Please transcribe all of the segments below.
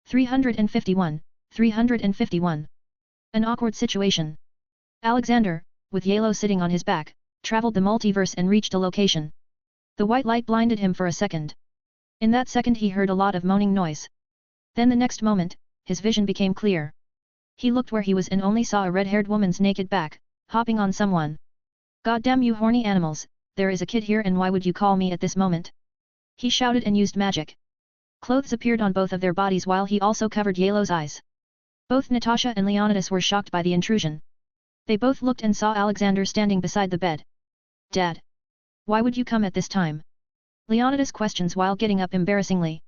351. 351. An awkward situation. Alexander, with Yalo sitting on his back, traveled the multiverse and reached a location. The white light blinded him for a second. In that second he heard a lot of moaning noise. Then the next moment, his vision became clear. He looked where he was and only saw a red-haired woman's naked back, hopping on someone. "Goddamn you horny animals, there is a kid here and why would you call me at this moment?" He shouted and used magic. Clothes appeared on both of their bodies while he also covered Yalo's eyes. Both Natasha and Leonidas were shocked by the intrusion. They both looked and saw Alexander standing beside the bed. "Dad. Why would you come at this time?" Leonidas questions while getting up embarrassingly.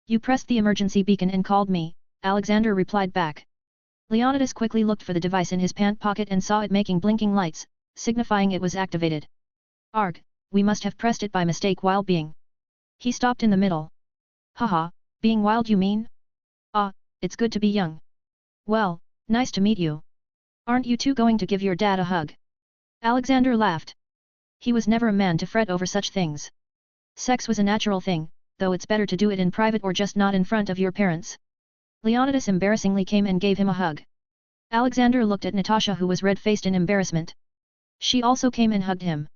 "You pressed the emergency beacon and called me," Alexander replied back. Leonidas quickly looked for the device in his pant pocket and saw it making blinking lights, signifying it was activated. "Arg, we must have pressed it by mistake while being." He stopped in the middle. "Haha, being wild you mean? Ah, it's good to be young. Well, nice to meet you. Aren't you two going to give your dad a hug?" Alexander laughed. He was never a man to fret over such things. Sex was a natural thing, though it's better to do it in private or just not in front of your parents. Leonidas embarrassingly came and gave him a hug. Alexander looked at Natasha who was red-faced in embarrassment. She also came and hugged him.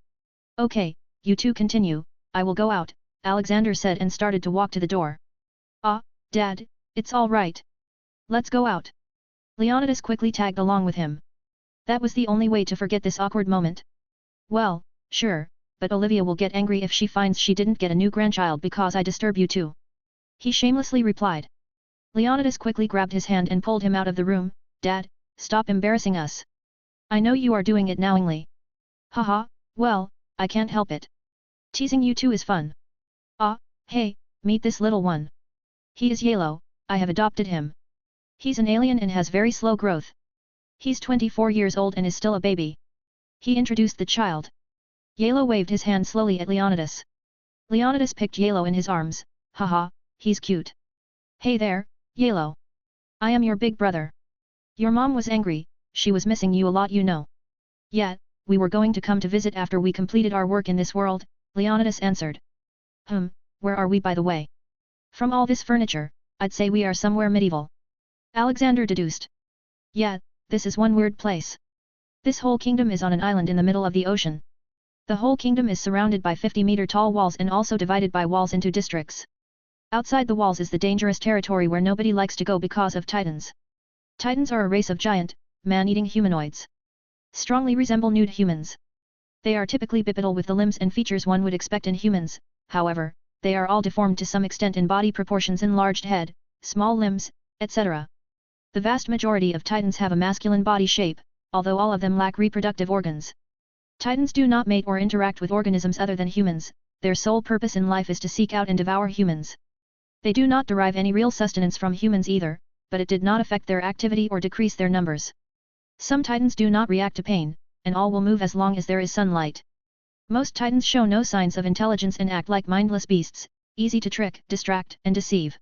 "Okay, you two continue, I will go out," Alexander said and started to walk to the door. "Ah, Dad, it's all right. Let's go out." Leonidas quickly tagged along with him. That was the only way to forget this awkward moment. "Well, sure, but Olivia will get angry if she finds she didn't get a new grandchild because I disturb you too," he shamelessly replied. Leonidas quickly grabbed his hand and pulled him out of the room. "Dad, stop embarrassing us. I know you are doing it knowingly." "Haha, well, I can't help it. Teasing you two is fun." "Ah, hey, meet this little one. He is Yalo, I have adopted him. He's an alien and has very slow growth. He's 24 years old and is still a baby." He introduced the child. Yalo waved his hand slowly at Leonidas. Leonidas picked Yalo in his arms. "Haha, he's cute. Hey there, Yalo. I am your big brother. Your mom was angry, she was missing you a lot you know." "Yeah, we were going to come to visit after we completed our work in this world," Leonidas answered. Where are we by the way?" "From all this furniture, I'd say we are somewhere medieval," Alexander deduced. "Yeah, this is one weird place. This whole kingdom is on an island in the middle of the ocean. The whole kingdom is surrounded by 50-meter-tall walls and also divided by walls into districts. Outside the walls is the dangerous territory where nobody likes to go because of Titans. Titans are a race of giant, man-eating humanoids. Strongly resemble nude humans. They are typically bipedal with the limbs and features one would expect in humans, however, they are all deformed to some extent in body proportions, enlarged head, small limbs, etc. The vast majority of Titans have a masculine body shape, although all of them lack reproductive organs. Titans do not mate or interact with organisms other than humans, their sole purpose in life is to seek out and devour humans. They do not derive any real sustenance from humans either, but it did not affect their activity or decrease their numbers. Some Titans do not react to pain, and all will move as long as there is sunlight. Most Titans show no signs of intelligence and act like mindless beasts, easy to trick, distract, and deceive.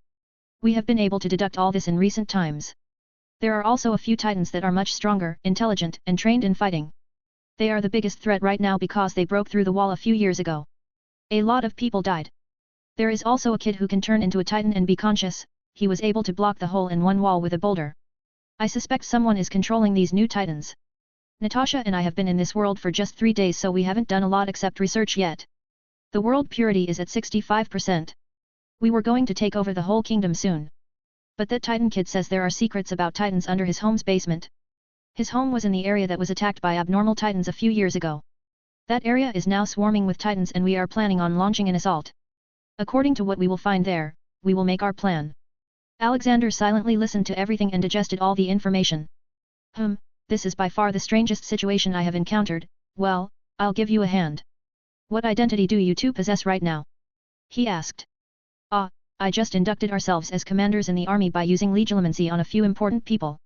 We have been able to deduct all this in recent times. There are also a few Titans that are much stronger, intelligent, and trained in fighting. They are the biggest threat right now because they broke through the wall a few years ago. A lot of people died. There is also a kid who can turn into a Titan and be conscious, he was able to block the hole in one wall with a boulder. I suspect someone is controlling these new Titans. Natasha and I have been in this world for just 3 days so we haven't done a lot except research yet. The world purity is at 65%. We were going to take over the whole kingdom soon. But that Titan kid says there are secrets about Titans under his home's basement. His home was in the area that was attacked by abnormal Titans a few years ago. That area is now swarming with Titans and we are planning on launching an assault. According to what we will find there, we will make our plan." Alexander silently listened to everything and digested all the information. This is by far the strangest situation I have encountered. Well, I'll give you a hand. What identity do you two possess right now?" he asked. "Ah, I just inducted ourselves as commanders in the army by using legilimency on a few important people,"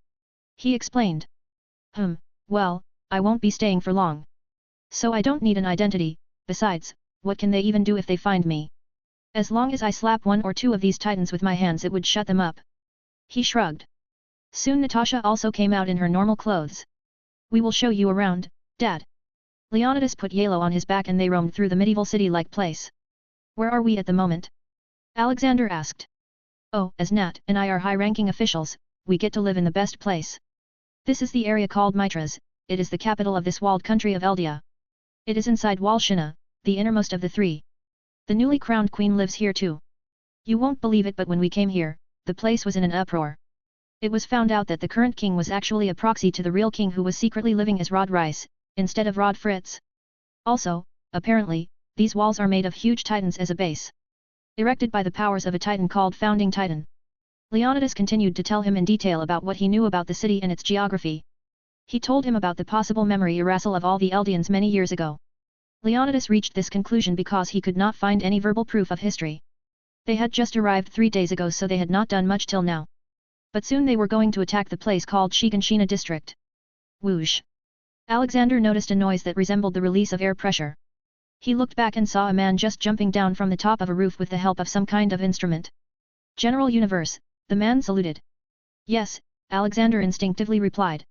he explained. Well, I won't be staying for long. So I don't need an identity, besides, what can they even do if they find me? As long as I slap 1 or 2 of these Titans with my hands it would shut them up." He shrugged. Soon Natasha also came out in her normal clothes. "We will show you around, Dad." Leonidas put Yalo on his back and they roamed through the medieval city-like place. "Where are we at the moment?" Alexander asked. Oh, as Nat and I are high-ranking officials, we get to live in the best place. This is the area called Mitras, it is the capital of this walled country of Eldia. It is inside Walshina, the innermost of the three. The newly crowned queen lives here too. You won't believe it, but when we came here, the place was in an uproar. It was found out that the current king was actually a proxy to the real king who was secretly living as Rod Rice, instead of Rod Fritz. Also, apparently, these walls are made of huge titans as a base. Erected by the powers of a titan called Founding Titan. Leonidas continued to tell him in detail about what he knew about the city and its geography. He told him about the possible memory erasal of all the Eldians many years ago. Leonidas reached this conclusion because he could not find any verbal proof of history. They had just arrived 3 days ago, so they had not done much till now. But soon they were going to attack the place called Shiganshina district. Whoosh! Alexander noticed a noise that resembled the release of air pressure. He looked back and saw a man just jumping down from the top of a roof with the help of some kind of instrument. General Universe, the man saluted. Yes, Alexander instinctively replied.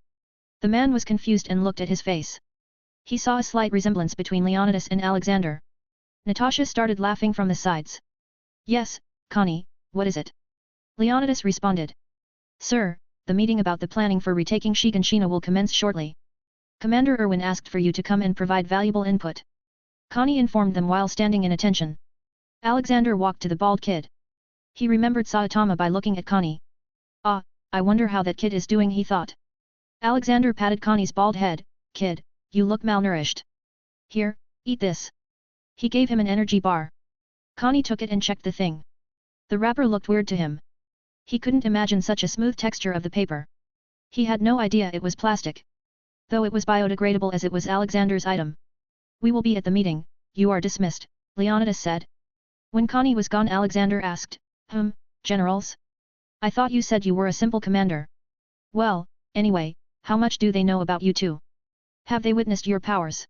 The man was confused and looked at his face. He saw a slight resemblance between Leonidas and Alexander. Natasha started laughing from the sides. Yes, Connie, what is it? Leonidas responded. Sir, the meeting about the planning for retaking Shiganshina will commence shortly. Commander Irwin asked for you to come and provide valuable input. Connie informed them while standing in attention. Alexander walked to the bald kid. He remembered Saitama by looking at Connie. Ah, I wonder how that kid is doing, he thought. Alexander patted Connie's bald head. Kid, you look malnourished. Here, eat this. He gave him an energy bar. Connie took it and checked the thing. The wrapper looked weird to him. He couldn't imagine such a smooth texture of the paper. He had no idea it was plastic. Though it was biodegradable as it was Alexander's item. We will be at the meeting, you are dismissed, Leonidas said. When Connie was gone, Alexander asked, generals? I thought you said you were a simple commander. Well, anyway, how much do they know about you two? Have they witnessed your powers?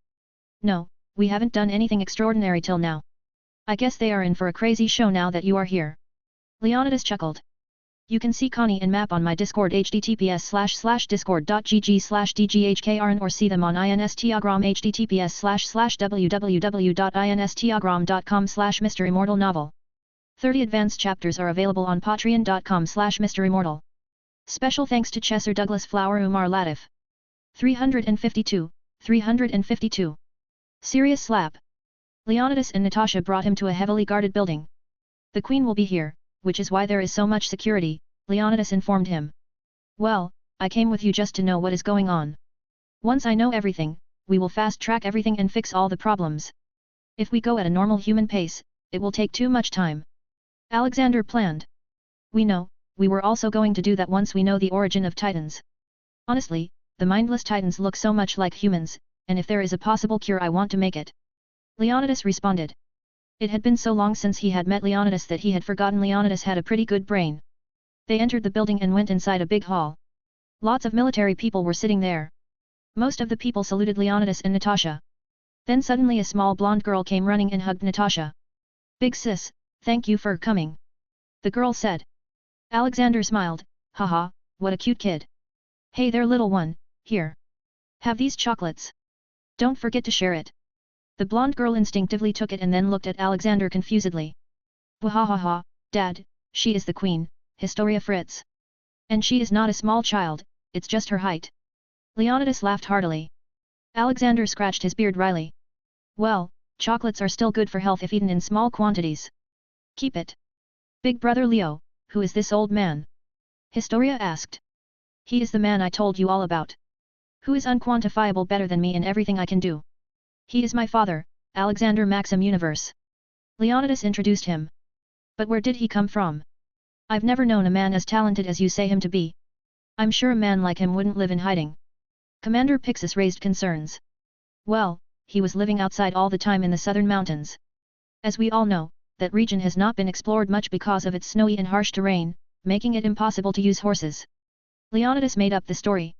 No, we haven't done anything extraordinary till now. I guess they are in for a crazy show now that you are here. Leonidas chuckled. You can see Connie and map on my Discord https://discord.gg/dghkrn or see them on Instagram https://www.instagram.com/MisterImmortal novel. 30 advanced chapters are available on patreon.com/MisterImmortal. Special thanks to Chesser Douglas Flower Umar Latif. 352. Serious slap. Leonidas and Natasha brought him to a heavily guarded building. The queen will be here, which is why there is so much security, Leonidas informed him. Well, I came with you just to know what is going on. Once I know everything, we will fast-track everything and fix all the problems. If we go at a normal human pace, it will take too much time. Alexander planned. We know, we were also going to do that once we know the origin of Titans. Honestly, the mindless Titans look so much like humans, and if there is a possible cure I want to make it. Leonidas responded. It had been so long since he had met Leonidas that he had forgotten Leonidas had a pretty good brain. They entered the building and went inside a big hall. Lots of military people were sitting there. Most of the people saluted Leonidas and Natasha. Then suddenly a small blonde girl came running and hugged Natasha. Big sis, thank you for coming. The girl said. Alexander smiled, haha, what a cute kid. Hey there little one, here. Have these chocolates. Don't forget to share it. The blonde girl instinctively took it and then looked at Alexander confusedly. Wahahaha, Dad, she is the queen, Historia Fritz. And she is not a small child, it's just her height. Leonidas laughed heartily. Alexander scratched his beard wryly. Well, chocolates are still good for health if eaten in small quantities. Keep it. Big brother Leo, who is this old man? Historia asked. He is the man I told you all about. Who is unquantifiable better than me in everything I can do. He is my father, Alexander Maxim Universe. Leonidas introduced him. But where did he come from? I've never known a man as talented as you say him to be. I'm sure a man like him wouldn't live in hiding. Commander Pixis raised concerns. Well, he was living outside all the time in the southern mountains. As we all know, that region has not been explored much because of its snowy and harsh terrain, making it impossible to use horses. Leonidas made up the story.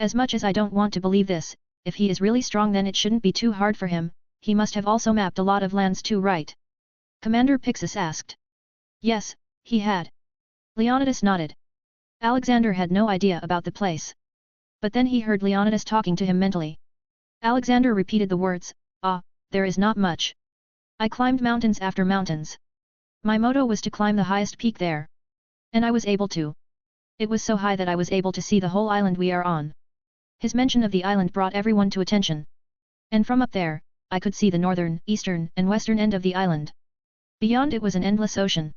As much as I don't want to believe this, if he is really strong then it shouldn't be too hard for him, he must have also mapped a lot of lands too, right? Commander Pixis asked. Yes, he had. Leonidas nodded. Alexander had no idea about the place. But then he heard Leonidas talking to him mentally. Alexander repeated the words, there is not much. I climbed mountains after mountains. My motto was to climb the highest peak there. And I was able to. It was so high that I was able to see the whole island we are on. His mention of the island brought everyone to attention. And from up there, I could see the northern, eastern, and western end of the island. Beyond it was an endless ocean.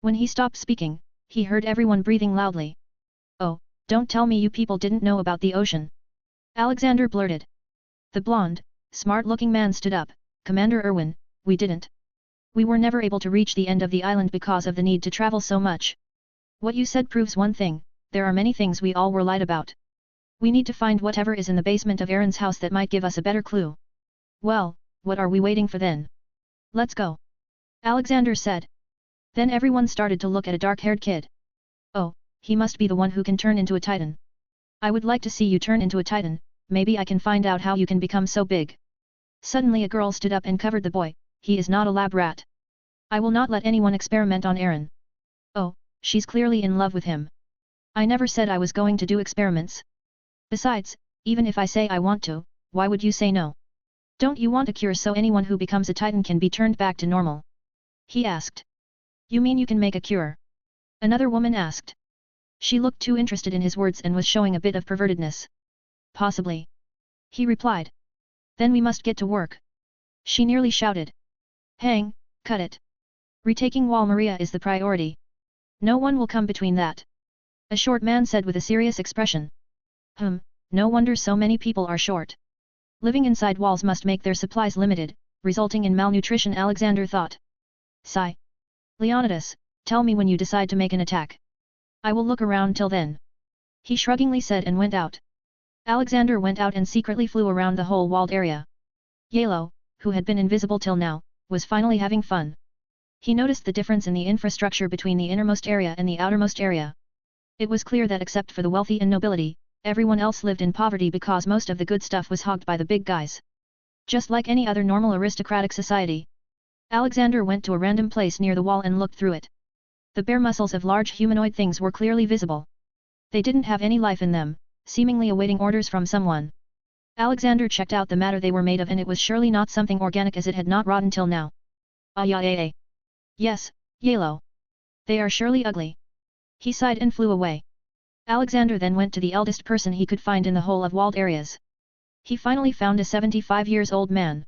When he stopped speaking, he heard everyone breathing loudly. Oh, don't tell me you people didn't know about the ocean. Alexander blurted. The blonde, smart-looking man stood up. Commander Irwin, we didn't. We were never able to reach the end of the island because of the need to travel so much. What you said proves one thing, there are many things we all were lied about. We need to find whatever is in the basement of Aaron's house that might give us a better clue. Well, what are we waiting for then? Let's go. Alexander said. Then everyone started to look at a dark-haired kid. Oh, he must be the one who can turn into a titan. I would like to see you turn into a titan, maybe I can find out how you can become so big. Suddenly a girl stood up and covered the boy. He is not a lab rat. I will not let anyone experiment on Aaron. Oh, she's clearly in love with him. I never said I was going to do experiments. Besides, even if I say I want to, why would you say no? Don't you want a cure so anyone who becomes a titan can be turned back to normal? He asked. You mean you can make a cure? Another woman asked. She looked too interested in his words and was showing a bit of pervertedness. Possibly. He replied. Then we must get to work. She nearly shouted. Hang, cut it. Retaking Wall Maria is the priority. No one will come between that. A short man said with a serious expression. No wonder so many people are short. Living inside walls must make their supplies limited, resulting in malnutrition, Alexander thought. Sigh. Leonidas, tell me when you decide to make an attack. I will look around till then. He shruggingly said and went out. Alexander went out and secretly flew around the whole walled area. Yalo, who had been invisible till now, was finally having fun. He noticed the difference in the infrastructure between the innermost area and the outermost area. It was clear that except for the wealthy and nobility, everyone else lived in poverty because most of the good stuff was hogged by the big guys. Just like any other normal aristocratic society. Alexander went to a random place near the wall and looked through it. The bare muscles of large humanoid things were clearly visible. They didn't have any life in them, seemingly awaiting orders from someone. Alexander checked out the matter they were made of and it was surely not something organic as it had not rotted till now. Yes, Yalo. They are surely ugly. He sighed and flew away. Alexander then went to the eldest person he could find in the whole of walled areas. He finally found a 75-years-old man.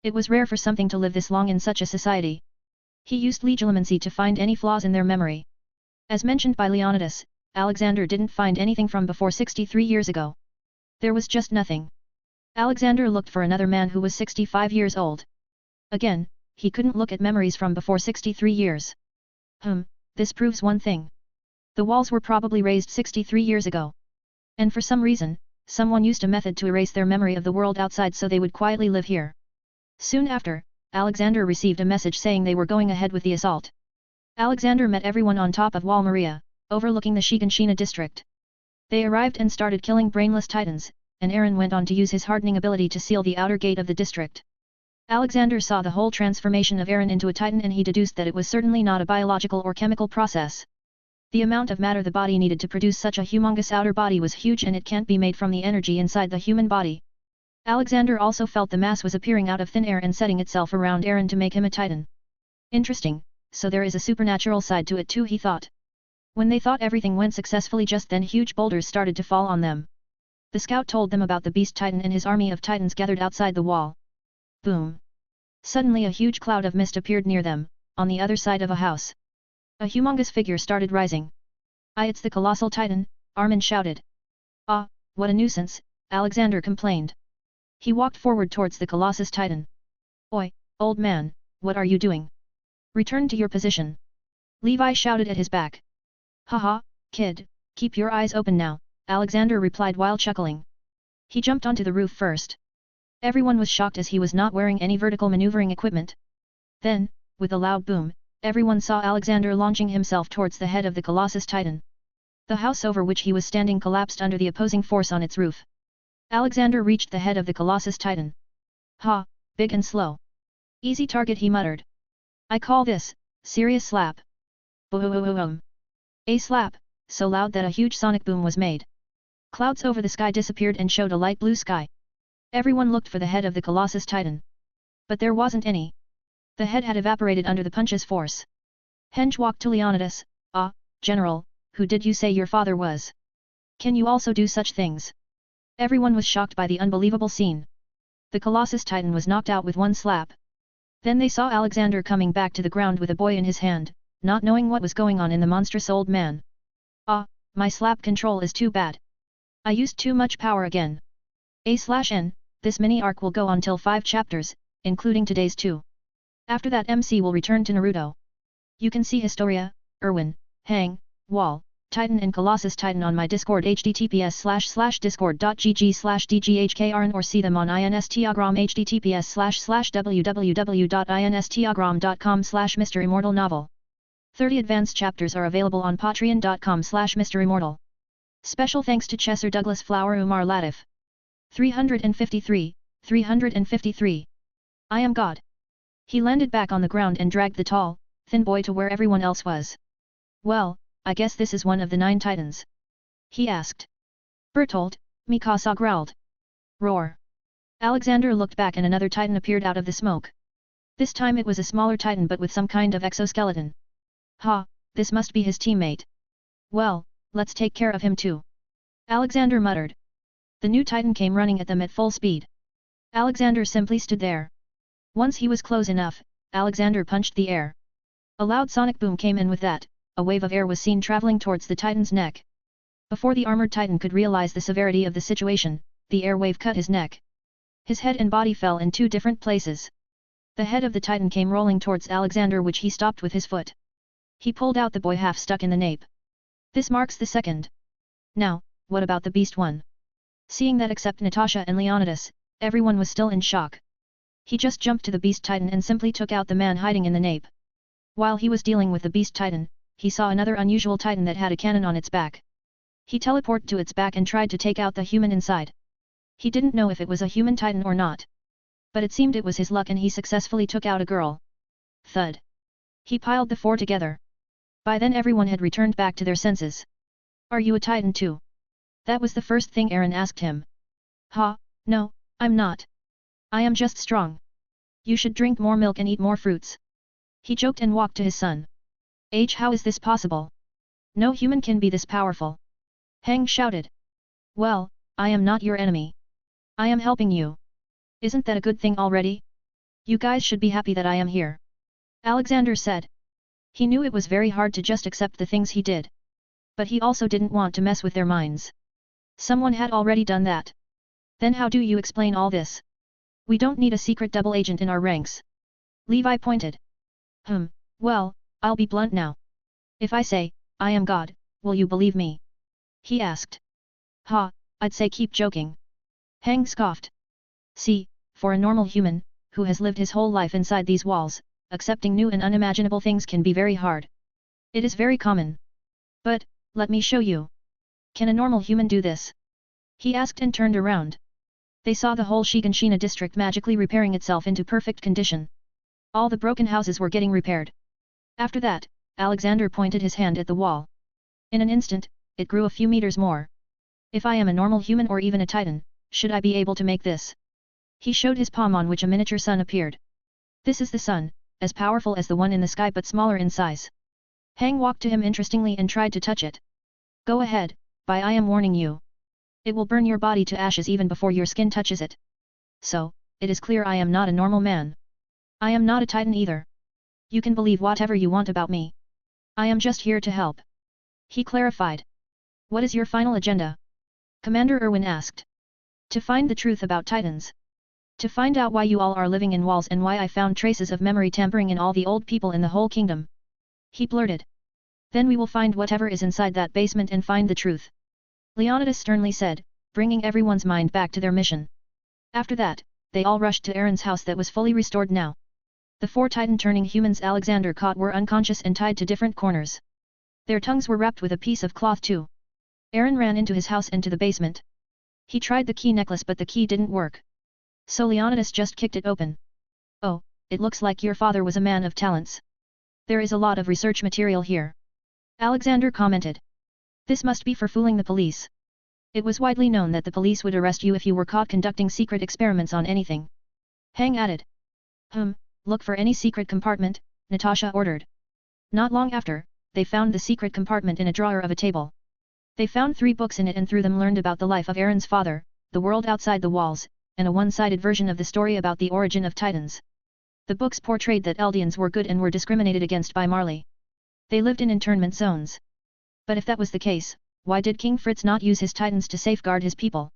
It was rare for something to live this long in such a society. He used legilimency to find any flaws in their memory. As mentioned by Leonidas, Alexander didn't find anything from before 63 years ago. There was just nothing. Alexander looked for another man who was 65 years old. Again, he couldn't look at memories from before 63 years. This proves one thing. The walls were probably raised 63 years ago. And for some reason, someone used a method to erase their memory of the world outside so they would quietly live here. Soon after, Alexander received a message saying they were going ahead with the assault. Alexander met everyone on top of Wall Maria, overlooking the Shiganshina district. They arrived and started killing brainless titans, and Aaron went on to use his hardening ability to seal the outer gate of the district. Alexander saw the whole transformation of Aaron into a titan and he deduced that it was certainly not a biological or chemical process. The amount of matter the body needed to produce such a humongous outer body was huge and it can't be made from the energy inside the human body. Alexander also felt the mass was appearing out of thin air and setting itself around Aaron to make him a titan. Interesting, so there is a supernatural side to it too, he thought. When they thought everything went successfully, just then huge boulders started to fall on them. The scout told them about the beast titan and his army of titans gathered outside the wall. Boom! Suddenly a huge cloud of mist appeared near them, on the other side of a house. A humongous figure started rising. It's the colossal titan, Armin shouted. Ah, what a nuisance, Alexander complained. He walked forward towards the colossus titan. Oi, old man, what are you doing? Return to your position. Levi shouted at his back. Haha, kid, keep your eyes open now, Alexander replied while chuckling. He jumped onto the roof first. Everyone was shocked as he was not wearing any vertical maneuvering equipment. Then, with a loud boom, everyone saw Alexander launching himself towards the head of the Colossus Titan. The house over which he was standing collapsed under the opposing force on its roof. Alexander reached the head of the Colossus Titan. Ha, big and slow. Easy target, he muttered. I call this, serious slap. Boom. A slap, so loud that a huge sonic boom was made. Clouds over the sky disappeared and showed a light blue sky. Everyone looked for the head of the Colossus Titan. But there wasn't any. The head had evaporated under the punch's force. Henge walked to Leonidas. General, who did you say your father was? Can you also do such things? Everyone was shocked by the unbelievable scene. The Colossus Titan was knocked out with one slap. Then they saw Alexander coming back to the ground with a boy in his hand, not knowing what was going on in the monstrous old man. Ah, my slap control is too bad. I used too much power again. A/N, this mini-arc will go on till 5 chapters, including today's 2. After that MC will return to Naruto. You can see Historia, Erwin, Hang, Wall, Titan and Colossus Titan on my Discord https://discord.gg/dghkrn or see them on Instagram https://www.instagram.com/MisterImmortal novel. 30 advanced chapters are available on patreon.com/MisterImmortal. Special thanks to Chesser Douglas Flower Umar Latif. 353, 353. I am God. He landed back on the ground and dragged the tall, thin boy to where everyone else was. Well, I guess this is one of the 9 titans. He asked. Bertolt, Mikasa growled. Roar. Alexander looked back and another titan appeared out of the smoke. This time it was a smaller titan but with some kind of exoskeleton. Ha, this must be his teammate. Well, let's take care of him too. Alexander muttered. The new titan came running at them at full speed. Alexander simply stood there. Once he was close enough, Alexander punched the air. A loud sonic boom came in with that. A wave of air was seen traveling towards the titan's neck. Before the armored titan could realize the severity of the situation, the air wave cut his neck. His head and body fell in 2 different places. The head of the titan came rolling towards Alexander, which he stopped with his foot. He pulled out the boy half stuck in the nape. This marks the second. Now, what about the beast one? Seeing that except Natasha and Leonidas, everyone was still in shock. He just jumped to the beast titan and simply took out the man hiding in the nape. While he was dealing with the beast titan, he saw another unusual titan that had a cannon on its back. He teleported to its back and tried to take out the human inside. He didn't know if it was a human titan or not. But it seemed it was his luck and he successfully took out a girl. Thud. He piled the 4 together. By then everyone had returned back to their senses. Are you a titan too? That was the first thing Eren asked him. Ha, no, I'm not. I am just strong. You should drink more milk and eat more fruits. He joked and walked to his son. How is this possible? No human can be this powerful. Hang shouted. Well, I am not your enemy. I am helping you. Isn't that a good thing already? You guys should be happy that I am here. Alexander said. He knew it was very hard to just accept the things he did. But he also didn't want to mess with their minds. Someone had already done that. Then how do you explain all this? We don't need a secret double agent in our ranks. Levi pointed. Well, I'll be blunt now. If I say, I am God, will you believe me? He asked. Ha, I'd say keep joking. Hang scoffed. See, for a normal human, who has lived his whole life inside these walls, accepting new and unimaginable things can be very hard. It is very common. But, let me show you. Can a normal human do this? He asked and turned around. They saw the whole Shiganshina district magically repairing itself into perfect condition. All the broken houses were getting repaired. After that, Alexander pointed his hand at the wall. In an instant, it grew a few meters more. If I am a normal human or even a titan, should I be able to make this? He showed his palm on which a miniature sun appeared. This is the sun, as powerful as the one in the sky but smaller in size. Hang walked to him interestingly and tried to touch it. Go ahead, but I am warning you. It will burn your body to ashes even before your skin touches it. So, it is clear I am not a normal man. I am not a titan either. You can believe whatever you want about me. I am just here to help. He clarified. What is your final agenda? Commander Erwin asked. To find the truth about titans. To find out why you all are living in walls and why I found traces of memory tampering in all the old people in the whole kingdom. He blurted. Then we will find whatever is inside that basement and find the truth. Leonidas sternly said, bringing everyone's mind back to their mission. After that, they all rushed to Eren's house that was fully restored now. The 4 titan-turning humans Alexander caught were unconscious and tied to different corners. Their tongues were wrapped with a piece of cloth too. Eren ran into his house and to the basement. He tried the key necklace but the key didn't work. So Leonidas just kicked it open. Oh, it looks like your father was a man of talents. There is a lot of research material here. Alexander commented. This must be for fooling the police. It was widely known that the police would arrest you if you were caught conducting secret experiments on anything. Hang added. Look for any secret compartment, Natasha ordered. Not long after, they found the secret compartment in a drawer of a table. They found 3 books in it and through them learned about the life of Aaron's father, the world outside the walls, and a one-sided version of the story about the origin of Titans. The books portrayed that Eldians were good and were discriminated against by Marley. They lived in internment zones. But if that was the case, why did King Fritz not use his Titans to safeguard his people?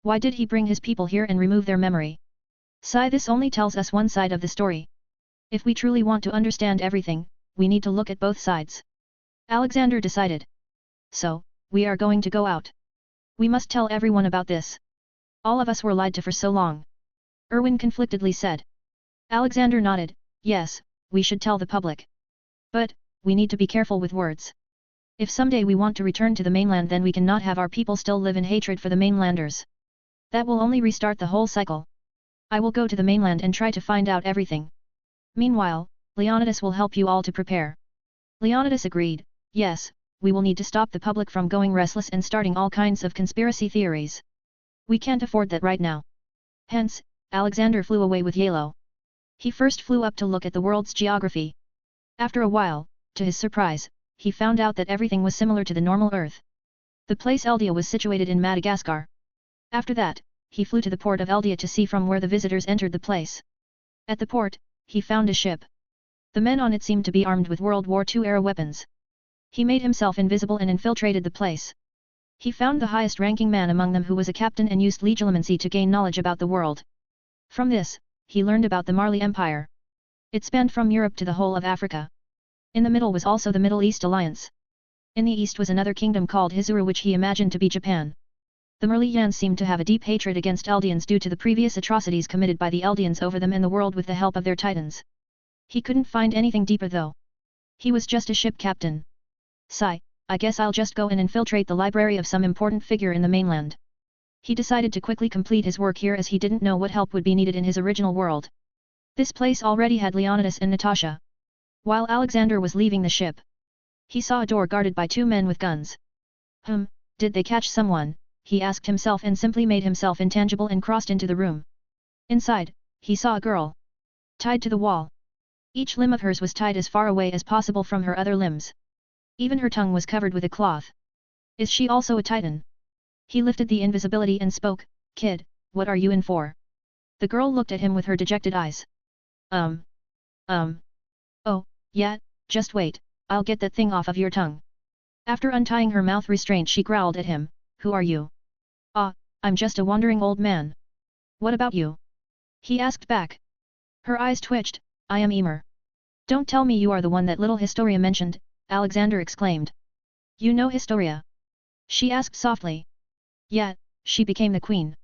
Why did he bring his people here and remove their memory? This only tells us one side of the story. If we truly want to understand everything, we need to look at both sides. Alexander decided. So, we are going to go out. We must tell everyone about this. All of us were lied to for so long. Erwin conflictedly said. Alexander nodded, yes, we should tell the public. But, we need to be careful with words. If someday we want to return to the mainland, then we cannot have our people still live in hatred for the mainlanders. That will only restart the whole cycle. I will go to the mainland and try to find out everything. Meanwhile, Leonidas will help you all to prepare. Leonidas agreed, yes, we will need to stop the public from going restless and starting all kinds of conspiracy theories. We can't afford that right now. Hence, Alexander flew away with Yellow. He first flew up to look at the world's geography. After a while, to his surprise, he found out that everything was similar to the normal Earth. The place Eldia was situated in Madagascar. After that, he flew to the port of Eldia to see from where the visitors entered the place. At the port, he found a ship. The men on it seemed to be armed with World War II-era weapons. He made himself invisible and infiltrated the place. He found the highest-ranking man among them who was a captain and used legilimency to gain knowledge about the world. From this, he learned about the Marley Empire. It spanned from Europe to the whole of Africa. In the middle was also the Middle East Alliance. In the east was another kingdom called Hizuru, which he imagined to be Japan. The Merlians seemed to have a deep hatred against Eldians due to the previous atrocities committed by the Eldians over them and the world with the help of their Titans. He couldn't find anything deeper though. He was just a ship captain. I guess I'll just go and infiltrate the library of some important figure in the mainland. He decided to quickly complete his work here as he didn't know what help would be needed in his original world. This place already had Leonidas and Natasha. While Alexander was leaving the ship, he saw a door guarded by 2 men with guns. Did they catch someone? He asked himself and simply made himself intangible and crossed into the room. Inside, he saw a girl. Tied to the wall. Each limb of hers was tied as far away as possible from her other limbs. Even her tongue was covered with a cloth. Is she also a Titan? He lifted the invisibility and spoke, Kid, what are you in for? The girl looked at him with her dejected eyes. Oh, yeah, just wait, I'll get that thing off of your tongue. After untying her mouth restraint, she growled at him, Who are you? I'm just a wandering old man. What about you? He asked back. Her eyes twitched, I am Emer. Don't tell me you are the one that little Historia mentioned, Alexander exclaimed. You know Historia? She asked softly. Yeah, she became the queen.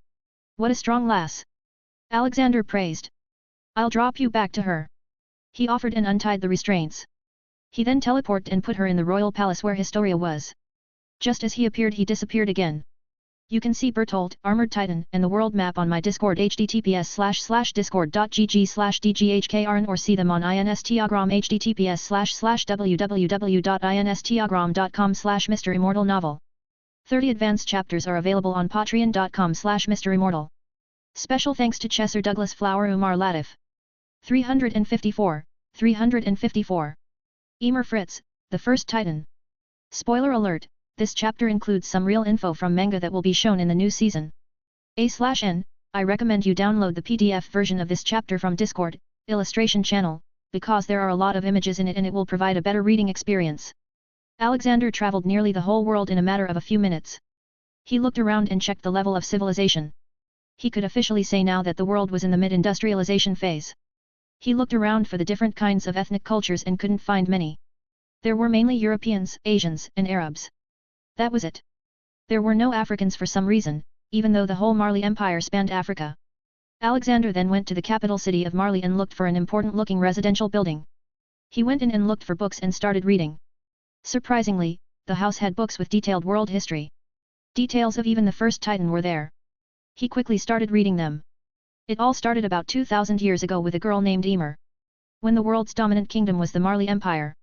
What a strong lass. Alexander praised. I'll drop you back to her. He offered and untied the restraints. He then teleported and put her in the royal palace where Historia was. Just as he appeared, he disappeared again. You can see Bertolt, Armored Titan, and the world map on my Discord https://discord.gg/dghkrn or see them on Instagram https://www.instagram.com/MisterImmortal novel. 30 advanced chapters are available on patreon.com/MisterImmortal. Special thanks to Chesser Douglas Flower Umar Latif. 354. Emer Fritz, the first Titan. Spoiler alert, this chapter includes some real info from manga that will be shown in the new season. A/N, I recommend you download the PDF version of this chapter from Discord, illustration channel, because there are a lot of images in it and it will provide a better reading experience. Alexander traveled nearly the whole world in a matter of a few minutes. He looked around and checked the level of civilization. He could officially say now that the world was in the mid-industrialization phase. He looked around for the different kinds of ethnic cultures and couldn't find many. There were mainly Europeans, Asians, and Arabs. That was it. There were no Africans for some reason, even though the whole Marley Empire spanned Africa. Alexander then went to the capital city of Marley and looked for an important-looking residential building. He went in and looked for books and started reading. Surprisingly, the house had books with detailed world history. Details of even the first Titan were there. He quickly started reading them. It all started about 2,000 years ago with a girl named Emer. When the world's dominant kingdom was the Marley Empire.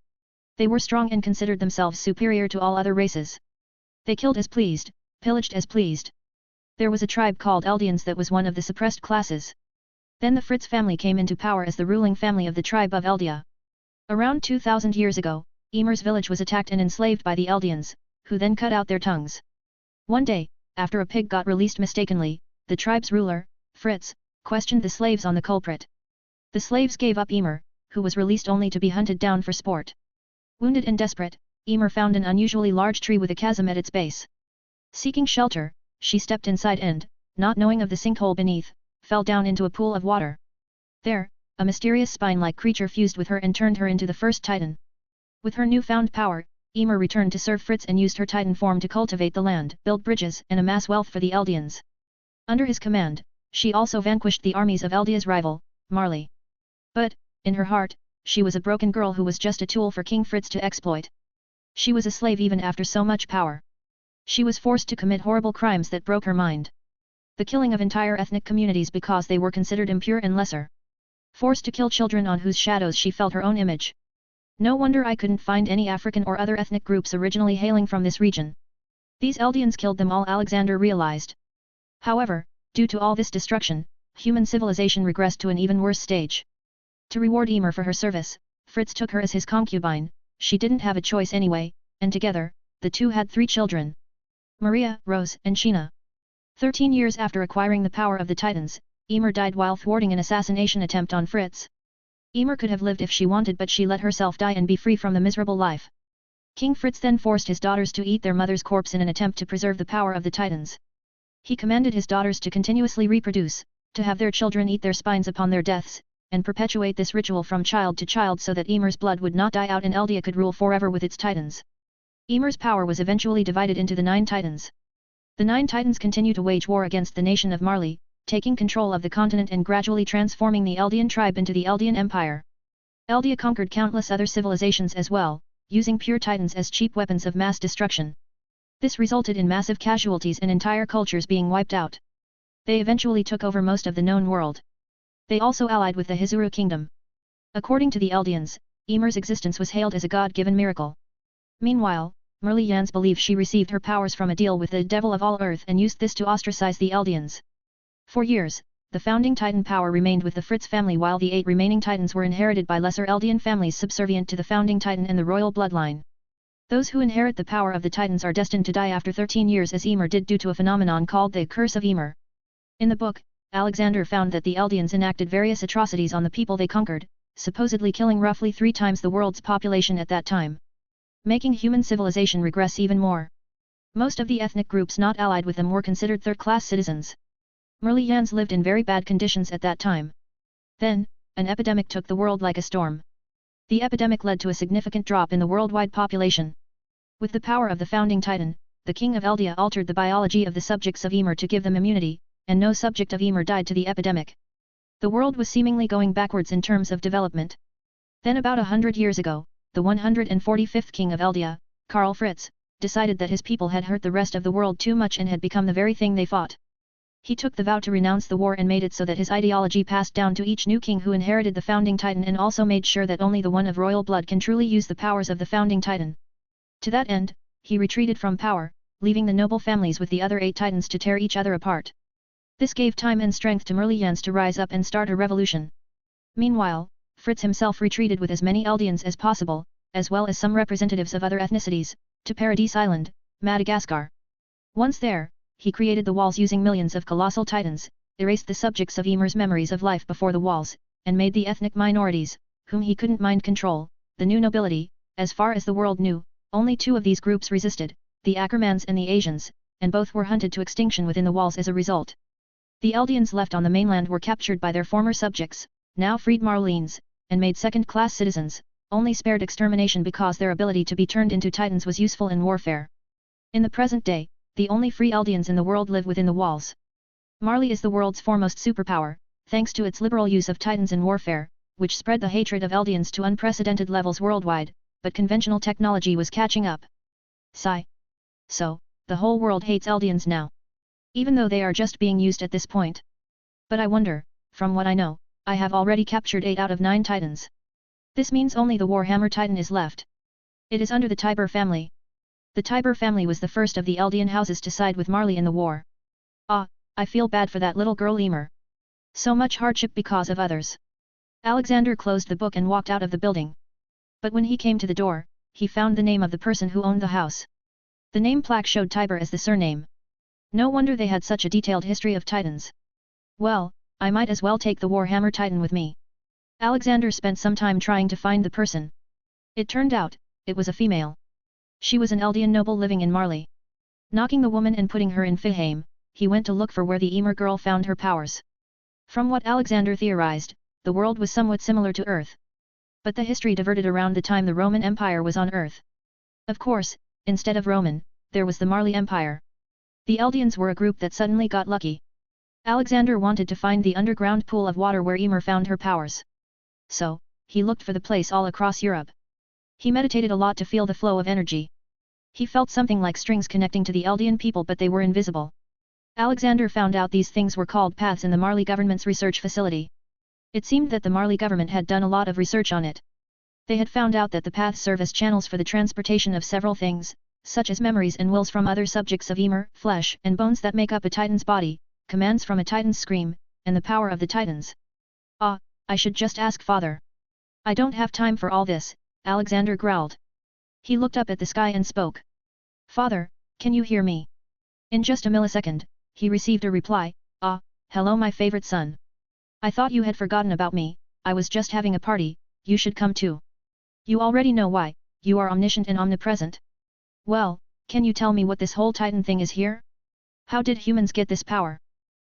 They were strong and considered themselves superior to all other races. They killed as pleased, pillaged as pleased. There was a tribe called Eldians that was one of the suppressed classes. Then the Fritz family came into power as the ruling family of the tribe of Eldia. Around 2,000 years ago, Ymir's village was attacked and enslaved by the Eldians, who then cut out their tongues. One day, after a pig got released mistakenly, the tribe's ruler, Fritz, questioned the slaves on the culprit. The slaves gave up Ymir, who was released only to be hunted down for sport. Wounded and desperate, Ymir found an unusually large tree with a chasm at its base. Seeking shelter, she stepped inside and, not knowing of the sinkhole beneath, fell down into a pool of water. There, a mysterious spine-like creature fused with her and turned her into the first Titan. With her newfound power, Ymir returned to serve Fritz and used her Titan form to cultivate the land, build bridges and amass wealth for the Eldians. Under his command, she also vanquished the armies of Eldia's rival, Marley. But, in her heart, she was a broken girl who was just a tool for King Fritz to exploit. She was a slave even after so much power. She was forced to commit horrible crimes that broke her mind. The killing of entire ethnic communities because they were considered impure and lesser. Forced to kill children on whose shadows she felt her own image. No wonder I couldn't find any African or other ethnic groups originally hailing from this region. These Eldians killed them all, Alexander realized. However, due to all this destruction, human civilization regressed to an even worse stage. To reward Ymir for her service, Fritz took her as his concubine. She didn't have a choice anyway, and together, the two had 3 children. Maria, Rose, and Sheena. 13 years after acquiring the power of the Titans, Ymir died while thwarting an assassination attempt on Fritz. Ymir could have lived if she wanted, but she let herself die and be free from the miserable life. King Fritz then forced his daughters to eat their mother's corpse in an attempt to preserve the power of the Titans. He commanded his daughters to continuously reproduce, to have their children eat their spines upon their deaths, and perpetuate this ritual from child to child so that Ymir's blood would not die out and Eldia could rule forever with its Titans. Ymir's power was eventually divided into the 9 Titans. The 9 Titans continue to wage war against the nation of Marley, taking control of the continent and gradually transforming the Eldian tribe into the Eldian Empire. Eldia conquered countless other civilizations as well, using pure Titans as cheap weapons of mass destruction. This resulted in massive casualties and entire cultures being wiped out. They eventually took over most of the known world. They also allied with the Hizuru kingdom. According to the Eldians, Ymir's existence was hailed as a god-given miracle. Meanwhile, Merlians believed she received her powers from a deal with the devil of all earth and used this to ostracize the Eldians. For years, the founding Titan power remained with the Fritz family while the 8 remaining Titans were inherited by lesser Eldian families subservient to the founding Titan and the royal bloodline. Those who inherit the power of the Titans are destined to die after 13 years as Ymir did due to a phenomenon called the Curse of Ymir. In the book, Alexander found that the Eldians enacted various atrocities on the people they conquered, supposedly killing roughly 3 times the world's population at that time. Making human civilization regress even more. Most of the ethnic groups not allied with them were considered third-class citizens. Merlians lived in very bad conditions at that time. Then, an epidemic took the world like a storm. The epidemic led to a significant drop in the worldwide population. With the power of the founding Titan, the king of Eldia altered the biology of the subjects of Ymir to give them immunity, and no subject of Ymir died to the epidemic. The world was seemingly going backwards in terms of development. Then about 100 years ago, the 145th king of Eldia, Karl Fritz, decided that his people had hurt the rest of the world too much and had become the very thing they fought. He took the vow to renounce the war and made it so that his ideology passed down to each new king who inherited the founding Titan and also made sure that only the one of royal blood can truly use the powers of the founding Titan. To that end, he retreated from power, leaving the noble families with the other 8 Titans to tear each other apart. This gave time and strength to Merlians to rise up and start a revolution. Meanwhile, Fritz himself retreated with as many Eldians as possible, as well as some representatives of other ethnicities, to Paradise Island, Madagascar. Once there, he created the walls using millions of colossal Titans, erased the subjects of Ymir's memories of life before the walls, and made the ethnic minorities, whom he couldn't mind control, the new nobility. As far as the world knew, only 2 of these groups resisted, the Ackermans and the Asians, and both were hunted to extinction within the walls as a result. The Eldians left on the mainland were captured by their former subjects, now freed Marleans, and made second-class citizens, only spared extermination because their ability to be turned into Titans was useful in warfare. In the present day, the only free Eldians in the world live within the walls. Marley is the world's foremost superpower, thanks to its liberal use of Titans in warfare, which spread the hatred of Eldians to unprecedented levels worldwide, but conventional technology was catching up. Sigh. So, the whole world hates Eldians now. Even though they are just being used at this point. But I wonder, from what I know, I have already captured 8 out of 9 Titans. This means only the Warhammer Titan is left. It is under the Tiber family. The Tiber family was the first of the Eldian houses to side with Marley in the war. Ah, I feel bad for that little girl Ymir. So much hardship because of others. Alexander closed the book and walked out of the building. But when he came to the door, he found the name of the person who owned the house. The name plaque showed Tiber as the surname. No wonder they had such a detailed history of titans. Well, I might as well take the Warhammer Titan with me. Alexander spent some time trying to find the person. It turned out, it was a female. She was an Eldian noble living in Marley. Knocking the woman and putting her in Fihaim, he went to look for where the Ymir girl found her powers. From what Alexander theorized, the world was somewhat similar to Earth. But the history diverted around the time the Roman Empire was on Earth. Of course, instead of Roman, there was the Marley Empire. The Eldians were a group that suddenly got lucky. Alexander wanted to find the underground pool of water where Ymir found her powers. So, he looked for the place all across Europe. He meditated a lot to feel the flow of energy. He felt something like strings connecting to the Eldian people, but they were invisible. Alexander found out these things were called paths in the Marley government's research facility. It seemed that the Marley government had done a lot of research on it. They had found out that the paths serve as channels for the transportation of several things, such as memories and wills from other subjects of Ymir, flesh and bones that make up a titan's body, commands from a titan's scream, and the power of the titans. Ah, I should just ask father. I don't have time for all this, Alexander growled. He looked up at the sky and spoke. Father, can you hear me? In just a millisecond, he received a reply, Ah, hello my favorite son. I thought you had forgotten about me, I was just having a party, you should come too. You already know why, you are omniscient and omnipresent. Well, can you tell me what this whole Titan thing is here? How did humans get this power?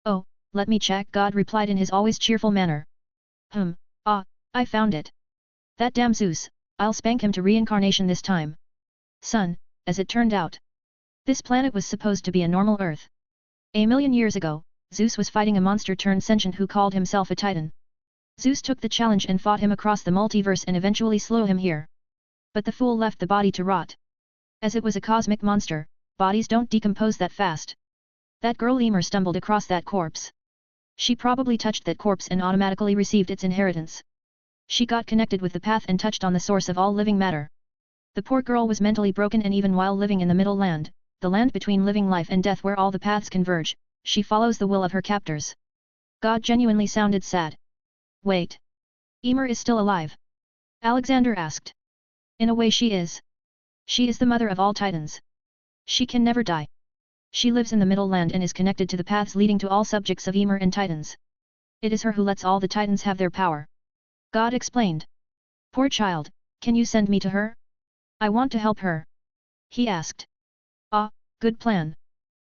Oh, let me check, God replied in his always cheerful manner. I found it. That damn Zeus, I'll spank him to reincarnation this time. Son, as it turned out, this planet was supposed to be a normal Earth. A million years ago, Zeus was fighting a monster turned sentient who called himself a Titan. Zeus took the challenge and fought him across the multiverse and eventually slew him here. But the fool left the body to rot. As it was a cosmic monster, bodies don't decompose that fast. That girl Ymir stumbled across that corpse. She probably touched that corpse and automatically received its inheritance. She got connected with the path and touched on the source of all living matter. The poor girl was mentally broken, and even while living in the middle land, the land between living life and death where all the paths converge, she follows the will of her captors. God genuinely sounded sad. Wait. Ymir is still alive? Alexander asked. In a way she is. She is the mother of all titans. She can never die. She lives in the middle land and is connected to the paths leading to all subjects of Ymir and titans. It is her who lets all the titans have their power. God explained. Poor child, can you send me to her? I want to help her. He asked. Ah, good plan.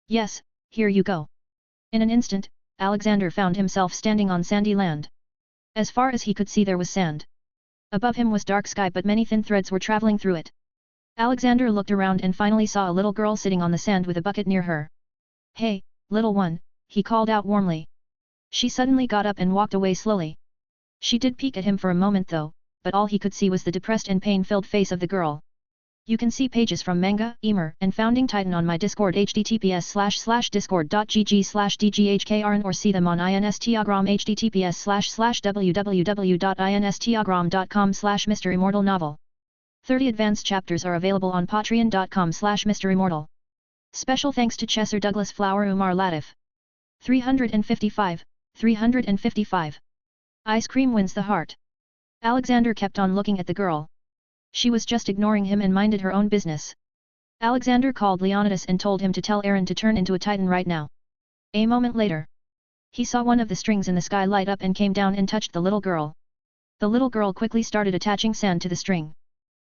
Yes, here you go. In an instant, Alexander found himself standing on sandy land. As far as he could see there was sand. Above him was dark sky, but many thin threads were traveling through it. Alexander looked around and finally saw a little girl sitting on the sand with a bucket near her. Hey, little one, he called out warmly. She suddenly got up and walked away slowly. She did peek at him for a moment though, but all he could see was the depressed and pain-filled face of the girl. You can see pages from manga, Ymir, and Founding Titan on my Discord https://discord.gg/dghkrn or see them on Instagram https://www.instagram.com/MisterImmortal novel. 30 advanced chapters are available on patreon.com/MisterImmortal. Special thanks to Chesser Douglas Flower Umar Latif. 355. Ice cream wins the heart. Alexander kept on looking at the girl. She was just ignoring him and minded her own business. Alexander called Leonidas and told him to tell Aaron to turn into a titan right now. A moment later, he saw one of the strings in the sky light up and came down and touched the little girl. The little girl quickly started attaching sand to the string.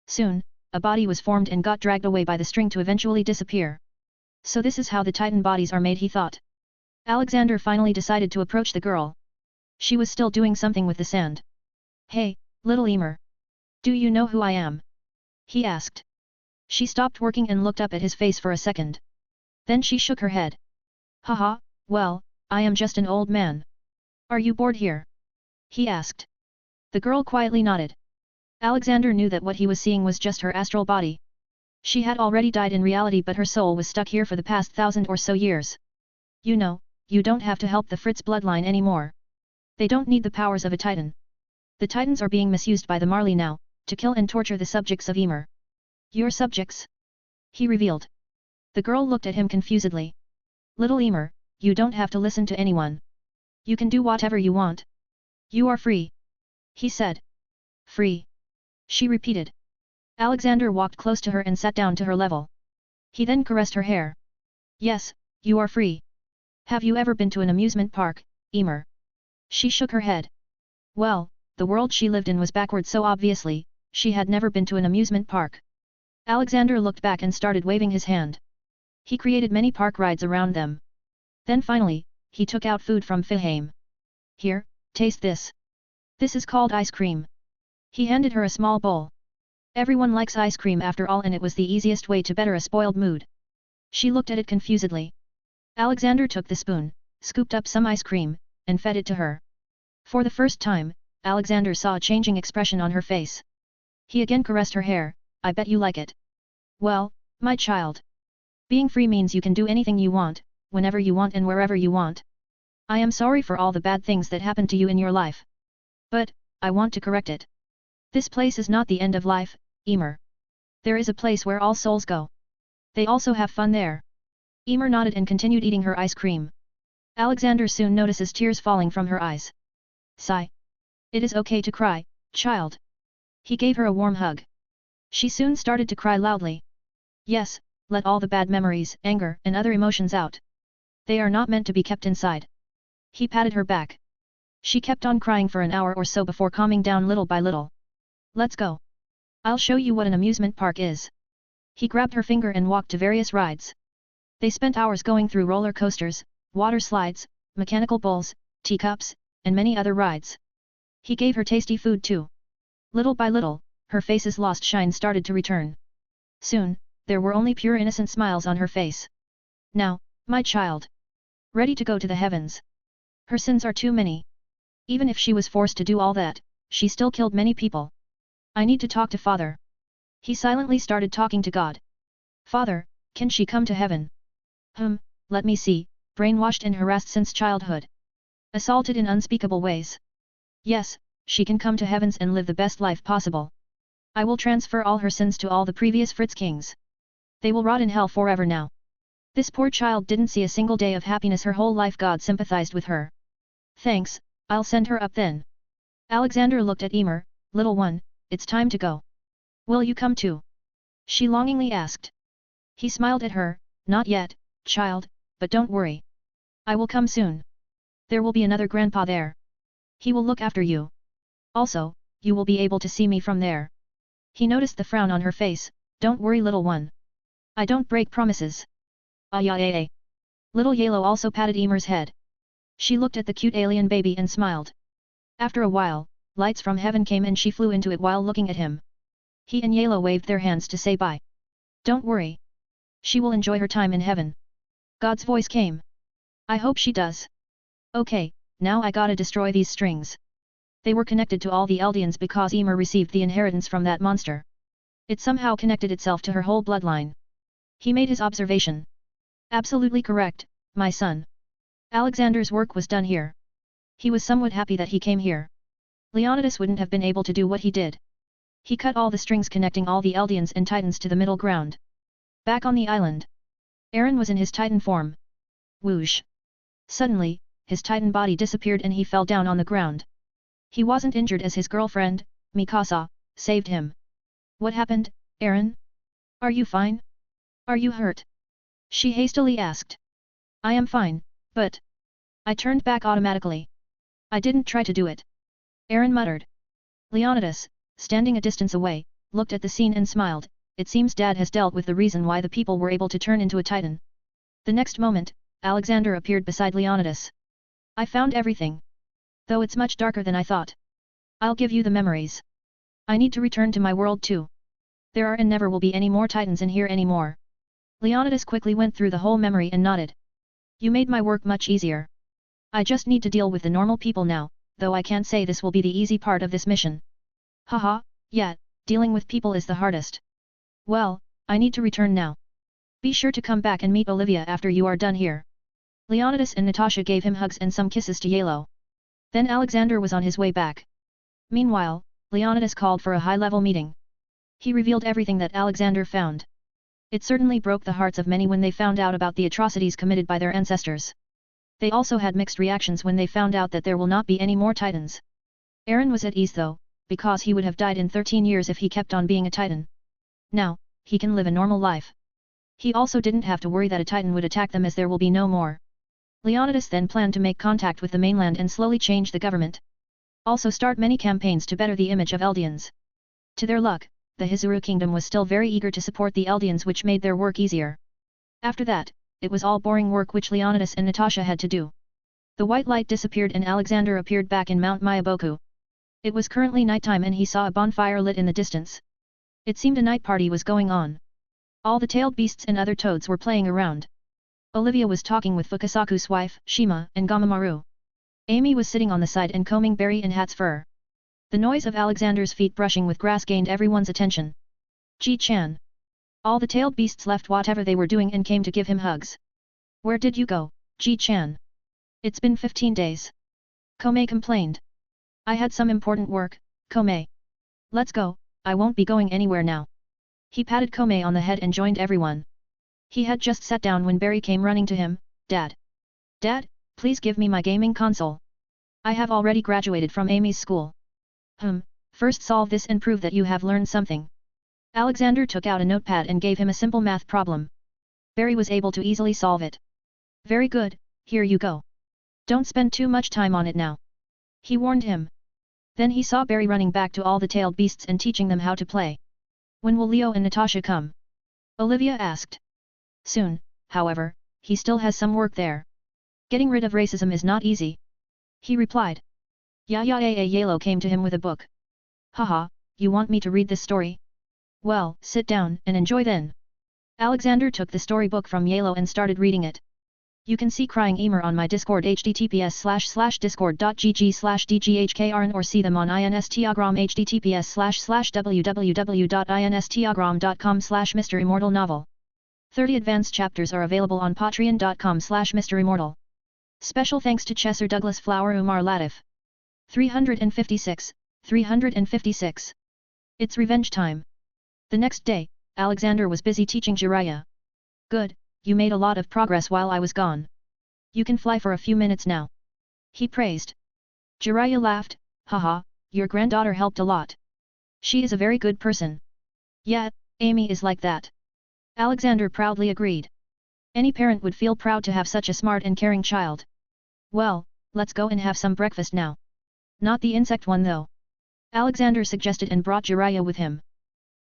Soon, a body was formed and got dragged away by the string to eventually disappear. So this is how the titan bodies are made, he thought. Alexander finally decided to approach the girl. She was still doing something with the sand. Hey, little Ymir. Do you know who I am? He asked. She stopped working and looked up at his face for a second. Then she shook her head. Haha, well, I am just an old man. Are you bored here? He asked. The girl quietly nodded. Alexander knew that what he was seeing was just her astral body. She had already died in reality, but her soul was stuck here for the past 1,000 or so years. You know, you don't have to help the Fritz bloodline anymore. They don't need the powers of a titan. The titans are being misused by the Marley now, to kill and torture the subjects of Ymir. Your subjects? He revealed. The girl looked at him confusedly. Little Ymir, you don't have to listen to anyone. You can do whatever you want. You are free. He said. Free. She repeated. Alexander walked close to her and sat down to her level. He then caressed her hair. Yes, you are free. Have you ever been to an amusement park, Emer? She shook her head. Well, the world she lived in was backward, so obviously, she had never been to an amusement park. Alexander looked back and started waving his hand. He created many park rides around them. Then finally, he took out food from Fihame. Here, taste this. This is called ice cream. He handed her a small bowl. Everyone likes ice cream after all, and it was the easiest way to better a spoiled mood. She looked at it confusedly. Alexander took the spoon, scooped up some ice cream, and fed it to her. For the first time, Alexander saw a changing expression on her face. He again caressed her hair. I bet you like it. Well, my child. Being free means you can do anything you want, whenever you want and wherever you want. I am sorry for all the bad things that happened to you in your life. But, I want to correct it. This place is not the end of life, Emer. There is a place where all souls go. They also have fun there. Emer nodded and continued eating her ice cream. Alexander soon notices tears falling from her eyes. Sigh. It is okay to cry, child. He gave her a warm hug. She soon started to cry loudly. Yes, let all the bad memories, anger, and other emotions out. They are not meant to be kept inside. He patted her back. She kept on crying for an hour or so before calming down little by little. Let's go. I'll show you what an amusement park is. He grabbed her finger and walked to various rides. They spent hours going through roller coasters, water slides, mechanical bulls, teacups, and many other rides. He gave her tasty food too. Little by little, her face's lost shine started to return. Soon, there were only pure innocent smiles on her face. Now, my child. Ready to go to the heavens. Her sins are too many. Even if she was forced to do all that, she still killed many people. I need to talk to Father. He silently started talking to God. Father, can she come to heaven? Let me see, brainwashed and harassed since childhood. Assaulted in unspeakable ways. Yes, she can come to heavens and live the best life possible. I will transfer all her sins to all the previous Fritz kings. They will rot in hell forever now. This poor child didn't see a single day of happiness her whole life. God sympathized with her. Thanks, I'll send her up then. Alexander looked at Emer. Little one, it's time to go. Will you come too? She longingly asked. He smiled at her. Not yet, child, but don't worry. I will come soon. There will be another grandpa there. He will look after you. Also, you will be able to see me from there. He noticed the frown on her face. Don't worry, little one. I don't break promises. Ay. Little Yellow also patted Emer's head. She looked at the cute alien baby and smiled. After a while, lights from heaven came and she flew into it while looking at him. He and Yellow waved their hands to say bye. Don't worry. She will enjoy her time in heaven. God's voice came. I hope she does. Okay, now I gotta destroy these strings. They were connected to all the Eldians because Emer received the inheritance from that monster. It somehow connected itself to her whole bloodline. He made his observation. Absolutely correct, my son. Alexander's work was done here. He was somewhat happy that he came here. Leonidas wouldn't have been able to do what he did. He cut all the strings connecting all the Eldians and Titans to the middle ground. Back on the island. Eren was in his Titan form. Whoosh. Suddenly, his Titan body disappeared and he fell down on the ground. He wasn't injured as his girlfriend, Mikasa, saved him. What happened, Eren? Are you fine? Are you hurt? She hastily asked. I am fine, but... I turned back automatically. I didn't try to do it. Eren muttered. Leonidas, standing a distance away, looked at the scene and smiled. It seems Dad has dealt with the reason why the people were able to turn into a Titan. The next moment, Alexander appeared beside Leonidas. I found everything. Though it's much darker than I thought. I'll give you the memories. I need to return to my world too. There are and never will be any more Titans in here anymore. Leonidas quickly went through the whole memory and nodded. You made my work much easier. I just need to deal with the normal people now, though I can't say this will be the easy part of this mission. Haha, yeah, dealing with people is the hardest. Well, I need to return now. Be sure to come back and meet Olivia after you are done here. Leonidas and Natasha gave him hugs and some kisses to Yellow. Then Alexander was on his way back. Meanwhile, Leonidas called for a high-level meeting. He revealed everything that Alexander found. It certainly broke the hearts of many when they found out about the atrocities committed by their ancestors. They also had mixed reactions when they found out that there will not be any more Titans. Eren was at ease though, because he would have died in 13 years if he kept on being a Titan. Now, he can live a normal life. He also didn't have to worry that a titan would attack them as there will be no more. Leonidas then planned to make contact with the mainland and slowly change the government. Also start many campaigns to better the image of Eldians. To their luck, the Hizuru kingdom was still very eager to support the Eldians, which made their work easier. After that, it was all boring work which Leonidas and Natasha had to do. The white light disappeared and Alexander appeared back in Mount Mayaboku. It was currently nighttime and he saw a bonfire lit in the distance. It seemed a night party was going on. All the tailed beasts and other toads were playing around. Olivia was talking with Fukasaku's wife, Shima, and Gamamaru. Amy was sitting on the side and combing Berry and Hat's fur. The noise of Alexander's feet brushing with grass gained everyone's attention. Ji-chan. All the tailed beasts left whatever they were doing and came to give him hugs. Where did you go, Ji-chan? It's been 15 days. Komei complained. I had some important work, Komei. Let's go, I won't be going anywhere now. He patted Komei on the head and joined everyone. He had just sat down when Berry came running to him. Dad. Dad, please give me my gaming console. I have already graduated from Amy's school. First solve this and prove that you have learned something. Alexander took out a notepad and gave him a simple math problem. Berry was able to easily solve it. Very good, here you go. Don't spend too much time on it now. He warned him. Then he saw Berry running back to all the tailed beasts and teaching them how to play. When will Leo and Natasha come? Olivia asked. Soon, however, he still has some work there. Getting rid of racism is not easy. He replied. Yelo came to him with a book. Haha, you want me to read this story? Well, sit down and enjoy then. Alexander took the storybook from Yelo and started reading it. You can see Crying Emer on my Discord https://discord.gg/dghkrn or see them on Instagram https://www.instagram.com/MisterImmortal 30 advanced chapters are available on patreon.com/MisterImmortal. Special thanks to Chesser Douglas Flower Umar Latif. 356, 356. It's revenge time. The next day, Alexander was busy teaching Jiraiya. Good, you made a lot of progress while I was gone. You can fly for a few minutes now. He praised. Jiraiya laughed, haha, your granddaughter helped a lot. She is a very good person. Yeah, Amy is like that. Alexander proudly agreed. Any parent would feel proud to have such a smart and caring child. Well, let's go and have some breakfast now. Not the insect one though. Alexander suggested and brought Jiraiya with him.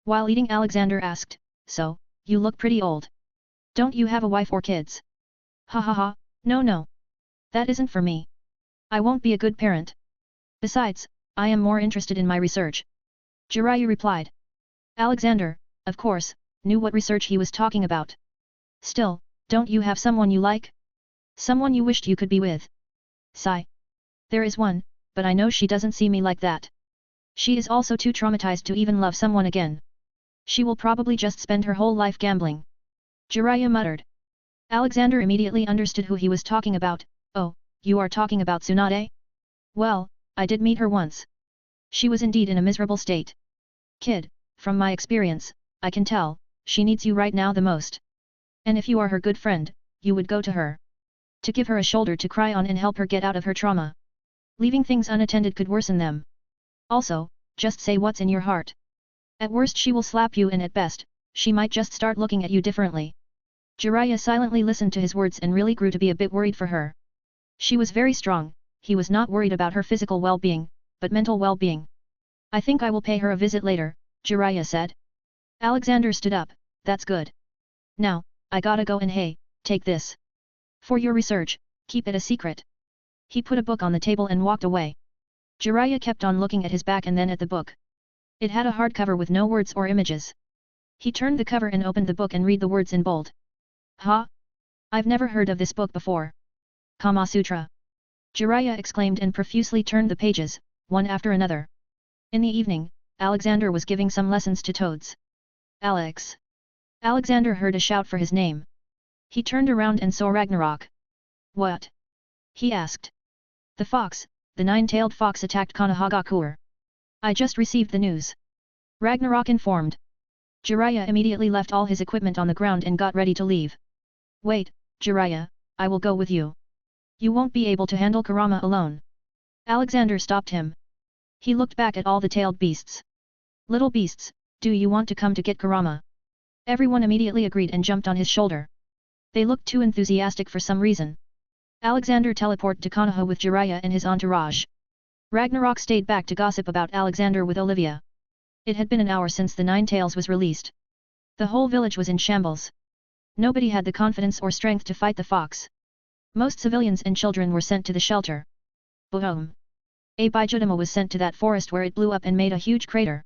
While eating, Alexander asked, so, you look pretty old. Don't you have a wife or kids? Ha ha ha, no. That isn't for me. I won't be a good parent. Besides, I am more interested in my research. Jiraiya replied. Alexander, of course, knew what research he was talking about. Still, don't you have someone you like? Someone you wished you could be with? Sigh. There is one, but I know she doesn't see me like that. She is also too traumatized to even love someone again. She will probably just spend her whole life gambling. Jiraiya muttered. Alexander immediately understood who he was talking about. Oh, you are talking about Tsunade? Well, I did meet her once. She was indeed in a miserable state. Kid, from my experience, I can tell, she needs you right now the most. And if you are her good friend, you would go to her. To give her a shoulder to cry on and help her get out of her trauma. Leaving things unattended could worsen them. Also, just say what's in your heart. At worst she will slap you and at best, she might just start looking at you differently. Jiraiya silently listened to his words and really grew to be a bit worried for her. She was very strong, he was not worried about her physical well-being, but mental well-being. I think I will pay her a visit later, Jiraiya said. Alexander stood up, that's good. Now, I gotta go and hey, take this. For your research, keep it a secret. He put a book on the table and walked away. Jiraiya kept on looking at his back and then at the book. It had a hardcover with no words or images. He turned the cover and opened the book and read the words in bold. Huh? I've never heard of this book before. Kama Sutra. Jiraiya exclaimed and profusely turned the pages, one after another. In the evening, Alexander was giving some lessons to toads. Alex. Alexander heard a shout for his name. He turned around and saw Ragnarok. What? He asked. The fox, the nine-tailed fox attacked Konohagakure. I just received the news. Ragnarok informed. Jiraiya immediately left all his equipment on the ground and got ready to leave. Wait, Jiraiya, I will go with you. You won't be able to handle Kurama alone. Alexander stopped him. He looked back at all the tailed beasts. Little beasts, do you want to come to get Kurama? Everyone immediately agreed and jumped on his shoulder. They looked too enthusiastic for some reason. Alexander teleported to Konoha with Jiraiya and his entourage. Ragnarok stayed back to gossip about Alexander with Olivia. It had been an hour since the Nine Tails was released. The whole village was in shambles. Nobody had the confidence or strength to fight the fox. Most civilians and children were sent to the shelter. Boom! A Bijutama was sent to that forest where it blew up and made a huge crater.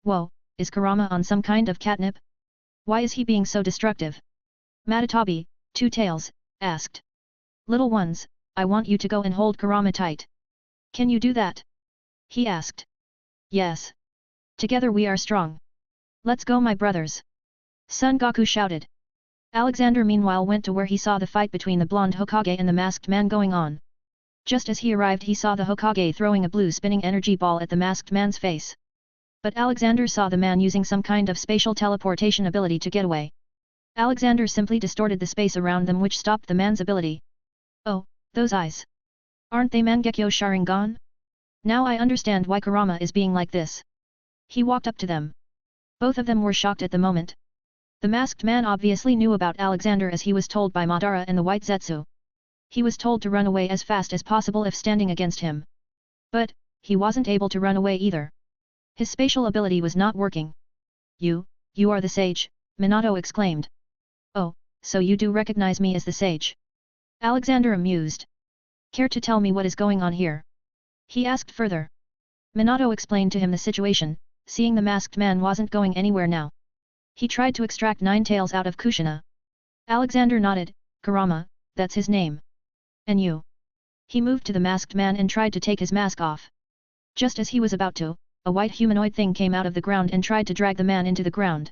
Whoa, is Kurama on some kind of catnip? Why is he being so destructive? Matatabi, Two Tails, asked. Little ones, I want you to go and hold Kurama tight. Can you do that? He asked. Yes. Together we are strong. Let's go, my brothers. Son Goku shouted. Alexander meanwhile went to where he saw the fight between the blonde Hokage and the masked man going on. Just as he arrived he saw the Hokage throwing a blue spinning energy ball at the masked man's face. But Alexander saw the man using some kind of spatial teleportation ability to get away. Alexander simply distorted the space around them which stopped the man's ability. Oh, those eyes. Aren't they Mangekyo Sharingan? Now I understand why Kurama is being like this. He walked up to them. Both of them were shocked at the moment. The masked man obviously knew about Alexander as he was told by Madara and the White Zetsu. He was told to run away as fast as possible if standing against him. But, he wasn't able to run away either. His spatial ability was not working. You are the sage, Minato exclaimed. Oh, so you do recognize me as the sage? Alexander amused. Care to tell me what is going on here? He asked further. Minato explained to him the situation, seeing the masked man wasn't going anywhere now. He tried to extract Nine Tails out of Kushina. Alexander nodded. Kurama, that's his name. And you? He moved to the masked man and tried to take his mask off. Just as he was about to, a white humanoid thing came out of the ground and tried to drag the man into the ground.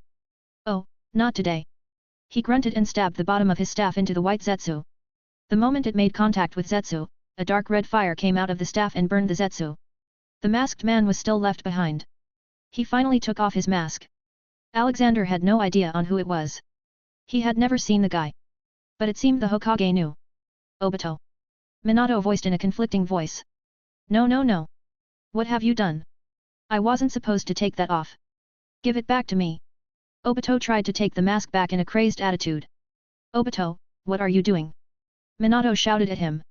Oh, not today. He grunted and stabbed the bottom of his staff into the white Zetsu. The moment it made contact with Zetsu, a dark red fire came out of the staff and burned the Zetsu. The masked man was still left behind. He finally took off his mask. Alexander had no idea on who it was. He had never seen the guy. But it seemed the Hokage knew. Obito. Minato voiced in a conflicting voice. No. What have you done? I wasn't supposed to take that off. Give it back to me. Obito tried to take the mask back in a crazed attitude. Obito, what are you doing? Minato shouted at him.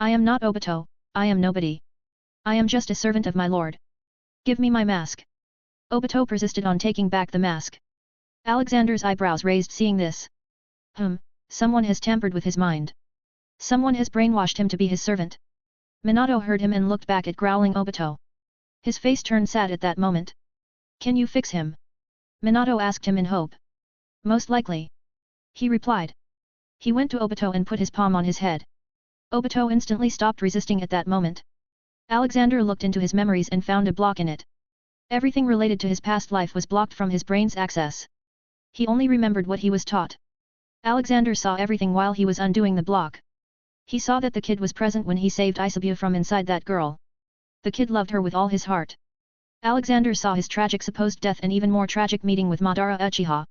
I am not Obito, I am nobody. I am just a servant of my lord. Give me my mask. Obito persisted on taking back the mask. Alexander's eyebrows raised seeing this. Someone has tampered with his mind. Someone has brainwashed him to be his servant. Minato heard him and looked back at growling Obito. His face turned sad at that moment. Can you fix him? Minato asked him in hope. Most likely. He replied. He went to Obito and put his palm on his head. Obito instantly stopped resisting at that moment. Alexander looked into his memories and found a block in it. Everything related to his past life was blocked from his brain's access. He only remembered what he was taught. Alexander saw everything while he was undoing the block. He saw that the kid was present when he saved Isabu from inside that girl. The kid loved her with all his heart. Alexander saw his tragic supposed death and even more tragic meeting with Madara Uchiha.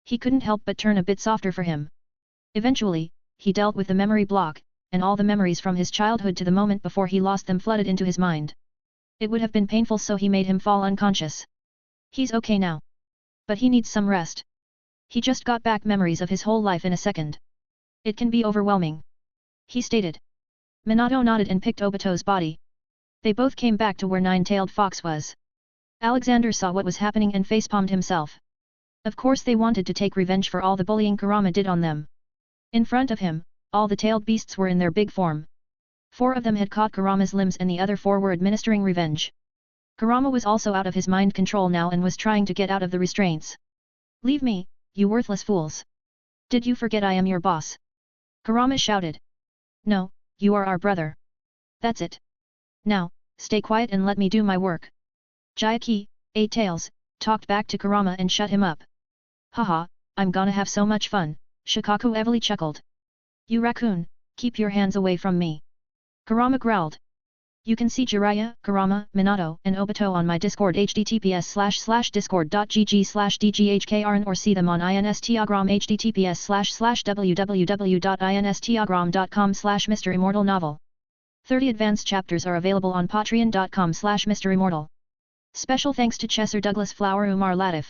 He couldn't help but turn a bit softer for him. Eventually, he dealt with the memory block, and all the memories from his childhood to the moment before he lost them flooded into his mind. It would have been painful, so he made him fall unconscious. He's okay now. But he needs some rest. He just got back memories of his whole life in a second. It can be overwhelming. He stated. Minato nodded and picked Obito's body. They both came back to where Nine-Tailed Fox was. Alexander saw what was happening and facepalmed himself. Of course they wanted to take revenge for all the bullying Kurama did on them. In front of him, all the tailed beasts were in their big form. 4 of them had caught Kurama's limbs and the other 4 were administering revenge. Kurama was also out of his mind control now and was trying to get out of the restraints. Leave me, you worthless fools. Did you forget I am your boss? Kurama shouted. No, you are our brother. That's it. Now, stay quiet and let me do my work. Jayaki, 8 Tails, talked back to Kurama and shut him up. Haha, I'm gonna have so much fun, Shikaku heavily chuckled. You raccoon, keep your hands away from me. Kurama growled. You can see Jiraiya, Kurama, Minato, and Obito on my Discord https://discord.gg/dghkrn or see them on Instagram https://www.instagram.com/MisterImmortal novel. 30 advanced chapters are available on patreon.com/MisterImmortal. Special thanks to Chesser Douglas Flower Umar Latif.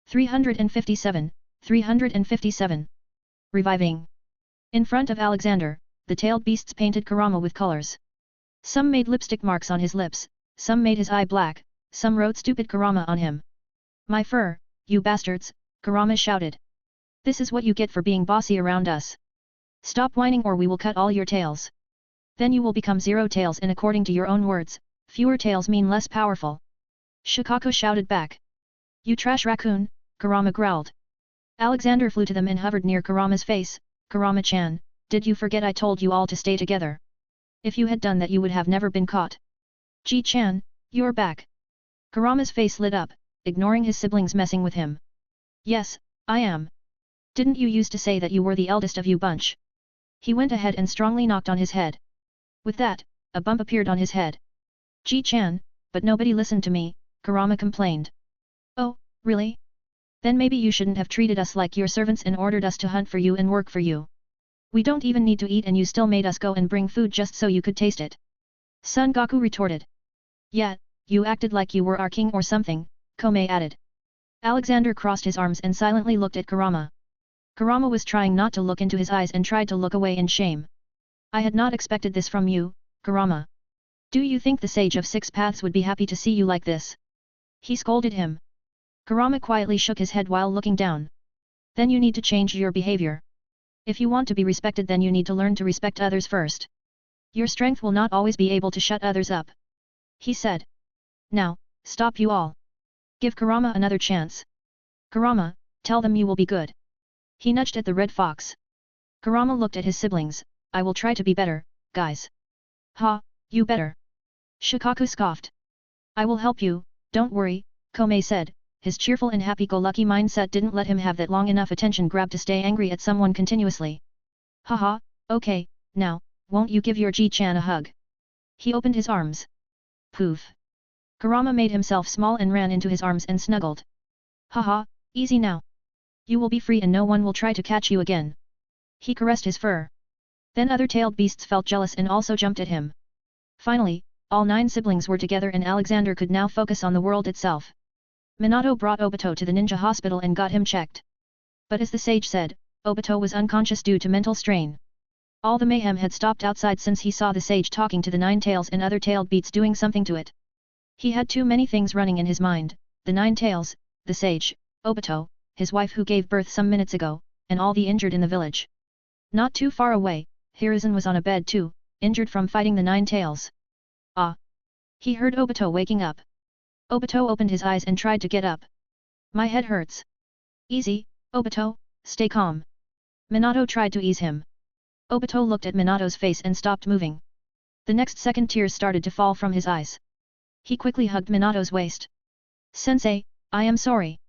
357, 357. Reviving. In front of Alexander, the tailed beasts painted Kurama with colors. Some made lipstick marks on his lips, some made his eye black, some wrote stupid Kurama on him. My fur, you bastards, Kurama shouted. This is what you get for being bossy around us. Stop whining or we will cut all your tails. Then you will become 0 tails and according to your own words, fewer tails mean less powerful. Shikako shouted back. You trash raccoon, Kurama growled. Alexander flew to them and hovered near Kurama's face. Kurama-chan, did you forget I told you all to stay together? If you had done that you would have never been caught. Ji-chan, you're back. Kurama's face lit up, ignoring his siblings messing with him. Yes, I am. Didn't you used to say that you were the eldest of you bunch? He went ahead and strongly knocked on his head. With that, a bump appeared on his head. Ji-chan, but nobody listened to me, Kurama complained. Oh, really? Then maybe you shouldn't have treated us like your servants and ordered us to hunt for you and work for you. We don't even need to eat and you still made us go and bring food just so you could taste it. Son Goku retorted. Yeah, you acted like you were our king or something, Komei added. Alexander crossed his arms and silently looked at Kurama. Kurama was trying not to look into his eyes and tried to look away in shame. I had not expected this from you, Kurama. Do you think the Sage of Six Paths would be happy to see you like this? He scolded him. Kurama quietly shook his head while looking down. Then you need to change your behavior. If you want to be respected then you need to learn to respect others first. Your strength will not always be able to shut others up. He said. Now, stop you all. Give Kurama another chance. Kurama, tell them you will be good. He nudged at the red fox. Kurama looked at his siblings. I will try to be better, guys. Ha, you better. Shikaku scoffed. I will help you, don't worry, Komei said. His cheerful and happy-go-lucky mindset didn't let him have that long enough attention grab to stay angry at someone continuously. Haha, okay, now, won't you give your Ji-chan a hug? He opened his arms. Poof. Kurama made himself small and ran into his arms and snuggled. Haha, easy now. You will be free and no one will try to catch you again. He caressed his fur. Then other tailed beasts felt jealous and also jumped at him. Finally, all 9 siblings were together and Alexander could now focus on the world itself. Minato brought Obito to the ninja hospital and got him checked. But as the sage said, Obito was unconscious due to mental strain. All the mayhem had stopped outside since he saw the sage talking to the 9 tails and other tailed beasts doing something to it. He had too many things running in his mind, the 9 tails, the sage, Obito, his wife who gave birth some minutes ago, and all the injured in the village. Not too far away, Hiruzen was on a bed too, injured from fighting the 9 tails. Ah! He heard Obito waking up. Obito opened his eyes and tried to get up. My head hurts. Easy, Obito, stay calm. Minato tried to ease him. Obito looked at Minato's face and stopped moving. The next second tears started to fall from his eyes. He quickly hugged Minato's waist. Sensei, I am sorry.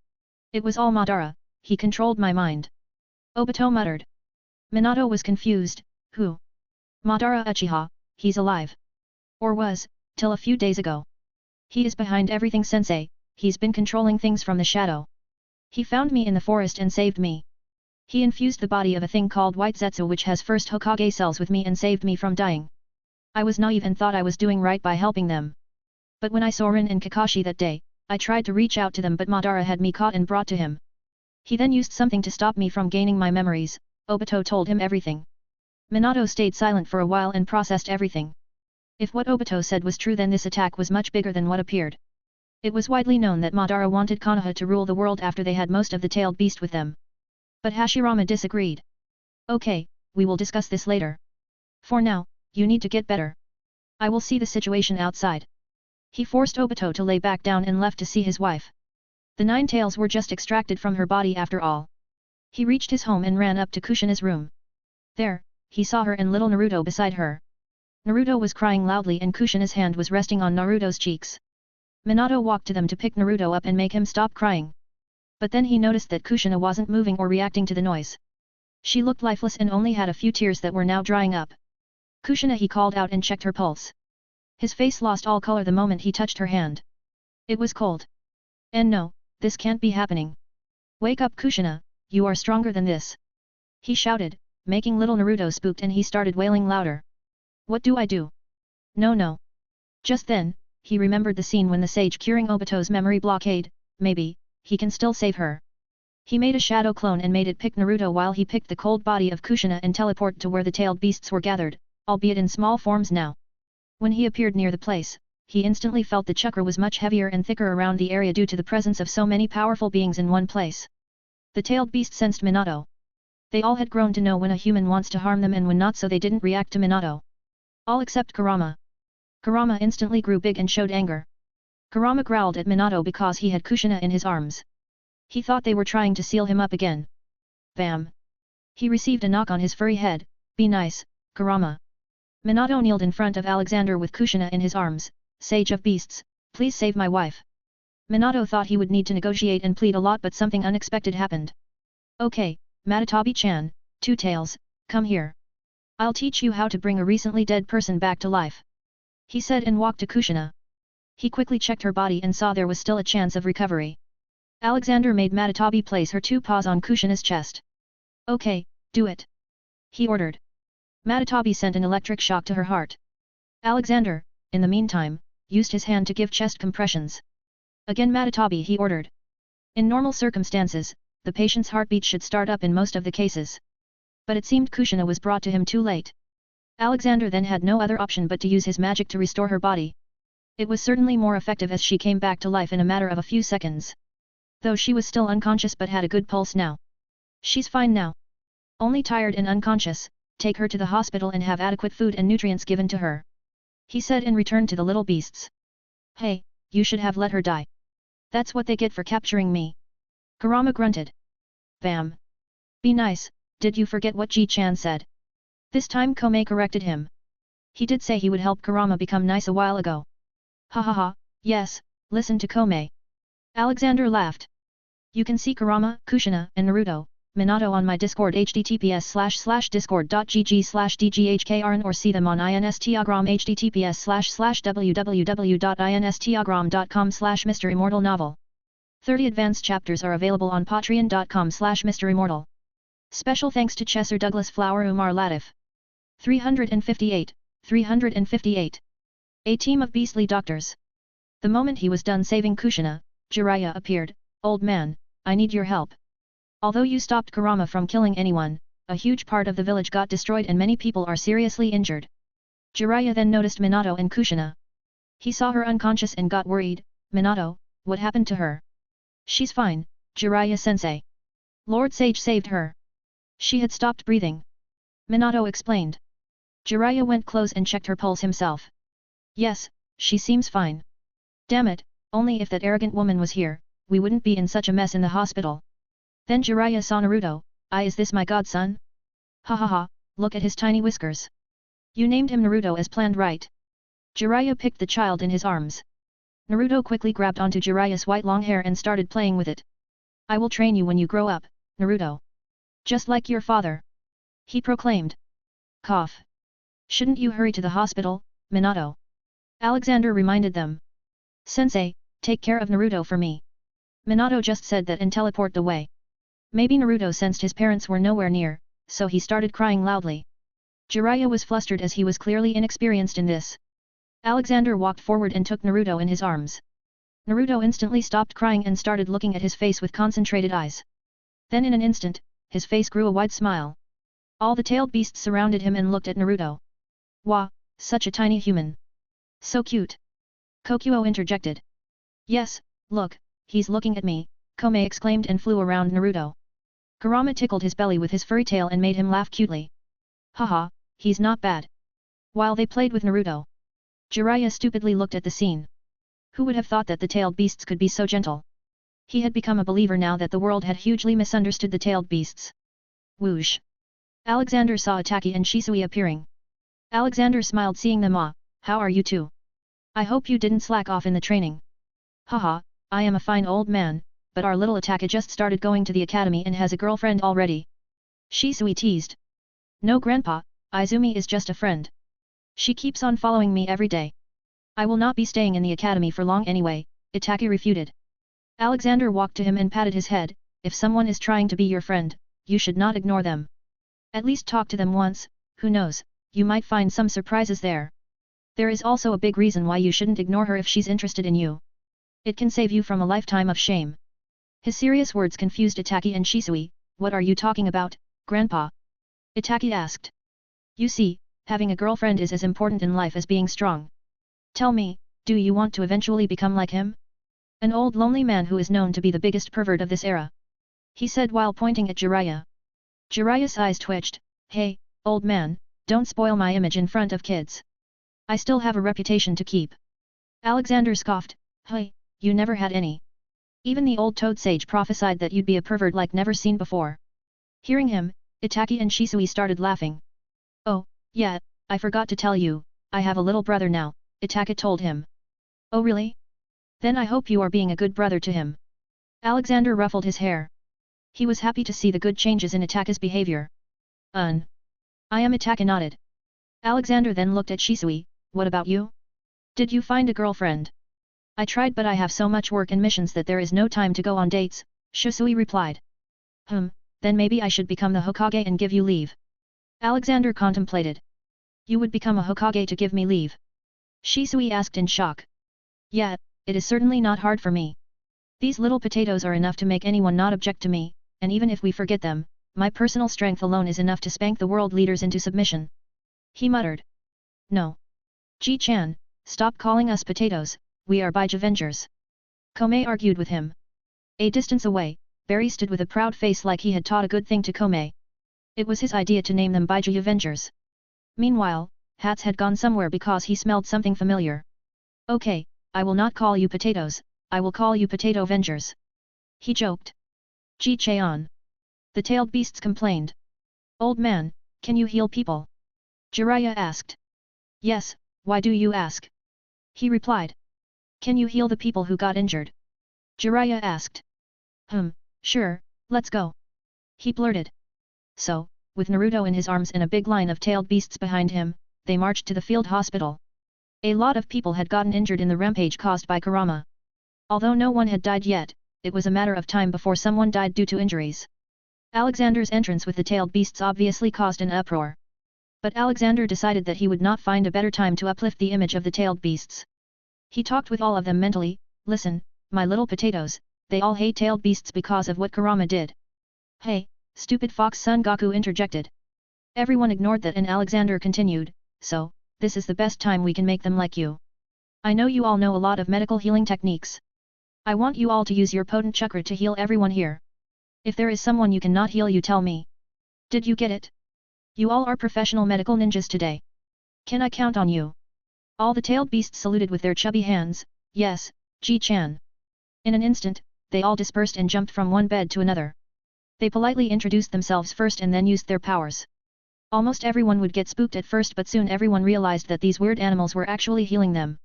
It was all Madara, he controlled my mind. Obito muttered. Minato was confused, who? Madara Uchiha, he's alive. Or was, till a few days ago. He is behind everything sensei, he's been controlling things from the shadow. He found me in the forest and saved me. He infused the body of a thing called White Zetsu which has first Hokage cells with me and saved me from dying. I was naive and thought I was doing right by helping them. But when I saw Rin and Kakashi that day, I tried to reach out to them but Madara had me caught and brought to him. He then used something to stop me from gaining my memories. Obito told him everything. Minato stayed silent for a while and processed everything. If what Obito said was true then this attack was much bigger than what appeared. It was widely known that Madara wanted Konoha to rule the world after they had most of the tailed beast with them. But Hashirama disagreed. Okay, we will discuss this later. For now, you need to get better. I will see the situation outside. He forced Obito to lay back down and left to see his wife. The 9 tails were just extracted from her body after all. He reached his home and ran up to Kushina's room. There, he saw her and little Naruto beside her. Naruto was crying loudly and Kushina's hand was resting on Naruto's cheeks. Minato walked to them to pick Naruto up and make him stop crying. But then he noticed that Kushina wasn't moving or reacting to the noise. She looked lifeless and only had a few tears that were now drying up. Kushina, he called out and checked her pulse. His face lost all color the moment he touched her hand. It was cold. And no, this can't be happening. Wake up Kushina, you are stronger than this. He shouted, making little Naruto spooked and he started wailing louder. What do I do? No. Just then, he remembered the scene when the sage curing Obito's memory blockade. Maybe, he can still save her. He made a shadow clone and made it pick Naruto while he picked the cold body of Kushina and teleport to where the tailed beasts were gathered, albeit in small forms now. When he appeared near the place, he instantly felt the chakra was much heavier and thicker around the area due to the presence of so many powerful beings in one place. The tailed beast sensed Minato. They all had grown to know when a human wants to harm them and when not, so they didn't react to Minato. All except Kurama. Kurama instantly grew big and showed anger. Kurama growled at Minato because he had Kushina in his arms. He thought they were trying to seal him up again. Bam! He received a knock on his furry head. Be nice, Kurama. Minato kneeled in front of Alexander with Kushina in his arms. Sage of beasts, please save my wife. Minato thought he would need to negotiate and plead a lot, but something unexpected happened. Okay, Matatabi-chan, Two Tails, come here. I'll teach you how to bring a recently dead person back to life. He said and walked to Kushina. He quickly checked her body and saw there was still a chance of recovery. Alexander made Matatabi place her two paws on Kushina's chest. Okay, do it. He ordered. Matatabi sent an electric shock to her heart. Alexander, in the meantime, used his hand to give chest compressions. Again Matatabi he ordered. In normal circumstances, the patient's heartbeat should start up in most of the cases. But it seemed Kushina was brought to him too late. Alexander then had no other option but to use his magic to restore her body. It was certainly more effective as she came back to life in a matter of a few seconds. Though she was still unconscious but had a good pulse now. She's fine now. Only tired and unconscious, take her to the hospital and have adequate food and nutrients given to her. He said and returned to the little beasts. Hey, you should have let her die. That's what they get for capturing me. Kurama grunted. Bam. Be nice, did you forget what Ji-chan said? This time Komei corrected him. He did say he would help Kurama become nice a while ago. Ha ha ha, yes, listen to Komei. Alexander laughed. You can see Kurama, Kushina, and Naruto, Minato on my Discord https://discord.gg/dghkrn or see them on Instagram https://www.instagram.com/MisterImmortal novel. 30 advanced chapters are available on patreon.com/MisterImmortal. Special thanks to Chesser Douglas Flower Umar Latif. 358. A team of beastly doctors. The moment he was done saving Kushina, Jiraiya appeared. Old man, I need your help. Although you stopped Kurama from killing anyone, a huge part of the village got destroyed and many people are seriously injured. Jiraiya then noticed Minato and Kushina. He saw her unconscious and got worried. Minato, what happened to her? She's fine, Jiraiya-sensei. Lord Sage saved her. She had stopped breathing. Minato explained. Jiraiya went close and checked her pulse himself. Yes, she seems fine. Damn it, only if that arrogant woman was here, we wouldn't be in such a mess in the hospital. Then Jiraiya saw Naruto. Is this my godson? Ha ha ha, look at his tiny whiskers. You named him Naruto as planned, right? Jiraiya picked the child in his arms. Naruto quickly grabbed onto Jiraiya's white long hair and started playing with it. I will train you when you grow up, Naruto. Just like your father. He proclaimed. Cough. Shouldn't you hurry to the hospital, Minato? Alexander reminded them. Sensei, take care of Naruto for me. Minato just said that and teleported away. Maybe Naruto sensed his parents were nowhere near, so he started crying loudly. Jiraiya was flustered as he was clearly inexperienced in this. Alexander walked forward and took Naruto in his arms. Naruto instantly stopped crying and started looking at his face with concentrated eyes. Then in an instant, his face grew a wide smile. All the tailed beasts surrounded him and looked at Naruto. Wow, such a tiny human. So cute. Kokuo interjected. Yes, look, he's looking at me, Komei exclaimed and flew around Naruto. Kurama tickled his belly with his furry tail and made him laugh cutely. Haha, he's not bad. While they played with Naruto, Jiraiya stupidly looked at the scene. Who would have thought that the tailed beasts could be so gentle? He had become a believer now that the world had hugely misunderstood the tailed beasts. Whoosh! Alexander saw Ataki and Shisui appearing. Alexander smiled seeing them. How are you two? I hope you didn't slack off in the training. Haha, I am a fine old man, but our little Ataki just started going to the academy and has a girlfriend already. Shisui teased. No grandpa, Izumi is just a friend. She keeps on following me every day. I will not be staying in the academy for long anyway, Itaki refuted. Alexander walked to him and patted his head. If someone is trying to be your friend, you should not ignore them. At least talk to them once, who knows, you might find some surprises there. There is also a big reason why you shouldn't ignore her if she's interested in you. It can save you from a lifetime of shame. His serious words confused Itaki and Shisui. What are you talking about, Grandpa? Itaki asked. You see, having a girlfriend is as important in life as being strong. Tell me, do you want to eventually become like him? An old lonely man who is known to be the biggest pervert of this era. He said while pointing at Jiraiya. Jiraiya's eyes twitched. Hey, old man, don't spoil my image in front of kids. I still have a reputation to keep. Alexander scoffed. Hey, you never had any. Even the old toad sage prophesied that you'd be a pervert like never seen before. Hearing him, Itaki and Shisui started laughing. Oh, yeah, I forgot to tell you, I have a little brother now, Itaki told him. Oh really? Then I hope you are being a good brother to him. Alexander ruffled his hair. He was happy to see the good changes in Itaki's behavior. I am Itaki nodded. Alexander then looked at Shisui. What about you? Did you find a girlfriend? I tried but I have so much work and missions that there is no time to go on dates, Shisui replied. Then maybe I should become the Hokage and give you leave. Alexander contemplated. You would become a Hokage to give me leave? Shisui asked in shock. Yeah, it is certainly not hard for me. These little potatoes are enough to make anyone not object to me, and even if we forget them, my personal strength alone is enough to spank the world leaders into submission. He muttered. No. Ji-chan, stop calling us potatoes, we are Bijavengers. Komei argued with him. A distance away, Barry stood with a proud face like he had taught a good thing to Komei. It was his idea to name them Bijavengers. Meanwhile, Hats had gone somewhere because he smelled something familiar. Okay, I will not call you potatoes, I will call you Potato Vengers. He joked. Ji-chan. The tailed beasts complained. Old man, can you heal people? Jiraiya asked. Yes, why do you ask? He replied. Can you heal the people who got injured? Jiraiya asked. Sure, let's go. He blurted. So, with Naruto in his arms and a big line of tailed beasts behind him, they marched to the field hospital. A lot of people had gotten injured in the rampage caused by Kurama. Although no one had died yet, it was a matter of time before someone died due to injuries. Alexander's entrance with the tailed beasts obviously caused an uproar. But Alexander decided that he would not find a better time to uplift the image of the tailed beasts. He talked with all of them mentally. Listen, my little potatoes, they all hate tailed beasts because of what Kurama did. Hey, stupid fox Son Goku interjected. Everyone ignored that and Alexander continued, so, this is the best time we can make them like you. I know you all know a lot of medical healing techniques. I want you all to use your potent chakra to heal everyone here. If there is someone you cannot heal, you tell me. Did you get it? You all are professional medical ninjas today. Can I count on you? All the tailed beasts saluted with their chubby hands. Yes, Ji-chan. In an instant, they all dispersed and jumped from one bed to another. They politely introduced themselves first and then used their powers. Almost everyone would get spooked at first, but soon everyone realized that these weird animals were actually healing them.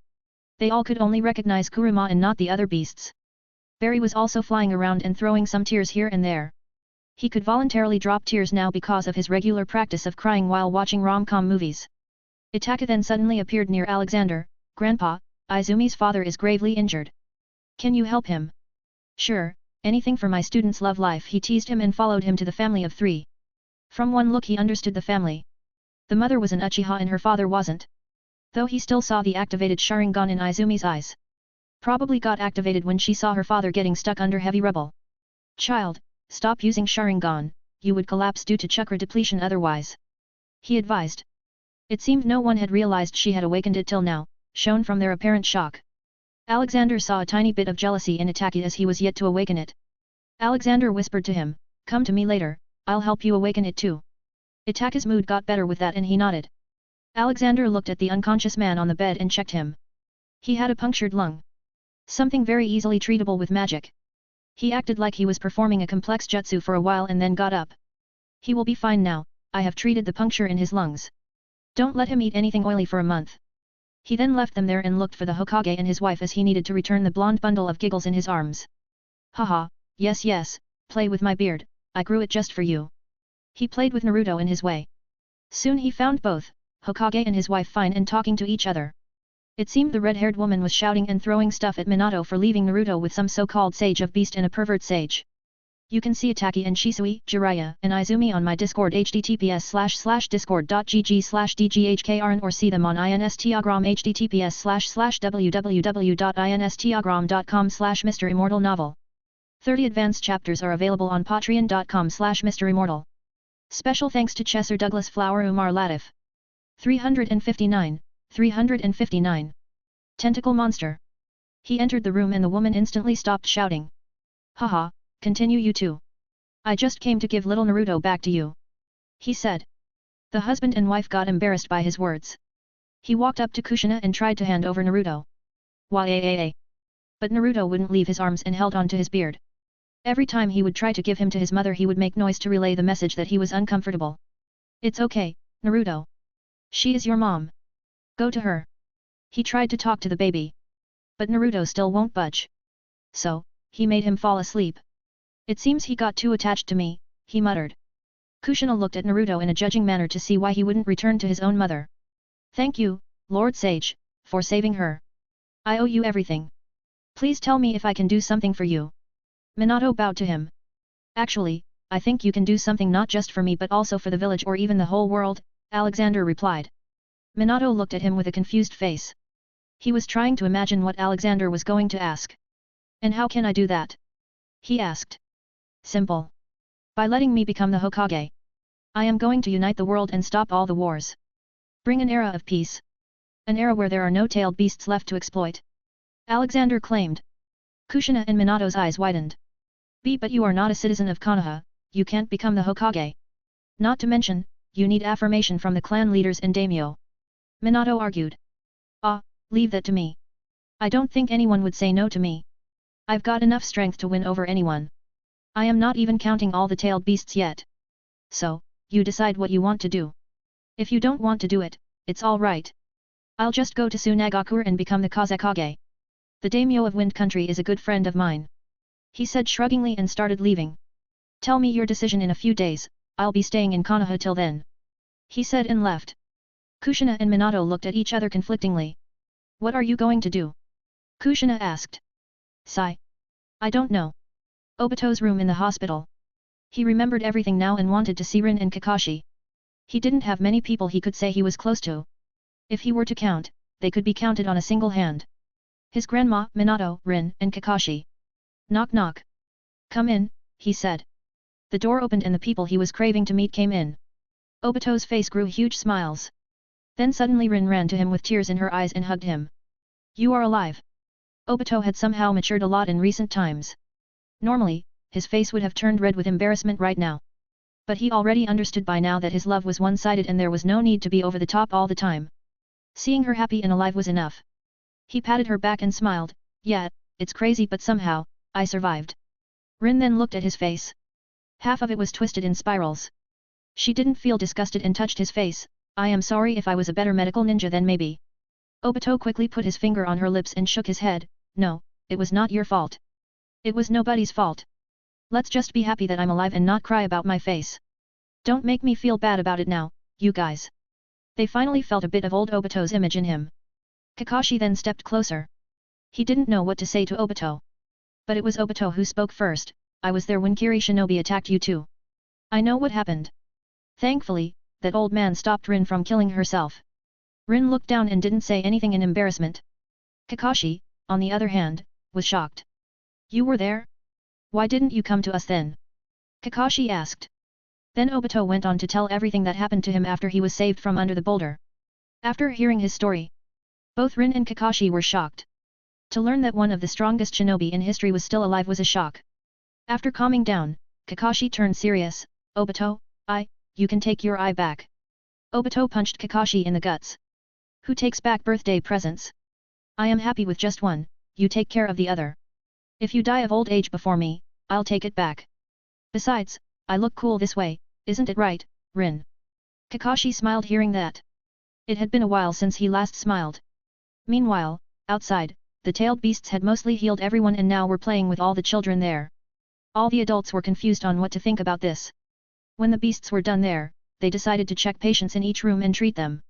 They all could only recognize Kurama and not the other beasts. Barry was also flying around and throwing some tears here and there. He could voluntarily drop tears now because of his regular practice of crying while watching rom-com movies. Itaka then suddenly appeared near Alexander. Grandpa, Izumi's father is gravely injured. Can you help him? Sure, anything for my student's love life. He teased him and followed him to the family of three. From one look he understood the family. The mother was an Uchiha and her father wasn't. Though he still saw the activated Sharingan in Izumi's eyes. Probably got activated when she saw her father getting stuck under heavy rubble. Child, stop using Sharingan, you would collapse due to chakra depletion otherwise. He advised. It seemed no one had realized she had awakened it till now, shown from their apparent shock. Alexander saw a tiny bit of jealousy in Itaki as he was yet to awaken it. Alexander whispered to him, come to me later, I'll help you awaken it too. Itaki's mood got better with that and he nodded. Alexander looked at the unconscious man on the bed and checked him. He had a punctured lung. Something very easily treatable with magic. He acted like he was performing a complex jutsu for a while and then got up. He will be fine now, I have treated the puncture in his lungs. Don't let him eat anything oily for a month. He then left them there and looked for the Hokage and his wife as he needed to return the blonde bundle of giggles in his arms. Haha, yes, play with my beard, I grew it just for you. He played with Naruto in his way. Soon he found both, Hokage and his wife, fine and talking to each other. It seemed the red-haired woman was shouting and throwing stuff at Minato for leaving Naruto with some so-called sage of beast and a pervert sage. You can see Ataki and Shisui, Jiraiya, and Izumi on my Discord https://discord.gg/dghkrn or see them on Instagram https://www.instagram.com/MisterImmortal. 30 advanced chapters are available on patreon.com/MisterImmortal. Special thanks to Chesser Douglas Flower Umar Latif. 359. Tentacle Monster. He entered the room and the woman instantly stopped shouting. Haha, continue you two. I just came to give little Naruto back to you. He said. The husband and wife got embarrassed by his words. He walked up to Kushina and tried to hand over Naruto. Why? But Naruto wouldn't leave his arms and held on to his beard. Every time he would try to give him to his mother he would make noise to relay the message that he was uncomfortable. It's okay, Naruto. She is your mom. Go to her. He tried to talk to the baby. But Naruto still won't budge. So, he made him fall asleep. It seems he got too attached to me, he muttered. Kushina looked at Naruto in a judging manner to see why he wouldn't return to his own mother. Thank you, Lord Sage, for saving her. I owe you everything. Please tell me if I can do something for you. Minato bowed to him. Actually, I think you can do something not just for me but also for the village or even the whole world, Alexander replied. Minato looked at him with a confused face. He was trying to imagine what Alexander was going to ask. And how can I do that? He asked. Simple. By letting me become the Hokage. I am going to unite the world and stop all the wars. Bring an era of peace. An era where there are no tailed beasts left to exploit. Alexander claimed. Kushina and Minato's eyes widened. But you are not a citizen of Konoha, you can't become the Hokage. Not to mention, you need affirmation from the clan leaders and daimyo. Minato argued. Leave that to me. I don't think anyone would say no to me. I've got enough strength to win over anyone. I am not even counting all the tailed beasts yet. So, you decide what you want to do. If you don't want to do it, it's all right. I'll just go to Tsunagakure and become the Kazekage. The daimyo of Wind Country is a good friend of mine. He said shruggingly and started leaving. Tell me your decision in a few days, I'll be staying in Konoha till then. He said and left. Kushina and Minato looked at each other conflictingly. What are you going to do? Kushina asked. Sigh. I don't know. Obito's room in the hospital. He remembered everything now and wanted to see Rin and Kakashi. He didn't have many people he could say he was close to. If he were to count, they could be counted on a single hand. His grandma, Minato, Rin, and Kakashi. Knock knock. Come in, he said. The door opened and the people he was craving to meet came in. Obito's face grew huge smiles. Then suddenly Rin ran to him with tears in her eyes and hugged him. You are alive. Obito had somehow matured a lot in recent times. Normally, his face would have turned red with embarrassment right now. But he already understood by now that his love was one-sided and there was no need to be over the top all the time. Seeing her happy and alive was enough. He patted her back and smiled, yeah, it's crazy but somehow, I survived. Rin then looked at his face. Half of it was twisted in spirals. She didn't feel disgusted and touched his face. I am sorry if I was a better medical ninja then maybe. Obito quickly put his finger on her lips and shook his head, no, it was not your fault. It was nobody's fault. Let's just be happy that I'm alive and not cry about my face. Don't make me feel bad about it now, you guys. They finally felt a bit of old Obito's image in him. Kakashi then stepped closer. He didn't know what to say to Obito. But it was Obito who spoke first, I was there when Kiri Shinobi attacked you too. I know what happened. Thankfully, that old man stopped Rin from killing herself. Rin looked down and didn't say anything in embarrassment. Kakashi, on the other hand, was shocked. You were there? Why didn't you come to us then? Kakashi asked. Then Obito went on to tell everything that happened to him after he was saved from under the boulder. After hearing his story, both Rin and Kakashi were shocked. To learn that one of the strongest shinobi in history was still alive was a shock. After calming down, Kakashi turned serious. Obito, you can take your eye back. Obito punched Kakashi in the guts. Who takes back birthday presents? I am happy with just one, you take care of the other. If you die of old age before me, I'll take it back. Besides, I look cool this way, isn't it right, Rin? Kakashi smiled hearing that. It had been a while since he last smiled. Meanwhile, outside, the tailed beasts had mostly healed everyone and now were playing with all the children there. All the adults were confused on what to think about this. When the beasts were done there, they decided to check patients in each room and treat them.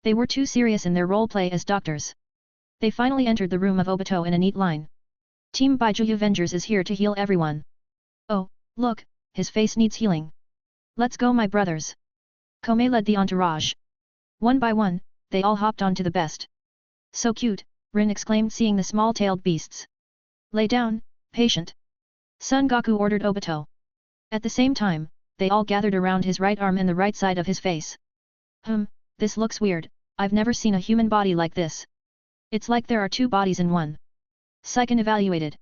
They were too serious in their role play as doctors. They finally entered the room of Obito in a neat line. Team Baijuyu Avengers is here to heal everyone. Oh, Look, his face needs healing. Let's go my brothers. Komei led the entourage. One by one, they all hopped onto the best. So cute, Rin exclaimed seeing the small-tailed beasts. Lay down, patient. Son Goku ordered Obito. At the same time, they all gathered around his right arm and the right side of his face. This looks weird, I've never seen a human body like this. It's like there are two bodies in one. Saiken evaluated.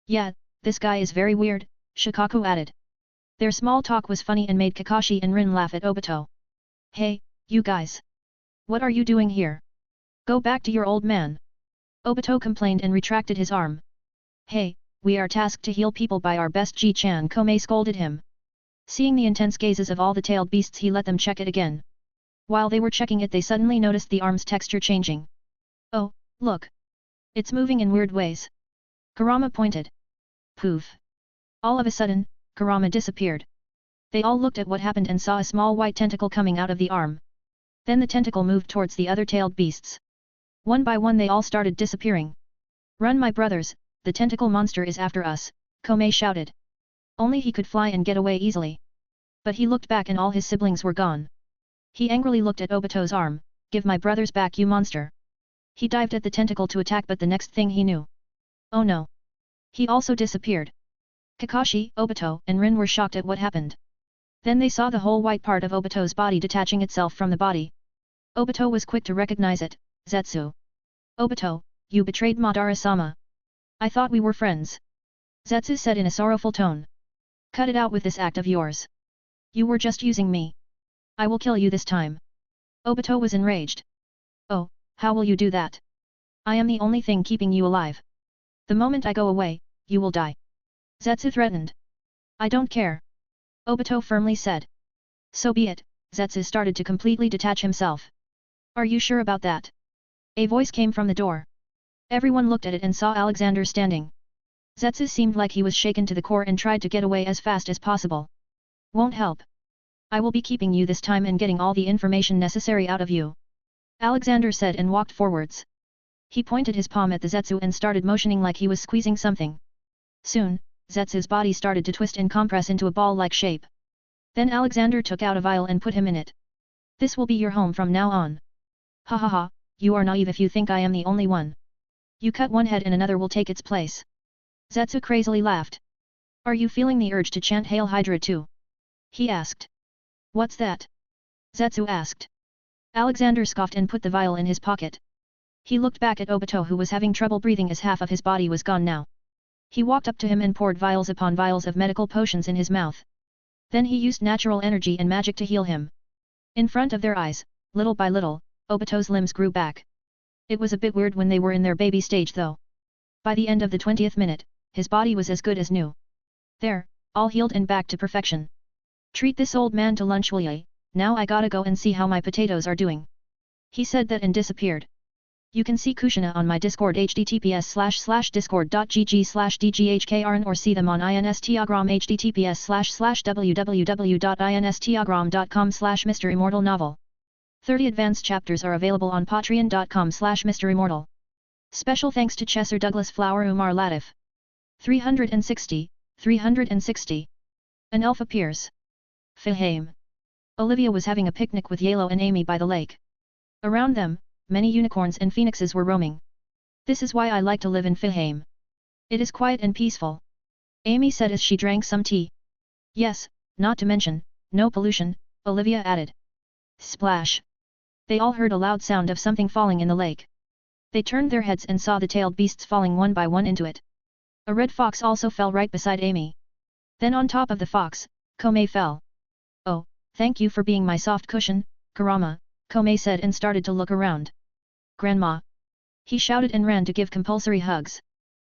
Yeah, this guy is very weird, Shikaku added. Their small talk was funny and made Kakashi and Rin laugh at Obito. Hey, you guys. What are you doing here? Go back to your old man. Obito complained and retracted his arm. Hey, we are tasked to heal people by our best Ji-chan, Komei scolded him. Seeing the intense gazes of all the tailed beasts, he let them check it again. While they were checking it, they suddenly noticed the arm's texture changing. Oh, look. It's moving in weird ways. Kurama pointed. Poof. All of a sudden, Kurama disappeared. They all looked at what happened and saw a small white tentacle coming out of the arm. Then the tentacle moved towards the other tailed beasts. One by one they all started disappearing. Run my brothers, the tentacle monster is after us, Komei shouted. Only he could fly and get away easily. But he looked back and all his siblings were gone. He angrily looked at Obito's arm. Give my brothers back, you monster. He dived at the tentacle to attack, but the next thing he knew. Oh no. He also disappeared. Kakashi, Obito, and Rin were shocked at what happened. Then they saw the whole white part of Obito's body detaching itself from the body. Obito was quick to recognize it. Zetsu. Obito, you betrayed Madara-sama. I thought we were friends. Zetsu said in a sorrowful tone. Cut it out with this act of yours. You were just using me. I will kill you this time. Obito was enraged. Oh, how will you do that? I am the only thing keeping you alive. The moment I go away, you will die. Zetsu threatened. I don't care. Obito firmly said. So be it, Zetsu started to completely detach himself. Are you sure about that? A voice came from the door. Everyone looked at it and saw Alexander standing. Zetsu seemed like he was shaken to the core and tried to get away as fast as possible. Won't help. I will be keeping you this time and getting all the information necessary out of you. Alexander said and walked forwards. He pointed his palm at the Zetsu and started motioning like he was squeezing something. Soon, Zetsu's body started to twist and compress into a ball-like shape. Then Alexander took out a vial and put him in it. This will be your home from now on. Ha ha ha, you are naive if you think I am the only one. You cut one head and another will take its place. Zetsu crazily laughed. Are you feeling the urge to chant Hail Hydra too? He asked. What's that? Zetsu asked. Alexander scoffed and put the vial in his pocket. He looked back at Obito, who was having trouble breathing as half of his body was gone now. He walked up to him and poured vials upon vials of medical potions in his mouth. Then he used natural energy and magic to heal him. In front of their eyes, little by little, Obito's limbs grew back. It was a bit weird when they were in their baby stage though. By the end of the 20th minute, his body was as good as new. There, all healed and back to perfection. Treat this old man to lunch will ya? Now I gotta go and see how my potatoes are doing. He said that and disappeared. You can see Kushina on my Discord https://discord.gg/dghkrn or see them on Instagram https://www.instagram.com/MisterImmortal novel. 30 advanced chapters are available on patreon.com/MisterImmortal. Special thanks to Chesser Douglas Flower Umar Latif. 360. An elf appears. Fihame. Olivia was having a picnic with Yalo and Amy by the lake. Around them, many unicorns and phoenixes were roaming. This is why I like to live in Fihame. It is quiet and peaceful. Amy said as she drank some tea. Yes, not to mention, no pollution, Olivia added. Splash. They all heard a loud sound of something falling in the lake. They turned their heads and saw the tailed beasts falling one by one into it. A red fox also fell right beside Amy. Then on top of the fox, Komei fell. Oh, thank you for being my soft cushion, Kurama, Komei said and started to look around. Grandma! He shouted and ran to give compulsory hugs.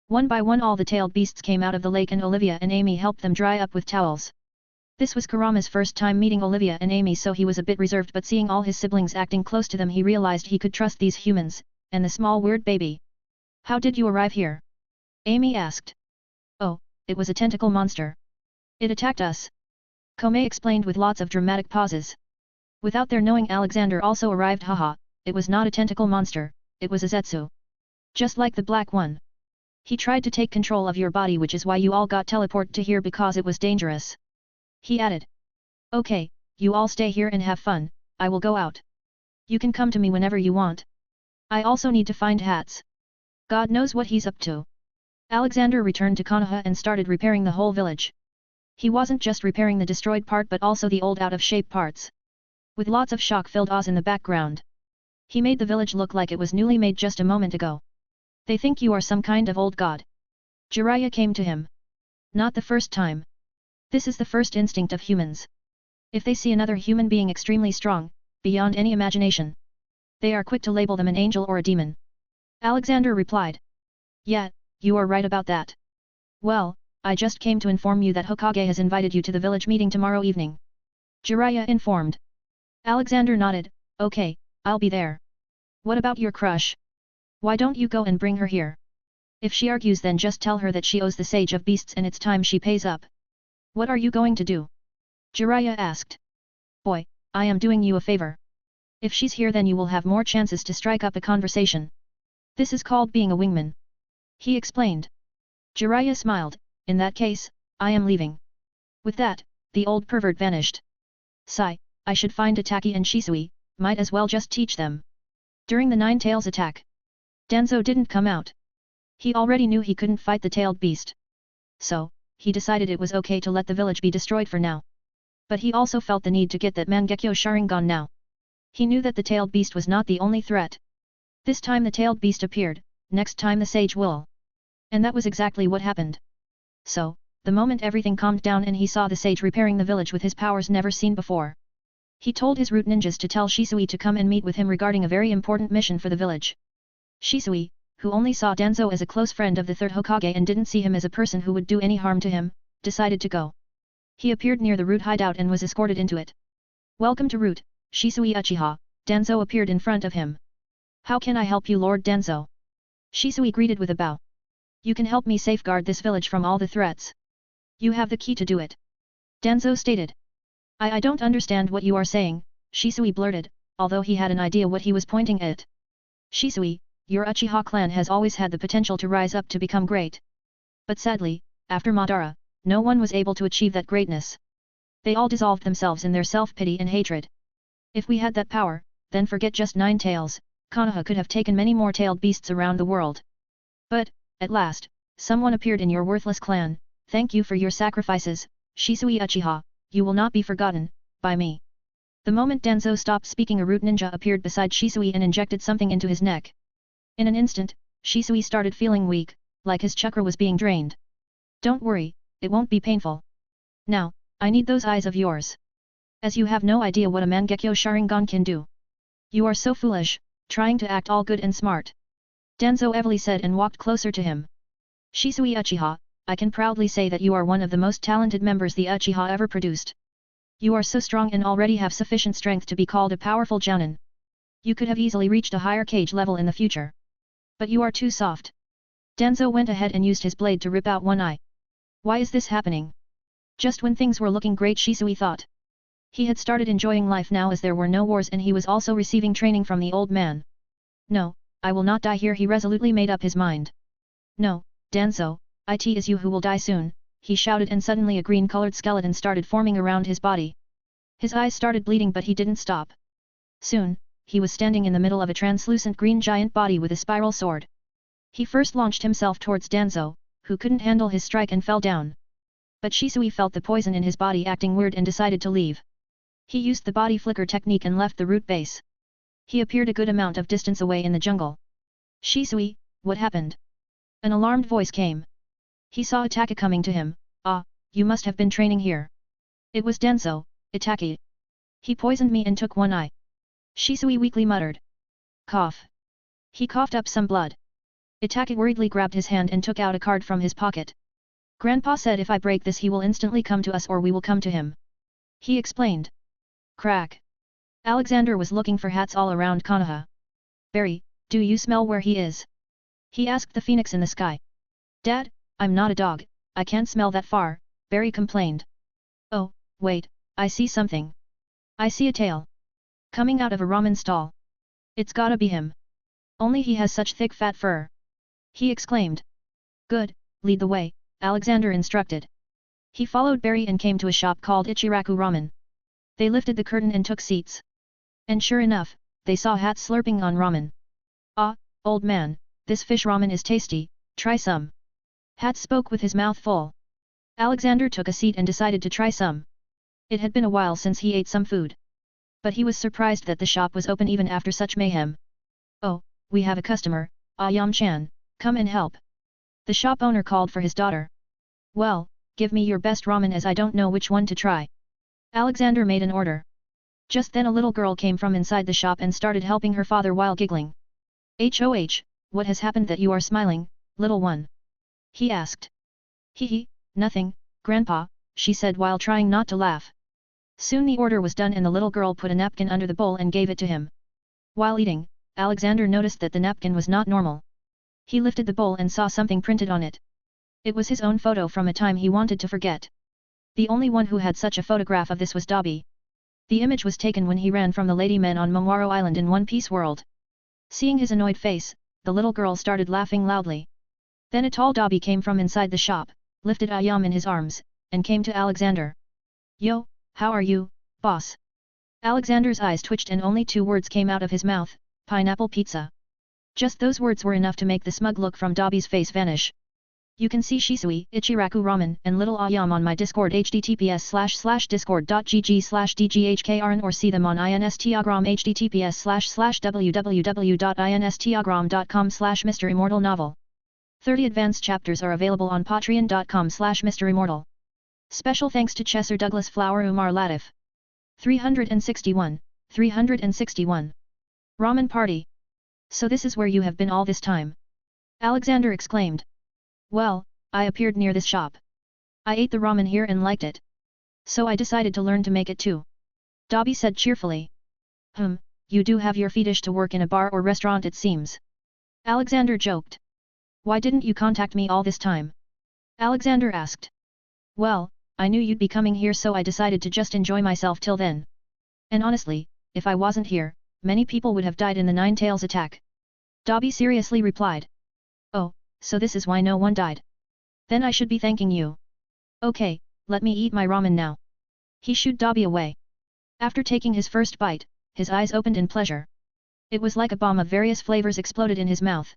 One by one all the tailed beasts came out of the lake and Olivia and Amy helped them dry up with towels. This was Kurama's first time meeting Olivia and Amy, so he was a bit reserved, but seeing all his siblings acting close to them he realized he could trust these humans, and the small weird baby. How did you arrive here? Amy asked. Oh, it was a tentacle monster. It attacked us. Komei explained with lots of dramatic pauses. Without their knowing, Alexander also arrived. Haha, it was not a tentacle monster, it was a Zetsu. Just like the black one. He tried to take control of your body, which is why you all got teleported to here because it was dangerous. He added. Okay, you all stay here and have fun, I will go out. You can come to me whenever you want. I also need to find hats. God knows what he's up to. Alexander returned to Konoha and started repairing the whole village. He wasn't just repairing the destroyed part but also the old out-of-shape parts. With lots of shock-filled ahs in the background. He made the village look like it was newly made just a moment ago. They think you are some kind of old god. Jiraiya came to him. Not the first time. This is the first instinct of humans. If they see another human being extremely strong, beyond any imagination, they are quick to label them an angel or a demon. Alexander replied. Yeah, you are right about that. Well, I just came to inform you that Hokage has invited you to the village meeting tomorrow evening. Jiraiya informed. Alexander nodded, okay, I'll be there. What about your crush? Why don't you go and bring her here? If she argues then just tell her that she owes the Sage of Beasts and it's time she pays up. What are you going to do? Jiraiya asked. Boy, I am doing you a favor. If she's here then you will have more chances to strike up a conversation. This is called being a wingman. He explained. Jiraiya smiled, in that case, I am leaving. With that, the old pervert vanished. Sigh, I should find Itaki and Shisui, might as well just teach them. During the Nine Tails attack, Danzo didn't come out. He already knew he couldn't fight the tailed beast. So, he decided it was okay to let the village be destroyed for now. But he also felt the need to get that Mangekyo Sharingan now. He knew that the tailed beast was not the only threat. This time the tailed beast appeared, next time the sage will. And that was exactly what happened. So, the moment everything calmed down and he saw the sage repairing the village with his powers never seen before. He told his root ninjas to tell Shisui to come and meet with him regarding a very important mission for the village. Shisui, who only saw Danzo as a close friend of the third Hokage and didn't see him as a person who would do any harm to him, decided to go. He appeared near the root hideout and was escorted into it. Welcome to Root, Shisui Uchiha, Danzo appeared in front of him. How can I help you, Lord Danzo? Shisui greeted with a bow. You can help me safeguard this village from all the threats. You have the key to do it. Danzo stated. I don't understand what you are saying, Shisui blurted, although he had an idea what he was pointing at. Shisui, your Uchiha clan has always had the potential to rise up to become great. But sadly, after Madara, no one was able to achieve that greatness. They all dissolved themselves in their self-pity and hatred. If we had that power, then forget just 9 tails, Konoha could have taken many more tailed beasts around the world. But, at last, someone appeared in your worthless clan, thank you for your sacrifices, Shisui Uchiha, you will not be forgotten, by me. The moment Danzo stopped speaking a root ninja appeared beside Shisui and injected something into his neck. In an instant, Shisui started feeling weak, like his chakra was being drained. Don't worry, it won't be painful. Now, I need those eyes of yours. As you have no idea what a Mangekyo Sharingan can do. You are so foolish, trying to act all good and smart. Danzo heavily said and walked closer to him. Shisui Uchiha, I can proudly say that you are one of the most talented members the Uchiha ever produced. You are so strong and already have sufficient strength to be called a powerful Jounin. You could have easily reached a higher cage level in the future. But you are too soft. Danzo went ahead and used his blade to rip out one eye. Why is this happening? Just when things were looking great, Shisui thought. He had started enjoying life now as there were no wars and he was also receiving training from the old man. No, I will not die here, he resolutely made up his mind. No, Danzo, it is you who will die soon, he shouted, and suddenly a green-colored skeleton started forming around his body. His eyes started bleeding but he didn't stop. Soon, he was standing in the middle of a translucent green giant body with a spiral sword. He first launched himself towards Danzo, who couldn't handle his strike and fell down. But Shisui felt the poison in his body acting weird and decided to leave. He used the body flicker technique and left the root base. He appeared a good amount of distance away in the jungle. Shisui, what happened? An alarmed voice came. He saw Itaki coming to him. Ah, you must have been training here. It was Danzo, Itaki. He poisoned me and took one eye. Shisui weakly muttered. Cough. He coughed up some blood. Itaki worriedly grabbed his hand and took out a card from his pocket. Grandpa said if I break this he will instantly come to us or we will come to him. He explained. Crack. Alexander was looking for hats all around Konoha. Barry, do you smell where he is? He asked the phoenix in the sky. Dad, I'm not a dog, I can't smell that far, Barry complained. Oh, wait, I see something. I see a tail. Coming out of a ramen stall. It's gotta be him. Only he has such thick fat fur. He exclaimed. Good, lead the way, Alexander instructed. He followed Barry and came to a shop called Ichiraku Ramen. They lifted the curtain and took seats. And sure enough, they saw Hat slurping on ramen. Ah, old man, this fish ramen is tasty, try some. Hat spoke with his mouth full. Alexander took a seat and decided to try some. It had been a while since he ate some food. But he was surprised that the shop was open even after such mayhem. Oh, we have a customer, Ayam-chan, come and help. The shop owner called for his daughter. Well, give me your best ramen as I don't know which one to try. Alexander made an order. Just then a little girl came from inside the shop and started helping her father while giggling. "HOH, what has happened that you are smiling, little one?" he asked. "Hee, nothing, Grandpa," she said while trying not to laugh. Soon the order was done and the little girl put a napkin under the bowl and gave it to him. While eating, Alexander noticed that the napkin was not normal. He lifted the bowl and saw something printed on it. It was his own photo from a time he wanted to forget. The only one who had such a photograph of this was Dobby. The image was taken when he ran from the lady men on Momoro Island in One Piece World. Seeing his annoyed face, the little girl started laughing loudly. Then a tall Dobby came from inside the shop, lifted Ayam in his arms, and came to Alexander. "Yo, how are you, boss?" Alexander's eyes twitched and only two words came out of his mouth, "Pineapple pizza." Just those words were enough to make the smug look from Dobby's face vanish. You can see Shisui, Ichiraku Ramen and Little Ayam on my Discord https://discord.gg/dghkrn or see them on Instagram https://www.instagram.com/MisterImmortal novel. 30 advanced chapters are available on patreon.com/MisterImmortal. Special thanks to Chesser Douglas Flower Umar Latif. 361. Ramen Party. So this is where you have been all this time? Alexander exclaimed. Well, I appeared near this shop. I ate the ramen here and liked it. So I decided to learn to make it too. Dobby said cheerfully. You do have your fetish to work in a bar or restaurant it seems. Alexander joked. Why didn't you contact me all this time? Alexander asked. Well, I knew you'd be coming here so I decided to just enjoy myself till then. And honestly, if I wasn't here, many people would have died in the Nine Tails attack. Dobby seriously replied. Oh, so this is why no one died. Then I should be thanking you. Okay, let me eat my ramen now. He shooed Dobby away. After taking his first bite, his eyes opened in pleasure. It was like a bomb of various flavors exploded in his mouth.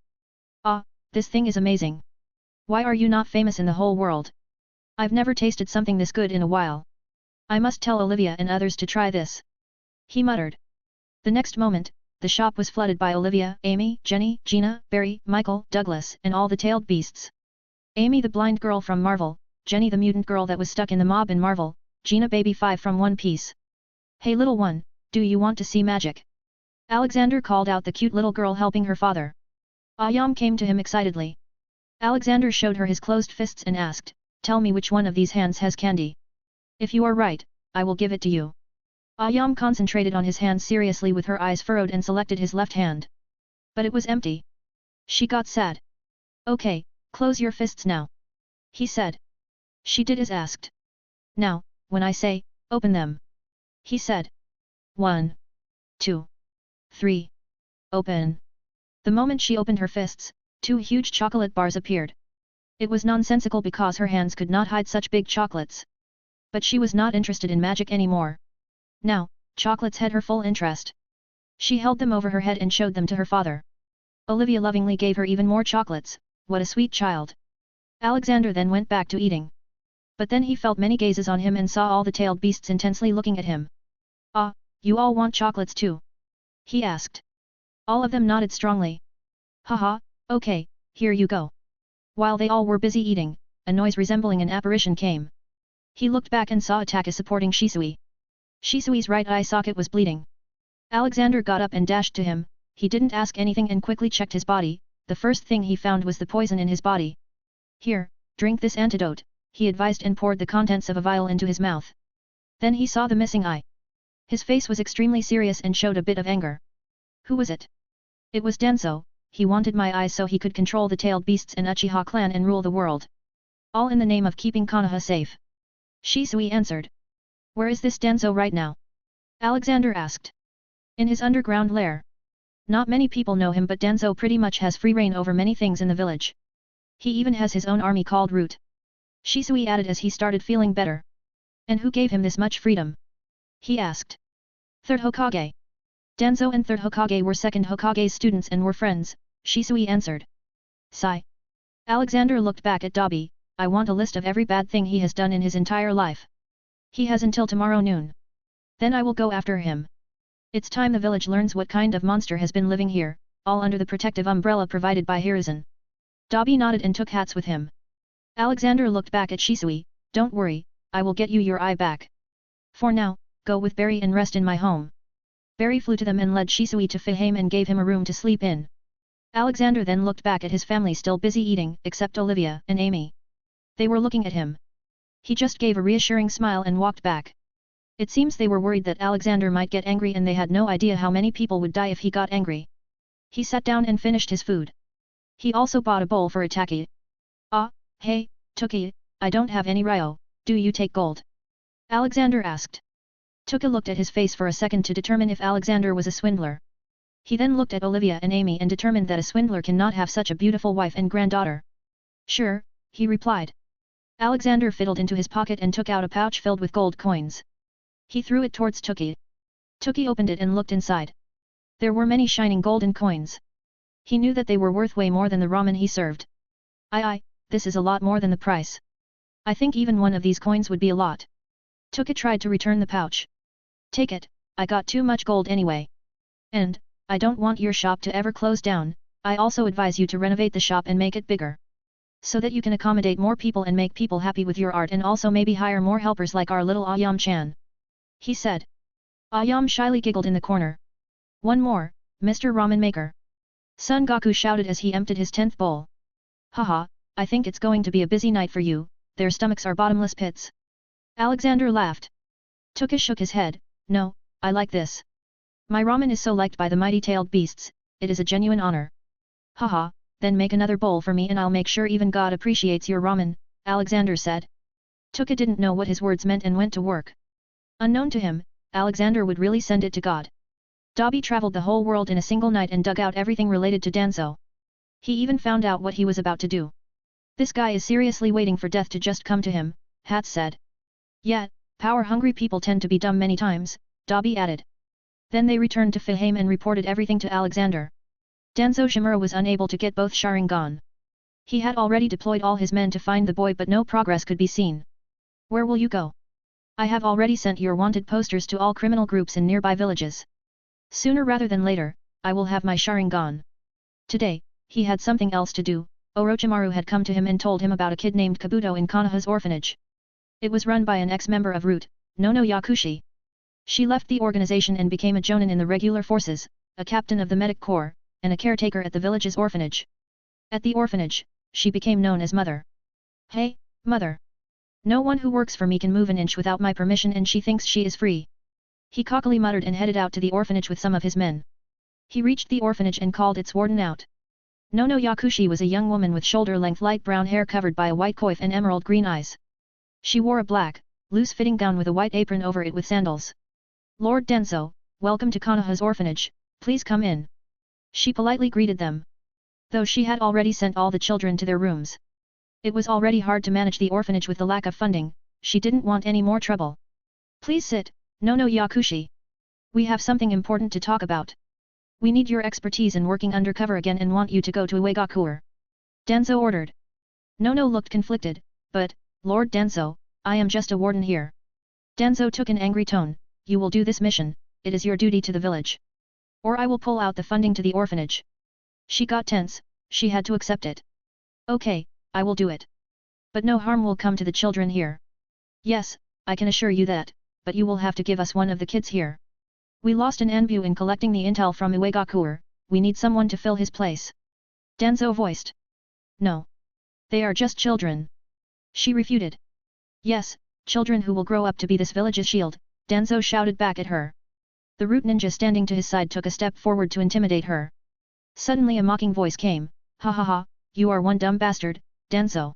Ah, this thing is amazing. Why are you not famous in the whole world? I've never tasted something this good in a while. I must tell Olivia and others to try this. He muttered. The next moment, the shop was flooded by Olivia, Amy, Jenny, Gina, Barry, Michael, Douglas, and all the tailed beasts. Amy the blind girl from Marvel, Jenny the mutant girl that was stuck in the mob in Marvel, Gina baby 5 from One Piece. Hey little one, do you want to see magic? Alexander called out the cute little girl helping her father. Ayam came to him excitedly. Alexander showed her his closed fists and asked, tell me which one of these hands has candy. If you are right, I will give it to you. Ayam concentrated on his hand seriously with her eyes furrowed and selected his left hand. But it was empty. She got sad. Okay, close your fists now. He said. She did as asked. Now, when I say, open them. He said. 1, 2, 3. Open. The moment she opened her fists, 2 huge chocolate bars appeared. It was nonsensical because her hands could not hide such big chocolates. But she was not interested in magic anymore. Now, chocolates had her full interest. She held them over her head and showed them to her father. Olivia lovingly gave her even more chocolates, what a sweet child. Alexander then went back to eating. But then he felt many gazes on him and saw all the tailed beasts intensely looking at him. Ah, you all want chocolates too? He asked. All of them nodded strongly. Haha, okay, here you go. While they all were busy eating, a noise resembling an apparition came. He looked back and saw Ataka supporting Shisui. Shisui's right eye socket was bleeding. Alexander got up and dashed to him, he didn't ask anything and quickly checked his body, the first thing he found was the poison in his body. Here, drink this antidote, he advised and poured the contents of a vial into his mouth. Then he saw the missing eye. His face was extremely serious and showed a bit of anger. Who was it? It was Denso, he wanted my eyes so he could control the tailed beasts and Uchiha clan and rule the world. All in the name of keeping Konoha safe. Shisui answered. Where is this Denso right now? Alexander asked. In his underground lair. Not many people know him but Denso pretty much has free reign over many things in the village. He even has his own army called Root. Shisui added as he started feeling better. And who gave him this much freedom? He asked. Third Hokage. Danzo and Third Hokage were second Hokage's students and were friends, Shisui answered. Sigh. Alexander looked back at Dabi. I want a list of every bad thing he has done in his entire life. He has until tomorrow noon. Then I will go after him. It's time the village learns what kind of monster has been living here, all under the protective umbrella provided by Hiruzen. Dabi nodded and took hats with him. Alexander looked back at Shisui. Don't worry, I will get you your eye back. For now, go with Barry and rest in my home. Barry flew to them and led Shisui to Fihame and gave him a room to sleep in. Alexander then looked back at his family still busy eating, except Olivia and Amy. They were looking at him. He just gave a reassuring smile and walked back. It seems they were worried that Alexander might get angry and they had no idea how many people would die if he got angry. He sat down and finished his food. He also bought a bowl for Itaki. Ah, hey, Toki, I don't have any ryo, do you take gold? Alexander asked. Toki looked at his face for a second to determine if Alexander was a swindler. He then looked at Olivia and Amy and determined that a swindler cannot have such a beautiful wife and granddaughter. Sure, he replied. Alexander fiddled into his pocket and took out a pouch filled with gold coins. He threw it towards Toki. Toki opened it and looked inside. There were many shining golden coins. He knew that they were worth way more than the ramen he served. This is a lot more than the price. I think even one of these coins would be a lot. Toki tried to return the pouch. Take it, I got too much gold anyway. And, I don't want your shop to ever close down, I also advise you to renovate the shop and make it bigger. So that you can accommodate more people and make people happy with your art and also maybe hire more helpers like our little Ayam-chan. He said. Ayam shyly giggled in the corner. One more, Mr. Ramen Maker. Son Goku shouted as he emptied his 10th bowl. Haha, I think it's going to be a busy night for you, their stomachs are bottomless pits. Alexander laughed. Toki shook his head, no, I like this. My ramen is so liked by the mighty-tailed beasts, it is a genuine honor. Haha, then make another bowl for me and I'll make sure even God appreciates your ramen, Alexander said. Toki didn't know what his words meant and went to work. Unknown to him, Alexander would really send it to God. Dabi traveled the whole world in a single night and dug out everything related to Danzo. He even found out what he was about to do. This guy is seriously waiting for death to just come to him, Hats said. Yet, power-hungry people tend to be dumb many times, Dabi added. Then they returned to Fihame and reported everything to Alexander. Danzo Shimura was unable to get both Sharingan. He had already deployed all his men to find the boy but no progress could be seen. Where will you go? I have already sent your wanted posters to all criminal groups in nearby villages. Sooner rather than later, I will have my Sharingan. Today, he had something else to do. Orochimaru had come to him and told him about a kid named Kabuto in Konoha's orphanage. It was run by an ex-member of Root, Nono Yakushi. She left the organization and became a jonin in the regular forces, a captain of the medic corps, and a caretaker at the village's orphanage. At the orphanage, she became known as Mother. Hey, Mother! No one who works for me can move an inch without my permission and she thinks she is free. He cockily muttered and headed out to the orphanage with some of his men. He reached the orphanage and called its warden out. Nono Yakushi was a young woman with shoulder-length light brown hair covered by a white coif and emerald green eyes. She wore a black, loose-fitting gown with a white apron over it with sandals. Lord Danzo, welcome to Konoha's orphanage, please come in. She politely greeted them. Though she had already sent all the children to their rooms. It was already hard to manage the orphanage with the lack of funding, she didn't want any more trouble. Please sit, Nono Yakushi. We have something important to talk about. We need your expertise in working undercover again and want you to go to Uegakuer. Danzo ordered. Nono looked conflicted, but, Lord Danzo, I am just a warden here. Danzo took an angry tone, you will do this mission, it is your duty to the village. Or I will pull out the funding to the orphanage. She got tense, she had to accept it. Okay, I will do it. But no harm will come to the children here. Yes, I can assure you that, but you will have to give us one of the kids here. We lost an Anbu in collecting the intel from Uegakuer, we need someone to fill his place. Danzo voiced. No. They are just children. She refuted. Yes, children who will grow up to be this village's shield, Danzo shouted back at her. The root ninja standing to his side took a step forward to intimidate her. Suddenly a mocking voice came, ha ha ha, you are one dumb bastard, Danzo.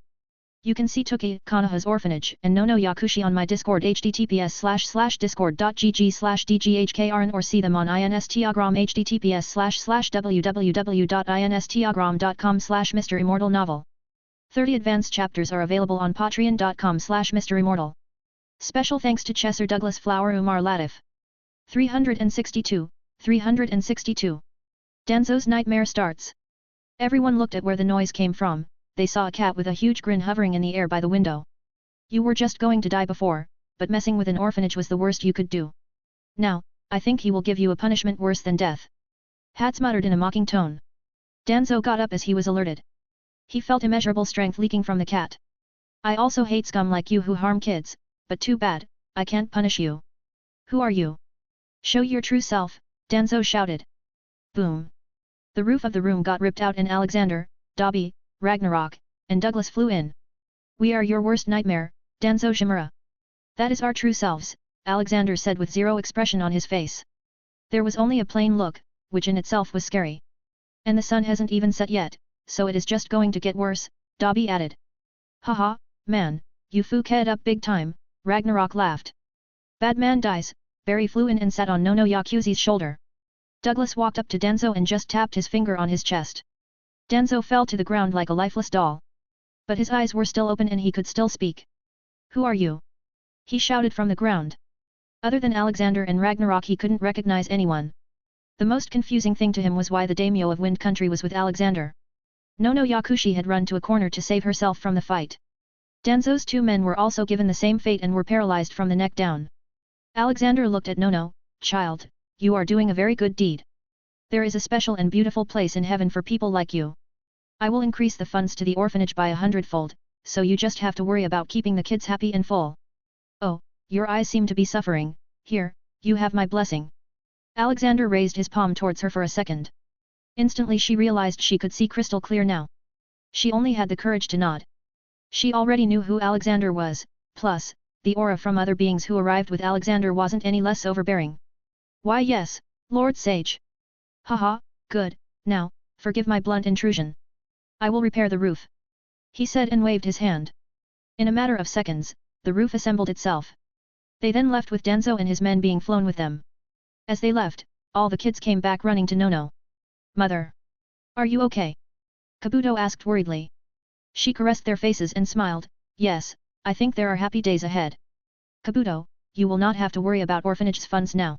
You can see Toki, Konoha's orphanage, and Nono Yakushi on my Discord https://discord.gg/dghkrn or see them on Instagram https://www.instagram.com/MisterImmortal novel. 30 advanced chapters are available on patreon.com/MisterImmortal. Special thanks to Chesser Douglas Flower Umar Latif. 362. Danzo's nightmare starts. Everyone looked at where the noise came from. They saw a cat with a huge grin hovering in the air by the window. You were just going to die before, but messing with an orphanage was the worst you could do. Now, I think he will give you a punishment worse than death. Hats muttered in a mocking tone. Danzo got up as he was alerted. He felt immeasurable strength leaking from the cat. I also hate scum like you who harm kids, but too bad, I can't punish you. Who are you? Show your true self, Danzo shouted. Boom. The roof of the room got ripped out and Alexander, Dobby, Ragnarok, and Douglas flew in. We are your worst nightmare, Danzo Shimura. That is our true selves, Alexander said with zero expression on his face. There was only a plain look, which in itself was scary. And the sun hasn't even set yet, so it is just going to get worse, Dobby added. Haha, man, you fooked up big time, Ragnarok laughed. Bad man dies, Barry flew in and sat on Nono Yakuzi's shoulder. Douglas walked up to Danzo and just tapped his finger on his chest. Danzo fell to the ground like a lifeless doll. But his eyes were still open and he could still speak. Who are you? He shouted from the ground. Other than Alexander and Ragnarok he couldn't recognize anyone. The most confusing thing to him was why the daimyo of Wind Country was with Alexander. Nono Yakushi had run to a corner to save herself from the fight. Danzo's two men were also given the same fate and were paralyzed from the neck down. Alexander looked at Nono. Child, you are doing a very good deed. There is a special and beautiful place in heaven for people like you. I will increase the funds to the orphanage by 100-fold, so you just have to worry about keeping the kids happy and full. Oh, your eyes seem to be suffering, here, you have my blessing. Alexander raised his palm towards her for a second. Instantly she realized she could see crystal clear now. She only had the courage to nod. She already knew who Alexander was, plus, the aura from other beings who arrived with Alexander wasn't any less overbearing. Why yes, Lord Sage. Haha, good, now, forgive my blunt intrusion. I will repair the roof. He said and waved his hand. In a matter of seconds, the roof assembled itself. They then left with Danzo and his men being flown with them. As they left, all the kids came back running to Nono. Mother. Are you okay? Kabuto asked worriedly. She caressed their faces and smiled. Yes, I think there are happy days ahead. Kabuto, you will not have to worry about orphanage's funds now.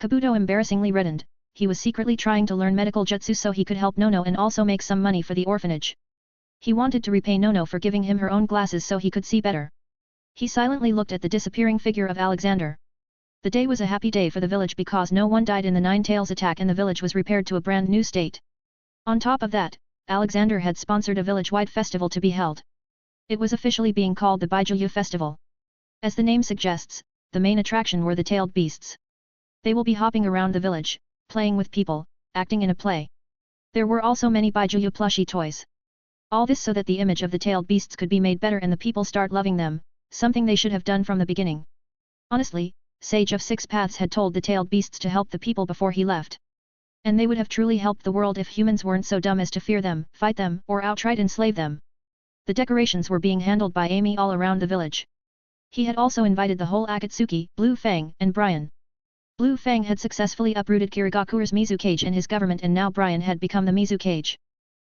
Kabuto embarrassingly reddened. He was secretly trying to learn medical jutsu so he could help Nono and also make some money for the orphanage. He wanted to repay Nono for giving him her own glasses so he could see better. He silently looked at the disappearing figure of Alexander. The day was a happy day for the village because no one died in the Nine Tails attack and the village was repaired to a brand new state. On top of that, Alexander had sponsored a village-wide festival to be held. It was officially being called the Baijuyu Festival. As the name suggests, the main attraction were the tailed beasts. They will be hopping around the village, playing with people, acting in a play. There were also many Baijuyu plushie toys. All this so that the image of the tailed beasts could be made better and the people start loving them, something they should have done from the beginning. Honestly, Sage of Six Paths had told the tailed beasts to help the people before he left. And they would have truly helped the world if humans weren't so dumb as to fear them, fight them, or outright enslave them. The decorations were being handled by Amy all around the village. He had also invited the whole Akatsuki, Blue Fang, and Brian. Blue Fang had successfully uprooted Kirigakuru's Mizukage and his government and now Brian had become the Mizukage.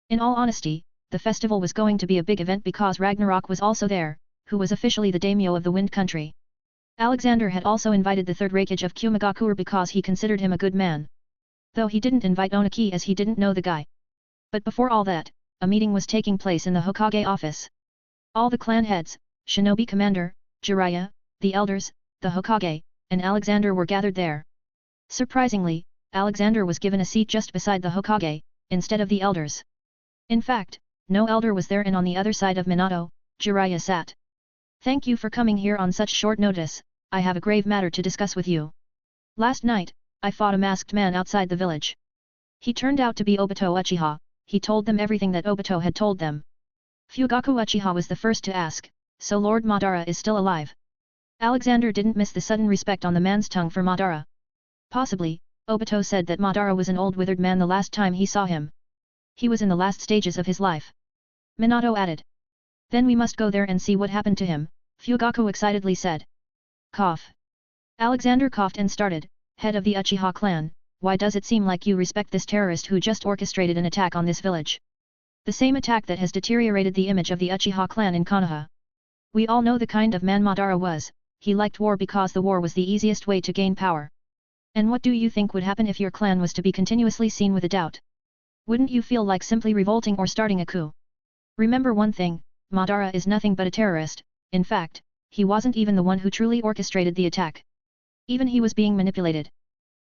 In all honesty, the festival was going to be a big event because Ragnarok was also there, who was officially the daimyo of the Wind Country. Alexander had also invited the third Raikage of Kumagakure because he considered him a good man. Though he didn't invite Oniki as he didn't know the guy. But before all that, a meeting was taking place in the Hokage office. All the clan heads, Shinobi Commander, Jiraiya, the elders, the Hokage, and Alexander were gathered there. Surprisingly, Alexander was given a seat just beside the Hokage, instead of the elders. In fact, no elder was there and on the other side of Minato, Jiraiya sat. Thank you for coming here on such short notice, I have a grave matter to discuss with you. Last night, I fought a masked man outside the village. He turned out to be Obito Uchiha, he told them everything that Obito had told them. Fugaku Uchiha was the first to ask, so Lord Madara is still alive? Alexander didn't miss the sudden respect on the man's tongue for Madara. Possibly, Obito said that Madara was an old withered man the last time he saw him. He was in the last stages of his life. Minato added. Then we must go there and see what happened to him, Fugaku excitedly said. Cough. Alexander coughed and started, head of the Uchiha clan, why does it seem like you respect this terrorist who just orchestrated an attack on this village? The same attack that has deteriorated the image of the Uchiha clan in Konoha. We all know the kind of man Madara was, he liked war because the war was the easiest way to gain power. And what do you think would happen if your clan was to be continuously seen with a doubt? Wouldn't you feel like simply revolting or starting a coup? Remember one thing, Madara is nothing but a terrorist, in fact, he wasn't even the one who truly orchestrated the attack. Even he was being manipulated.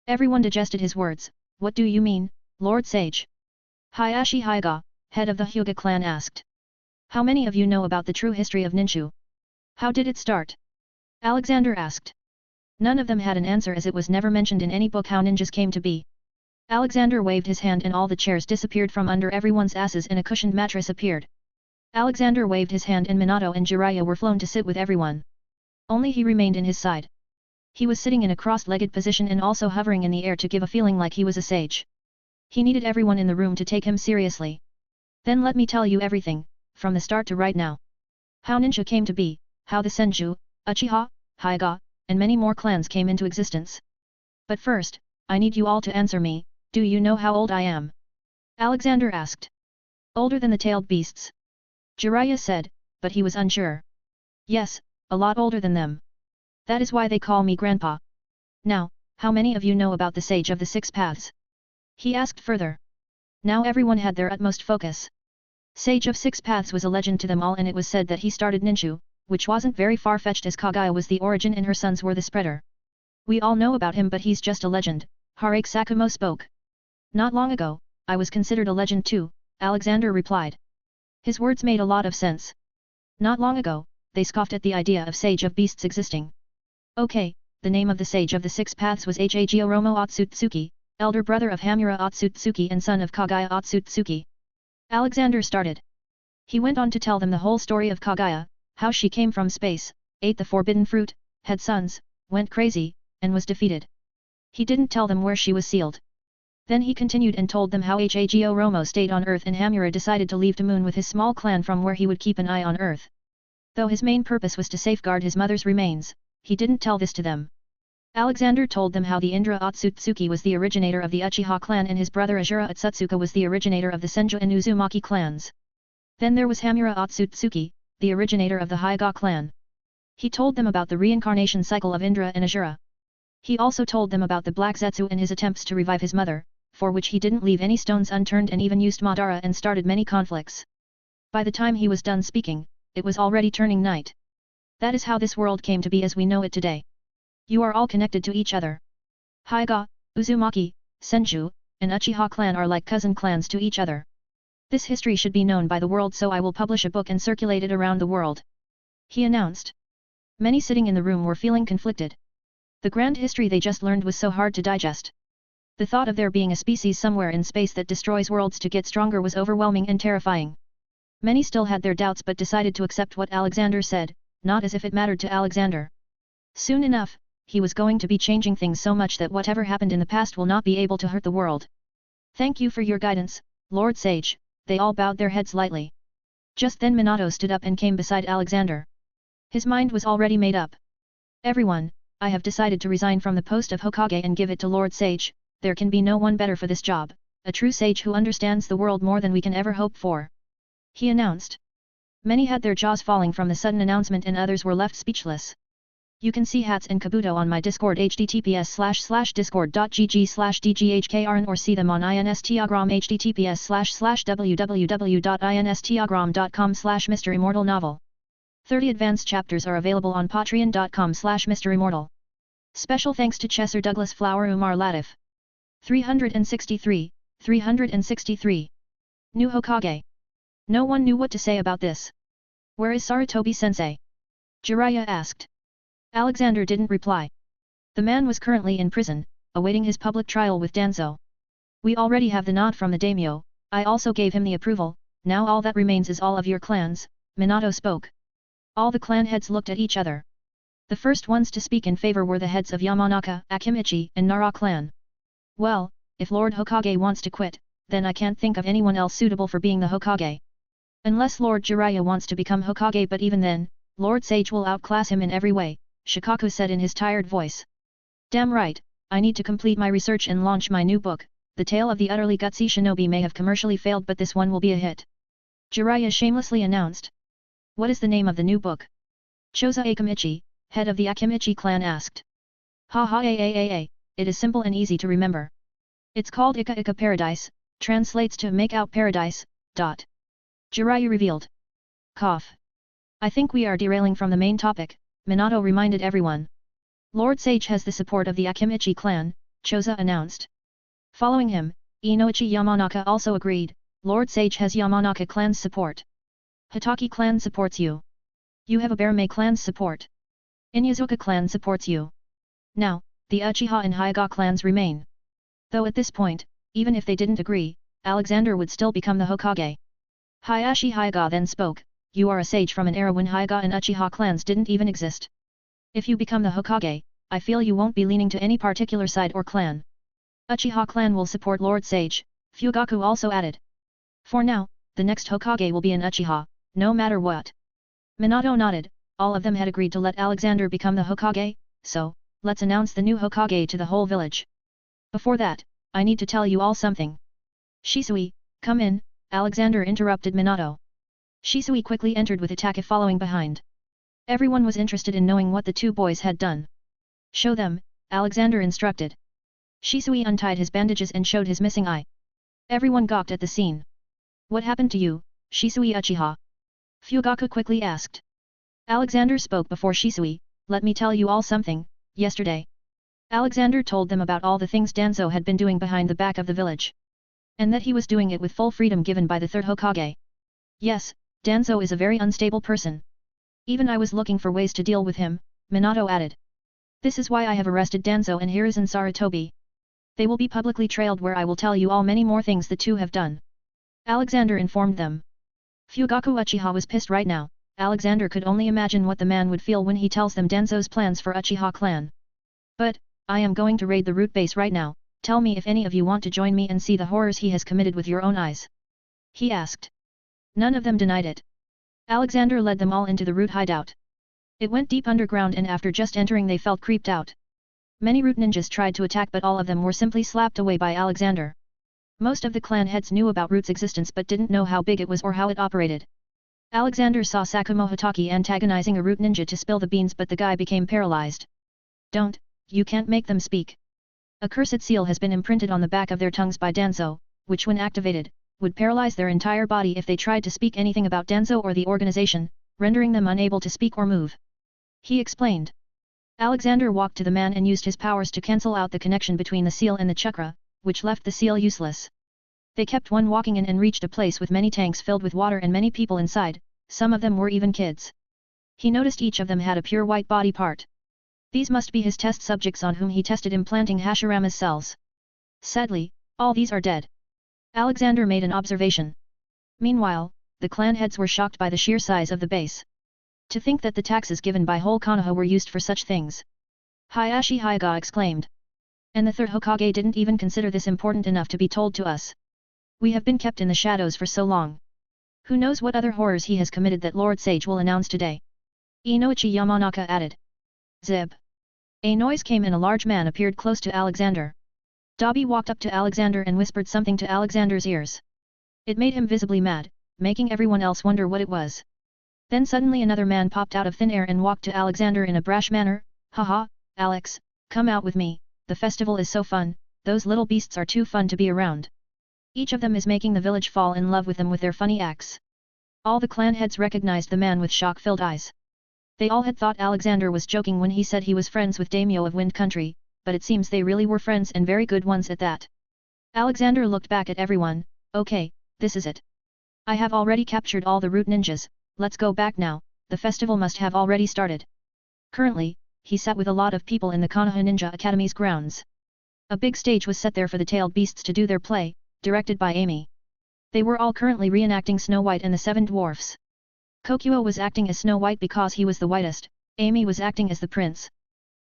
Everyone digested his words. What do you mean, Lord Sage? Hayashi Hyuga, head of the Hyuga clan asked. How many of you know about the true history of Ninshu? How did it start? Alexander asked. None of them had an answer as it was never mentioned in any book how ninjas came to be. Alexander waved his hand and all the chairs disappeared from under everyone's asses and a cushioned mattress appeared. Alexander waved his hand and Minato and Jiraiya were flown to sit with everyone. Only he remained in his side. He was sitting in a cross-legged position and also hovering in the air to give a feeling like he was a sage. He needed everyone in the room to take him seriously. Then let me tell you everything, from the start to right now. How ninja came to be, how the Senju, Uchiha, Hyuga, and many more clans came into existence. But first, I need you all to answer me, do you know how old I am? Alexander asked. Older than the tailed beasts. Jiraiya said, but he was unsure. Yes, a lot older than them. That is why they call me Grandpa. Now, how many of you know about the Sage of the Six Paths? He asked further. Now everyone had their utmost focus. Sage of Six Paths was a legend to them all and it was said that he started Ninshu, which wasn't very far-fetched as Kaguya was the origin and her sons were the spreader. We all know about him but he's just a legend, Harake Sakumo spoke. Not long ago, I was considered a legend too, Alexander replied. His words made a lot of sense. Not long ago, they scoffed at the idea of Sage of Beasts existing. Okay, the name of the Sage of the Six Paths was Hagoromo Otsutsuki, elder brother of Hamura Otsutsuki and son of Kaguya Otsutsuki. Alexander started. He went on to tell them the whole story of Kaguya, how she came from space, ate the forbidden fruit, had sons, went crazy, and was defeated. He didn't tell them where she was sealed. Then he continued and told them how Hagoromo stayed on Earth and Hamura decided to leave to Moon with his small clan from where he would keep an eye on Earth. Though his main purpose was to safeguard his mother's remains, he didn't tell this to them. Alexander told them how the Indra Otsutsuki was the originator of the Uchiha clan and his brother Ajura Otsutsuka was the originator of the Senju and Uzumaki clans. Then there was Hamura Otsutsuki, the originator of the Hyuga clan. He told them about the reincarnation cycle of Indra and Ajura. He also told them about the Black Zetsu and his attempts to revive his mother, for which he didn't leave any stones unturned and even used Madara and started many conflicts. By the time he was done speaking, it was already turning night. That is how this world came to be as we know it today. You are all connected to each other. Hyuga, Uzumaki, Senju, and Uchiha clan are like cousin clans to each other. This history should be known by the world so I will publish a book and circulate it around the world. He announced. Many sitting in the room were feeling conflicted. The grand history they just learned was so hard to digest. The thought of there being a species somewhere in space that destroys worlds to get stronger was overwhelming and terrifying. Many still had their doubts but decided to accept what Alexander said, not as if it mattered to Alexander. Soon enough, he was going to be changing things so much that whatever happened in the past will not be able to hurt the world. Thank you for your guidance, Lord Sage, they all bowed their heads lightly. Just then Minato stood up and came beside Alexander. His mind was already made up. Everyone, I have decided to resign from the post of Hokage and give it to Lord Sage, there can be no one better for this job, a true sage who understands the world more than we can ever hope for. He announced. Many had their jaws falling from the sudden announcement and others were left speechless. You can see hats and Kabuto on my Discord https://discord.gg/dghkrn or see them on Instagram https://www.instagram.com/MisterImmortal 30 advanced chapters are available on patreon.com/MisterImmortal. Special thanks to Chesser Douglas Flower Umar Latif. 363. New Hokage. No one knew what to say about this. Where is Sarutobi-sensei? Jiraiya asked. Alexander didn't reply. The man was currently in prison, awaiting his public trial with Danzo. We already have the nod from the daimyo, I also gave him the approval, now all that remains is all of your clans, Minato spoke. All the clan heads looked at each other. The first ones to speak in favor were the heads of Yamanaka, Akimichi, and Nara clan. Well, if Lord Hokage wants to quit, then I can't think of anyone else suitable for being the Hokage. Unless Lord Jiraiya wants to become Hokage, but even then, Lord Sage will outclass him in every way, Shikaku said in his tired voice. Damn right, I need to complete my research and launch my new book. The tale of the utterly gutsy shinobi may have commercially failed but this one will be a hit. Jiraiya shamelessly announced. What is the name of the new book? Choza Akamichi, head of the Akamichi clan asked. Ha ha it is simple and easy to remember. It's called Ika Ika Paradise, translates to make out paradise, ... Jiraiya revealed. Cough. I think we are derailing from the main topic, Minato reminded everyone. Lord Sage has the support of the Akamichi clan, Choza announced. Following him, Inoichi Yamanaka also agreed, Lord Sage has Yamanaka clan's support. Hitaki clan supports you. You have a Bearmei clan's support. Inyazuka clan supports you. Now, the Uchiha and Hyuga clans remain. Though at this point, even if they didn't agree, Alexander would still become the Hokage. Hayashi Hyuga then spoke, you are a sage from an era when Hyuga and Uchiha clans didn't even exist. If you become the Hokage, I feel you won't be leaning to any particular side or clan. Uchiha clan will support Lord Sage, Fugaku also added. For now, the next Hokage will be an Uchiha, no matter what. Minato nodded, all of them had agreed to let Alexander become the Hokage, so, let's announce the new Hokage to the whole village. Before that, I need to tell you all something. Shisui, come in, Alexander interrupted Minato. Shisui quickly entered with Itaka following behind. Everyone was interested in knowing what the two boys had done. Show them, Alexander instructed. Shisui untied his bandages and showed his missing eye. Everyone gawked at the scene. What happened to you, Shisui Uchiha? Fugaku quickly asked. Alexander spoke before Shisui, let me tell you all something, yesterday. Alexander told them about all the things Danzo had been doing behind the back of the village. And that he was doing it with full freedom given by the third Hokage. Yes, Danzo is a very unstable person. Even I was looking for ways to deal with him, Minato added. This is why I have arrested Danzo and Hiruzen Sarutobi. They will be publicly trailed where I will tell you all many more things the two have done. Alexander informed them. Fugaku Uchiha was pissed right now. Alexander could only imagine what the man would feel when he tells them Danzo's plans for Uchiha clan. But, I am going to raid the root base right now, tell me if any of you want to join me and see the horrors he has committed with your own eyes. He asked. None of them denied it. Alexander led them all into the root hideout. It went deep underground and after just entering they felt creeped out. Many root ninjas tried to attack but all of them were simply slapped away by Alexander. Most of the clan heads knew about root's existence but didn't know how big it was or how it operated. Alexander saw Sakumo Hitaki antagonizing a root ninja to spill the beans but the guy became paralyzed. Don't, you can't make them speak. A cursed seal has been imprinted on the back of their tongues by Danzo, which when activated, would paralyze their entire body if they tried to speak anything about Danzo or the organization, rendering them unable to speak or move. He explained. Alexander walked to the man and used his powers to cancel out the connection between the seal and the chakra, which left the seal useless. They kept on walking in and reached a place with many tanks filled with water and many people inside, some of them were even kids. He noticed each of them had a pure white body part. These must be his test subjects on whom he tested implanting Hashirama's cells. Sadly, all these are dead. Alexander made an observation. Meanwhile, the clan heads were shocked by the sheer size of the base. To think that the taxes given by whole Konoha were used for such things. Hayashi Hyuga exclaimed. And the third Hokage didn't even consider this important enough to be told to us. We have been kept in the shadows for so long. Who knows what other horrors he has committed that Lord Sage will announce today? Inoichi Yamanaka added. Zib. A noise came and a large man appeared close to Alexander. Dabi walked up to Alexander and whispered something to Alexander's ears. It made him visibly mad, making everyone else wonder what it was. Then suddenly another man popped out of thin air and walked to Alexander in a brash manner. Haha, Alex, come out with me, the festival is so fun, those little beasts are too fun to be around. Each of them is making the village fall in love with them with their funny acts. All the clan heads recognized the man with shock-filled eyes. They all had thought Alexander was joking when he said he was friends with Daimyo of Wind Country, but it seems they really were friends and very good ones at that. Alexander looked back at everyone. Okay, this is it. I have already captured all the root ninjas, let's go back now, the festival must have already started. Currently, he sat with a lot of people in the Konoha Ninja Academy's grounds. A big stage was set there for the tailed beasts to do their play, directed by Amy. They were all currently reenacting Snow White and the Seven Dwarfs. Kokuo was acting as Snow White because he was the whitest, Amy was acting as the prince.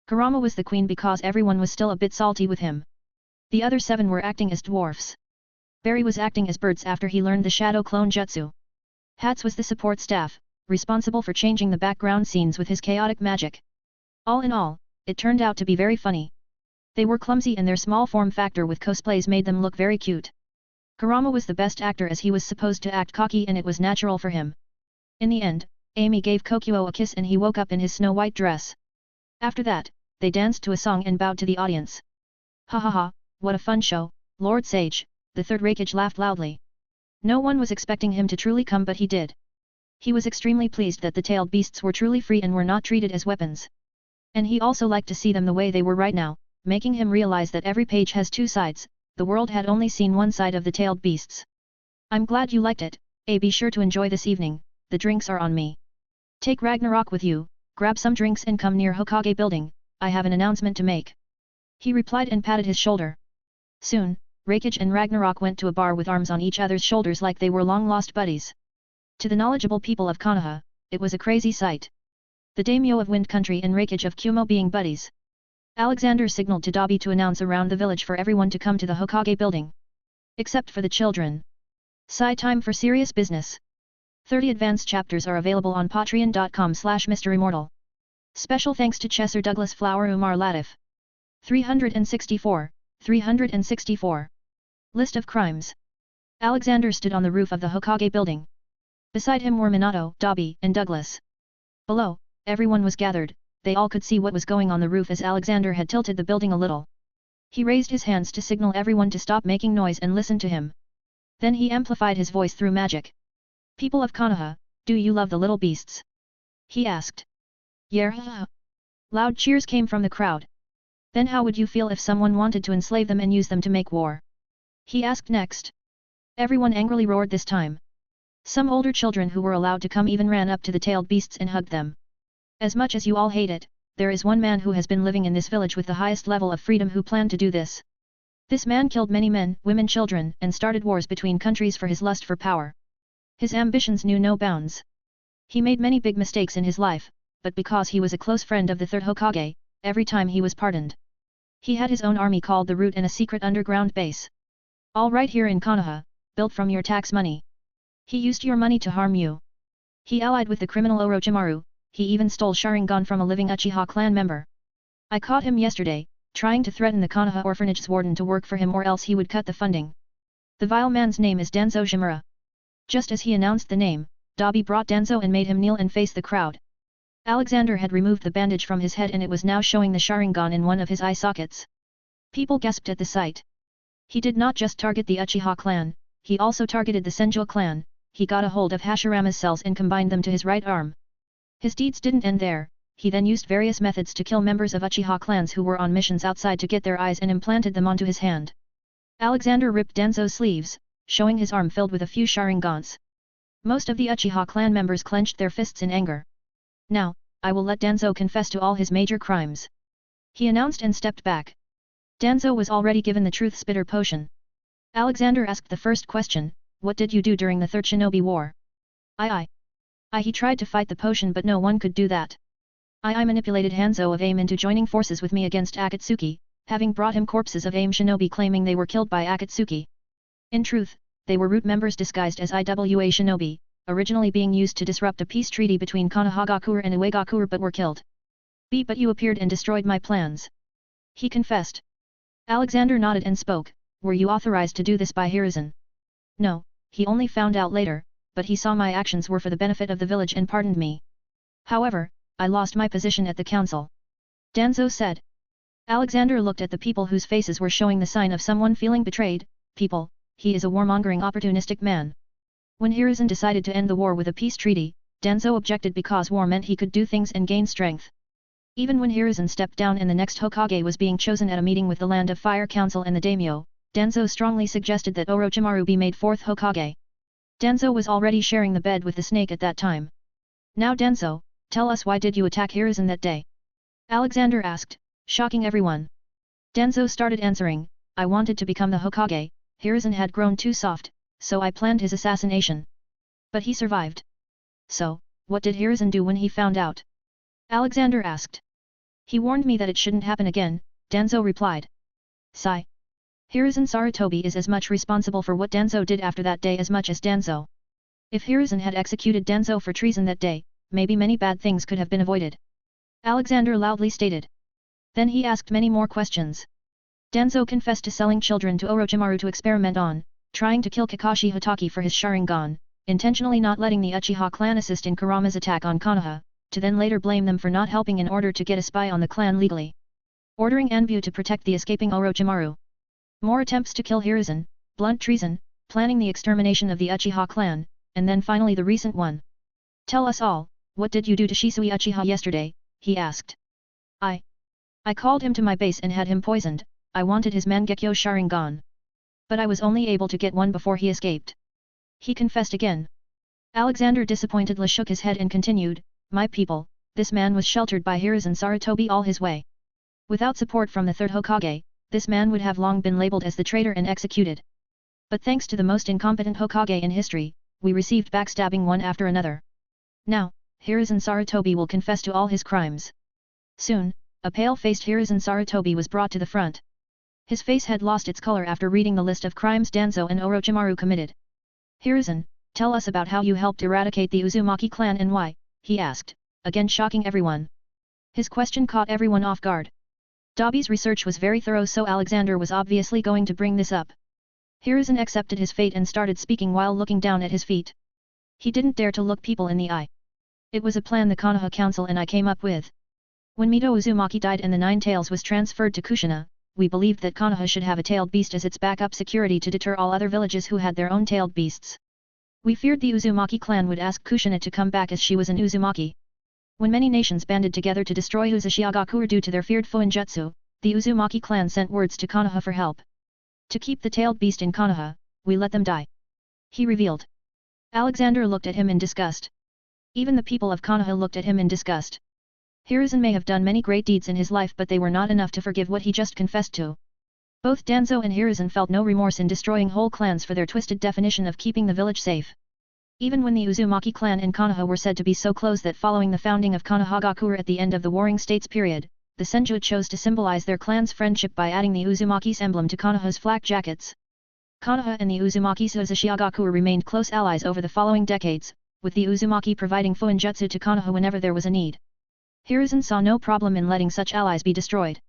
Kurama was the queen because everyone was still a bit salty with him. The other 7 were acting as dwarfs. Barry was acting as birds after he learned the shadow clone jutsu. Hats was the support staff, responsible for changing the background scenes with his chaotic magic. All in all, it turned out to be very funny. They were clumsy and their small form factor with cosplays made them look very cute. Kurama was the best actor as he was supposed to act cocky and it was natural for him. In the end, Amy gave Kokuo a kiss and he woke up in his snow-white dress. After that, they danced to a song and bowed to the audience. Ha ha ha, what a fun show, Lord Sage, the third Raikage laughed loudly. No one was expecting him to truly come but he did. He was extremely pleased that the tailed beasts were truly free and were not treated as weapons. And he also liked to see them the way they were right now, making him realize that every page has two sides, the world had only seen one side of the tailed beasts. I'm glad you liked it, be sure to enjoy this evening, the drinks are on me. Take Ragnarok with you, grab some drinks and come near Hokage building, I have an announcement to make. He replied and patted his shoulder. Soon, Raikage and Ragnarok went to a bar with arms on each other's shoulders like they were long-lost buddies. To the knowledgeable people of Konoha, it was a crazy sight. The daimyo of Wind Country and Raikage of Kumo being buddies. Alexander signaled to Dabi to announce around the village for everyone to come to the Hokage building. Except for the children. Sigh time for serious business. 30 advanced chapters are available on patreon.com/MisterImmortal. Special thanks to Chesser Douglas Flower Umar Latif. 364. List of crimes. Alexander stood on the roof of the Hokage building. Beside him were Minato, Dabi, and Douglas. Below, everyone was gathered, they all could see what was going on the roof as Alexander had tilted the building a little. He raised his hands to signal everyone to stop making noise and listen to him. Then he amplified his voice through magic. People of Konoha, do you love the little beasts? He asked. Yeah. Loud cheers came from the crowd. Then how would you feel if someone wanted to enslave them and use them to make war? He asked next. Everyone angrily roared this time. Some older children who were allowed to come even ran up to the tailed beasts and hugged them. As much as you all hate it, there is one man who has been living in this village with the highest level of freedom who planned to do this. This man killed many men, women, children, and started wars between countries for his lust for power. His ambitions knew no bounds. He made many big mistakes in his life, but because he was a close friend of the third Hokage, every time he was pardoned. He had his own army called the Root and a secret underground base. All right here in Konoha, built from your tax money. He used your money to harm you. He allied with the criminal Orochimaru, he even stole Sharingan from a living Uchiha clan member. I caught him yesterday, trying to threaten the Konoha orphanage's warden to work for him or else he would cut the funding. The vile man's name is Danzo Shimura. Just as he announced the name, Dabi brought Danzo and made him kneel and face the crowd. Alexander had removed the bandage from his head and it was now showing the Sharingan in one of his eye sockets. People gasped at the sight. He did not just target the Uchiha clan, he also targeted the Senju clan. He got a hold of Hashirama's cells and combined them to his right arm. His deeds didn't end there, he then used various methods to kill members of Uchiha clans who were on missions outside to get their eyes and implanted them onto his hand. Alexander ripped Danzo's sleeves, showing his arm filled with a few Sharingans. Most of the Uchiha clan members clenched their fists in anger. Now, I will let Danzo confess to all his major crimes. He announced and stepped back. Danzo was already given the Truth Spitter potion. Alexander asked the first question, what did you do during the Third Shinobi War? He tried to fight the potion but no one could do that. I manipulated Hanzo of AIM into joining forces with me against Akatsuki, having brought him corpses of AIM shinobi claiming they were killed by Akatsuki. In truth, they were Root members disguised as IWA shinobi, originally being used to disrupt a peace treaty between Konohagakure and Uegakure but were killed. But you appeared and destroyed my plans. He confessed. Alexander nodded and spoke, were you authorized to do this by Hiruzen? No, he only found out later, but he saw my actions were for the benefit of the village and pardoned me. However, I lost my position at the council. Danzo said. Alexander looked at the people whose faces were showing the sign of someone feeling betrayed. People, he is a warmongering opportunistic man. When Hiruzen decided to end the war with a peace treaty, Danzo objected because war meant he could do things and gain strength. Even when Hiruzen stepped down and the next Hokage was being chosen at a meeting with the Land of Fire Council and the daimyo, Danzo strongly suggested that Orochimaru be made fourth Hokage. Danzo was already sharing the bed with the snake at that time. Now Danzo, tell us why did you attack Hiruzen that day? Alexander asked, shocking everyone. Danzo started answering, I wanted to become the Hokage, Hiruzen had grown too soft, so I planned his assassination. But he survived. So, what did Hiruzen do when he found out? Alexander asked. He warned me that it shouldn't happen again, Danzo replied. Sigh. Hiruzen Sarutobi is as much responsible for what Danzo did after that day as much as Danzo. If Hiruzen had executed Danzo for treason that day, maybe many bad things could have been avoided. Alexander loudly stated. Then he asked many more questions. Danzo confessed to selling children to Orochimaru to experiment on, trying to kill Kakashi Hatake for his Sharingan, intentionally not letting the Uchiha clan assist in Kurama's attack on Konoha, to then later blame them for not helping in order to get a spy on the clan legally. Ordering Anbu to protect the escaping Orochimaru. More attempts to kill Hiruzen, blunt treason, planning the extermination of the Uchiha clan, and then finally the recent one. Tell us all, what did you do to Shisui Uchiha yesterday? He asked. I called him to my base and had him poisoned. I wanted his Mangekyo Sharingan. But I was only able to get one before he escaped. He confessed again. Alexander disappointedly shook his head and continued, my people, this man was sheltered by Hiruzen Sarutobi all his way. Without support from the third Hokage, this man would have long been labeled as the traitor and executed. But thanks to the most incompetent Hokage in history, we received backstabbing one after another. Now, Hiruzen Sarutobi will confess to all his crimes. Soon, a pale-faced Hiruzen Sarutobi was brought to the front. His face had lost its color after reading the list of crimes Danzo and Orochimaru committed. Hiruzen, tell us about how you helped eradicate the Uzumaki clan and why, he asked, again shocking everyone. His question caught everyone off guard. Dabi's research was very thorough, so Alexander was obviously going to bring this up. Hiruzen accepted his fate and started speaking while looking down at his feet. He didn't dare to look people in the eye. It was a plan the Konoha Council and I came up with. When Mito Uzumaki died and the Nine Tails was transferred to Kushina, we believed that Konoha should have a tailed beast as its backup security to deter all other villages who had their own tailed beasts. We feared the Uzumaki clan would ask Kushina to come back as she was an Uzumaki. When many nations banded together to destroy Uzushiagaku due to their feared Fuinjutsu, the Uzumaki clan sent words to Konoha for help. To keep the tailed beast in Konoha, we let them die. He revealed. Alexander looked at him in disgust. Even the people of Konoha looked at him in disgust. Hiruzen may have done many great deeds in his life, but they were not enough to forgive what he just confessed to. Both Danzo and Hiruzen felt no remorse in destroying whole clans for their twisted definition of keeping the village safe. Even when the Uzumaki clan and Konoha were said to be so close that following the founding of Konohagakure at the end of the Warring States period, the Senju chose to symbolize their clan's friendship by adding the Uzumaki's emblem to Konoha's flak jackets. Konoha and the Uzumaki's Uzushiagaku remained close allies over the following decades, with the Uzumaki providing Fuinjutsu to Konoha whenever there was a need. Hiruzen saw no problem in letting such allies be destroyed.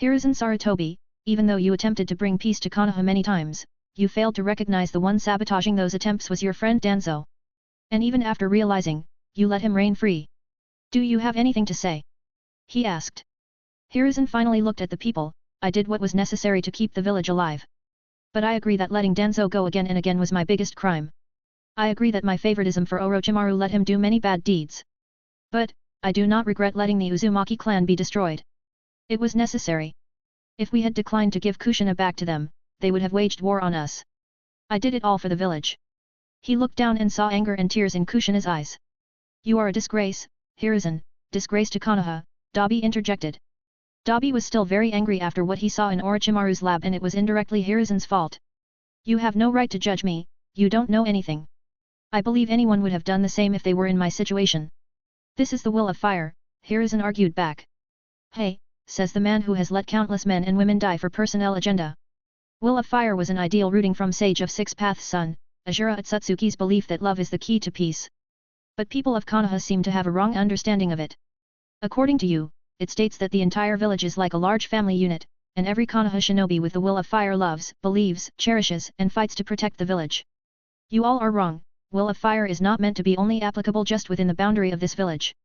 Hiruzen Sarutobi, even though you attempted to bring peace to Konoha many times, you failed to recognize the one sabotaging those attempts was your friend Danzo. And even after realizing, you let him reign free. Do you have anything to say? He asked. Hiruzen finally looked at the people. I did what was necessary to keep the village alive. But I agree that letting Danzo go again and again was my biggest crime. I agree that my favoritism for Orochimaru let him do many bad deeds. But, I do not regret letting the Uzumaki clan be destroyed. It was necessary. If we had declined to give Kushina back to them, they would have waged war on us. I did it all for the village. He looked down and saw anger and tears in Kushina's eyes. You are a disgrace, Hiruzen, disgrace to Konoha, Dabi interjected. Dabi was still very angry after what he saw in Orochimaru's lab, and it was indirectly Hiruzen's fault. You have no right to judge me, you don't know anything. I believe anyone would have done the same if they were in my situation. This is the will of fire, Hiruzen argued back. Hey, says the man who has let countless men and women die for personnel agenda. Will of fire was an ideal rooting from Sage of Six Paths son, Ajura Otsutsuki's belief that love is the key to peace. But people of Konoha seem to have a wrong understanding of it. According to you, it states that the entire village is like a large family unit, and every Konoha shinobi with the will of fire loves, believes, cherishes, and fights to protect the village. You all are wrong. Will of fire is not meant to be only applicable just within the boundary of this village.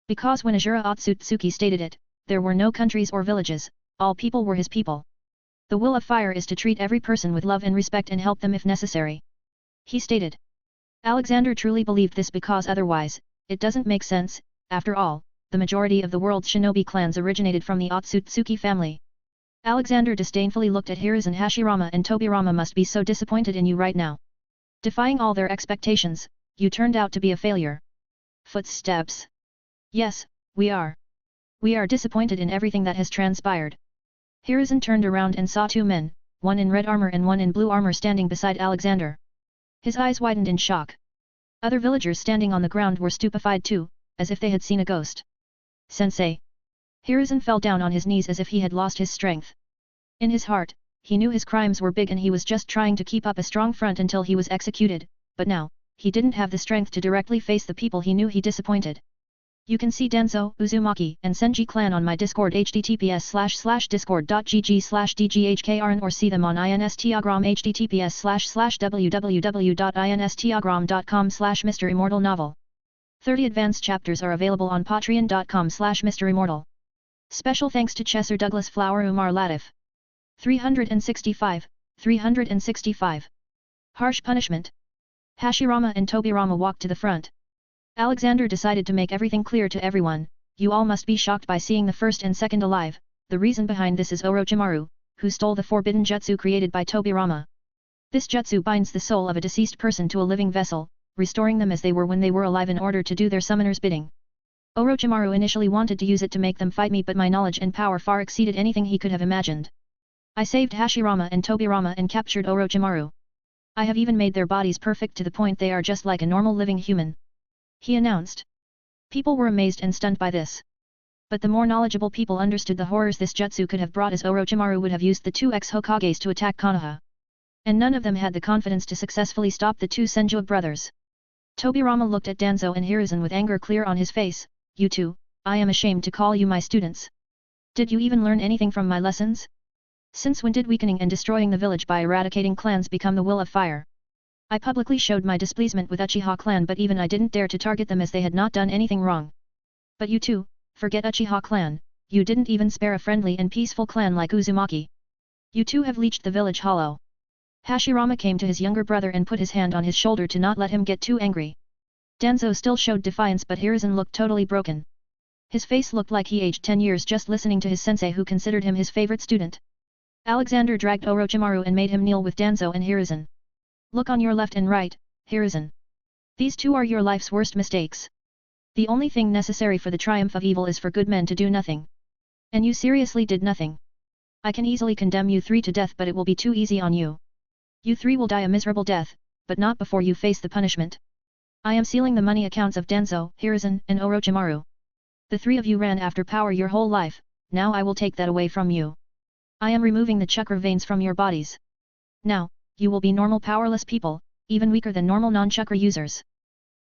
Because when Ajura Otsutsuki stated it, there were no countries or villages, all people were his people. The will of fire is to treat every person with love and respect and help them if necessary. He stated. Alexander truly believed this because otherwise, it doesn't make sense. After all, the majority of the world's shinobi clans originated from the Otsutsuki family. Alexander disdainfully looked at Hiruzen. Hashirama and Tobirama must be so disappointed in you right now. Defying all their expectations, you turned out to be a failure. Footsteps. Yes, we are. We are disappointed in everything that has transpired. Hiruzen turned around and saw two men, one in red armor and one in blue armor standing beside Alexander. His eyes widened in shock. Other villagers standing on the ground were stupefied too, as if they had seen a ghost. Sensei. Hiruzen fell down on his knees as if he had lost his strength. In his heart, he knew his crimes were big and he was just trying to keep up a strong front until he was executed, but now, he didn't have the strength to directly face the people he knew he disappointed. You can see Danzo, Uzumaki, and Senji clan on my Discord https://discord.gg/dghkrn or see them on Instagram https://www.instagram.com/MisterImmortal. 30 advanced chapters are available on patreon.com/MisterImmortal. Special thanks to Chesser Douglas Flower Umar Latif. 365. Harsh punishment. Hashirama and Tobirama walked to the front. Alexander decided to make everything clear to everyone. You all must be shocked by seeing the first and second alive. The reason behind this is Orochimaru, who stole the forbidden jutsu created by Tobirama. This jutsu binds the soul of a deceased person to a living vessel, restoring them as they were when they were alive in order to do their summoner's bidding. Orochimaru initially wanted to use it to make them fight me, but my knowledge and power far exceeded anything he could have imagined. I saved Hashirama and Tobirama and captured Orochimaru. I have even made their bodies perfect to the point they are just like a normal living human. He announced. People were amazed and stunned by this. But the more knowledgeable people understood the horrors this jutsu could have brought, as Orochimaru would have used the two ex-Hokages to attack Konoha. And none of them had the confidence to successfully stop the two Senju brothers. Tobirama looked at Danzo and Hiruzen with anger clear on his face. You two, I am ashamed to call you my students. Did you even learn anything from my lessons? Since when did weakening and destroying the village by eradicating clans become the will of fire? I publicly showed my displeasement with Uchiha clan, but even I didn't dare to target them as they had not done anything wrong. But you two, forget Uchiha clan, you didn't even spare a friendly and peaceful clan like Uzumaki. You two have leached the village hollow. Hashirama came to his younger brother and put his hand on his shoulder to not let him get too angry. Danzo still showed defiance, but Hiruzen looked totally broken. His face looked like he aged 10 years just listening to his sensei who considered him his favorite student. Alexander dragged Orochimaru and made him kneel with Danzo and Hiruzen. Look on your left and right, Hiruzen. These two are your life's worst mistakes. The only thing necessary for the triumph of evil is for good men to do nothing. And you seriously did nothing. I can easily condemn you three to death, but it will be too easy on you. You three will die a miserable death, but not before you face the punishment. I am sealing the money accounts of Danzo, Hiruzen, and Orochimaru. The three of you ran after power your whole life, now I will take that away from you. I am removing the chakra veins from your bodies. Now, you will be normal powerless people, even weaker than normal non-chakra users.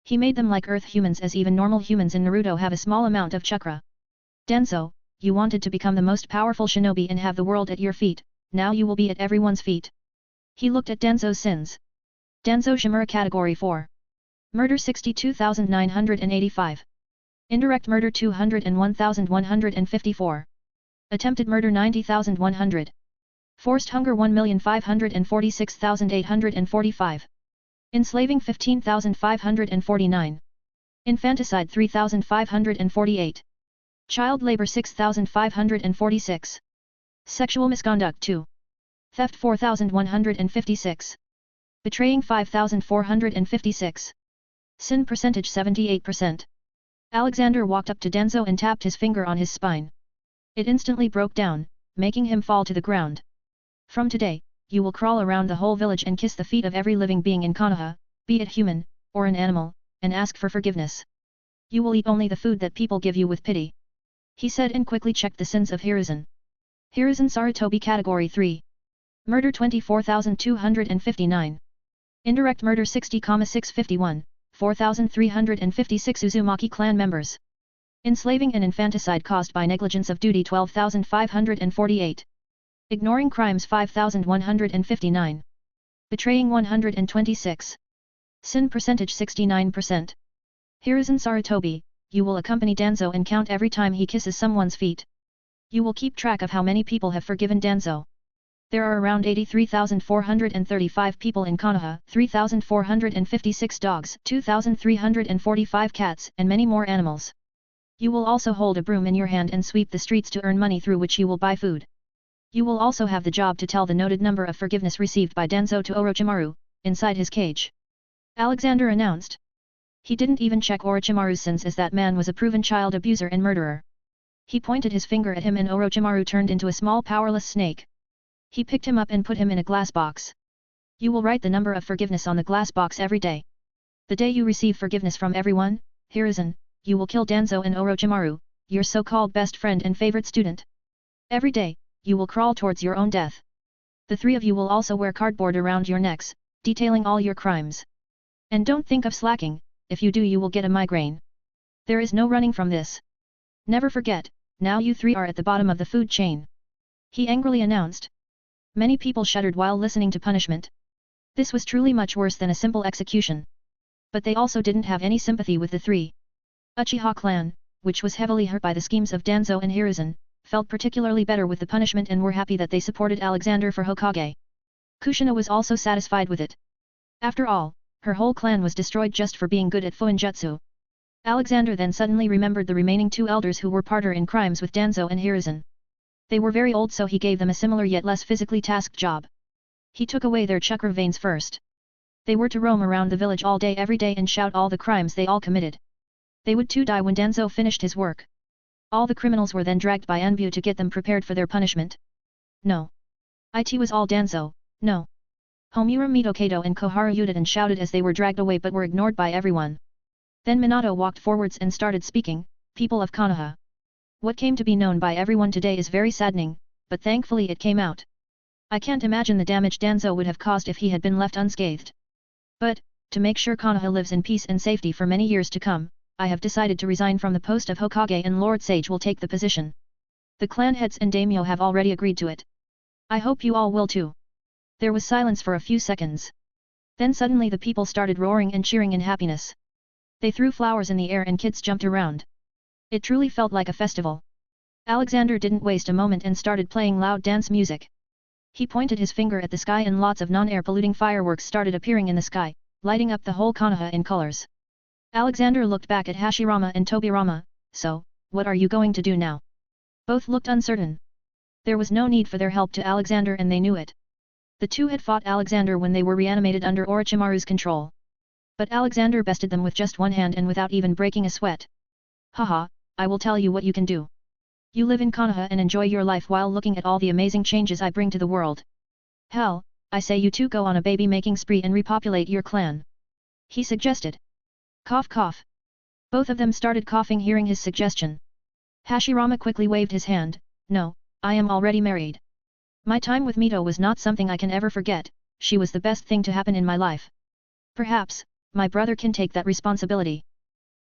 He made them like earth humans, as even normal humans in Naruto have a small amount of chakra. Danzo, you wanted to become the most powerful shinobi and have the world at your feet, now you will be at everyone's feet. He looked at Danzo's sins. Danzo Shimura Category 4. Murder 62,985. Indirect murder 201,154. Attempted murder 90,100. Forced hunger 1,546,845. Enslaving 15,549. Infanticide 3,548. Child labor 6,546. Sexual misconduct 2. Theft 4,156. Betraying 5,456. Sin percentage 78%. Alexander walked up to Danzo and tapped his finger on his spine. It instantly broke down, making him fall to the ground. From today, you will crawl around the whole village and kiss the feet of every living being in Konoha, be it human, or an animal, and ask for forgiveness. You will eat only the food that people give you with pity. He said and quickly checked the sins of Hiruzen. Hiruzen Sarutobi Category 3. Murder 24,259. Indirect murder 60,651, 4,356 Uzumaki clan members. Enslaving and infanticide caused by negligence of duty 12,548. Ignoring crimes 5,159. Betraying 126. Sin percentage 69%. Hiruzen Sarutobi, you will accompany Danzo and count every time he kisses someone's feet. You will keep track of how many people have forgiven Danzo. There are around 83,435 people in Konoha, 3,456 dogs, 2,345 cats, and many more animals. You will also hold a broom in your hand and sweep the streets to earn money through which you will buy food. You will also have the job to tell the noted number of forgiveness received by Danzo to Orochimaru, inside his cage. Alexander announced. He didn't even check Orochimaru's sins, as that man was a proven child abuser and murderer. He pointed his finger at him and Orochimaru turned into a small powerless snake. He picked him up and put him in a glass box. You will write the number of forgiveness on the glass box every day. The day you receive forgiveness from everyone, Hiruzen, you will kill Danzo and Orochimaru, your so-called best friend and favorite student. Every day, you will crawl towards your own death. The three of you will also wear cardboard around your necks, detailing all your crimes. And don't think of slacking, if you do you will get a migraine. There is no running from this. Never forget, now you three are at the bottom of the food chain. He angrily announced. Many people shuddered while listening to punishment. This was truly much worse than a simple execution. But they also didn't have any sympathy with the three. Uchiha clan, which was heavily hurt by the schemes of Danzo and Hiruzen, felt particularly better with the punishment and were happy that they supported Alexander for Hokage. Kushina was also satisfied with it. After all, her whole clan was destroyed just for being good at Fuinjutsu. Alexander then suddenly remembered the remaining two elders who were partner in crimes with Danzo and Hiruzen. They were very old, so he gave them a similar yet less physically tasked job. He took away their chakra veins first. They were to roam around the village all day every day and shout all the crimes they all committed. They would too die when Danzo finished his work. All the criminals were then dragged by Enbu to get them prepared for their punishment. No. It was all Danzo, no. Homura Mito-Kato and Koharu Yudiden shouted as they were dragged away but were ignored by everyone. Then Minato walked forwards and started speaking, "People of Konoha. What came to be known by everyone today is very saddening, but thankfully it came out. I can't imagine the damage Danzo would have caused if he had been left unscathed. But, to make sure Konoha lives in peace and safety for many years to come, I have decided to resign from the post of Hokage and Lord Sage will take the position. The clan heads and daimyo have already agreed to it. I hope you all will too." There was silence for a few seconds. Then suddenly the people started roaring and cheering in happiness. They threw flowers in the air and kids jumped around. It truly felt like a festival. Alexander didn't waste a moment and started playing loud dance music. He pointed his finger at the sky and lots of non-air polluting fireworks started appearing in the sky, lighting up the whole Konoha in colors. Alexander looked back at Hashirama and Tobirama. "So, what are you going to do now?" Both looked uncertain. There was no need for their help to Alexander and they knew it. The two had fought Alexander when they were reanimated under Orochimaru's control. But Alexander bested them with just one hand and without even breaking a sweat. "Haha, I will tell you what you can do. You live in Konoha and enjoy your life while looking at all the amazing changes I bring to the world. Hell, I say you two go on a baby-making spree and repopulate your clan," he suggested. Cough cough. Both of them started coughing hearing his suggestion. Hashirama quickly waved his hand. "No, I am already married. My time with Mito was not something I can ever forget, she was the best thing to happen in my life. Perhaps, my brother can take that responsibility."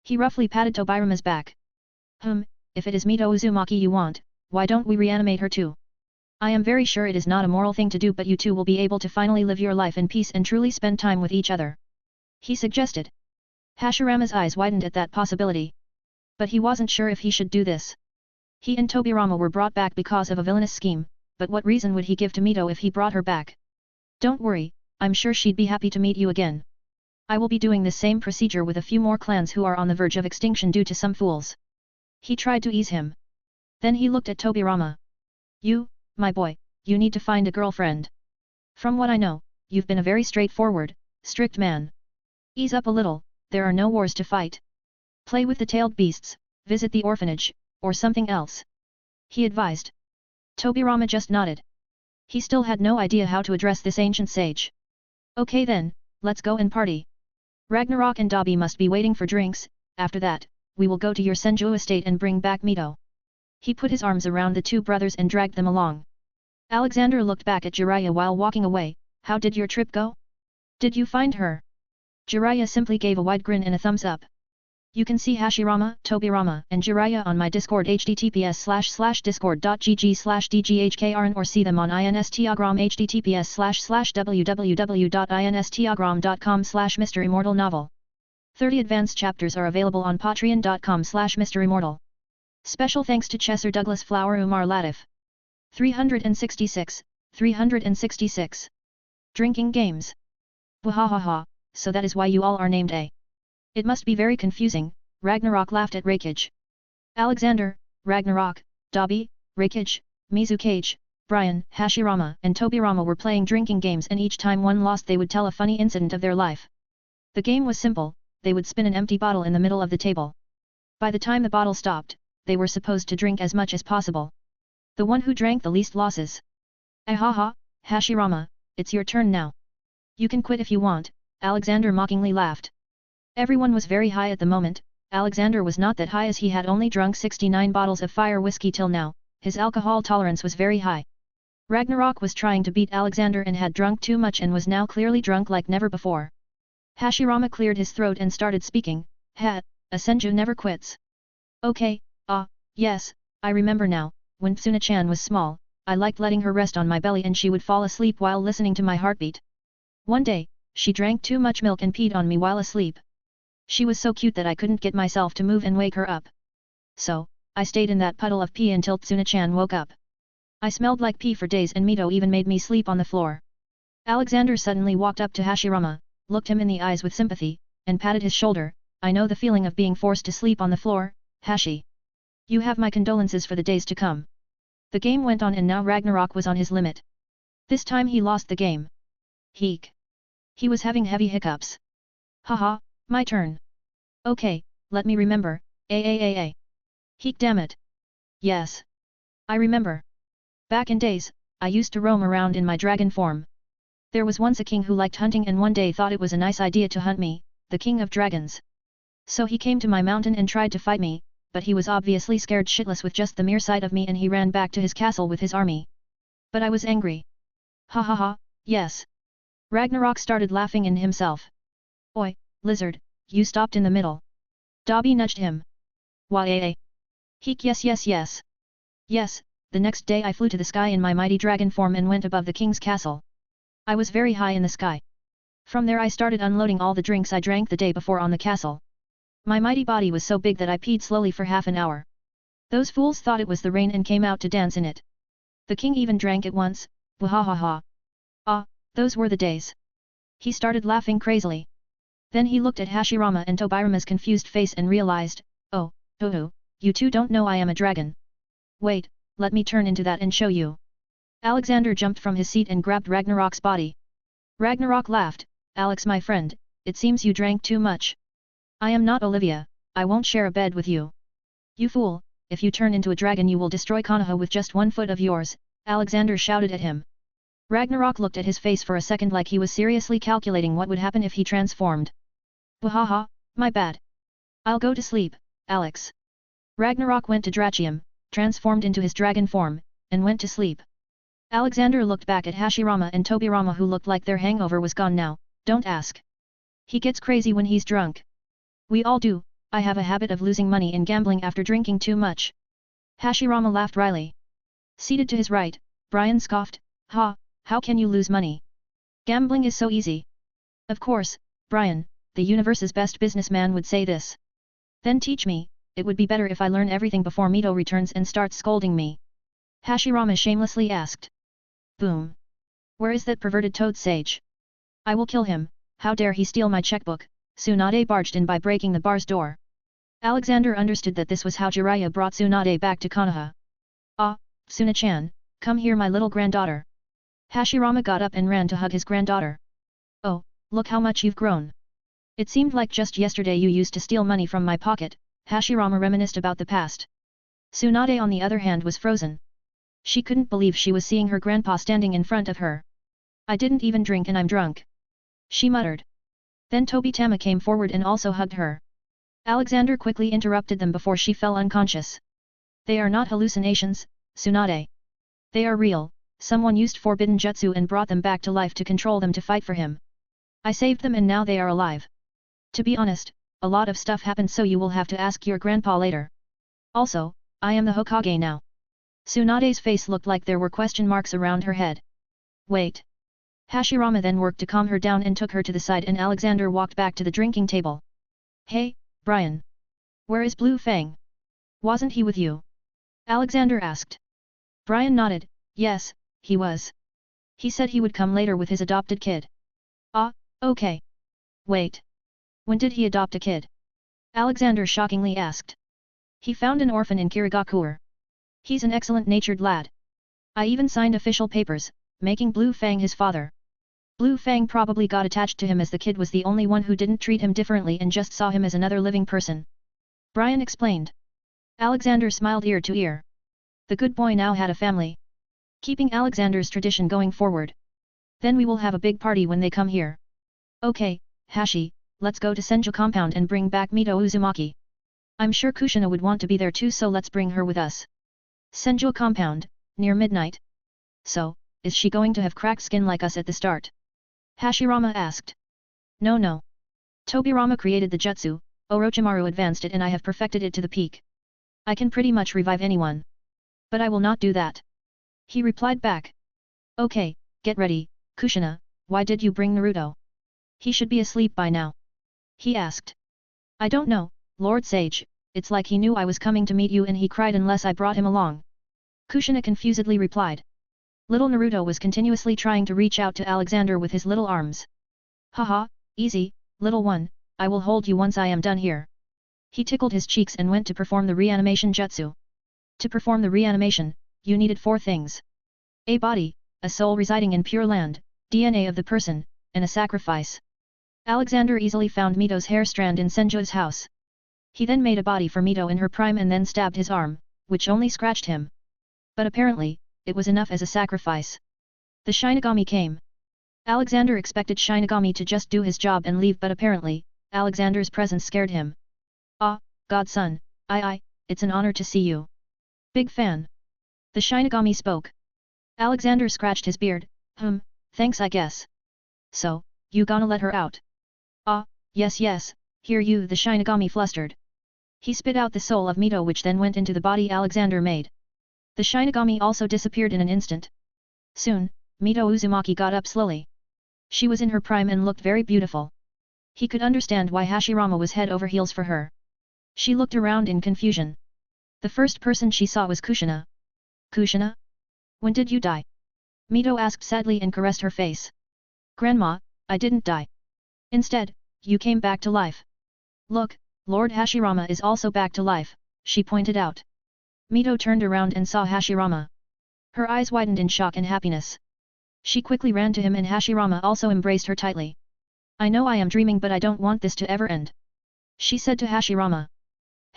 He roughly patted Tobirama's back. If it is Mito Uzumaki you want, why don't we reanimate her too? I am very sure it is not a moral thing to do, but you two will be able to finally live your life in peace and truly spend time with each other," he suggested. Hashirama's eyes widened at that possibility. But he wasn't sure if he should do this. He and Tobirama were brought back because of a villainous scheme, but what reason would he give to Mito if he brought her back? "Don't worry, I'm sure she'd be happy to meet you again. I will be doing this same procedure with a few more clans who are on the verge of extinction due to some fools." He tried to ease him. Then he looked at Tobirama. "You, my boy, you need to find a girlfriend. From what I know, you've been a very straightforward, strict man. Ease up a little, there are no wars to fight. Play with the tailed beasts, visit the orphanage, or something else," he advised. Tobirama just nodded. He still had no idea how to address this ancient sage. "Okay then, let's go and party. Ragnarok and Dabi must be waiting for drinks, after that, we will go to your Senju estate and bring back Mito." He put his arms around the two brothers and dragged them along. Alexander looked back at Jiraiya while walking away. "How did your trip go? Did you find her?" Jiraiya simply gave a wide grin and a thumbs up. You can see Hashirama, Tobirama, and Jiraiya on my Discord https://discord.gg/dghkrn or see them on Instagram https://www.instagram.com/MisterImmortal. 30 advanced chapters are available on patreon.com/MisterImmortal. Special thanks to Chesser Douglas Flower Umar Latif. 366. Drinking games. Wahahaha, so that is why you all are named A. It must be very confusing, Ragnarok laughed at Raikage. Alexander, Ragnarok, Dabi, Raikage, Mizukage, Brian, Hashirama and Tobirama were playing drinking games and each time one lost they would tell a funny incident of their life. The game was simple, they would spin an empty bottle in the middle of the table. By the time the bottle stopped, they were supposed to drink as much as possible. The one who drank the least losses. Ahaha, Hashirama, it's your turn now. You can quit if you want, Alexander mockingly laughed. Everyone was very high at the moment. Alexander was not that high as he had only drunk 69 bottles of fire whiskey till now, his alcohol tolerance was very high. Ragnarok was trying to beat Alexander and had drunk too much and was now clearly drunk like never before. Hashirama cleared his throat and started speaking, a Senju never quits. Okay, yes, I remember now, when Tsuna-chan was small, I liked letting her rest on my belly and she would fall asleep while listening to my heartbeat. One day, she drank too much milk and peed on me while asleep. She was so cute that I couldn't get myself to move and wake her up. So, I stayed in that puddle of pee until Tsuna-chan woke up. I smelled like pee for days and Mito even made me sleep on the floor. Alexander suddenly walked up to Hashirama, looked him in the eyes with sympathy, and patted his shoulder. I know the feeling of being forced to sleep on the floor, Hashi. You have my condolences for the days to come. The game went on and now Ragnarok was on his limit. This time he lost the game. Heek. He was having heavy hiccups. Haha, my turn. Okay, let me remember, Heek damn it. Yes. I remember. Back in days, I used to roam around in my dragon form. There was once a king who liked hunting and one day thought it was a nice idea to hunt me, the king of dragons. So he came to my mountain and tried to fight me, but he was obviously scared shitless with just the mere sight of me and he ran back to his castle with his army. But I was angry. Ha ha ha, yes. Ragnarok started laughing in himself. Oi, lizard, you stopped in the middle. Dobby nudged him. Why? Heek yes. Yes, the next day I flew to the sky in my mighty dragon form and went above the king's castle. I was very high in the sky. From there I started unloading all the drinks I drank the day before on the castle. My mighty body was so big that I peed slowly for half an hour. Those fools thought it was the rain and came out to dance in it. The king even drank it once, wahahaha. Ah, those were the days. He started laughing crazily. Then he looked at Hashirama and Tobirama's confused face and realized, oh, you two don't know I am a dragon. Wait, let me turn into that and show you. Alexander jumped from his seat and grabbed Ragnarok's body. Ragnarok laughed, Alex my friend, it seems you drank too much. I am not Olivia, I won't share a bed with you. You fool, if you turn into a dragon you will destroy Konoha with just 1 foot of yours, Alexander shouted at him. Ragnarok looked at his face for a second like he was seriously calculating what would happen if he transformed. Wahaha, my bad. I'll go to sleep, Alex. Ragnarok went to Drachium, transformed into his dragon form, and went to sleep. Alexander looked back at Hashirama and Tobirama who looked like their hangover was gone now, don't ask. He gets crazy when he's drunk. We all do, I have a habit of losing money in gambling after drinking too much. Hashirama laughed wryly. Seated to his right, Brian scoffed, ha, how can you lose money? Gambling is so easy. Of course, Brian, the universe's best businessman would say this. Then teach me, it would be better if I learn everything before Mito returns and starts scolding me. Hashirama shamelessly asked. Boom. Where is that perverted toad sage? I will kill him, how dare he steal my checkbook, Tsunade barged in by breaking the bar's door. Alexander understood that this was how Jiraiya brought Tsunade back to Konoha. Ah, Tsuna-chan, come here my little granddaughter. Hashirama got up and ran to hug his granddaughter. Oh, look how much you've grown. It seemed like just yesterday you used to steal money from my pocket, Hashirama reminisced about the past. Tsunade on the other hand was frozen. She couldn't believe she was seeing her grandpa standing in front of her. I didn't even drink and I'm drunk. She muttered. Then Tobitama came forward and also hugged her. Alexander quickly interrupted them before she fell unconscious. They are not hallucinations, Tsunade. They are real, someone used forbidden jutsu and brought them back to life to control them to fight for him. I saved them and now they are alive. To be honest, a lot of stuff happened so you will have to ask your grandpa later. Also, I am the Hokage now. Tsunade's face looked like there were question marks around her head. Wait. Hashirama then worked to calm her down and took her to the side and Alexander walked back to the drinking table. Hey, Brian. Where is Blue Fang? Wasn't he with you? Alexander asked. Brian nodded, yes, he was. He said he would come later with his adopted kid. Ah, okay. Wait. When did he adopt a kid? Alexander shockingly asked. He found an orphan in Kirigakure. He's an excellent-natured lad. I even signed official papers, making Blue Fang his father. Blue Fang probably got attached to him as the kid was the only one who didn't treat him differently and just saw him as another living person. Brian explained. Alexander smiled ear to ear. The good boy now had a family. Keeping Alexander's tradition going forward. Then we will have a big party when they come here. Okay, Hashi, let's go to Senju compound and bring back Mito Uzumaki. I'm sure Kushina would want to be there too so let's bring her with us. Senju compound, near midnight. So, is she going to have cracked skin like us at the start? Hashirama asked. No. Tobirama created the jutsu, Orochimaru advanced it and I have perfected it to the peak. I can pretty much revive anyone. But I will not do that. He replied back. Okay, get ready, Kushina, why did you bring Naruto? He should be asleep by now. He asked. I don't know, Lord Sage, it's like he knew I was coming to meet you and he cried unless I brought him along. Kushina confusedly replied. Little Naruto was continuously trying to reach out to Alexander with his little arms. Haha, easy, little one, I will hold you once I am done here. He tickled his cheeks and went to perform the reanimation jutsu. To perform the reanimation, you needed 4 things. A body, a soul residing in Pure Land, DNA of the person, and a sacrifice. Alexander easily found Mito's hair strand in Senjo's house. He then made a body for Mito in her prime and then stabbed his arm, which only scratched him. But apparently, it was enough as a sacrifice. The Shinigami came. Alexander expected Shinigami to just do his job and leave but apparently, Alexander's presence scared him. Ah, godson, it's an honor to see you. Big fan. The Shinigami spoke. Alexander scratched his beard, thanks I guess. So, you gonna let her out? Ah, yes, here you the Shinigami flustered. He spit out the soul of Mito which then went into the body Alexander made. The Shinigami also disappeared in an instant. Soon, Mito Uzumaki got up slowly. She was in her prime and looked very beautiful. He could understand why Hashirama was head over heels for her. She looked around in confusion. The first person she saw was Kushina. Kushina? When did you die? Mito asked sadly and caressed her face. Grandma, I didn't die. Instead, you came back to life. Look, Lord Hashirama is also back to life, she pointed out. Mito turned around and saw Hashirama. Her eyes widened in shock and happiness. She quickly ran to him and Hashirama also embraced her tightly. I know I am dreaming but I don't want this to ever end. She said to Hashirama.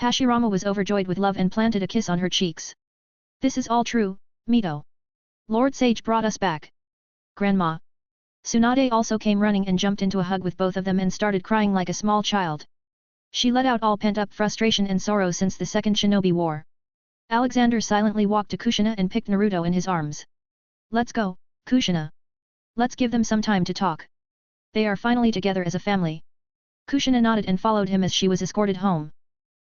Hashirama was overjoyed with love and planted a kiss on her cheeks. This is all true, Mito. Lord Sage brought us back. Grandma. Tsunade also came running and jumped into a hug with both of them and started crying like a small child. She let out all pent-up frustration and sorrow since the Second Shinobi War. Alexander silently walked to Kushina and picked Naruto in his arms. Let's go, Kushina. Let's give them some time to talk. They are finally together as a family. Kushina nodded and followed him as she was escorted home.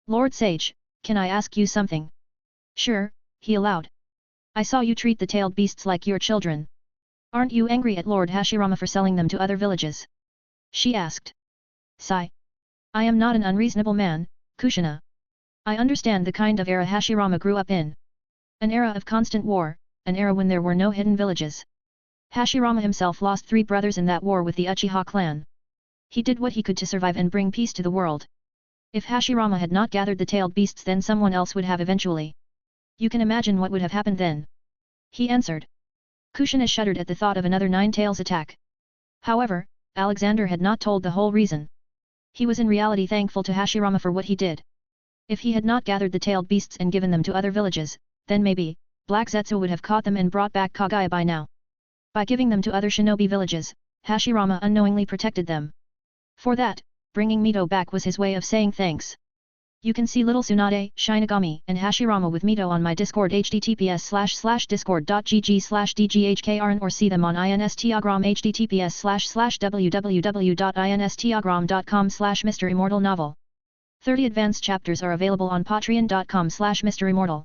Lord Sage, can I ask you something? Sure, he allowed. I saw you treat the tailed beasts like your children. Aren't you angry at Lord Hashirama for selling them to other villages? She asked. Sigh. I am not an unreasonable man, Kushina. I understand the kind of era Hashirama grew up in. An era of constant war, an era when there were no hidden villages. Hashirama himself lost 3 brothers in that war with the Uchiha clan. He did what he could to survive and bring peace to the world. If Hashirama had not gathered the tailed beasts then someone else would have eventually. You can imagine what would have happened then. He answered. Kushina shuddered at the thought of another 9 tails attack. However, Alexander had not told the whole reason. He was in reality thankful to Hashirama for what he did. If he had not gathered the tailed beasts and given them to other villages, then maybe, Black Zetsu would have caught them and brought back Kagaya by now. By giving them to other shinobi villages, Hashirama unknowingly protected them. For that, bringing Mito back was his way of saying thanks. You can see little Tsunade, Shinigami, and Hashirama with Mito on my Discord https://discord.gg/dghkrn or see them on Instagram https://www.instagram.com/MisterImmortal novel. 30 advanced chapters are available on patreon.com/MisterImmortal.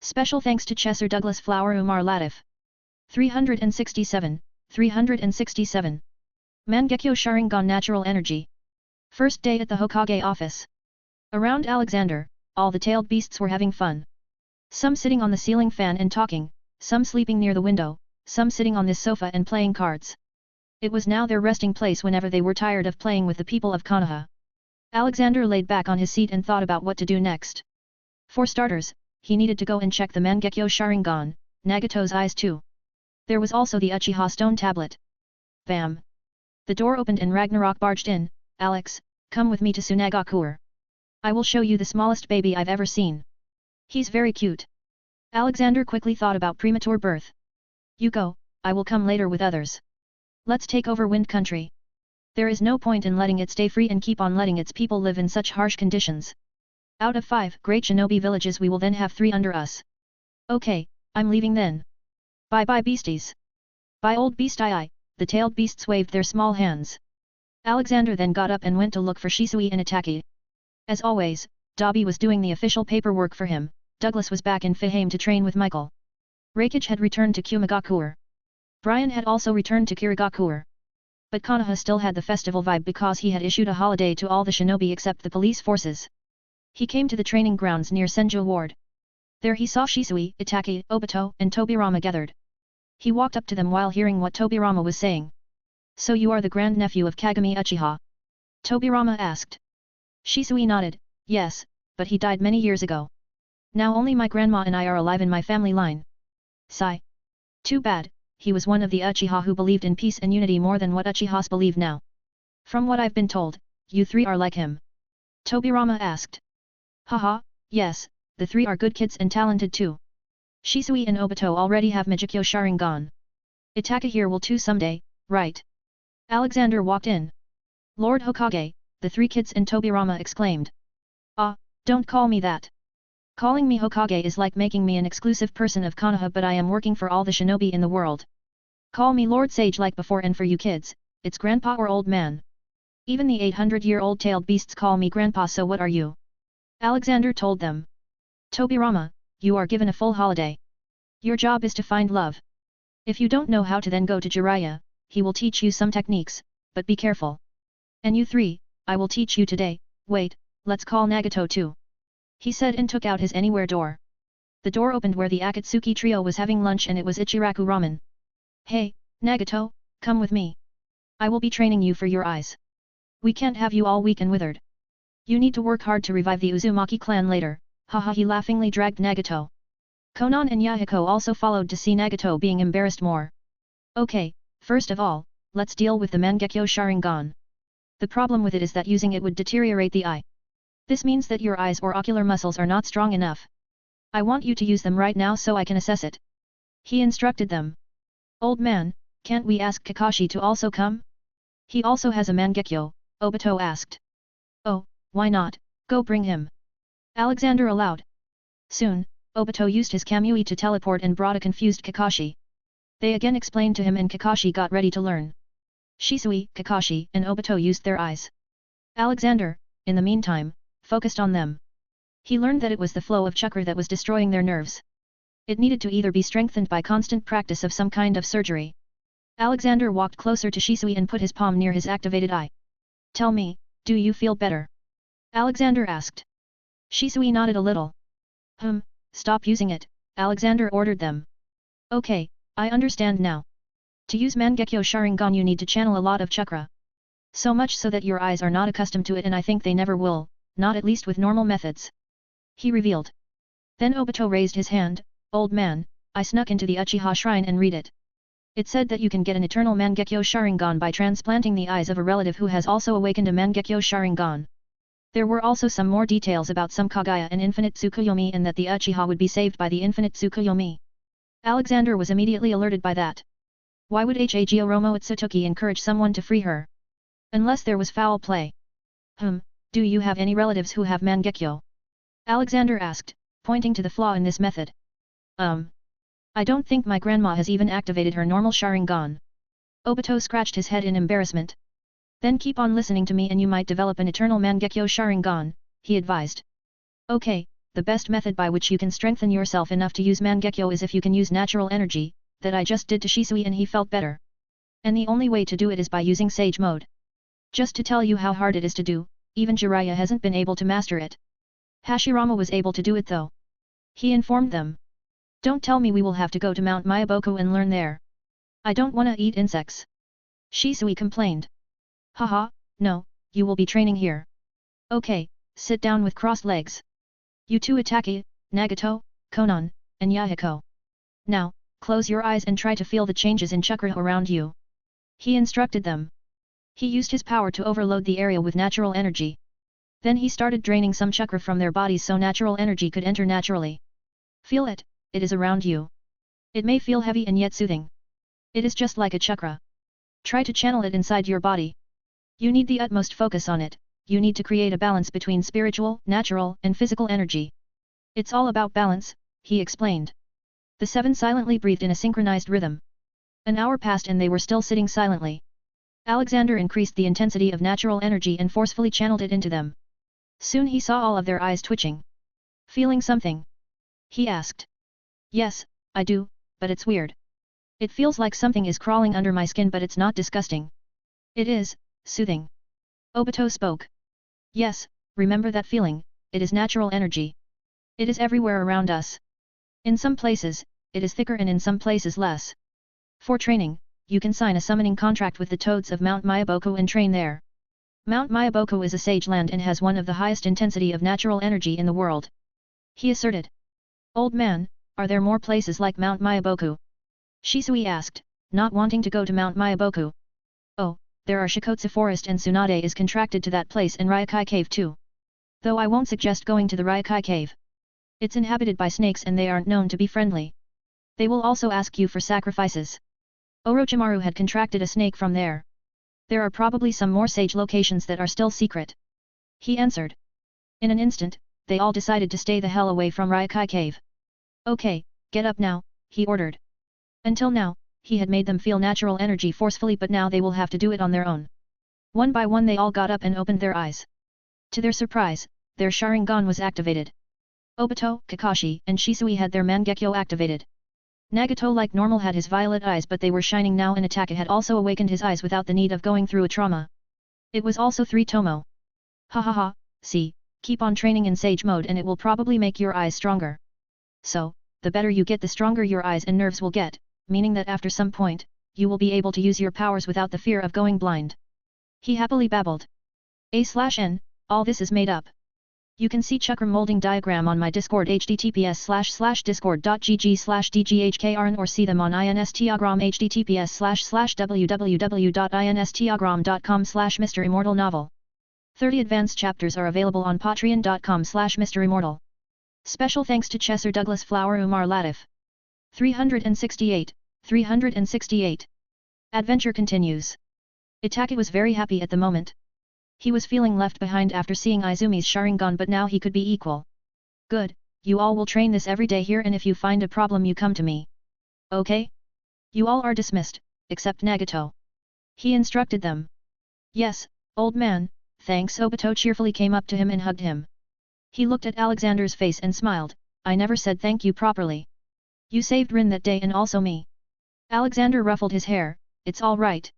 Special thanks to Chesser Douglas Flower Umar Latif. 367. Mangekyo Sharingan Natural Energy. First day at the Hokage office. Around Alexander, all the tailed beasts were having fun. Some sitting on the ceiling fan and talking, some sleeping near the window, some sitting on this sofa and playing cards. It was now their resting place whenever they were tired of playing with the people of Konoha. Alexander laid back on his seat and thought about what to do next. For starters, he needed to go and check the Mangekyo Sharingan, Nagato's eyes too. There was also the Uchiha stone tablet. Bam! The door opened and Ragnarok barged in. Alex, come with me to Tsunagakur. I will show you the smallest baby I've ever seen. He's very cute. Alexander quickly thought about premature birth. You go, I will come later with others. Let's take over Wind Country. There is no point in letting it stay free and keep on letting its people live in such harsh conditions. Out of 5 great shinobi villages we will then have 3 under us. Okay, I'm leaving then. Bye bye beasties. Bye old beast I. The tailed beasts waved their small hands. Alexander then got up and went to look for Shisui and Itaki. As always, Dobby was doing the official paperwork for him. Douglas was back in Fihame to train with Michael. Reikage had returned to Kumagakur. Brian had also returned to Kirigakure. But Konoha still had the festival vibe because he had issued a holiday to all the shinobi except the police forces. He came to the training grounds near Senju Ward. There he saw Shisui, Itaki, Obito, and Tobirama gathered. He walked up to them while hearing what Tobirama was saying. "So you are the grandnephew of Kagami Uchiha?" Tobirama asked. Shisui nodded, "Yes, but he died many years ago. Now only my grandma and I are alive in my family line." Sigh. Too bad, he was one of the Uchiha who believed in peace and unity more than what Uchihas believe now. "From what I've been told, you three are like him?" Tobirama asked. "Haha, yes, the three are good kids and talented too. Shisui and Obito already have Majikyo Sharingan. Itaka here will too someday, right?" Alexander walked in. "Lord Hokage," the three kids and Tobirama exclaimed. "Ah, don't call me that. Calling me Hokage is like making me an exclusive person of Konoha, but I am working for all the shinobi in the world. Call me Lord Sage like before, and for you kids, it's grandpa or old man. Even the 800-year-old tailed beasts call me grandpa, so what are you?" Alexander told them. "Tobirama, you are given a full holiday. Your job is to find love. If you don't know how to, then go to Jiraiya, he will teach you some techniques, but be careful. And you three, I will teach you today. Wait, let's call Nagato too," he said and took out his anywhere door. The door opened where the Akatsuki trio was having lunch, and it was Ichiraku Ramen. "Hey, Nagato, come with me. I will be training you for your eyes. We can't have you all weak and withered. You need to work hard to revive the Uzumaki clan later." Haha, he laughingly dragged Nagato. Konan and Yahiko also followed to see Nagato being embarrassed more. "Okay, first of all, let's deal with the Mangekyo Sharingan. The problem with it is that using it would deteriorate the eye. This means that your eyes or ocular muscles are not strong enough. I want you to use them right now so I can assess it," he instructed them. "Old man, can't we ask Kakashi to also come? He also has a Mangekyo," Obito asked. "Oh, why not, go bring him," Alexander allowed. Soon, Obito used his Kamui to teleport and brought a confused Kakashi. They again explained to him and Kakashi got ready to learn. Shisui, Kakashi, and Obito used their eyes. Alexander, in the meantime, focused on them. He learned that it was the flow of chakra that was destroying their nerves. It needed to either be strengthened by constant practice of some kind of surgery. Alexander walked closer to Shisui and put his palm near his activated eye. "Tell me, do you feel better?" Alexander asked. Shisui nodded a little. Stop using it," Alexander ordered them. "Okay, I understand now. To use Mangekyo Sharingan you need to channel a lot of chakra. So much so that your eyes are not accustomed to it, and I think they never will, not at least with normal methods," he revealed. Then Obito raised his hand. "Old man, I snuck into the Uchiha shrine and read it. It said that you can get an eternal Mangekyo Sharingan by transplanting the eyes of a relative who has also awakened a Mangekyo Sharingan. There were also some more details about some Kagaya and infinite Tsukuyomi, and that the Uchiha would be saved by the infinite Tsukuyomi." Alexander was immediately alerted by that. Why would Hagoromo Itsutoki encourage someone to free her? Unless there was foul play. Do you have any relatives who have Mangekyo?" Alexander asked, pointing to the flaw in this method. I don't think my grandma has even activated her normal Sharingan." Obito scratched his head in embarrassment. "Then keep on listening to me and you might develop an eternal Mangekyo Sharingan," he advised. "Okay, the best method by which you can strengthen yourself enough to use Mangekyo is if you can use natural energy, that I just did to Shisui and he felt better. And the only way to do it is by using Sage Mode. Just to tell you how hard it is to do, even Jiraiya hasn't been able to master it. Hashirama was able to do it though," he informed them. "Don't tell me we will have to go to Mount Myaboku and learn there. I don't wanna eat insects," Shisui complained. "Haha, no, you will be training here. Okay, sit down with crossed legs. You two Itaki, Nagato, Konan, and Yahiko. Now, close your eyes and try to feel the changes in chakra around you," he instructed them. He used his power to overload the area with natural energy. Then he started draining some chakra from their bodies so natural energy could enter naturally. "Feel it, it is around you. It may feel heavy and yet soothing. It is just like a chakra. Try to channel it inside your body. You need the utmost focus on it, you need to create a balance between spiritual, natural, and physical energy. It's all about balance," he explained. The seven silently breathed in a synchronized rhythm. An hour passed and they were still sitting silently. Alexander increased the intensity of natural energy and forcefully channeled it into them. Soon he saw all of their eyes twitching. Feeling something? He asked. Yes, I do, but it's weird. It feels like something is crawling under my skin but it's not disgusting. It is, soothing. Obito spoke. Yes, remember that feeling, it is natural energy. It is everywhere around us. In some places, it is thicker and in some places less. For training, you can sign a summoning contract with the toads of Mount Myaboku and train there. Mount Myaboku is a sage land and has one of the highest intensity of natural energy in the world. He asserted. Old man, are there more places like Mount Myaboku? Shisui asked, not wanting to go to Mount Myaboku. Oh, there are Shikotsu Forest and Tsunade is contracted to that place and Ryokai Cave too. Though I won't suggest going to the Ryokai Cave. It's inhabited by snakes and they aren't known to be friendly. They will also ask you for sacrifices. Orochimaru had contracted a snake from there. There are probably some more sage locations that are still secret. He answered. In an instant, they all decided to stay the hell away from Ryokai Cave. Okay, get up now, he ordered. Until now, he had made them feel natural energy forcefully but now they will have to do it on their own. One by one they all got up and opened their eyes. To their surprise, their Sharingan was activated. Obito, Kakashi and Shisui had their Mangekyo activated. Nagato like normal had his violet eyes but they were shining now and attack it had also awakened his eyes without the need of going through a trauma. It was also 3 Tomo. Ha ha ha, see, keep on training in sage mode and it will probably make your eyes stronger. So, the better you get the stronger your eyes and nerves will get, meaning that after some point, you will be able to use your powers without the fear of going blind. He happily babbled. A/N, all this is made up. You can see chakra molding diagram on my Discord https://discord.gg/dghkrn or see them on Instagram https://www.instagram.com/MisterImmortal novel. 30 advanced chapters are available on patreon.com/MisterImmortal. Special thanks to Chesser Douglas Flower Umar Latif. 368. Adventure continues. Itake was very happy at the moment. He was feeling left behind after seeing Izumi's Sharingan but now he could be equal. Good, you all will train this every day here and if you find a problem you come to me. Okay? You all are dismissed, except Nagato. He instructed them. Yes, old man, thanks. Obito cheerfully came up to him and hugged him. He looked at Alexander's face and smiled, I never said thank you properly. You saved Rin that day and also me. Alexander ruffled his hair, it's all right.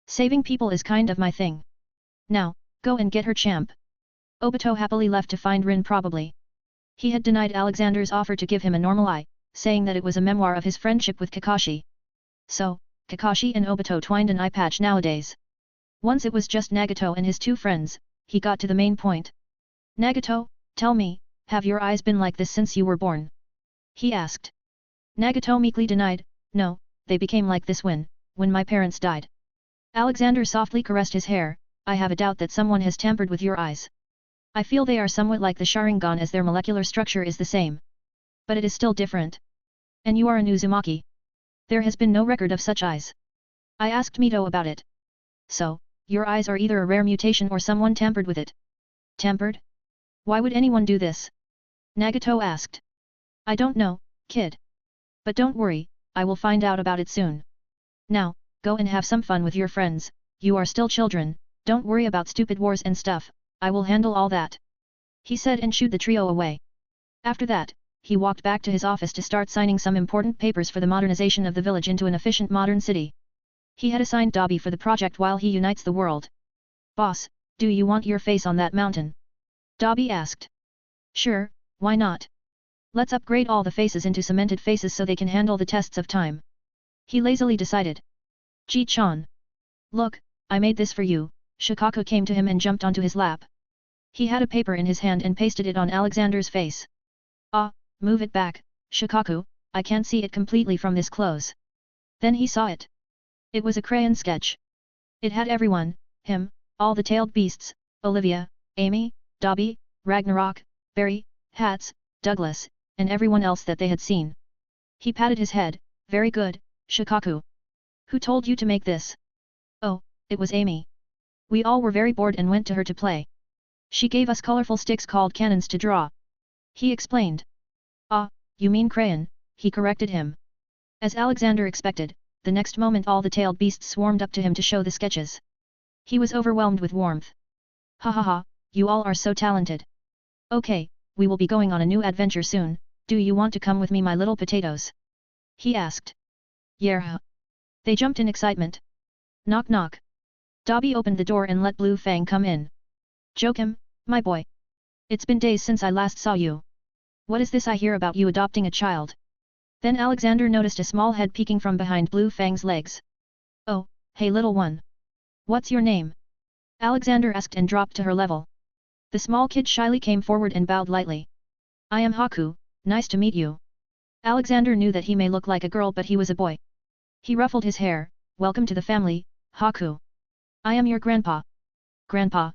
Saving people is kind of my thing. Now, go and get her champ. Obito happily left to find Rin probably. He had denied Alexander's offer to give him a normal eye, saying that it was a memoir of his friendship with Kakashi. So, Kakashi and Obito twined an eye patch nowadays. Once it was just Nagato and his 2 friends, he got to the main point. Nagato, tell me, have your eyes been like this since you were born? He asked. Nagato meekly denied, no, they became like this when my parents died. Alexander softly caressed his hair, I have a doubt that someone has tampered with your eyes. I feel they are somewhat like the Sharingan as their molecular structure is the same. But it is still different. And you are an Uzumaki. There has been no record of such eyes. I asked Mito about it. So, your eyes are either a rare mutation or someone tampered with it. Tampered? Why would anyone do this? Nagato asked. I don't know, kid. But don't worry, I will find out about it soon. Now, go and have some fun with your friends, you are still children. Don't worry about stupid wars and stuff, I will handle all that. He said and shooed the trio away. After that, he walked back to his office to start signing some important papers for the modernization of the village into an efficient modern city. He had assigned Dobby for the project while he unites the world. Boss, do you want your face on that mountain? Dobby asked. Sure, why not? Let's upgrade all the faces into cemented faces so they can handle the tests of time. He lazily decided. Ji-chan. Look, I made this for you. Shikaku came to him and jumped onto his lap. He had a paper in his hand and pasted it on Alexander's face. Ah, move it back, Shikaku, I can't see it completely from this close. Then he saw it. It was a crayon sketch. It had everyone, him, all the tailed beasts, Olivia, Amy, Dobby, Ragnarok, Barry, Hats, Douglas, and everyone else that they had seen. He patted his head, very good, Shikaku. Who told you to make this? Oh, it was Amy. We all were very bored and went to her to play. She gave us colorful sticks called cannons to draw. He explained. Ah, you mean crayon, he corrected him. As Alexander expected, the next moment all the tailed beasts swarmed up to him to show the sketches. He was overwhelmed with warmth. Ha ha ha, you all are so talented. Okay, we will be going on a new adventure soon, do you want to come with me my little potatoes? He asked. Yeah. They jumped in excitement. Knock knock. Dobby opened the door and let Blue Fang come in. Joachim, my boy. It's been days since I last saw you. What is this I hear about you adopting a child? Then Alexander noticed a small head peeking from behind Blue Fang's legs. Oh, hey little one. What's your name? Alexander asked and dropped to her level. The small kid shyly came forward and bowed lightly. I am Haku, nice to meet you. Alexander knew that he may look like a girl but he was a boy. He ruffled his hair, welcome to the family, Haku. I am your grandpa. Grandpa?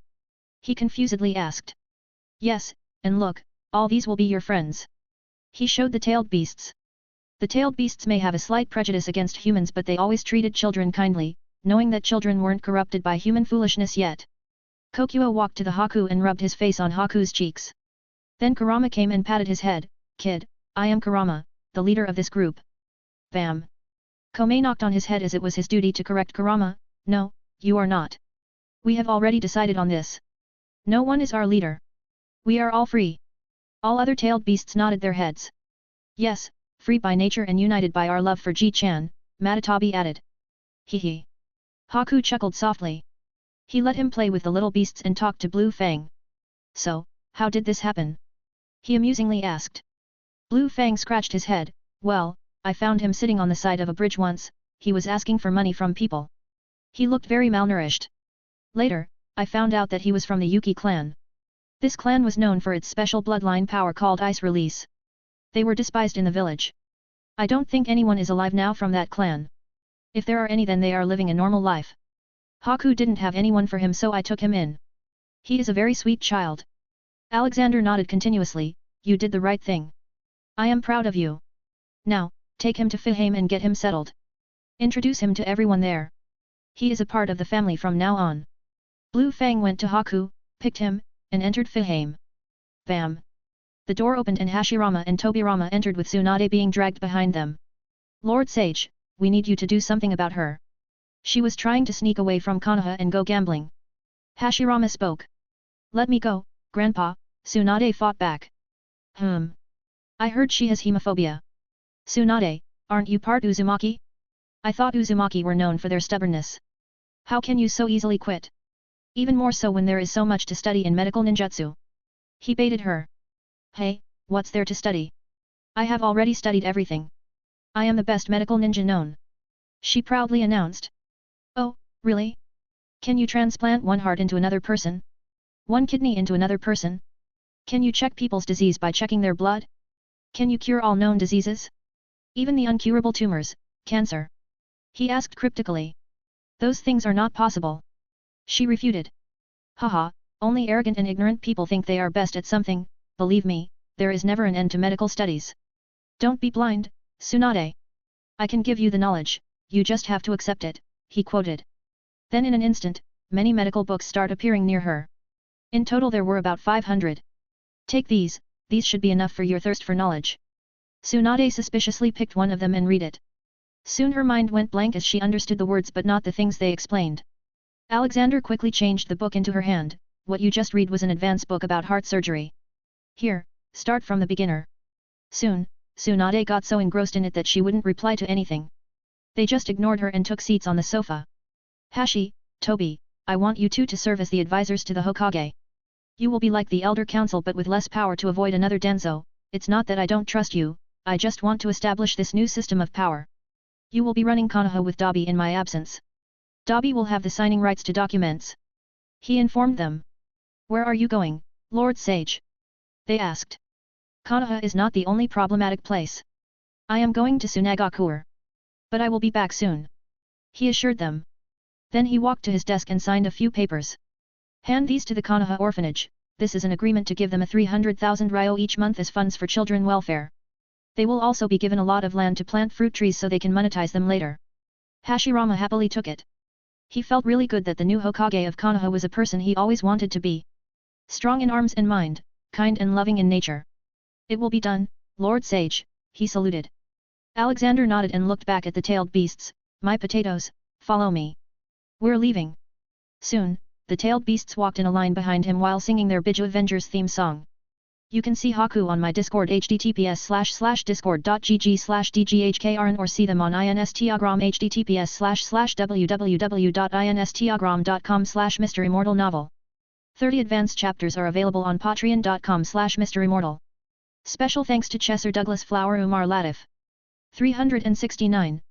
He confusedly asked. Yes, and look, all these will be your friends. He showed the tailed beasts. The tailed beasts may have a slight prejudice against humans but they always treated children kindly, knowing that children weren't corrupted by human foolishness yet. Kokuo walked to the Haku and rubbed his face on Haku's cheeks. Then Kurama came and patted his head, Kid, I am Kurama, the leader of this group. Bam! Komei knocked on his head as it was his duty to correct Kurama, no, you are not. We have already decided on this. No one is our leader. We are all free. All other tailed beasts nodded their heads. Yes, free by nature and united by our love for Ji-chan, Matatabi added. Hee. Haku chuckled softly. He let him play with the little beasts and talk to Blue Fang. So, how did this happen? He amusingly asked. Blue Fang scratched his head, well, I found him sitting on the side of a bridge once, he was asking for money from people. He looked very malnourished. Later, I found out that he was from the Yuki clan. This clan was known for its special bloodline power called Ice Release. They were despised in the village. I don't think anyone is alive now from that clan. If there are any then they are living a normal life. Haku didn't have anyone for him so I took him in. He is a very sweet child. Alexander nodded continuously, you did the right thing. I am proud of you. Now, take him to Fihame and get him settled. Introduce him to everyone there. He is a part of the family from now on. Blue Fang went to Haku, picked him, and entered Fihame. Bam! The door opened and Hashirama and Tobirama entered with Tsunade being dragged behind them. Lord Sage, we need you to do something about her. She was trying to sneak away from Konoha and go gambling. Hashirama spoke. Let me go, Grandpa, Tsunade fought back. I heard she has hemophobia. Tsunade, aren't you part Uzumaki? I thought Uzumaki were known for their stubbornness. How can you so easily quit? Even more so when there is so much to study in medical ninjutsu. He baited her. Hey, what's there to study? I have already studied everything. I am the best medical ninja known. She proudly announced. Oh, really? Can you transplant one heart into another person? One kidney into another person? Can you check people's disease by checking their blood? Can you cure all known diseases? Even the uncurable tumors, cancer? He asked cryptically. Those things are not possible. She refuted. Haha, only arrogant and ignorant people think they are best at something, believe me, there is never an end to medical studies. Don't be blind, Tsunade. I can give you the knowledge, you just have to accept it, he quoted. Then in an instant, many medical books start appearing near her. In total there were about 500. Take these should be enough for your thirst for knowledge. Tsunade suspiciously picked one of them and read it. Soon her mind went blank as she understood the words but not the things they explained. Alexander quickly changed the book into her hand, what you just read was an advanced book about heart surgery. Here, start from the beginner. Soon, Tsunade got so engrossed in it that she wouldn't reply to anything. They just ignored her and took seats on the sofa. Hashi, Toby, I want you two to serve as the advisors to the Hokage. You will be like the Elder Council but with less power to avoid another Denzo, it's not that I don't trust you, I just want to establish this new system of power. You will be running Konoha with Dobby in my absence. Dobby will have the signing rights to documents. He informed them. Where are you going, Lord Sage? They asked. Konoha is not the only problematic place. I am going to Sunagakure. But I will be back soon. He assured them. Then he walked to his desk and signed a few papers. Hand these to the Konoha orphanage, this is an agreement to give them a 300,000 ryo each month as funds for children welfare. They will also be given a lot of land to plant fruit trees so they can monetize them later. Hashirama happily took it. He felt really good that the new Hokage of Konoha was a person he always wanted to be. Strong in arms and mind, kind and loving in nature. It will be done, Lord Sage, he saluted. Alexander nodded and looked back at the tailed beasts, my potatoes, follow me. We're leaving. Soon, the tailed beasts walked in a line behind him while singing their Biju Avengers theme song. You can see Haku on my Discord https://discord.gg/dghkrn or see them on Instagram https://www.instagram.com/MisterImmortal novel. 30 advanced chapters are available on patreon.com/MisterImmortal. Special thanks to Chesser Douglas Flower Umar Latif. 369.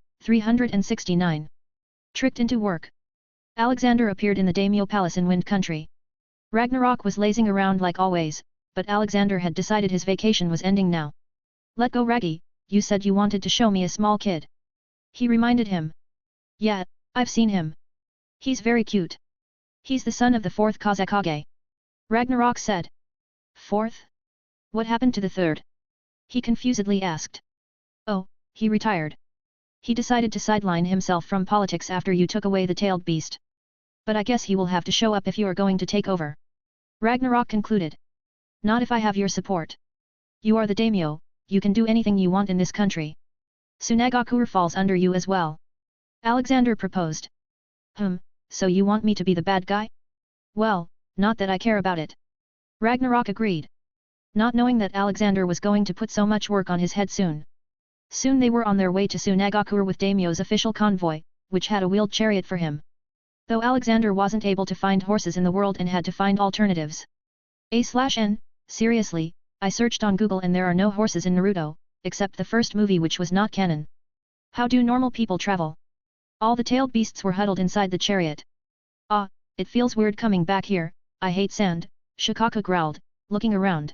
Tricked into work. Alexander appeared in the daimyo palace in Wind Country. Ragnarok was lazing around like always, but Alexander had decided his vacation was ending now. Let go Raggy, you said you wanted to show me a small kid. He reminded him. Yeah, I've seen him. He's very cute. He's the son of the fourth Kazekage. Ragnarok said. Fourth? What happened to the third? He confusedly asked. Oh, he retired. He decided to sideline himself from politics after you took away the tailed beast. But I guess he will have to show up if you are going to take over. Ragnarok concluded. Not if I have your support. You are the daimyo, you can do anything you want in this country. Tsunagakur falls under you as well. Alexander proposed. So you want me to be the bad guy? Well, not that I care about it. Ragnarok agreed. Not knowing that Alexander was going to put so much work on his head soon. Soon they were on their way to Tsunagakur with daimyo's official convoy, which had a wheeled chariot for him. Though Alexander wasn't able to find horses in the world and had to find alternatives. A/N, seriously, I searched on Google and there are no horses in Naruto, except the first movie which was not canon. How do normal people travel? All the tailed beasts were huddled inside the chariot. Ah, it feels weird coming back here, I hate sand, Shikaka growled, looking around.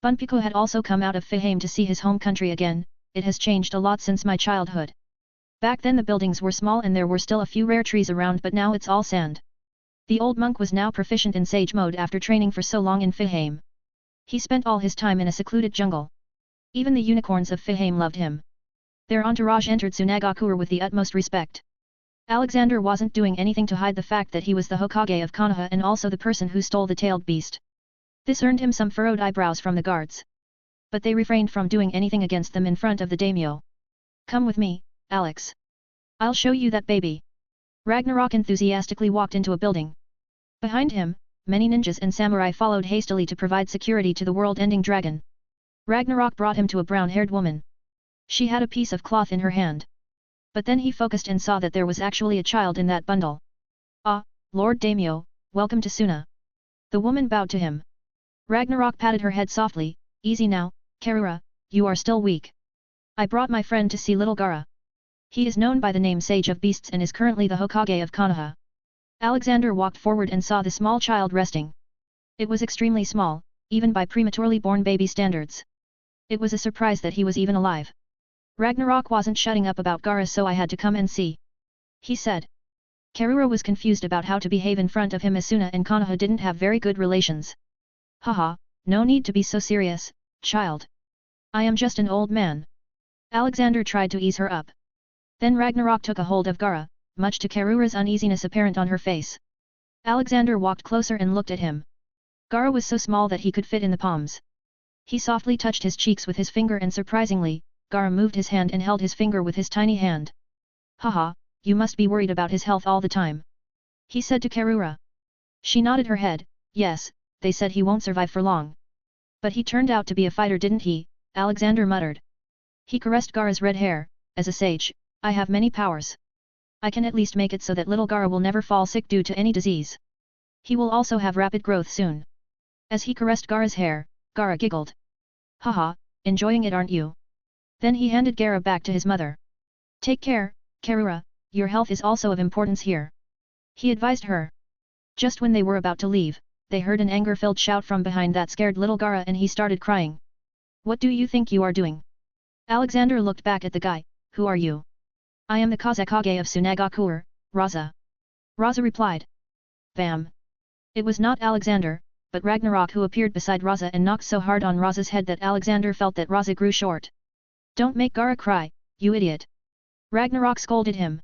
Bunpiko had also come out of Fihame to see his home country again. It has changed a lot since my childhood. Back then the buildings were small and there were still a few rare trees around, but now it's all sand. The old monk was now proficient in sage mode after training for so long in Fihame. He spent all his time in a secluded jungle. Even the unicorns of Fihame loved him. Their entourage entered Tsunagakur with the utmost respect. Alexander wasn't doing anything to hide the fact that he was the Hokage of Konoha and also the person who stole the tailed beast. This earned him some furrowed eyebrows from the guards. But they refrained from doing anything against them in front of the daimyo. Come with me, Alex. I'll show you that baby. Ragnarok enthusiastically walked into a building. Behind him, many ninjas and samurai followed hastily to provide security to the world-ending dragon. Ragnarok brought him to a brown-haired woman. She had a piece of cloth in her hand. But then he focused and saw that there was actually a child in that bundle. Ah, Lord Daimyo, welcome to Suna. The woman bowed to him. Ragnarok patted her head softly. Easy now, Karura, you are still weak. I brought my friend to see little Gaara. He is known by the name Sage of Beasts and is currently the Hokage of Konoha. Alexander walked forward and saw the small child resting. It was extremely small, even by prematurely born baby standards. It was a surprise that he was even alive. Ragnarok wasn't shutting up about Gaara, so I had to come and see. He said. Karura was confused about how to behave in front of him as Suna and Konoha didn't have very good relations. Haha, no need to be so serious, child. I am just an old man. Alexander tried to ease her up. Then Ragnarok took a hold of Gaara, much to Karura's uneasiness apparent on her face. Alexander walked closer and looked at him. Gaara was so small that he could fit in the palms. He softly touched his cheeks with his finger and surprisingly, Gaara moved his hand and held his finger with his tiny hand. Haha, you must be worried about his health all the time. He said to Karura. She nodded her head. Yes, they said he won't survive for long. But he turned out to be a fighter, didn't he? Alexander muttered. He caressed Gaara's red hair. As a sage, I have many powers. I can at least make it so that little Gaara will never fall sick due to any disease. He will also have rapid growth soon. As he caressed Gaara's hair, Gaara giggled. Haha, enjoying it aren't you? Then he handed Gaara back to his mother. Take care, Karura, your health is also of importance here. He advised her. Just when they were about to leave, they heard an anger-filled shout from behind that scared little Gaara and he started crying. What do you think you are doing? Alexander looked back at the guy. Who are you? I am the Kazekage of Tsunagakur, Raza. Raza replied. Bam. It was not Alexander, but Ragnarok who appeared beside Raza and knocked so hard on Raza's head that Alexander felt that Raza grew short. Don't make Gaara cry, you idiot. Ragnarok scolded him.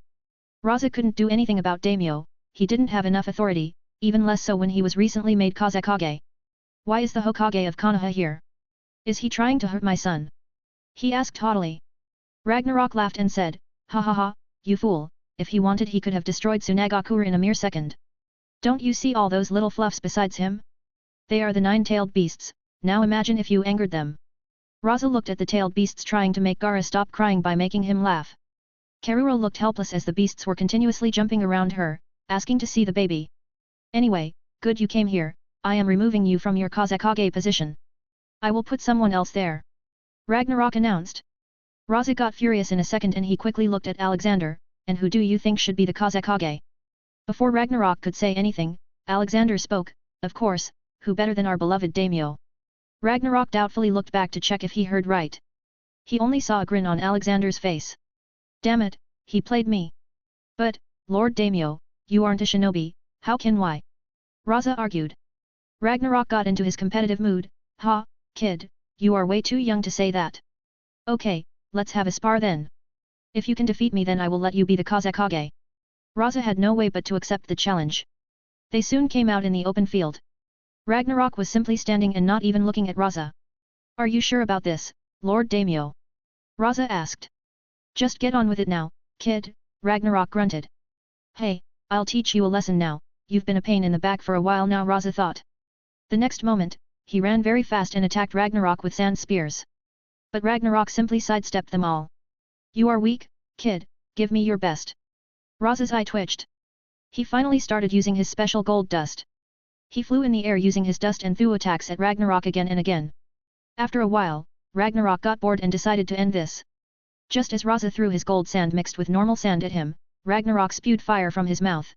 Raza couldn't do anything about daimyo, he didn't have enough authority, even less so when he was recently made Kazekage. Why is the Hokage of Konoha here? Is he trying to hurt my son? He asked haughtily. Ragnarok laughed and said, ha ha ha, you fool, if he wanted he could have destroyed Tsunagakur in a mere second. Don't you see all those little fluffs besides him? They are the nine-tailed beasts, now imagine if you angered them. Raza looked at the tailed beasts trying to make Gaara stop crying by making him laugh. Karura looked helpless as the beasts were continuously jumping around her, asking to see the baby. Anyway, good you came here, I am removing you from your Kazekage position. I will put someone else there. Ragnarok announced. Raza got furious in a second and he quickly looked at Alexander, and who do you think should be the Kazekage? Before Ragnarok could say anything, Alexander spoke, of course, who better than our beloved daimyo? Ragnarok doubtfully looked back to check if he heard right. He only saw a grin on Alexander's face. Damn it, he played me. But, Lord Daimyo, you aren't a shinobi, how can why? Raza argued. Ragnarok got into his competitive mood, ha, kid, you are way too young to say that. Okay, let's have a spar then. If you can defeat me then I will let you be the Kazekage. Raza had no way but to accept the challenge. They soon came out in the open field. Ragnarok was simply standing and not even looking at Raza. Are you sure about this, Lord Daimyo? Raza asked. Just get on with it now, kid, Ragnarok grunted. Hey, I'll teach you a lesson now, you've been a pain in the back for a while now, Raza thought. The next moment, he ran very fast and attacked Ragnarok with sand spears. But Ragnarok simply sidestepped them all. You are weak, kid, give me your best. Raza's eye twitched. He finally started using his special gold dust. He flew in the air using his dust and threw attacks at Ragnarok again and again. After a while, Ragnarok got bored and decided to end this. Just as Raza threw his gold sand mixed with normal sand at him, Ragnarok spewed fire from his mouth.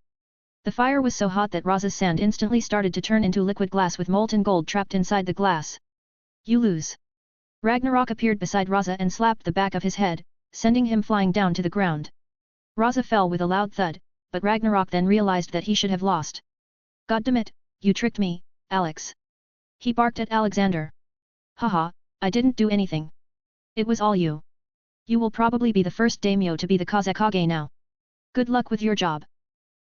The fire was so hot that Raza's sand instantly started to turn into liquid glass with molten gold trapped inside the glass. You lose. Ragnarok appeared beside Raza and slapped the back of his head, sending him flying down to the ground. Raza fell with a loud thud, but Ragnarok then realized that he should have lost. Goddammit, you tricked me, Alex. He barked at Alexander. Haha, I didn't do anything. It was all you. You will probably be the first daimyo to be the Kazekage now. Good luck with your job.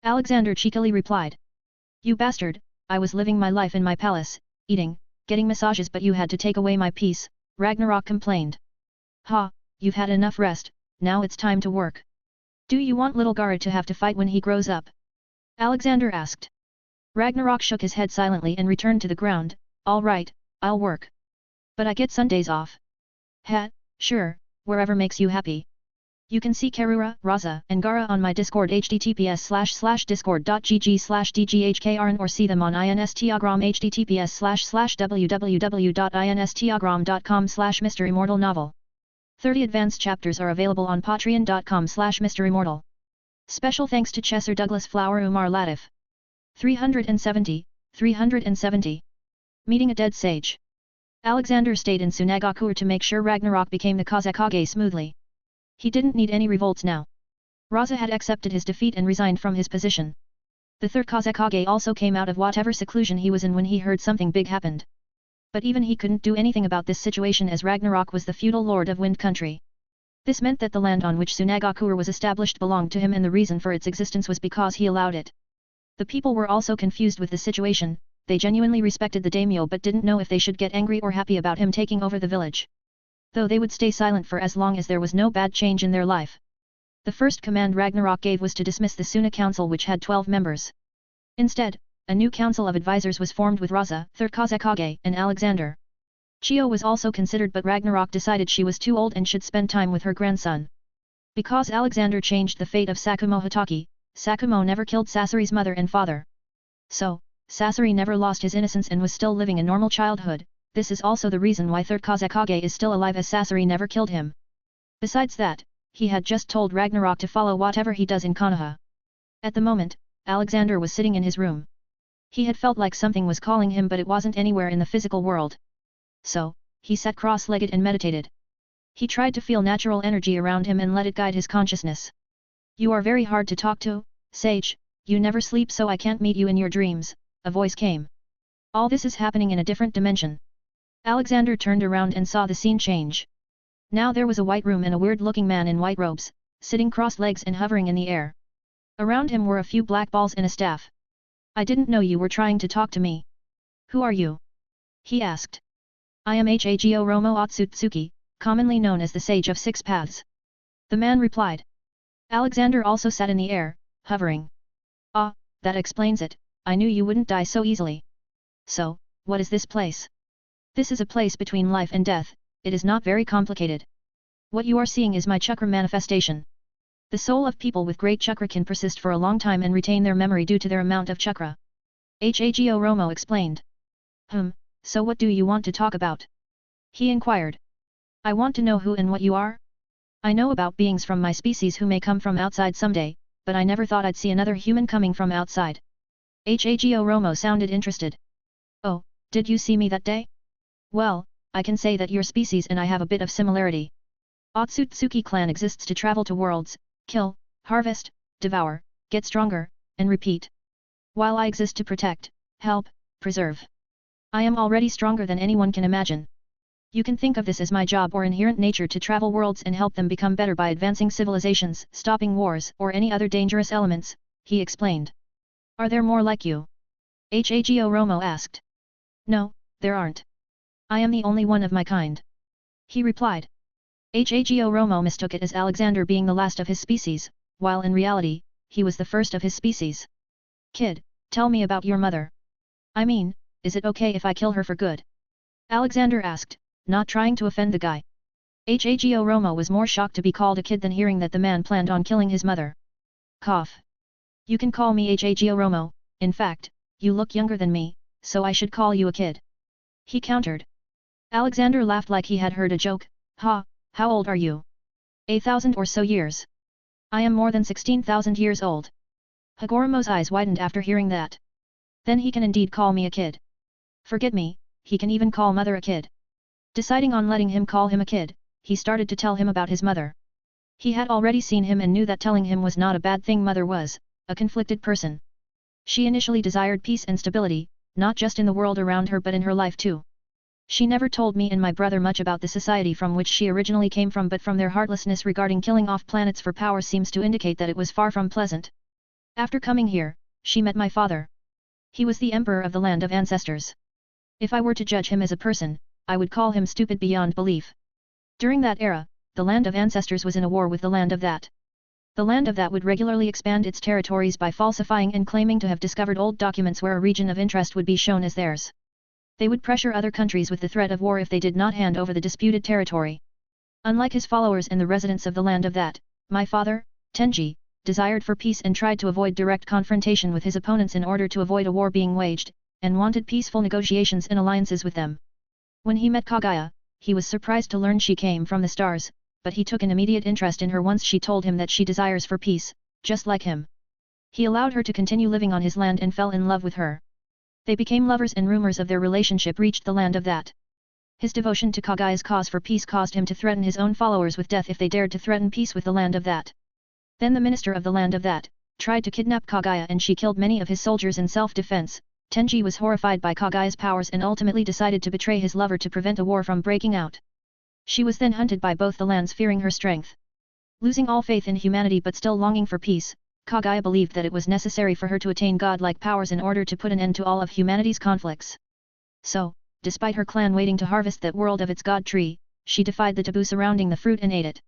Alexander cheekily replied. You bastard, I was living my life in my palace, eating, getting massages but you had to take away my peace, Ragnarok complained. Ha, you've had enough rest, now it's time to work. Do you want little Gaara to have to fight when he grows up? Alexander asked. Ragnarok shook his head silently and returned to the ground, all right, I'll work. But I get Sundays off. Ha, sure, wherever makes you happy. You can see Karura, Raza, and Gaara on my Discord https://discord.gg/dghkrn or see them on Instagram https://www.instagram.com/MisterImmortal novel. 30 advanced chapters are available on patreon.com/MisterImmortal. Special thanks to Chesser Douglas Flower Umar Latif. 370. Meeting a dead sage. Alexander stayed in Sunagakur to make sure Ragnarok became the Kazekage smoothly. He didn't need any revolts now. Raza had accepted his defeat and resigned from his position. The third Kazekage also came out of whatever seclusion he was in when he heard something big happened. But even he couldn't do anything about this situation as Ragnarok was the feudal lord of Wind Country. This meant that the land on which Sunagakur was established belonged to him and the reason for its existence was because he allowed it. The people were also confused with the situation, they genuinely respected the daimyo but didn't know if they should get angry or happy about him taking over the village. Though they would stay silent for as long as there was no bad change in their life. The first command Ragnarok gave was to dismiss the Suna Council which had 12 members. Instead, a new council of advisors was formed with Raza, third Kazekage, and Alexander. Chio was also considered but Ragnarok decided she was too old and should spend time with her grandson. Because Alexander changed the fate of Sakumo Hitaki, Sakumo never killed Sasori's mother and father. So, Sasori never lost his innocence and was still living a normal childhood. This is also the reason why third Kazekage is still alive as Sasori never killed him. Besides that, he had just told Ragnarok to follow whatever he does in Konoha. At the moment, Alexander was sitting in his room. He had felt like something was calling him but it wasn't anywhere in the physical world. So, he sat cross-legged and meditated. He tried to feel natural energy around him and let it guide his consciousness. You are very hard to talk to, Sage, you never sleep so I can't meet you in your dreams, a voice came. All this is happening in a different dimension. Alexander turned around and saw the scene change. Now there was a white room and a weird-looking man in white robes, sitting cross-legs and hovering in the air. Around him were a few black balls and a staff. I didn't know you were trying to talk to me. Who are you? He asked. I am Hago Romo Otsutsuki, commonly known as the Sage of Six Paths. The man replied. Alexander also sat in the air, hovering. Ah, that explains it, I knew you wouldn't die so easily. So, what is this place? This is a place between life and death, it is not very complicated. What you are seeing is my chakra manifestation. The soul of people with great chakra can persist for a long time and retain their memory due to their amount of chakra. Hago Romo explained. So what do you want to talk about? He inquired. I want to know who and what you are. I know about beings from my species who may come from outside someday, but I never thought I'd see another human coming from outside. Hago Romo sounded interested. Oh, did you see me that day? Well, I can say that your species and I have a bit of similarity. Otsutsuki clan exists to travel to worlds, kill, harvest, devour, get stronger, and repeat. While I exist to protect, help, preserve. I am already stronger than anyone can imagine. You can think of this as my job or inherent nature to travel worlds and help them become better by advancing civilizations, stopping wars, or any other dangerous elements, he explained. Are there more like you? Hago Romo asked. No, there aren't. I am the only one of my kind. He replied. Hago Romo mistook it as Alexander being the last of his species, while in reality, he was the first of his species. Kid, tell me about your mother. I mean, is it okay if I kill her for good? Alexander asked, not trying to offend the guy. Hago Romo was more shocked to be called a kid than hearing that the man planned on killing his mother. Cough. You can call me Hago Romo, in fact, you look younger than me, so I should call you a kid. He countered. Alexander laughed like he had heard a joke. Ha, how old are you? 1,000 or so years. I am more than 16,000 years old. Hagoromo's eyes widened after hearing that. Then he can indeed call me a kid. Forget me, he can even call mother a kid. Deciding on letting him call him a kid, he started to tell him about his mother. He had already seen him and knew that telling him was not a bad thing. Mother was a conflicted person. She initially desired peace and stability, not just in the world around her but in her life too. She never told me and my brother much about the society from which she originally came from, but from their heartlessness regarding killing off planets for power seems to indicate that it was far from pleasant. After coming here, she met my father. He was the emperor of the land of ancestors. If I were to judge him as a person, I would call him stupid beyond belief. During that era, the land of ancestors was in a war with the land of that. The land of that would regularly expand its territories by falsifying and claiming to have discovered old documents where a region of interest would be shown as theirs. They would pressure other countries with the threat of war if they did not hand over the disputed territory. Unlike his followers and the residents of the land of that, my father, Tenji, desired for peace and tried to avoid direct confrontation with his opponents in order to avoid a war being waged, and wanted peaceful negotiations and alliances with them. When he met Kaguya, he was surprised to learn she came from the stars, but he took an immediate interest in her once she told him that she desires for peace, just like him. He allowed her to continue living on his land and fell in love with her. They became lovers and rumors of their relationship reached the land of that. His devotion to Kaguya's cause for peace caused him to threaten his own followers with death if they dared to threaten peace with the land of that. Then the minister of the land of that tried to kidnap Kaguya and she killed many of his soldiers in self-defense. Tenji was horrified by Kaguya's powers and ultimately decided to betray his lover to prevent a war from breaking out. She was then hunted by both the lands fearing her strength. Losing all faith in humanity but still longing for peace, Kaguya believed that it was necessary for her to attain godlike powers in order to put an end to all of humanity's conflicts. So, despite her clan waiting to harvest that world of its god tree, she defied the taboo surrounding the fruit and ate it.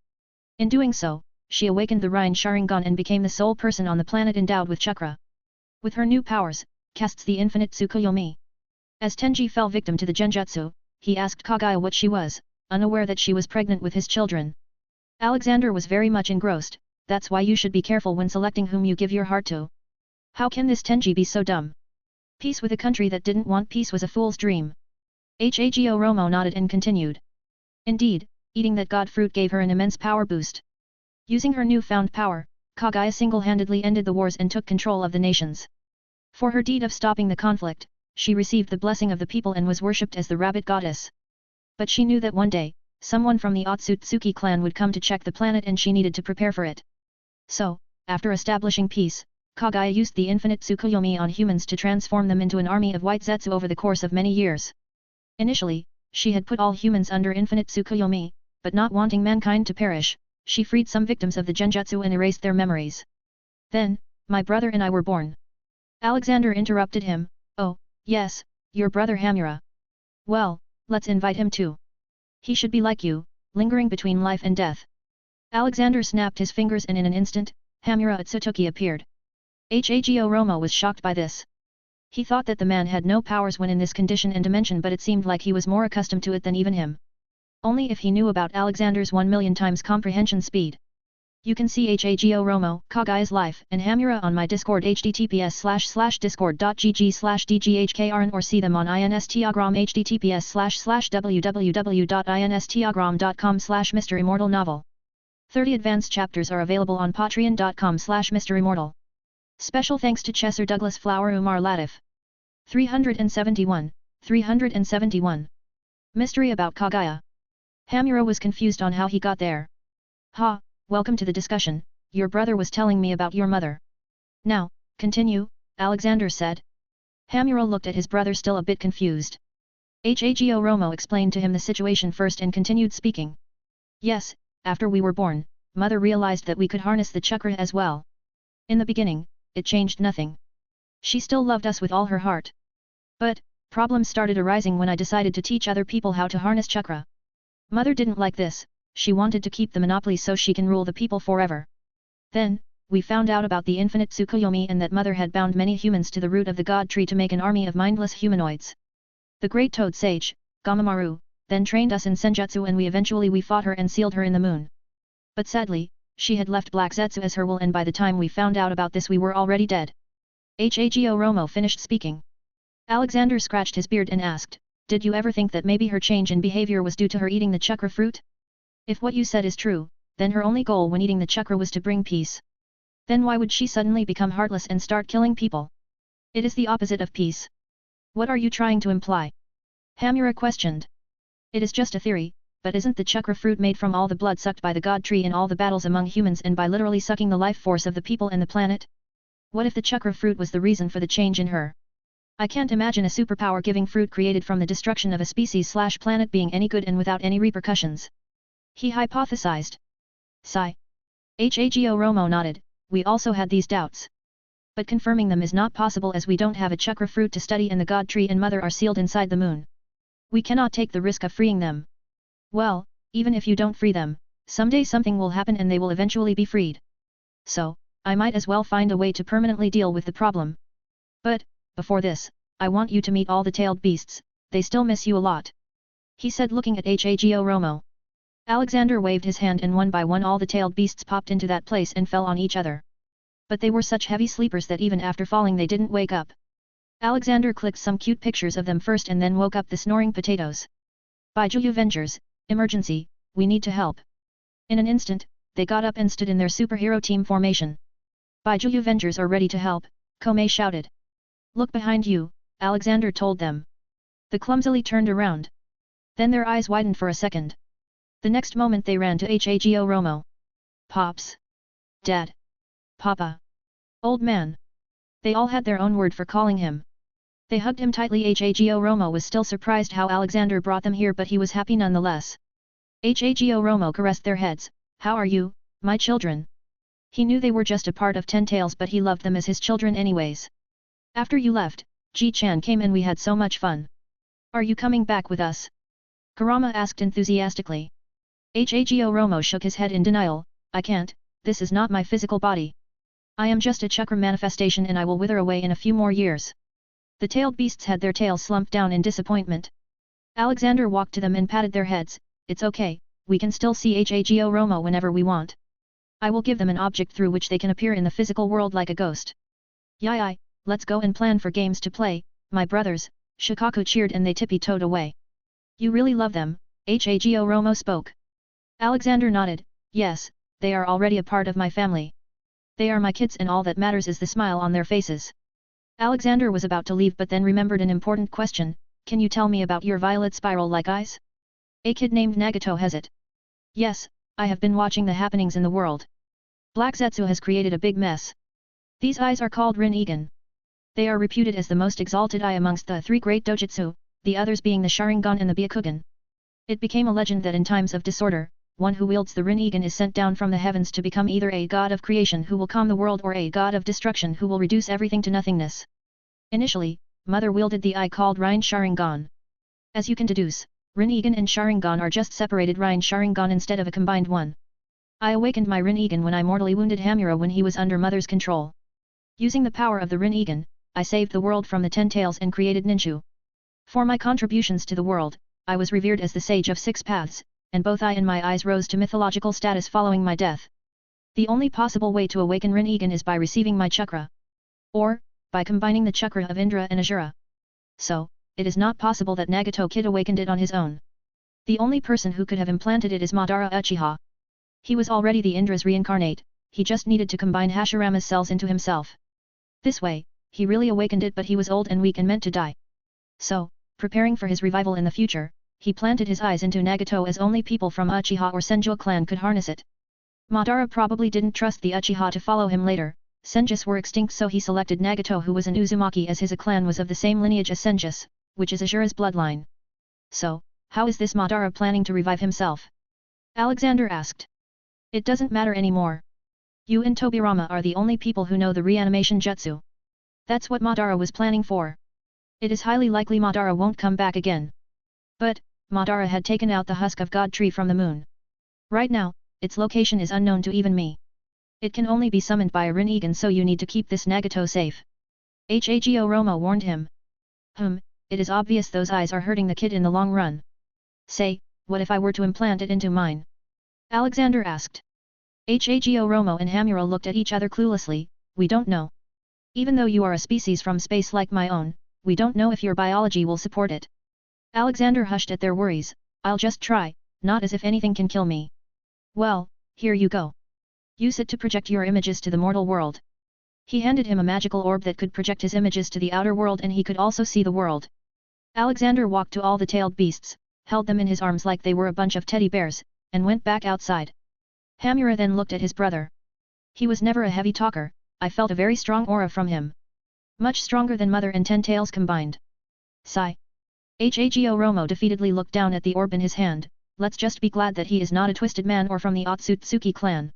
In doing so, she awakened the Rhine Sharingan and became the sole person on the planet endowed with chakra. With her new powers, casts the infinite Tsukuyomi. As Tenji fell victim to the genjutsu, he asked Kaguya what she was, unaware that she was pregnant with his children. Alexander was very much engrossed. That's why you should be careful when selecting whom you give your heart to. How can this Tenji be so dumb? Peace with a country that didn't want peace was a fool's dream. Hago Romo nodded and continued. Indeed, eating that god fruit gave her an immense power boost. Using her newfound power, Kaguya single-handedly ended the wars and took control of the nations. For her deed of stopping the conflict, she received the blessing of the people and was worshipped as the rabbit goddess. But she knew that one day, someone from the Otsutsuki clan would come to check the planet and she needed to prepare for it. So, after establishing peace, Kaguya used the infinite Tsukuyomi on humans to transform them into an army of white Zetsu over the course of many years. Initially, she had put all humans under infinite Tsukuyomi, but not wanting mankind to perish, she freed some victims of the genjutsu and erased their memories. Then, my brother and I were born. Alexander interrupted him, oh, yes, your brother Hamura. Well, let's invite him too. He should be like you, lingering between life and death. Alexander snapped his fingers and in an instant, Hamura Atsutoki appeared. Hago Romo was shocked by this. He thought that the man had no powers when in this condition and dimension, but it seemed like he was more accustomed to it than even him. Only if he knew about Alexander's 1,000,000 times comprehension speed. You can see Hago Romo, Kagaya's life, and Hamura on my Discord https://discord.gg/dghkrn or see them on Instagram https://www.instagram.com/MisterImmortal novel. 30 advanced chapters are available on patreon.com/MisterImmortal. Special thanks to Chesser Douglas Flower Umar Latif. 371. Mystery about Kagaya. Hamura was confused on how he got there. Ha, welcome to the discussion, your brother was telling me about your mother. Now, continue, Alexander said. Hamura looked at his brother still a bit confused. Hago Romo explained to him the situation first and continued speaking. Yes, after we were born, mother realized that we could harness the chakra as well. In the beginning, it changed nothing. She still loved us with all her heart. But, problems started arising when I decided to teach other people how to harness chakra. Mother didn't like this, she wanted to keep the monopoly so she can rule the people forever. Then, we found out about the infinite Tsukuyomi and that mother had bound many humans to the root of the god tree to make an army of mindless humanoids. The great toad sage, Gamamaru, then trained us in senjutsu and we eventually fought her and sealed her in the moon. But sadly, she had left Black Zetsu as her will and by the time we found out about this we were already dead. Hago Romo finished speaking. Alexander scratched his beard and asked, did you ever think that maybe her change in behavior was due to her eating the chakra fruit? If what you said is true, then her only goal when eating the chakra was to bring peace. Then why would she suddenly become heartless and start killing people? It is the opposite of peace. What are you trying to imply? Hamura questioned. It is just a theory, but isn't the chakra fruit made from all the blood sucked by the god tree in all the battles among humans and by literally sucking the life force of the people and the planet? What if the chakra fruit was the reason for the change in her? I can't imagine a superpower-giving fruit created from the destruction of a species/planet being any good and without any repercussions. He hypothesized. Sigh. Hago Romo nodded, we also had these doubts. But confirming them is not possible as we don't have a chakra fruit to study and the god tree and mother are sealed inside the moon. We cannot take the risk of freeing them. Well, even if you don't free them, someday something will happen and they will eventually be freed. So, I might as well find a way to permanently deal with the problem. But, before this, I want you to meet all the tailed beasts, they still miss you a lot. He said looking at Hago Romo. Alexander waved his hand and one by one all the tailed beasts popped into that place and fell on each other. But they were such heavy sleepers that even after falling they didn't wake up. Alexander clicked some cute pictures of them first and then woke up the snoring potatoes. Baijuyu Avengers, emergency, we need to help. In an instant, they got up and stood in their superhero team formation. Baijuyu Avengers are ready to help, Komei shouted. Look behind you, Alexander told them. They clumsily turned around. Then their eyes widened for a second. The next moment they ran to Hago Romo. Pops. Dad. Papa. Old man. They all had their own word for calling him. They hugged him tightly. Hago Romo was still surprised how Alexander brought them here but he was happy nonetheless. Hago Romo caressed their heads, how are you, my children? He knew they were just a part of 10 Tails but he loved them as his children anyways. After you left, Ji-chan came and we had so much fun. Are you coming back with us? Kurama asked enthusiastically. Hago Romo shook his head in denial, I can't, this is not my physical body. I am just a chakra manifestation and I will wither away in a few more years. The tailed beasts had their tails slumped down in disappointment. Alexander walked to them and patted their heads, it's okay, we can still see Hago Romo whenever we want. I will give them an object through which they can appear in the physical world like a ghost. Yai, let's go and plan for games to play, my brothers, Shikaku cheered and they tippy-toed away. You really love them, Hago Romo spoke. Alexander nodded, yes, they are already a part of my family. They are my kids and all that matters is the smile on their faces. Alexander was about to leave but then remembered an important question, can you tell me about your violet spiral-like eyes? A kid named Nagato has it. Yes, I have been watching the happenings in the world. Black Zetsu has created a big mess. These eyes are called Rin-Egan. They are reputed as the most exalted eye amongst the 3 great dojutsu, the others being the Sharingan and the Byakugan. It became a legend that in times of disorder, one who wields the Rin-Egan is sent down from the heavens to become either a god of creation who will calm the world or a god of destruction who will reduce everything to nothingness. Initially, Mother wielded the eye called Rin Sharingan. As you can deduce, Rin-Egan and Sharingan are just separated Rin Sharingan instead of a combined one. I awakened my Rin-Egan when I mortally wounded Hamura when he was under Mother's control. Using the power of the Rin-Egan, I saved the world from the 10 tails and created Ninshu. For my contributions to the world, I was revered as the sage of 6 paths, and both I and my eyes rose to mythological status following my death. The only possible way to awaken Rin Egan is by receiving my chakra. Or, by combining the chakra of Indra and Ajura. So, it is not possible that Nagato Kid awakened it on his own. The only person who could have implanted it is Madara Uchiha. He was already the Indra's reincarnate, he just needed to combine Hashirama's cells into himself. This way, he really awakened it, but he was old and weak and meant to die. So, preparing for his revival in the future, he planted his eyes into Nagato as only people from Uchiha or Senju clan could harness it. Madara probably didn't trust the Uchiha to follow him later. Senjus were extinct, so he selected Nagato, who was an Uzumaki, as his clan was of the same lineage as Senjus, which is Ajura's bloodline. So, how is this Madara planning to revive himself? Alexander asked. It doesn't matter anymore. You and Tobirama are the only people who know the reanimation jutsu. That's what Madara was planning for. It is highly likely Madara won't come back again. But, Madara had taken out the husk of God Tree from the moon. Right now, its location is unknown to even me. It can only be summoned by a Rin Egan, so you need to keep this Nagato safe. Hago Romo warned him. It is obvious those eyes are hurting the kid in the long run. Say, what if I were to implant it into mine? Alexander asked. Hago Romo and Hamura looked at each other cluelessly. We don't know. Even though you are a species from space like my own, we don't know if your biology will support it. Alexander hushed at their worries. I'll just try, not as if anything can kill me. Well, here you go. Use it to project your images to the mortal world. He handed him a magical orb that could project his images to the outer world, and he could also see the world. Alexander walked to all the tailed beasts, held them in his arms like they were a bunch of teddy bears, and went back outside. Hamura then looked at his brother. He was never a heavy talker. I felt a very strong aura from him. Much stronger than Mother and 10 Tails combined. Sigh. Hago Romo defeatedly looked down at the orb in his hand. Let's just be glad that he is not a twisted man or from the Otsutsuki clan.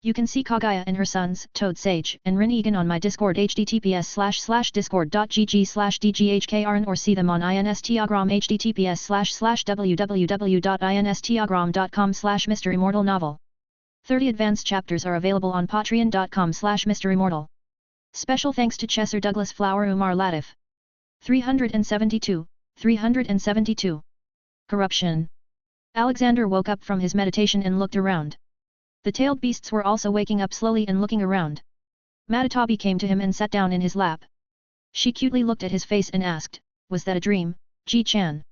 You can see Kaguya and her sons, Toad Sage and Rin Egan on my Discord, https://discord.gg/dghkrn, or see them on Instagram, https://www.instagram.com/MisterImmortal novel. 30 advanced chapters are available on patreon.com/MisterImmortal. Special thanks to Chesser Douglas Flower Umar Latif. 372. Corruption. Alexander woke up from his meditation and looked around. The tailed beasts were also waking up slowly and looking around. Matatabi came to him and sat down in his lap. She cutely looked at his face and asked, "Was that a dream, Ji-chan?"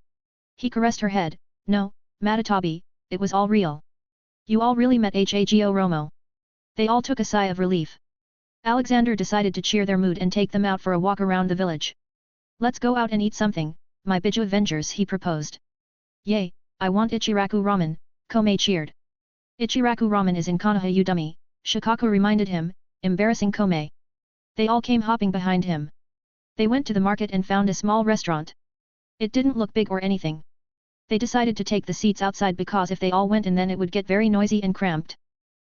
He caressed her head. "No, Matatabi, it was all real." "You all really met Hago Romo?" They all took a sigh of relief. Alexander decided to cheer their mood and take them out for a walk around the village. "Let's go out and eat something, my Biju Avengers," he proposed. "Yay, I want Ichiraku ramen," Komei cheered. "Ichiraku ramen is in Konoha, you dummy," Shikaku reminded him, embarrassing Komei. They all came hopping behind him. They went to the market and found a small restaurant. It didn't look big or anything. They decided to take the seats outside because if they all went in then it would get very noisy and cramped.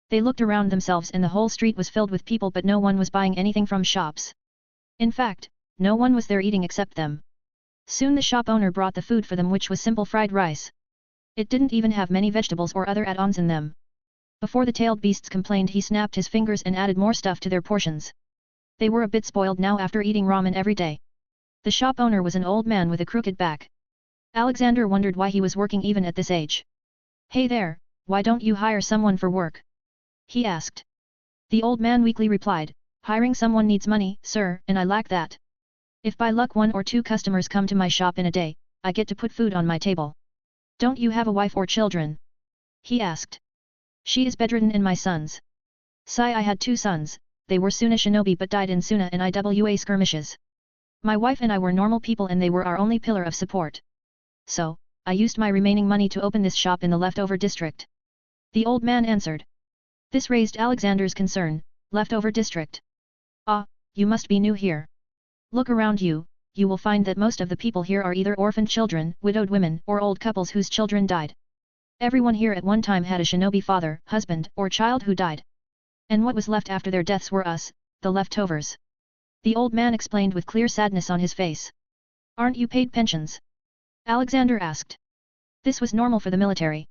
They looked around themselves and the whole street was filled with people, but no one was buying anything from shops. In fact, no one was there eating except them. Soon the shop owner brought the food for them, which was simple fried rice. It didn't even have many vegetables or other add-ons in them. Before the tailed beasts complained, he snapped his fingers and added more stuff to their portions. They were a bit spoiled now after eating ramen every day. The shop owner was an old man with a crooked back. Alexander wondered why he was working even at this age. "Hey there, why don't you hire someone for work?" he asked. The old man weakly replied, "Hiring someone needs money, sir, and I lack that. If by luck 1 or 2 customers come to my shop in a day, I get to put food on my table." "Don't you have a wife or children?" he asked. "She is bedridden and my sons." "Sigh, I had 2 sons, they were Suna shinobi but died in Suna and Iwa skirmishes. My wife and I were normal people and they were our only pillar of support. So, I used my remaining money to open this shop in the leftover district." The old man answered. This raised Alexander's concern. Leftover district. "Ah, you must be new here. Look around you, you will find that most of the people here are either orphaned children, widowed women, or old couples whose children died. Everyone here at one time had a shinobi father, husband, or child who died. And what was left after their deaths were us, the leftovers." The old man explained with clear sadness on his face. "Aren't you paid pensions?" Alexander asked. This was normal for the military.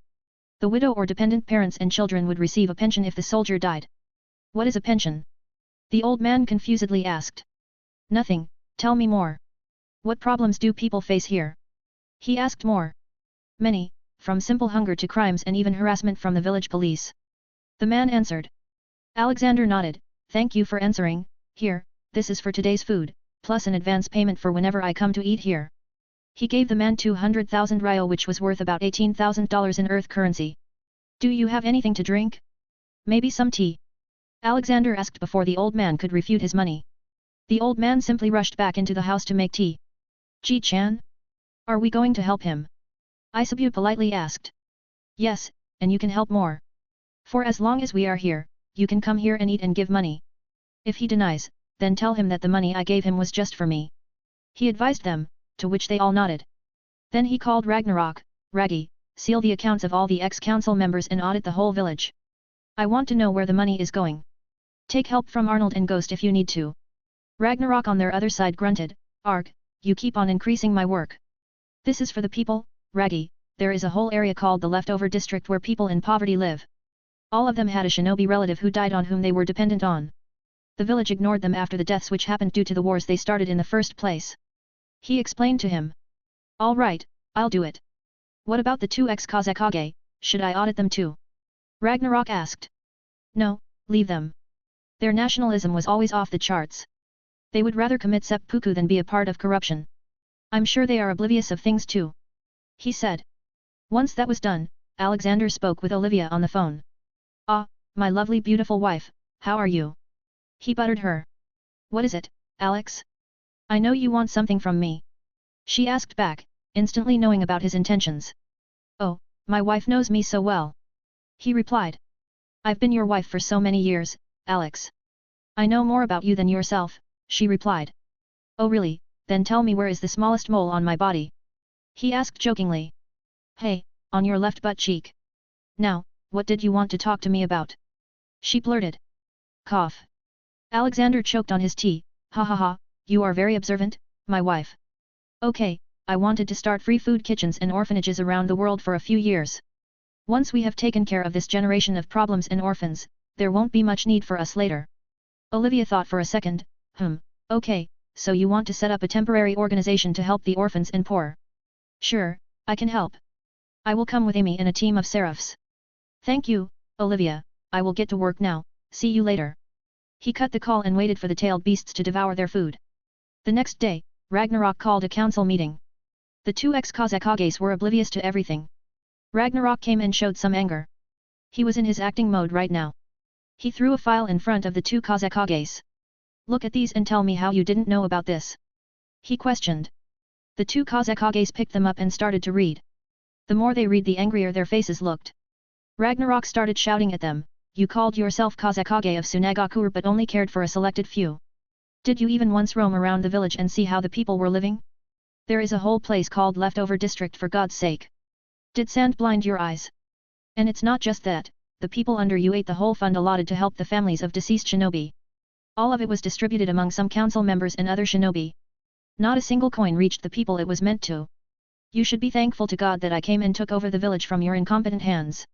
The widow or dependent parents and children would receive a pension if the soldier died. "What is a pension?" the old man confusedly asked. "Nothing, Tell me more. What problems do people face here? He asked more. Many, from simple hunger to crimes and even harassment from the village police. The man answered. Alexander nodded, thank you for answering. Here, this is for today's food, plus an advance payment for whenever I come to eat here. He gave the man 200,000 ryo, which was worth about $18,000 in Earth currency. Do you have anything to drink? Maybe some tea? Alexander asked before the old man could refute his money. The old man simply rushed back into the house to make tea. Ji-chan? Are we going to help him? Isabu politely asked. Yes, and you can help more. For as long as we are here, you can come here and eat and give money. If he denies, then tell him that the money I gave him was just for me. He advised them, to which they all nodded. Then he called Ragnarok, Raggy, seal the accounts of all the ex-council members and audit the whole village. I want to know where the money is going. Take help from Arnold and Ghost if you need to. Ragnarok on their other side grunted, Arg, you keep on increasing my work. This is for the people, Raggy. There is a whole area called the leftover district where people in poverty live. All of them had a shinobi relative who died on whom they were dependent on. The village ignored them after the deaths which happened due to the wars they started in the first place. He explained to him. All right, I'll do it. What about the two ex-Kazekage, should I audit them too? Ragnarok asked. No, leave them. Their nationalism was always off the charts. They would rather commit seppuku than be a part of corruption. I'm sure they are oblivious of things too. He said. Once that was done, Alexander spoke with Olivia on the phone. Ah, my lovely beautiful wife, how are you? He buttered her. What is it, Alex? I know you want something from me. She asked back, instantly knowing about his intentions. Oh, my wife knows me so well. He replied. I've been your wife for so many years, Alex. I know more about you than yourself, she replied. Oh really, then tell me where is the smallest mole on my body? He asked jokingly. Hey, on your left butt cheek. Now, what did you want to talk to me about? She blurted. Cough. Alexander choked on his tea, ha ha ha, you are very observant, my wife. Okay, I wanted to start free food kitchens and orphanages around the world for a few years. Once we have taken care of this generation of problems and orphans, there won't be much need for us later. Olivia thought for a second, okay, so you want to set up a temporary organization to help the orphans and poor. Sure, I can help. I will come with Amy and a team of seraphs. Thank you, Olivia, I will get to work now, see you later. He cut the call and waited for the tailed beasts to devour their food. The next day, Ragnarok called a council meeting. The two ex-Kazekages were oblivious to everything. Ragnarok came and showed some anger. He was in his acting mode right now. He threw a file in front of the two Kazekages. Look at these and tell me how you didn't know about this. He questioned. The two Kazekages picked them up and started to read. The more they read, the angrier their faces looked. Ragnarok started shouting at them, you called yourself Kazekage of Sunagakur but only cared for a selected few. Did you even once roam around the village and see how the people were living? There is a whole place called leftover district for God's sake. Did sand blind your eyes? And it's not just that, the people under you ate the whole fund allotted to help the families of deceased shinobi. All of it was distributed among some council members and other shinobi. Not a single coin reached the people it was meant to. You should be thankful to God that I came and took over the village from your incompetent hands.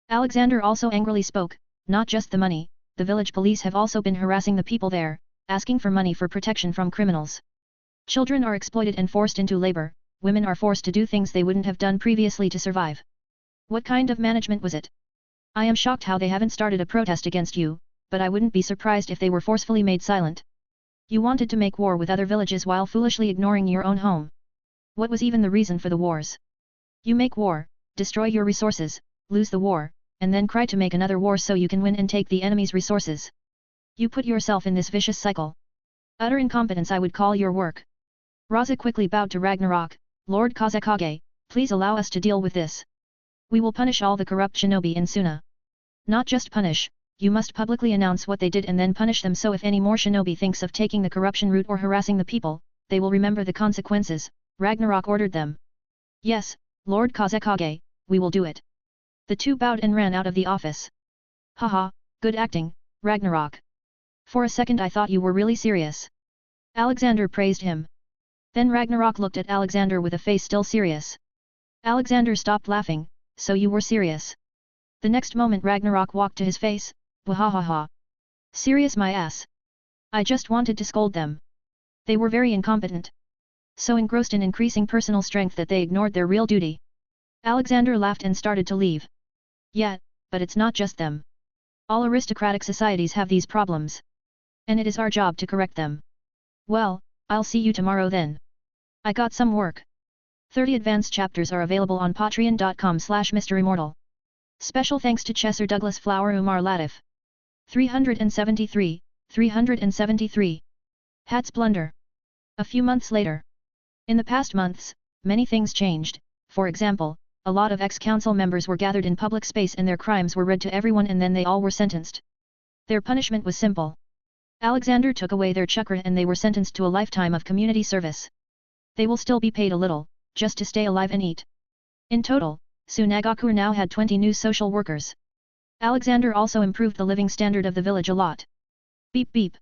Alexander also angrily spoke, not just the money, the village police have also been harassing the people there, asking for money for protection from criminals. Children are exploited and forced into labor, women are forced to do things they wouldn't have done previously to survive. What kind of management was it? I am shocked how they haven't started a protest against you, but I wouldn't be surprised if they were forcefully made silent. You wanted to make war with other villages while foolishly ignoring your own home. What was even the reason for the wars? You make war, destroy your resources, lose the war, and then cry to make another war so you can win and take the enemy's resources. You put yourself in this vicious cycle. Utter incompetence I would call your work. Raza quickly bowed to Ragnarok, Lord Kazekage, please allow us to deal with this. We will punish all the corrupt shinobi in Suna. Not just punish, you must publicly announce what they did and then punish them so if any more shinobi thinks of taking the corruption route or harassing the people, they will remember the consequences, Ragnarok ordered them. Yes, Lord Kazekage, we will do it. The two bowed and ran out of the office. Haha, good acting, Ragnarok. For a second I thought you were really serious. Alexander praised him. Then Ragnarok looked at Alexander with a face still serious. Alexander stopped laughing, so you were serious. The next moment Ragnarok walked to his face, wahahaha. Serious my ass. I just wanted to scold them. They were very incompetent. So engrossed in increasing personal strength that they ignored their real duty. Alexander laughed and started to leave. Yeah, but it's not just them. All aristocratic societies have these problems. And it is our job to correct them. Well, I'll see you tomorrow then. I got some work. 30 advanced chapters are available on patreon.com/MisterImmortal. Special thanks to Chesser Douglas Flower Umar Latif. 373. Hat's Blunder. A few months later. In the past months, many things changed. For example, a lot of ex-council members were gathered in public space and their crimes were read to everyone and then they all were sentenced. Their punishment was simple. Alexander took away their chakra and they were sentenced to a lifetime of community service. They will still be paid a little, just to stay alive and eat. In total, Sunagakur now had 20 new social workers. Alexander also improved the living standard of the village a lot. Beep beep.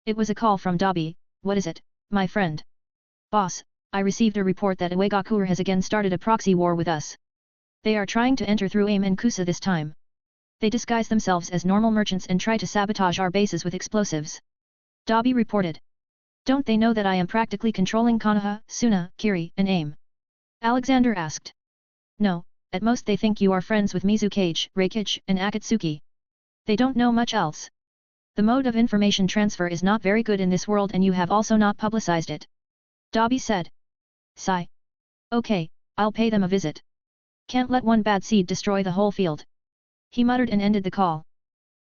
It was a call from Dabi. What is it, my friend? Boss, I received a report that Uegakur has again started a proxy war with us. They are trying to enter through Aim and Kusa this time. They disguise themselves as normal merchants and try to sabotage our bases with explosives. Dabi reported. Don't they know that I am practically controlling Konoha, Suna, Kiri, and Aim? Alexander asked. No, at most they think you are friends with Mizukage, Reikage, and Akatsuki. They don't know much else. The mode of information transfer is not very good in this world and you have also not publicized it. Dabi said. Sigh. Okay, I'll pay them a visit. Can't let one bad seed destroy the whole field. He muttered and ended the call.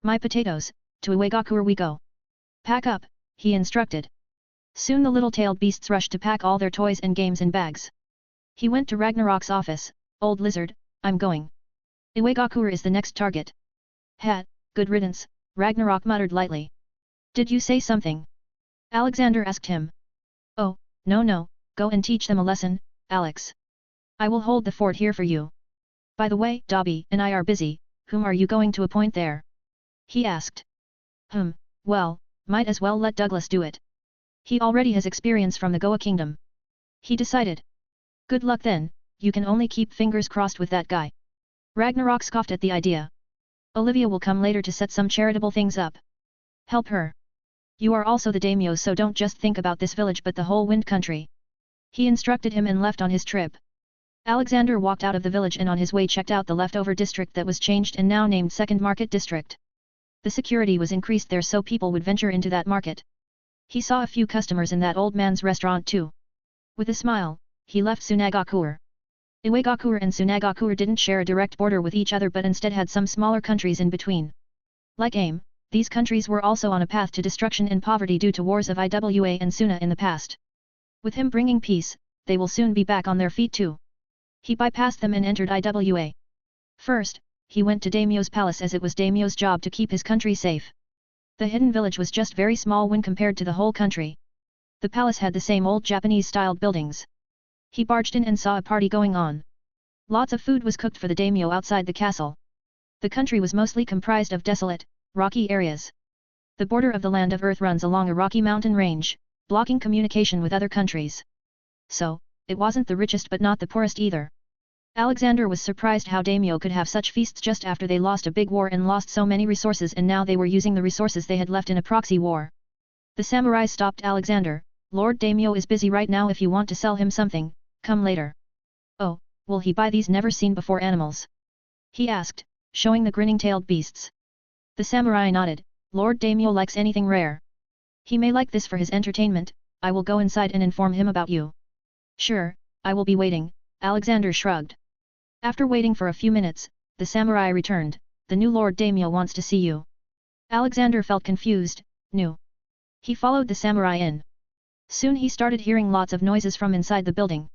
My potatoes, to Uegakur we go. Pack up, he instructed. Soon the little-tailed beasts rushed to pack all their toys and games in bags. He went to Ragnarok's office. Old lizard, I'm going. Uegakur is the next target. Hat, good riddance, Ragnarok muttered lightly. Did you say something? Alexander asked him. Oh, no, go and teach them a lesson, Alex. I will hold the fort here for you. By the way, Dabi and I are busy, whom are you going to appoint there? He asked. Well, might as well let Douglas do it. He already has experience from the Goa Kingdom. He decided. Good luck then, you can only keep fingers crossed with that guy. Ragnarok scoffed at the idea. Olivia will come later to set some charitable things up. Help her. You are also the daimyo so don't just think about this village but the whole wind country. He instructed him and left on his trip. Alexander walked out of the village and on his way checked out the leftover district that was changed and now named Second Market District. The security was increased there so people would venture into that market. He saw a few customers in that old man's restaurant too. With a smile, he left Sunagakur. Uegakur and Sunagakur didn't share a direct border with each other but instead had some smaller countries in between. Like Aim, these countries were also on a path to destruction and poverty due to wars of Iwa and Suna in the past. With him bringing peace, they will soon be back on their feet too. He bypassed them and entered Iwa. First, he went to Daimyo's palace as it was Daimyo's job to keep his country safe. The hidden village was just very small when compared to the whole country. The palace had the same old Japanese-styled buildings. He barged in and saw a party going on. Lots of food was cooked for the daimyo outside the castle. The country was mostly comprised of desolate, rocky areas. The border of the land of earth runs along a rocky mountain range, blocking communication with other countries. So, it wasn't the richest but not the poorest either. Alexander was surprised how daimyo could have such feasts just after they lost a big war and lost so many resources and now they were using the resources they had left in a proxy war. The samurai stopped Alexander. Lord Daimyo is busy right now if you want to sell him something, come later. Oh, will he buy these never-seen-before animals? He asked, showing the grinning-tailed beasts. The samurai nodded. Lord Daimyo likes anything rare. He may like this for his entertainment. I will go inside and inform him about you. Sure, I will be waiting, Alexander shrugged. After waiting for a few minutes, the samurai returned. The new Lord Daimyo wants to see you. Alexander felt confused. New. He followed the samurai in. Soon he started hearing lots of noises from inside the building.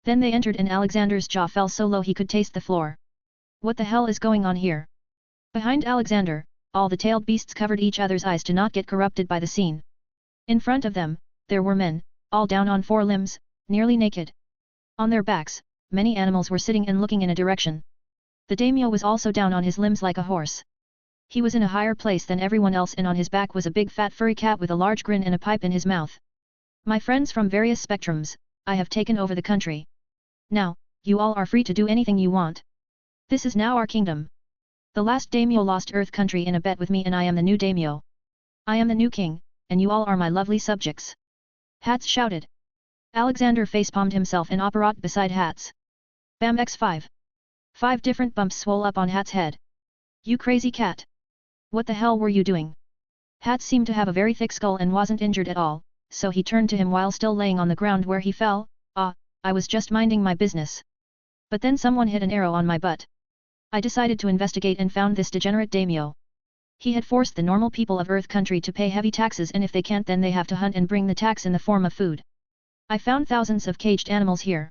Then they entered and Alexander's jaw fell so low he could taste the floor. What the hell is going on here? Behind Alexander, all the tailed beasts covered each other's eyes to not get corrupted by the scene. In front of them, there were men, all down on four limbs, nearly naked. On their backs, many animals were sitting and looking in a direction. The daimyo was also down on his limbs like a horse. He was in a higher place than everyone else and on his back was a big fat furry cat with a large grin and a pipe in his mouth. My friends from various spectrums, I have taken over the country. Now, you all are free to do anything you want. This is now our kingdom. The last daimyo lost Earth country in a bet with me and I am the new daimyo. I am the new king, and you all are my lovely subjects. Hats shouted. Alexander facepalmed himself in apparat beside Hats. Bam x5. 5 different bumps swole up on Hat's head. You crazy cat! What the hell were you doing? Hats seemed to have a very thick skull and wasn't injured at all, so he turned to him while still laying on the ground where he fell. I was just minding my business. But then someone hit an arrow on my butt. I decided to investigate and found this degenerate daimyo. He had forced the normal people of Earth Country to pay heavy taxes, and if they can't then they have to hunt and bring the tax in the form of food. I found thousands of caged animals here.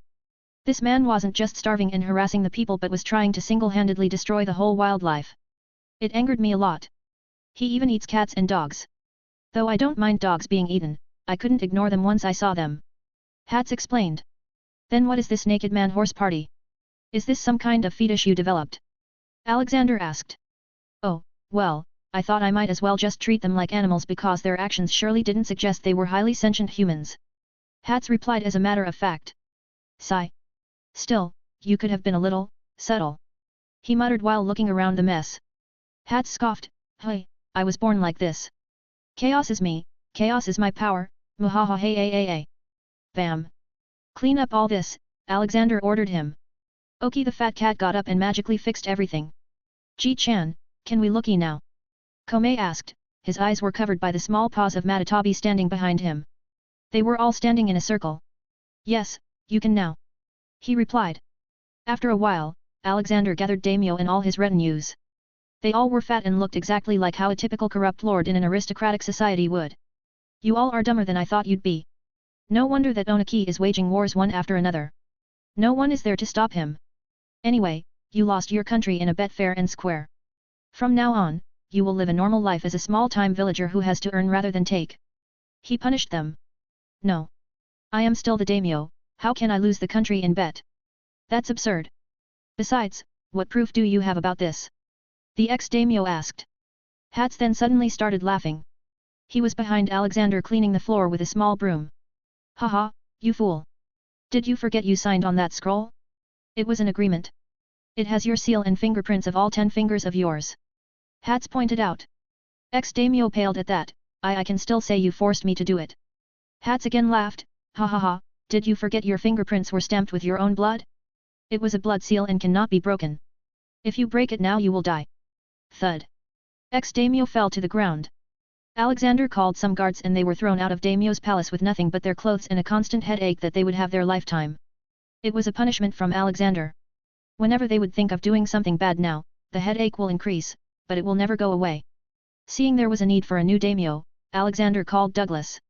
This man wasn't just starving and harassing the people but was trying to single-handedly destroy the whole wildlife. It angered me a lot. He even eats cats and dogs. Though I don't mind dogs being eaten, I couldn't ignore them once I saw them. Hats explained. Then what is this naked man horse party? Is this some kind of fetish you developed? Alexander asked. Oh, well, I thought I might as well just treat them like animals because their actions surely didn't suggest they were highly sentient humans. Hats replied as a matter of fact. Sigh. Still, you could have been a little subtle. He muttered while looking around the mess. Hats scoffed. Hey, I was born like this. Chaos is me, chaos is my power, muhaha hey ay ay ay. Bam. Clean up all this, Alexander ordered him. Oki the fat cat got up and magically fixed everything. Ji-chan, can we looky now? Komei asked, his eyes were covered by the small paws of Matatabi standing behind him. They were all standing in a circle. Yes, you can now. He replied. After a while, Alexander gathered daimyo and all his retinues. They all were fat and looked exactly like how a typical corrupt lord in an aristocratic society would. You all are dumber than I thought you'd be. No wonder that Onaki is waging wars one after another. No one is there to stop him. Anyway, you lost your country in a bet fair and square. From now on, you will live a normal life as a small-time villager who has to earn rather than take. He punished them. No. I am still the daimyo, how can I lose the country in bet? That's absurd. Besides, what proof do you have about this? The ex-daimyo asked. Hats then suddenly started laughing. He was behind Alexander cleaning the floor with a small broom. Haha, you fool. Did you forget you signed on that scroll? It was an agreement. It has your seal and fingerprints of all 10 fingers of yours. Hats pointed out. Ex-daimyo paled at that. I can still say you forced me to do it. Hats again laughed. Ha ha ha, did you forget your fingerprints were stamped with your own blood? It was a blood seal and cannot be broken. If you break it now you will die. Thud. Ex-daimyo fell to the ground. Alexander called some guards and they were thrown out of daimyo's palace with nothing but their clothes and a constant headache that they would have their lifetime. It was a punishment from Alexander. Whenever they would think of doing something bad now, the headache will increase, but it will never go away. Seeing there was a need for a new daimyo, Alexander called Douglas.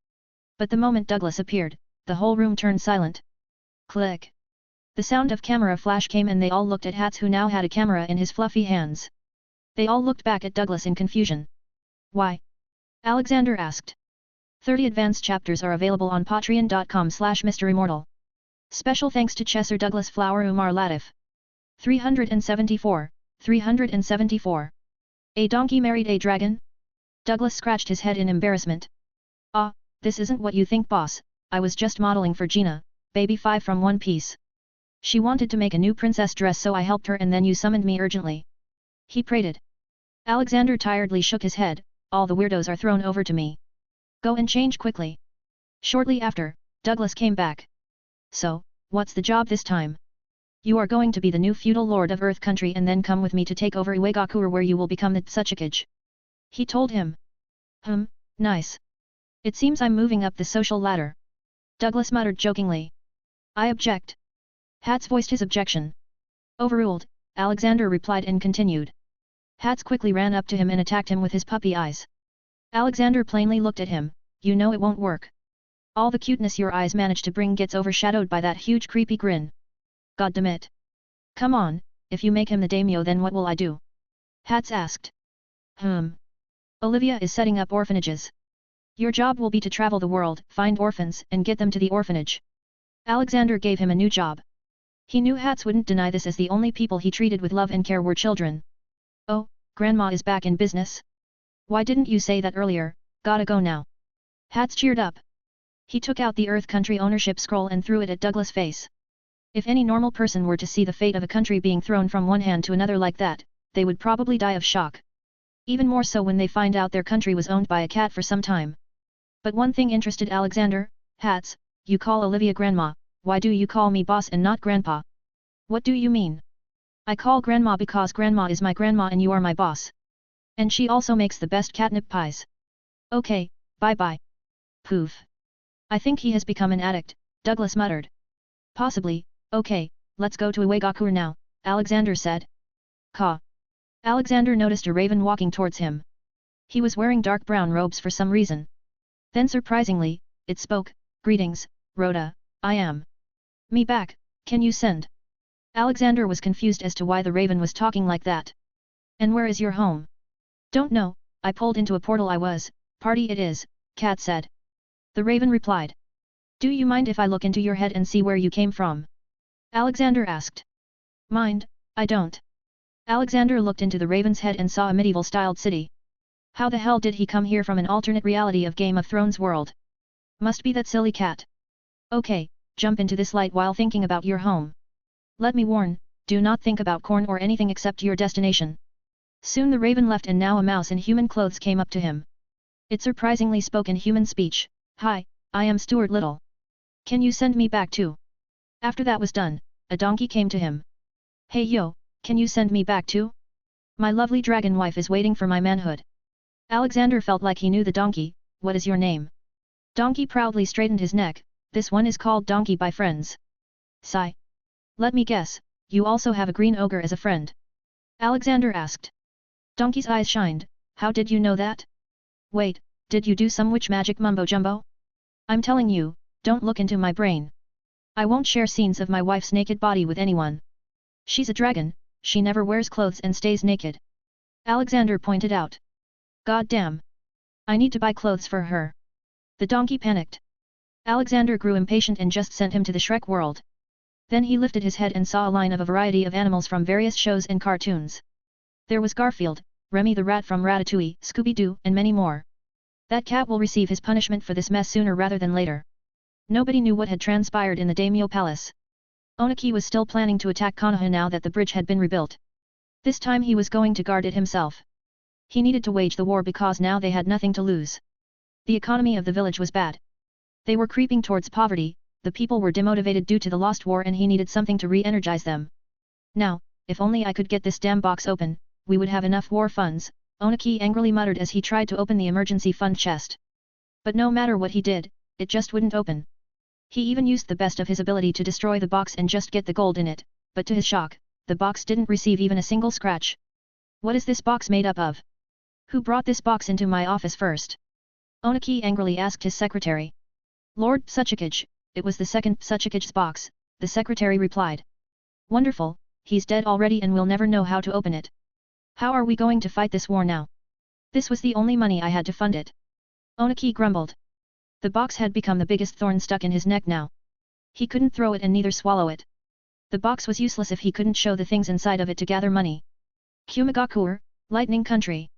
But the moment Douglas appeared, the whole room turned silent. Click. The sound of camera flash came and they all looked at Hats who now had a camera in his fluffy hands. They all looked back at Douglas in confusion. Why? Alexander asked. 30 advanced chapters are available on patreon.com/MisterImmortal. Special thanks to Chesser Douglas Flower Umar Latif. 374. A donkey married a dragon? Douglas scratched his head in embarrassment. Ah, this isn't what you think, boss. I was just modeling for Gina, baby 5 from One Piece. She wanted to make a new princess dress so I helped her and then you summoned me urgently. He prated. Alexander tiredly shook his head. All the weirdos are thrown over to me. Go and change quickly. Shortly after, Douglas came back. So, what's the job this time? You are going to be the new feudal lord of Earth Country and then come with me to take over Uegakure where you will become the Tsuchikage. He told him. Nice. It seems I'm moving up the social ladder. Douglas muttered jokingly. I object. Hats voiced his objection. Overruled, Alexander replied and continued. Hats quickly ran up to him and attacked him with his puppy eyes. Alexander plainly looked at him. You know it won't work. All the cuteness your eyes manage to bring gets overshadowed by that huge creepy grin. Goddammit. Come on, if you make him the daimyo then what will I do? Hats asked. Olivia is setting up orphanages. Your job will be to travel the world, find orphans and get them to the orphanage. Alexander gave him a new job. He knew Hats wouldn't deny this as the only people he treated with love and care were children. Oh, Grandma is back in business? Why didn't you say that earlier? Gotta go now. Hats cheered up. He took out the Earth Country ownership scroll and threw it at Douglas' face. If any normal person were to see the fate of a country being thrown from one hand to another like that, they would probably die of shock. Even more so when they find out their country was owned by a cat for some time. But one thing interested Alexander, Hats, you call Olivia grandma, why do you call me boss and not grandpa? What do you mean? I call grandma because grandma is my grandma and you are my boss. And she also makes the best catnip pies. Okay, bye-bye. Poof. I think he has become an addict, Douglas muttered. Possibly, okay, let's go to Uegakur now, Alexander said. Caw. Alexander noticed a raven walking towards him. He was wearing dark brown robes for some reason. Then surprisingly, it spoke, greetings, Rhoda, I am. Me back, can you send? Alexander was confused as to why the raven was talking like that. And where is your home? Don't know, I pulled into a portal I was, party it is, Cat said. The raven replied. Do you mind if I look into your head and see where you came from? Alexander asked. Mind, I don't. Alexander looked into the raven's head and saw a medieval-styled city. How the hell did he come here from an alternate reality of Game of Thrones world? Must be that silly cat. Okay, jump into this light while thinking about your home. Let me warn, do not think about corn or anything except your destination. Soon the raven left and now a mouse in human clothes came up to him. It surprisingly spoke in human speech. Hi, I am Stuart Little. Can you send me back too? After that was done, a donkey came to him. Hey yo, can you send me back too? My lovely dragon wife is waiting for my manhood. Alexander felt like he knew the donkey. What is your name? Donkey proudly straightened his neck. This one is called Donkey by Friends. Sigh. Let me guess, you also have a green ogre as a friend. Alexander asked. Donkey's eyes shined. How did you know that? Wait, did you do some witch magic mumbo jumbo? I'm telling you, don't look into my brain. I won't share scenes of my wife's naked body with anyone. She's a dragon, she never wears clothes and stays naked. Alexander pointed out. God damn. I need to buy clothes for her. The donkey panicked. Alexander grew impatient and just sent him to the Shrek world. Then he lifted his head and saw a line of a variety of animals from various shows and cartoons. There was Garfield, Remy the rat from Ratatouille, Scooby-Doo, and many more. That cat will receive his punishment for this mess sooner rather than later. Nobody knew what had transpired in the daimyo palace. Onaki was still planning to attack Konoha now that the bridge had been rebuilt. This time he was going to guard it himself. He needed to wage the war because now they had nothing to lose. The economy of the village was bad. They were creeping towards poverty, the people were demotivated due to the lost war and he needed something to re-energize them. Now, if only I could get this damn box open, we would have enough war funds, Onaki angrily muttered as he tried to open the emergency fund chest. But no matter what he did, it just wouldn't open. He even used the best of his ability to destroy the box and just get the gold in it, but to his shock, the box didn't receive even a single scratch. What is this box made up of? Who brought this box into my office first? Onaki angrily asked his secretary. Lord Psuchikage, it was the second Psuchikage's box, the secretary replied. Wonderful, he's dead already and we'll never know how to open it. How are we going to fight this war now? This was the only money I had to fund it. Onaki grumbled. The box had become the biggest thorn stuck in his neck now. He couldn't throw it and neither swallow it. The box was useless if he couldn't show the things inside of it to gather money. Kumigakur, Lightning Country.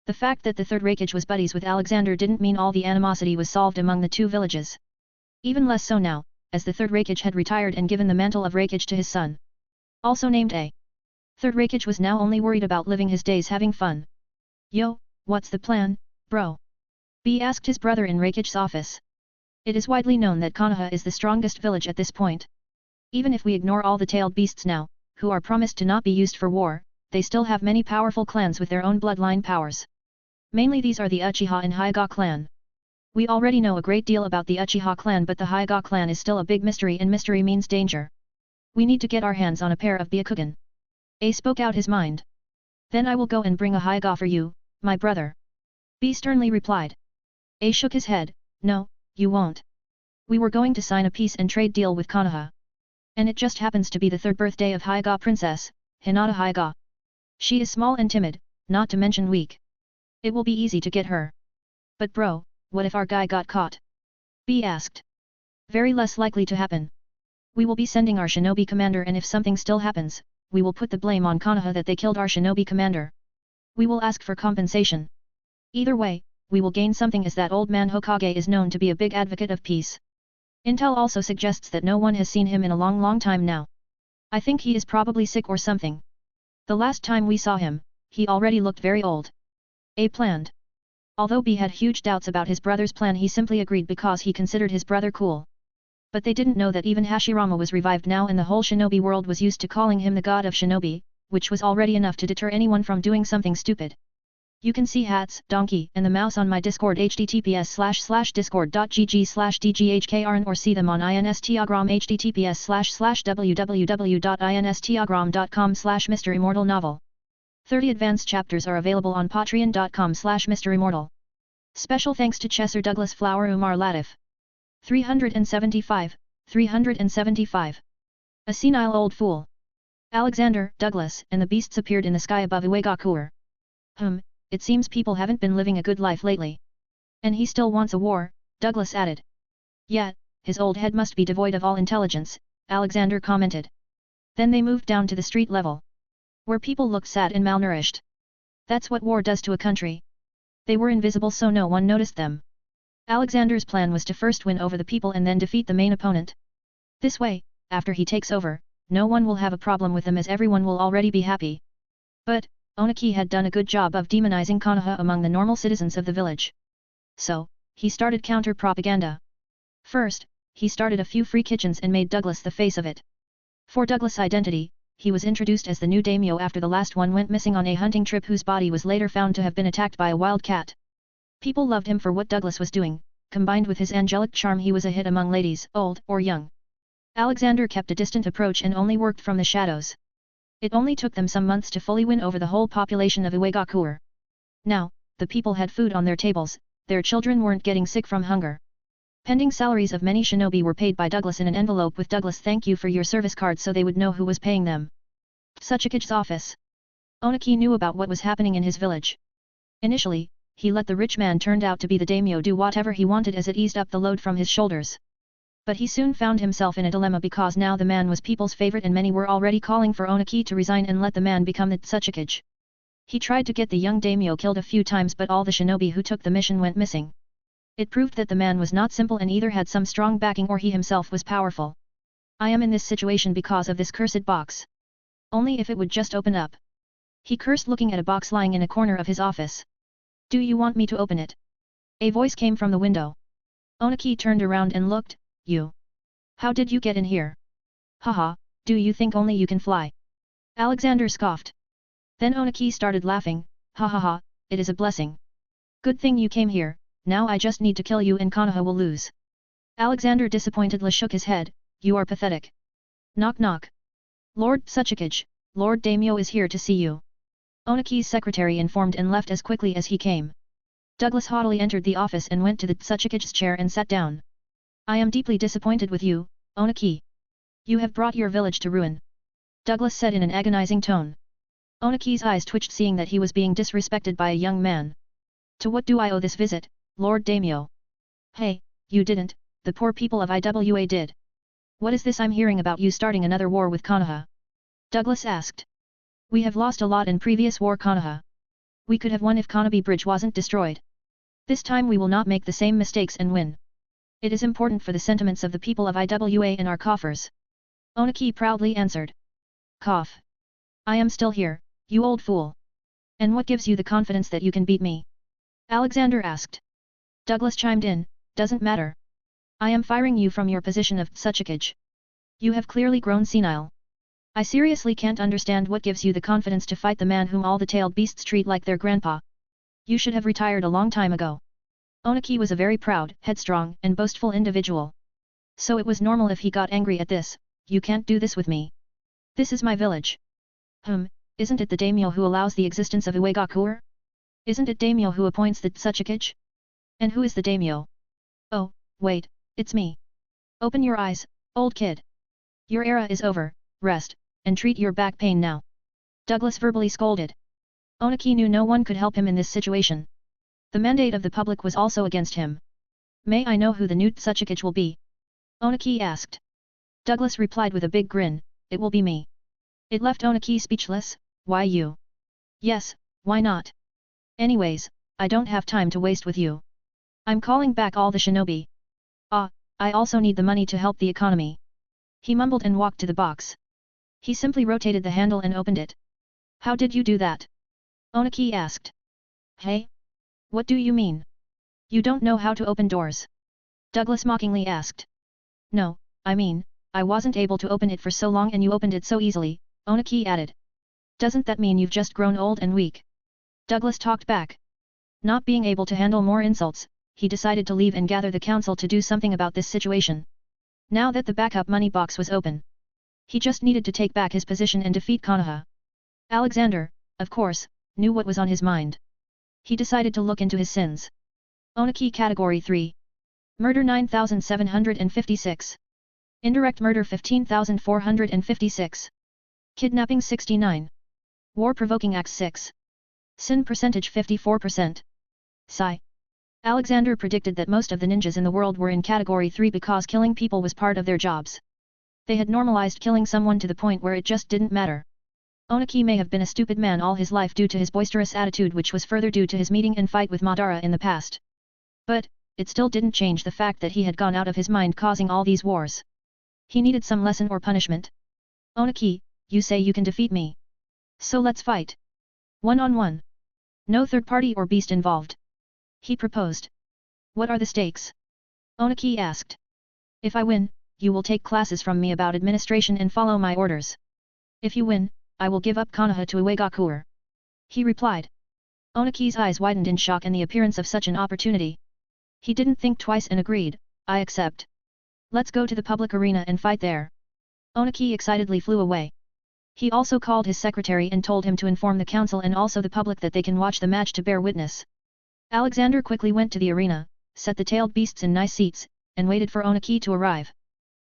The fact that the third Raikage was buddies with Alexander didn't mean all the animosity was solved among the two villages. Even less so now, as the third Raikage had retired and given the mantle of Raikage to his son. Also named A. Third Raikage was now only worried about living his days having fun. Yo, what's the plan, bro? B asked his brother in Raikage's office. It is widely known that Konoha is the strongest village at this point. Even if we ignore all the tailed beasts now, who are promised to not be used for war, they still have many powerful clans with their own bloodline powers. Mainly these are the Uchiha and Hyuga clan. We already know a great deal about the Uchiha clan but the Hyuga clan is still a big mystery and mystery means danger. We need to get our hands on a pair of Byakugan. A spoke out his mind. Then I will go and bring a Hyuga for you, my brother. B sternly replied. A shook his head, no, you won't. We were going to sign a peace and trade deal with Konoha. And it just happens to be the third birthday of Hyuga princess, Hinata Hyuga. She is small and timid, not to mention weak. It will be easy to get her. But bro, what if our guy got caught? B asked. Very less likely to happen. We will be sending our shinobi commander and if something still happens, we will put the blame on Konoha that they killed our shinobi commander. We will ask for compensation. Either way, we will gain something as that old man Hokage is known to be a big advocate of peace. Intel also suggests that no one has seen him in a long time now. I think he is probably sick or something. The last time we saw him, he already looked very old. A planned. Although B had huge doubts about his brother's plan, he simply agreed because he considered his brother cool. But they didn't know that even Hashirama was revived now and the whole shinobi world was used to calling him the god of shinobi, which was already enough to deter anyone from doing something stupid. You can see hats, donkey, and the mouse on my Discord https://discord.gg/dghkrn or see them on Instagram https://www.instagram.com/MisterImmortal novel. 30 advanced chapters are available on patreon.com/MisterImmortal. Special thanks to Chesser Douglas Flower Umar Latif. 375. A senile old fool. Alexander, Douglas, and the beasts appeared in the sky above Uegakur. It seems people haven't been living a good life lately. And he still wants a war, Douglas added. Yet, his old head must be devoid of all intelligence, Alexander commented. Then they moved down to the street level, where people looked sad and malnourished. That's what war does to a country. They were invisible so no one noticed them. Alexander's plan was to first win over the people and then defeat the main opponent. This way, after he takes over, no one will have a problem with them as everyone will already be happy. But, Oniki had done a good job of demonizing Konoha among the normal citizens of the village. So, he started counter-propaganda. First, he started a few free kitchens and made Douglas the face of it. For Douglas' identity, he was introduced as the new daimyo after the last one went missing on a hunting trip whose body was later found to have been attacked by a wild cat. People loved him for what Douglas was doing, combined with his angelic charm he was a hit among ladies, old or young. Alexander kept a distant approach and only worked from the shadows. It only took them some months to fully win over the whole population of Uegakur. Now, the people had food on their tables, their children weren't getting sick from hunger. Pending salaries of many shinobi were paid by Douglas in an envelope with Douglas thank you for your service card so they would know who was paying them. Tsuchiki's office. Oniki knew about what was happening in his village. Initially, he let the rich man turned out to be the daimyo do whatever he wanted as it eased up the load from his shoulders. But he soon found himself in a dilemma because now the man was people's favorite and many were already calling for Oniki to resign and let the man become the Tsuchikage. He tried to get the young daimyo killed a few times but all the shinobi who took the mission went missing. It proved that the man was not simple and either had some strong backing or he himself was powerful. I am in this situation because of this cursed box. Only if it would just open up. He cursed looking at a box lying in a corner of his office. Do you want me to open it? A voice came from the window. Oniki turned around and looked. You. How did you get in here? Haha, do you think only you can fly? Alexander scoffed. Then Oniki started laughing, ha ha ha, it is a blessing. Good thing you came here, now I just need to kill you and Konoha will lose. Alexander disappointedly shook his head, you are pathetic. Knock knock. Lord Tsuchikage, Lord Daimyo is here to see you. Oniki's secretary informed and left as quickly as he came. Douglas haughtily entered the office and went to the Tsuchikage's chair and sat down. I am deeply disappointed with you, Oniki. You have brought your village to ruin. Douglas said in an agonizing tone. Oniki's eyes twitched seeing that he was being disrespected by a young man. To what do I owe this visit, Lord Daimyo? Hey, you didn't, the poor people of Iwa did. What is this I'm hearing about you starting another war with Konoha? Douglas asked. We have lost a lot in previous war Konoha. We could have won if Konoha Bridge wasn't destroyed. This time we will not make the same mistakes and win. It is important for the sentiments of the people of Iwa in our coffers. Oniki proudly answered. Cough. I am still here, you old fool. And what gives you the confidence that you can beat me? Alexander asked. Douglas chimed in, doesn't matter. I am firing you from your position of Tsuchikage. You have clearly grown senile. I seriously can't understand what gives you the confidence to fight the man whom all the tailed beasts treat like their grandpa. You should have retired a long time ago. Oniki was a very proud, headstrong, and boastful individual. So it was normal if he got angry at this, you can't do this with me. This is my village. Isn't it the daimyo who allows the existence of Uegakur? Isn't it daimyo who appoints the Tsuchikage? And who is the daimyo? Oh, wait, it's me. Open your eyes, old kid. Your era is over, rest, and treat your back pain now. Douglas verbally scolded. Oniki knew no one could help him in this situation. The mandate of the public was also against him. May I know who the new Tsuchikage will be? Oniki asked. Douglas replied with a big grin, it will be me. It left Oniki speechless, why you? Yes, why not? Anyways, I don't have time to waste with you. I'm calling back all the shinobi. I also need the money to help the economy. He mumbled and walked to the box. He simply rotated the handle and opened it. How did you do that? Oniki asked. Hey? What do you mean? You don't know how to open doors? Douglas mockingly asked. No, I mean, I wasn't able to open it for so long and you opened it so easily, Onaki added. Doesn't that mean you've just grown old and weak? Douglas talked back. Not being able to handle more insults, he decided to leave and gather the council to do something about this situation. Now that the backup money box was open, he just needed to take back his position and defeat Konoha. Alexander, of course, knew what was on his mind. He decided to look into his sins. Onaki Category 3. Murder 9756. Indirect murder 15456. Kidnapping 69. War-provoking acts 6. Sin percentage 54%. Sigh. Alexander predicted that most of the ninjas in the world were in Category 3 because killing people was part of their jobs. They had normalized killing someone to the point where it just didn't matter. Onaki may have been a stupid man all his life due to his boisterous attitude, which was further due to his meeting and fight with Madara in the past. But, it still didn't change the fact that he had gone out of his mind causing all these wars. He needed some lesson or punishment. Onaki, you say you can defeat me. So let's fight. One-on-one. No third party or beast involved. He proposed. What are the stakes? Onaki asked. If I win, you will take classes from me about administration and follow my orders. If you win, I will give up Konoha to Uegakuer. He replied. Onaki's eyes widened in shock and the appearance of such an opportunity. He didn't think twice and agreed, I accept. Let's go to the public arena and fight there. Onaki excitedly flew away. He also called his secretary and told him to inform the council and also the public that they can watch the match to bear witness. Alexander quickly went to the arena, set the tailed beasts in nice seats, and waited for Onaki to arrive.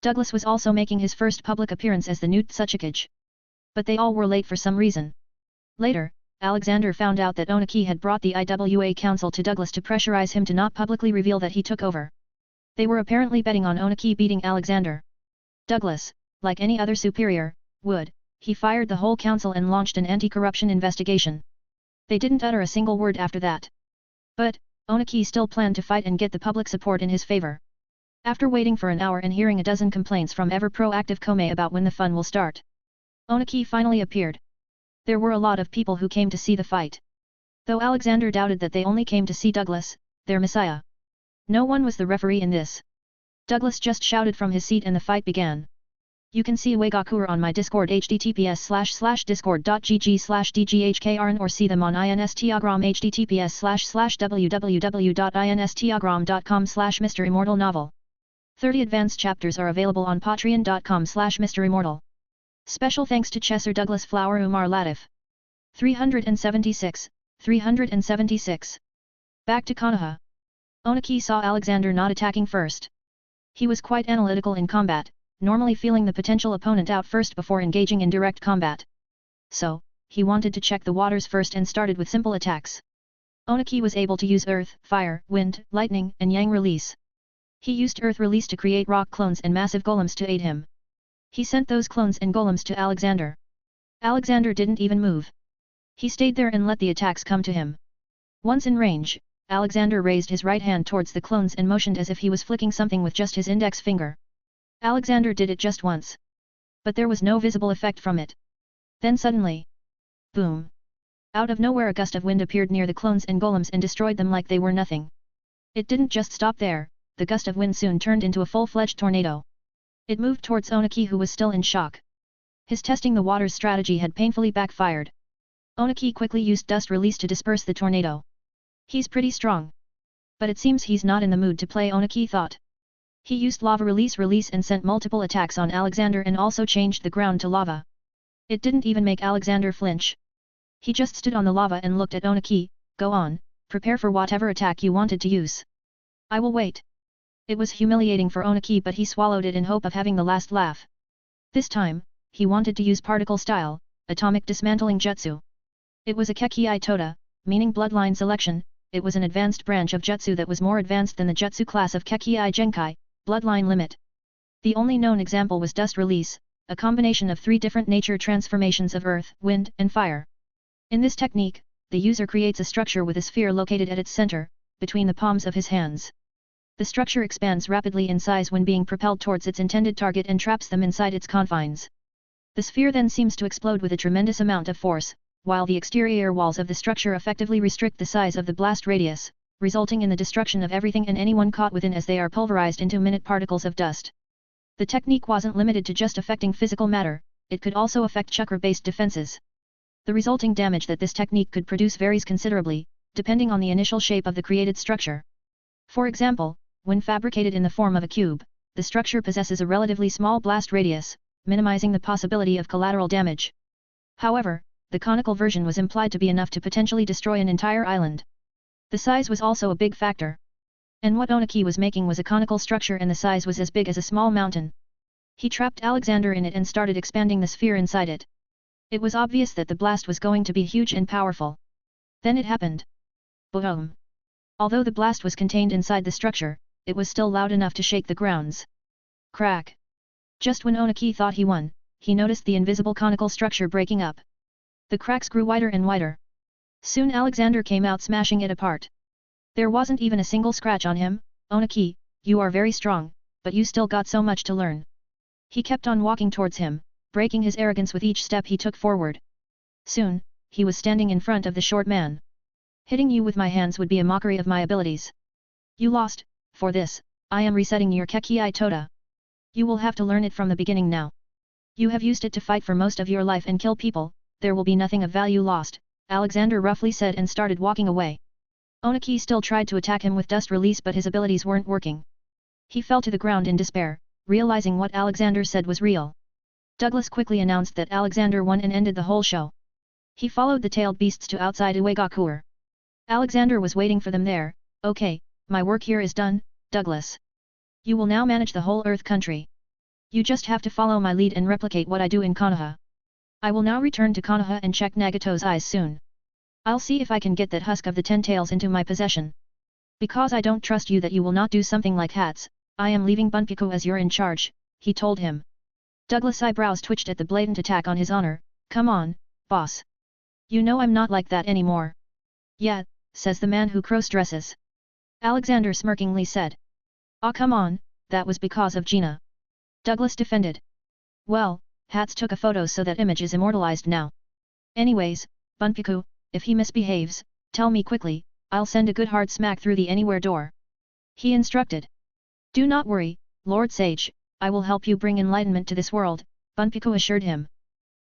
Douglas was also making his first public appearance as the new Tsuchikage. But they all were late for some reason. Later, Alexander found out that Onaki had brought the IWA council to Douglas to pressurize him to not publicly reveal that he took over. They were apparently betting on Onaki beating Alexander. Douglas, like any other superior, would, he fired the whole council and launched an anti-corruption investigation. They didn't utter a single word after that. But, Onaki still planned to fight and get the public support in his favor. After waiting for an hour and hearing a dozen complaints from ever-proactive Kome about when the fun will start, Onaki finally appeared. There were a lot of people who came to see the fight. Though Alexander doubted that they only came to see Douglas, their messiah. No one was the referee in this. Douglas just shouted from his seat and the fight began. You can see Uegakuer on my Discord https://discord.gg/dghkrn or see them on Instagram https://www.instagram.com/MisterImmortal novel. 30 advanced chapters are available on patreon.com/MisterImmortal. Special thanks to Chesser Douglas Flower Umar Latif. 376. Back to Konoha. Onaki saw Alexander not attacking first. He was quite analytical in combat, normally feeling the potential opponent out first before engaging in direct combat. So, he wanted to check the waters first and started with simple attacks. Onaki was able to use earth, fire, wind, lightning, and yang release. He used earth release to create rock clones and massive golems to aid him. He sent those clones and golems to Alexander. Alexander didn't even move. He stayed there and let the attacks come to him. Once in range, Alexander raised his right hand towards the clones and motioned as if he was flicking something with just his index finger. Alexander did it just once. But there was no visible effect from it. Then suddenly, boom! Out of nowhere a gust of wind appeared near the clones and golems and destroyed them like they were nothing. It didn't just stop there, the gust of wind soon turned into a full-fledged tornado. It moved towards Onaki, who was still in shock. His testing the waters strategy had painfully backfired. Onaki quickly used dust release to disperse the tornado. He's pretty strong. But it seems he's not in the mood to play, Onaki thought. He used lava release and sent multiple attacks on Alexander and also changed the ground to lava. It didn't even make Alexander flinch. He just stood on the lava and looked at Onaki. Go on, prepare for whatever attack you wanted to use. I will wait. It was humiliating for Onaki, but he swallowed it in hope of having the last laugh. This time, he wanted to use particle style, atomic dismantling jutsu. It was a Kekii Toda, meaning bloodline selection. It was an advanced branch of jutsu that was more advanced than the jutsu class of Kekii Genkai, bloodline limit. The only known example was dust release, a combination of 3 different nature transformations of earth, wind, and fire. In this technique, the user creates a structure with a sphere located at its center, between the palms of his hands. The structure expands rapidly in size when being propelled towards its intended target and traps them inside its confines. The sphere then seems to explode with a tremendous amount of force, while the exterior walls of the structure effectively restrict the size of the blast radius, resulting in the destruction of everything and anyone caught within as they are pulverized into minute particles of dust. The technique wasn't limited to just affecting physical matter, it could also affect chakra-based defenses. The resulting damage that this technique could produce varies considerably, depending on the initial shape of the created structure. For example, when fabricated in the form of a cube, the structure possesses a relatively small blast radius, minimizing the possibility of collateral damage. However, the conical version was implied to be enough to potentially destroy an entire island. The size was also a big factor. And what Onaki was making was a conical structure and the size was as big as a small mountain. He trapped Alexander in it and started expanding the sphere inside it. It was obvious that the blast was going to be huge and powerful. Then it happened. Boom! Although the blast was contained inside the structure, it was still loud enough to shake the grounds. Crack! Just when Onaki thought he won, he noticed the invisible conical structure breaking up. The cracks grew wider and wider. Soon Alexander came out smashing it apart. There wasn't even a single scratch on him. Onaki, you are very strong, but you still got so much to learn. He kept on walking towards him, breaking his arrogance with each step he took forward. Soon, he was standing in front of the short man. Hitting you with my hands would be a mockery of my abilities. You lost. For this, I am resetting your Kekii Tota. You will have to learn it from the beginning now. You have used it to fight for most of your life and kill people, there will be nothing of value lost, Alexander roughly said and started walking away. Onaki still tried to attack him with dust release but his abilities weren't working. He fell to the ground in despair, realizing what Alexander said was real. Douglas quickly announced that Alexander won and ended the whole show. He followed the tailed beasts to outside Uegakur. Alexander was waiting for them there. Okay, my work here is done, Douglas. You will now manage the whole Earth country. You just have to follow my lead and replicate what I do in Konoha. I will now return to Konoha and check Nagato's eyes soon. I'll see if I can get that husk of the 10 tails into my possession. Because I don't trust you that you will not do something like Hats, I am leaving Bunpiko as you're in charge, he told him. Douglas' eyebrows twitched at the blatant attack on his honor. Come on, boss. You know I'm not like that anymore. Yeah, says the man who cross-dresses. Alexander smirkingly said. Ah, come on, that was because of Gina. Douglas defended. Well, Hats took a photo so that image is immortalized now. Anyways, Bunpiko, if he misbehaves, tell me quickly, I'll send a good hard smack through the anywhere door. He instructed. Do not worry, Lord Sage, I will help you bring enlightenment to this world, Bunpiko assured him.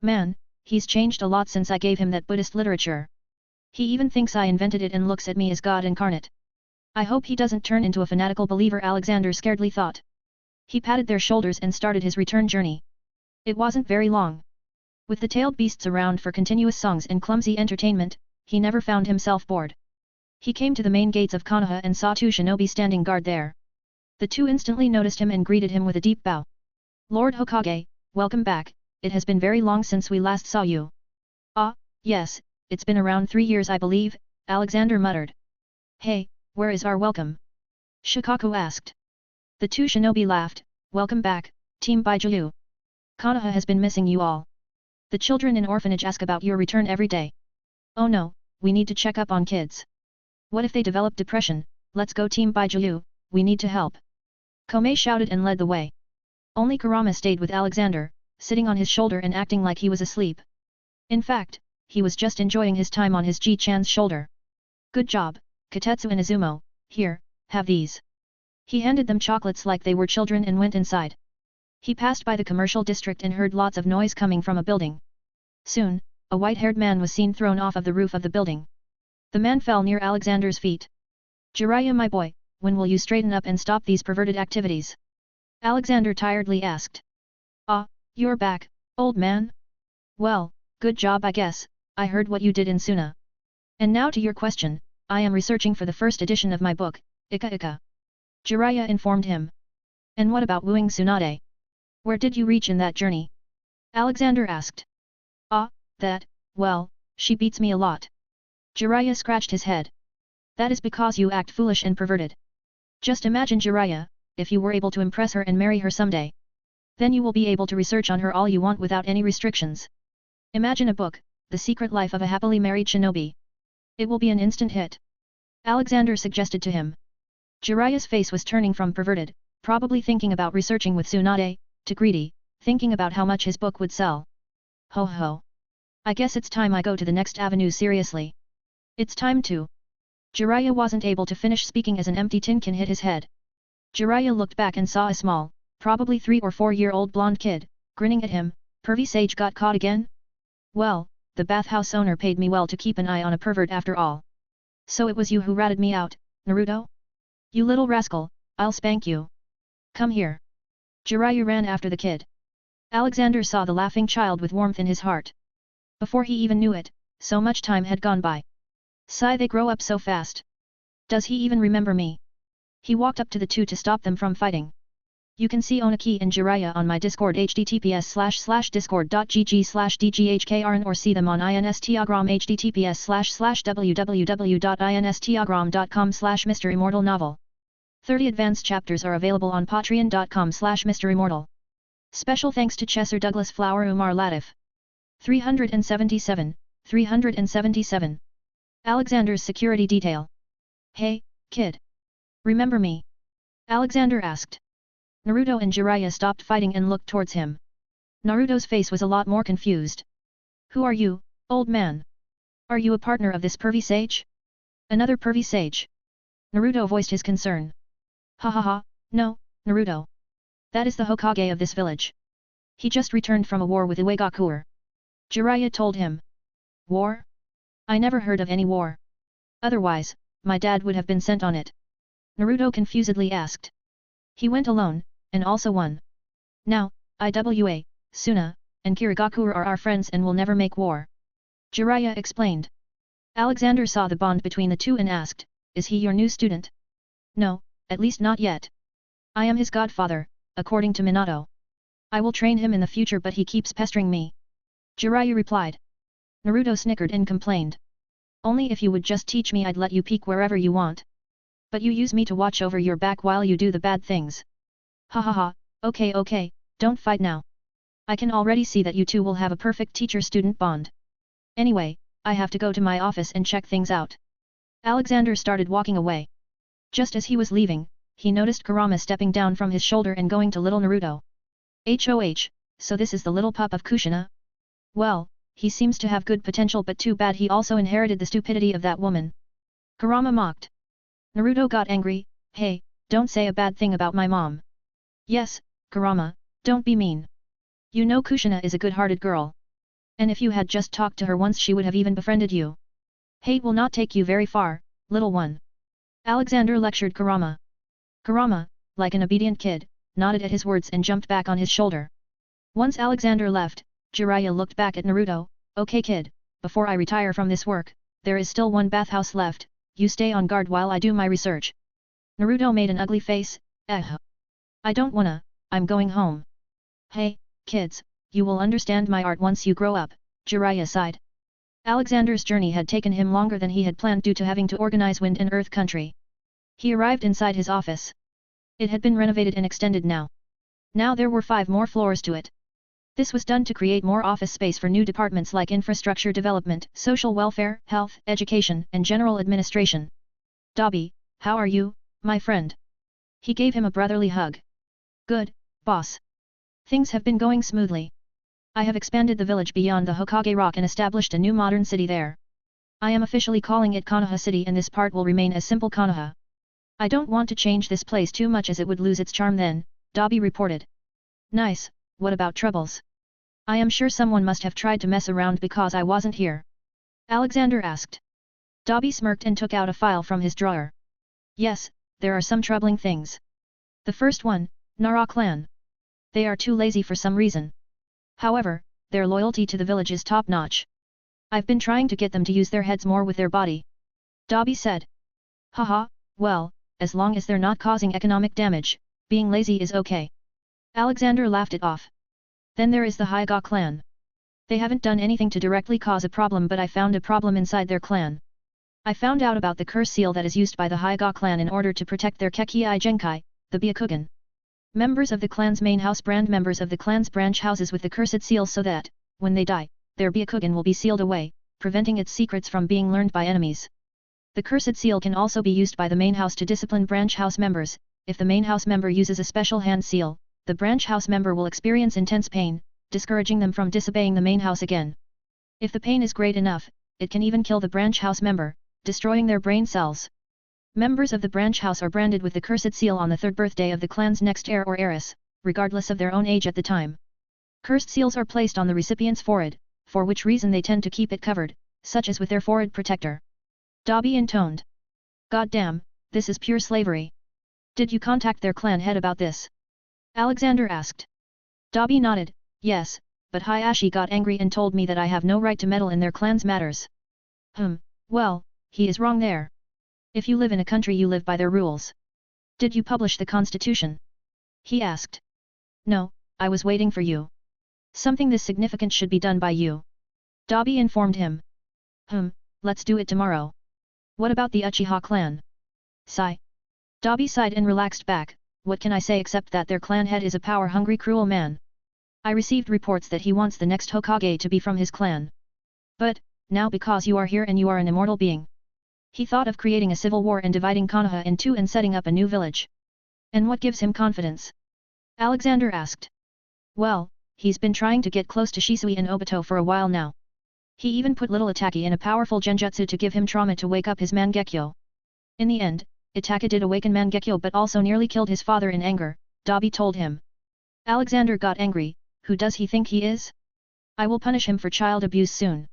Man, he's changed a lot since I gave him that Buddhist literature. He even thinks I invented it and looks at me as God incarnate. I hope he doesn't turn into a fanatical believer, Alexander scaredly thought. He patted their shoulders and started his return journey. It wasn't very long. With the tailed beasts around for continuous songs and clumsy entertainment, he never found himself bored. He came to the main gates of Konoha and saw 2 shinobi standing guard there. The 2 instantly noticed him and greeted him with a deep bow. Lord Hokage, welcome back, it has been very long since we last saw you. Ah, yes, it's been around 3 years I believe, Alexander muttered. Hey, where is our welcome? Shikaku asked. The 2 shinobi laughed. Welcome back, Team Baijiu. Konoha has been missing you all. The children in orphanage ask about your return every day. Oh no, we need to check up on kids. What if they develop depression? Let's go Team Baijiu, we need to help. Komei shouted and led the way. Only Kurama stayed with Alexander, sitting on his shoulder and acting like he was asleep. In fact, he was just enjoying his time on his Ji-chan's shoulder. Good job, Katetsu and Izumo, here, have these. He handed them chocolates like they were children and went inside. He passed by the commercial district and heard lots of noise coming from a building. Soon, a white-haired man was seen thrown off of the roof of the building. The man fell near Alexander's feet. Jiraiya, my boy, when will you straighten up and stop these perverted activities? Alexander tiredly asked. Ah, you're back, old man? Well, good job I guess, I heard what you did in Suna. And now to your question, I am researching for the first edition of my book, Ika Ika. Jiraiya informed him. And what about wooing Tsunade? Where did you reach in that journey? Alexander asked. Ah, that, well, she beats me a lot. Jiraiya scratched his head. That is because you act foolish and perverted. Just imagine Jiraiya, if you were able to impress her and marry her someday. Then you will be able to research on her all you want without any restrictions. Imagine a book, The Secret Life of a Happily Married Shinobi. It will be an instant hit. Alexander suggested to him. Jiraiya's face was turning from perverted, probably thinking about researching with Tsunade, to greedy, thinking about how much his book would sell. Ho ho. I guess it's time I go to the next avenue seriously. It's time to. Jiraiya wasn't able to finish speaking as an empty tin can hit his head. Jiraiya looked back and saw a small, probably 3 or 4-year-old blonde kid, grinning at him. Pervy Sage got caught again? Well, the bathhouse owner paid me well to keep an eye on a pervert after all. So it was you who ratted me out, Naruto? You little rascal, I'll spank you. Come here. Jiraiya ran after the kid. Alexander saw the laughing child with warmth in his heart. Before he even knew it, so much time had gone by. Sigh, they grow up so fast. Does he even remember me? He walked up to the two to stop them from fighting. You can see Onaki and Jiraiya on my Discord https://discord.gg/dghkrn or see them on Instagram https://www.instagram.com/MisterImmortal novel. 30 advanced chapters are available on patreon.com/MisterImmortal. Special thanks to Chesser Douglas Flower Umar Latif. 377. Alexander's security detail. Hey, kid. Remember me? Alexander asked. Naruto and Jiraiya stopped fighting and looked towards him. Naruto's face was a lot more confused. Who are you, old man? Are you a partner of this pervy sage? Another pervy sage? Naruto voiced his concern. Ha ha ha, no, Naruto. That is the Hokage of this village. He just returned from a war with Uegakuer. Jiraiya told him. War? I never heard of any war. Otherwise, my dad would have been sent on it. Naruto confusedly asked. He went alone, and also won. Now, Iwa, Suna, and Kirigakuer are our friends and will never make war. Jiraiya explained. Alexander saw the bond between the two and asked, is he your new student? No, at least not yet. I am his godfather, according to Minato. I will train him in the future but he keeps pestering me. Jiraiya replied. Naruto snickered and complained. Only if you would just teach me I'd let you peek wherever you want. But you use me to watch over your back while you do the bad things. Ha ha ha, okay, don't fight now. I can already see that you two will have a perfect teacher-student bond. Anyway, I have to go to my office and check things out. Alexander started walking away. Just as he was leaving, he noticed Kurama stepping down from his shoulder and going to little Naruto. HOH, so this is the little pup of Kushina? Well, he seems to have good potential but too bad he also inherited the stupidity of that woman. Kurama mocked. Naruto got angry. Hey, don't say a bad thing about my mom. Yes, Kurama, don't be mean. You know Kushina is a good-hearted girl. And if you had just talked to her once she would have even befriended you. Hate will not take you very far, little one. Alexander lectured Kurama. Kurama, like an obedient kid, nodded at his words and jumped back on his shoulder. Once Alexander left, Jiraiya looked back at Naruto. Okay kid, before I retire from this work, there is still one bathhouse left. You stay on guard while I do my research. Naruto made an ugly face. I don't wanna, I'm going home. Hey, kids, you will understand my art once you grow up, Jiraiya sighed. Alexander's journey had taken him longer than he had planned due to having to organize Wind and Earth Country. He arrived inside his office. It had been renovated and extended now. Now there were 5 more floors to it. This was done to create more office space for new departments like infrastructure development, social welfare, health, education, and general administration. Dobby, how are you, my friend? He gave him a brotherly hug. Good, boss. Things have been going smoothly. I have expanded the village beyond the Hokage Rock and established a new modern city there. I am officially calling it Konoha City and this part will remain as simple Konoha. I don't want to change this place too much as it would lose its charm then, Dobby reported. Nice, what about troubles? I am sure someone must have tried to mess around because I wasn't here. Alexander asked. Dobby smirked and took out a file from his drawer. Yes, there are some troubling things. The first one, Nara clan. They are too lazy for some reason. However, their loyalty to the village is top-notch. I've been trying to get them to use their heads more with their body. Dobby said. Haha, well, as long as they're not causing economic damage, being lazy is okay. Alexander laughed it off. Then there is the Hyuga clan. They haven't done anything to directly cause a problem but I found a problem inside their clan. I found out about the curse seal that is used by the Hyuga clan in order to protect their Kekkei Genkai, the Byakugan. Members of the clan's main house brand members of the clan's branch houses with the cursed seal so that, when they die, their Byakugan will be sealed away, preventing its secrets from being learned by enemies. The cursed seal can also be used by the main house to discipline branch house members. If the main house member uses a special hand seal, the branch house member will experience intense pain, discouraging them from disobeying the main house again. If the pain is great enough, it can even kill the branch house member, destroying their brain cells. Members of the branch house are branded with the cursed seal on the third birthday of the clan's next heir or heiress, regardless of their own age at the time. Cursed seals are placed on the recipient's forehead, for which reason they tend to keep it covered, such as with their forehead protector. Dobby intoned. God damn, this is pure slavery. Did you contact their clan head about this? Alexander asked. Dobby nodded, yes, but Hayashi got angry and told me that I have no right to meddle in their clan's matters. Well, he is wrong there. If you live in a country you live by their rules. Did you publish the constitution? He asked. No, I was waiting for you. Something this significant should be done by you. Dobby informed him. Let's do it tomorrow. What about the Uchiha clan? Sigh. Dobby sighed and relaxed back, what can I say except that their clan head is a power-hungry cruel man. I received reports that he wants the next Hokage to be from his clan. But, now because you are here and you are an immortal being. He thought of creating a civil war and dividing Konoha in two and setting up a new village. And what gives him confidence? Alexander asked. Well, he's been trying to get close to Shisui and Obito for a while now. He even put little Itaki in a powerful genjutsu to give him trauma to wake up his Mangekyo. In the end, Itaka did awaken Mangekyo but also nearly killed his father in anger, Dobby told him. Alexander got angry, who does he think he is? I will punish him for child abuse soon.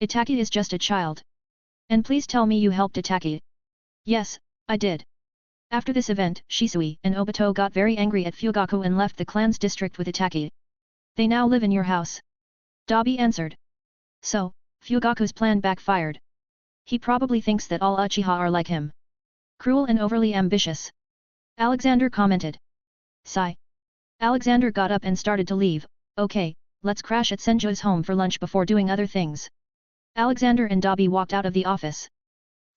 Itaki is just a child. And please tell me you helped Itaki. Yes, I did. After this event, Shisui and Obito got very angry at Fugaku and left the clan's district with Itaki. They now live in your house. Dobby answered. So, Fugaku's plan backfired. He probably thinks that all Uchiha are like him. Cruel and overly ambitious. Alexander commented. Sigh. Alexander got up and started to leave. Okay, let's crash at Senjo's home for lunch before doing other things. Alexander and Dobby walked out of the office.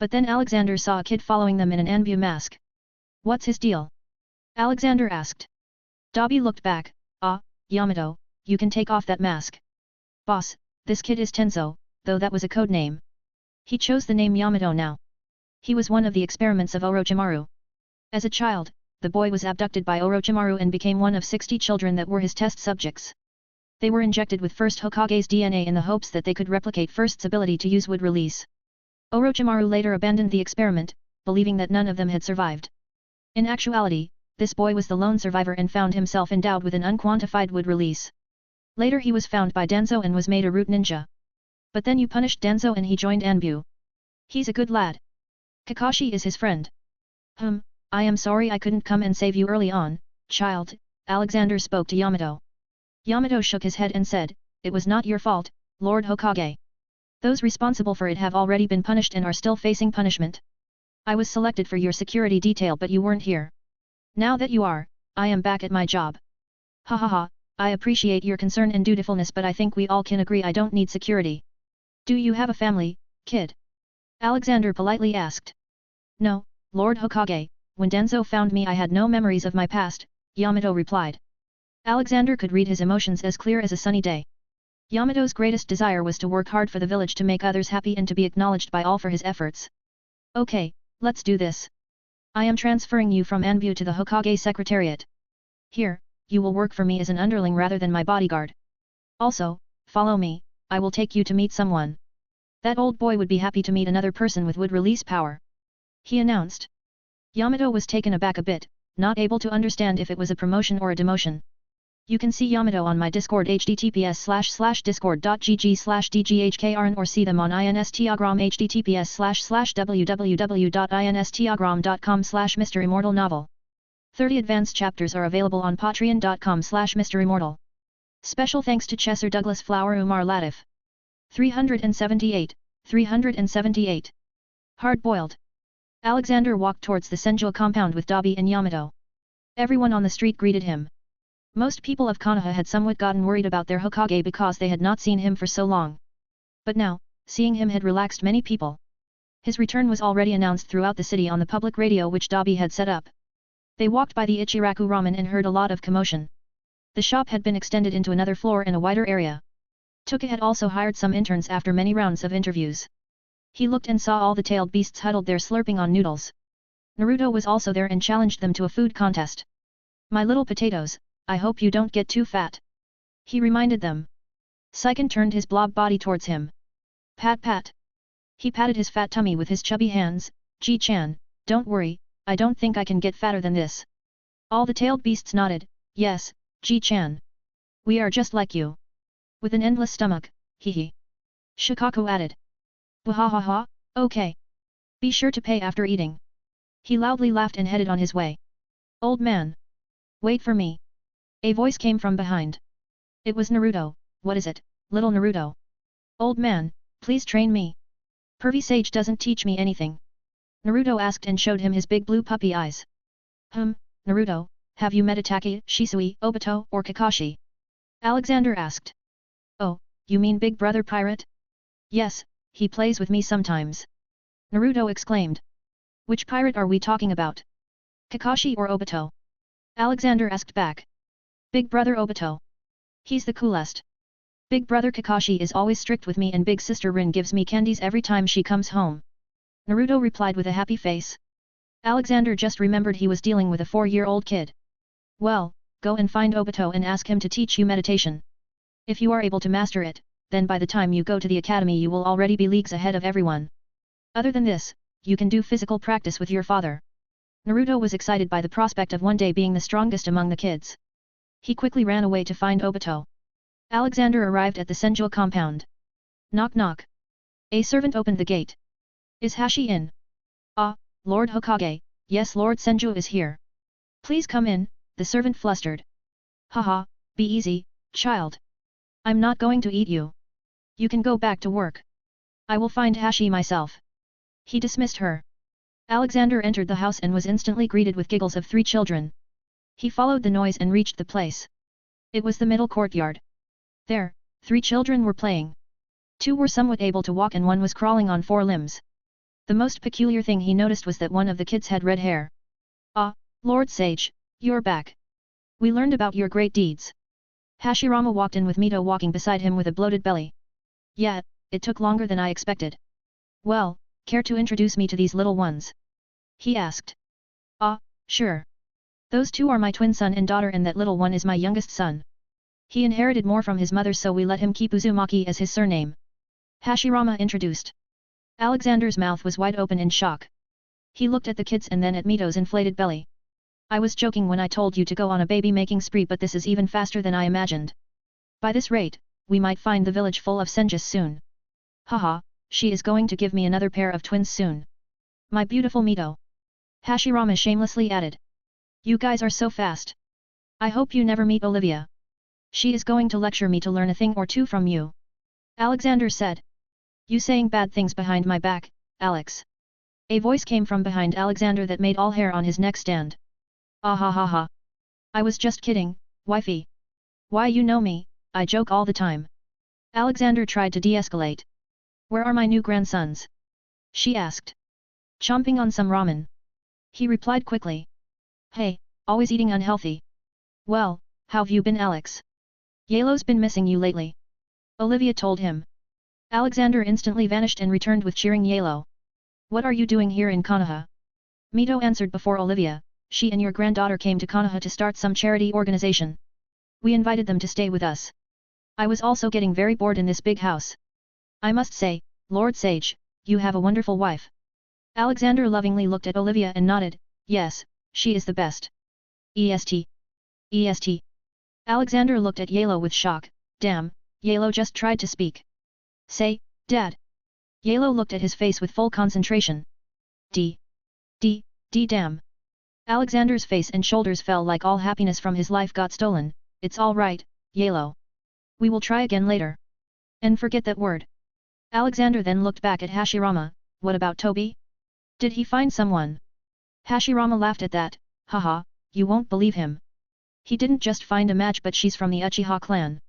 But then Alexander saw a kid following them in an Anbu mask. What's his deal? Alexander asked. Dobby looked back. Ah, Yamato, you can take off that mask. Boss, this kid is Tenzo, though that was a code name. He chose the name Yamato now. He was one of the experiments of Orochimaru. As a child, the boy was abducted by Orochimaru and became one of 60 children that were his test subjects. They were injected with First Hokage's DNA in the hopes that they could replicate First's ability to use wood release. Orochimaru later abandoned the experiment, believing that none of them had survived. In actuality, this boy was the lone survivor and found himself endowed with an unquantified wood release. Later he was found by Danzo and was made a root ninja. But then you punished Danzo and he joined Anbu. He's a good lad. Kakashi is his friend. I am sorry I couldn't come and save you early on, child, Alexander spoke to Yamato. Yamato shook his head and said, it was not your fault, Lord Hokage. Those responsible for it have already been punished and are still facing punishment. I was selected for your security detail but you weren't here. Now that you are, I am back at my job. Ha ha ha, I appreciate your concern and dutifulness but I think we all can agree I don't need security. Do you have a family, kid? Alexander politely asked. No, Lord Hokage, when Danzo found me I had no memories of my past, Yamato replied. Alexander could read his emotions as clear as a sunny day. Yamato's greatest desire was to work hard for the village to make others happy and to be acknowledged by all for his efforts. Okay, let's do this. I am transferring you from Anbu to the Hokage Secretariat. Here, you will work for me as an underling rather than my bodyguard. Also, follow me, I will take you to meet someone. That old boy would be happy to meet another person with wood release power. He announced. Yamato was taken aback a bit, not able to understand if it was a promotion or a demotion. You can see Yamato on my Discord https://discord.gg/dghkrn or see them on Instagram https://www.instagram.com/MisterImmortal novel. 30 advanced chapters are available on patreon.com/MisterImmortal. Special thanks to Chesser Douglas Flower Umar Latif. 378. Hard-boiled. Alexander walked towards the Senjo compound with Dobby and Yamato. Everyone on the street greeted him. Most people of Konoha had somewhat gotten worried about their Hokage because they had not seen him for so long. But now, seeing him had relaxed many people. His return was already announced throughout the city on the public radio which Dobby had set up. They walked by the Ichiraku Ramen and heard a lot of commotion. The shop had been extended into another floor and a wider area. Toka had also hired some interns after many rounds of interviews. He looked and saw all the tailed beasts huddled there slurping on noodles. Naruto was also there and challenged them to a food contest. My little potatoes, I hope you don't get too fat. He reminded them. Saiken turned his blob body towards him. Pat pat. He patted his fat tummy with his chubby hands. Ji-chan, don't worry, I don't think I can get fatter than this. All the tailed beasts nodded. Yes, Ji-chan. We are just like you. With an endless stomach, hee hee. Shikaku added. Wahahaha, okay. Be sure to pay after eating. He loudly laughed and headed on his way. Old man. Wait for me. A voice came from behind. It was Naruto. What is it, little Naruto? Old man, please train me. Pervy Sage doesn't teach me anything. Naruto asked and showed him his big blue puppy eyes. Naruto, have you met Itachi, Shisui, Obito, or Kakashi? Alexander asked. Oh, you mean Big Brother Pirate? Yes, he plays with me sometimes. Naruto exclaimed. Which pirate are we talking about? Kakashi or Obito? Alexander asked back. Big Brother Obito. He's the coolest. Big Brother Kakashi is always strict with me and Big Sister Rin gives me candies every time she comes home. Naruto replied with a happy face. Alexander just remembered he was dealing with a 4-year-old kid. Well, go and find Obito and ask him to teach you meditation. If you are able to master it, then by the time you go to the academy you will already be leagues ahead of everyone. Other than this, you can do physical practice with your father. Naruto was excited by the prospect of one day being the strongest among the kids. He quickly ran away to find Obito. Alexander arrived at the Senju compound. Knock knock. A servant opened the gate. Is Hashi in? Ah, Lord Hokage, yes Lord Senju is here. Please come in, the servant flustered. Haha, be easy, child. I'm not going to eat you. You can go back to work. I will find Hashi myself. He dismissed her. Alexander entered the house and was instantly greeted with giggles of 3 children. He followed the noise and reached the place. It was the middle courtyard. There, 3 children were playing. 2 were somewhat able to walk and 1 was crawling on 4 limbs. The most peculiar thing he noticed was that one of the kids had red hair. Ah, Lord Sage, you're back. We learned about your great deeds. Hashirama walked in with Mito walking beside him with a bloated belly. Yeah, it took longer than I expected. Well, care to introduce me to these little ones? He asked. Ah, sure. Those 2 are my twin son and daughter and that little one is my youngest son. He inherited more from his mother so we let him keep Uzumaki as his surname. Hashirama introduced. Alexander's mouth was wide open in shock. He looked at the kids and then at Mito's inflated belly. I was joking when I told you to go on a baby-making spree but this is even faster than I imagined. By this rate, we might find the village full of Senjus soon. Haha, she is going to give me another pair of twins soon. My beautiful Mito. Hashirama shamelessly added. You guys are so fast. I hope you never meet Olivia. She is going to lecture me to learn a thing or 2 from you. Alexander said. You saying bad things behind my back, Alex. A voice came from behind Alexander that made all hair on his neck stand. Ah ha ha ha. I was just kidding, wifey. Why you know me, I joke all the time. Alexander tried to de-escalate. Where are my new grandsons? She asked. Chomping on some ramen. He replied quickly. Hey, always eating unhealthy. Well, how've you been Alex? Yellow's been missing you lately. Olivia told him. Alexander instantly vanished and returned with cheering Yellow. What are you doing here in Konoha? Mito answered before Olivia. She and your granddaughter came to Konoha to start some charity organization. We invited them to stay with us. I was also getting very bored in this big house. I must say, Lord Sage, you have a wonderful wife. Alexander lovingly looked at Olivia and nodded, yes, she is the best. EST. EST. Alexander looked at Yellow with shock, damn, Yellow just tried to speak. Say, Dad. Yellow looked at his face with full concentration. Damn. Alexander's face and shoulders fell like all happiness from his life got stolen. It's all right, Yellow. We will try again later. And forget that word. Alexander then looked back at Hashirama. What about Toby? Did he find someone? Hashirama laughed at that. Haha, you won't believe him. He didn't just find a match but she's from the Uchiha clan.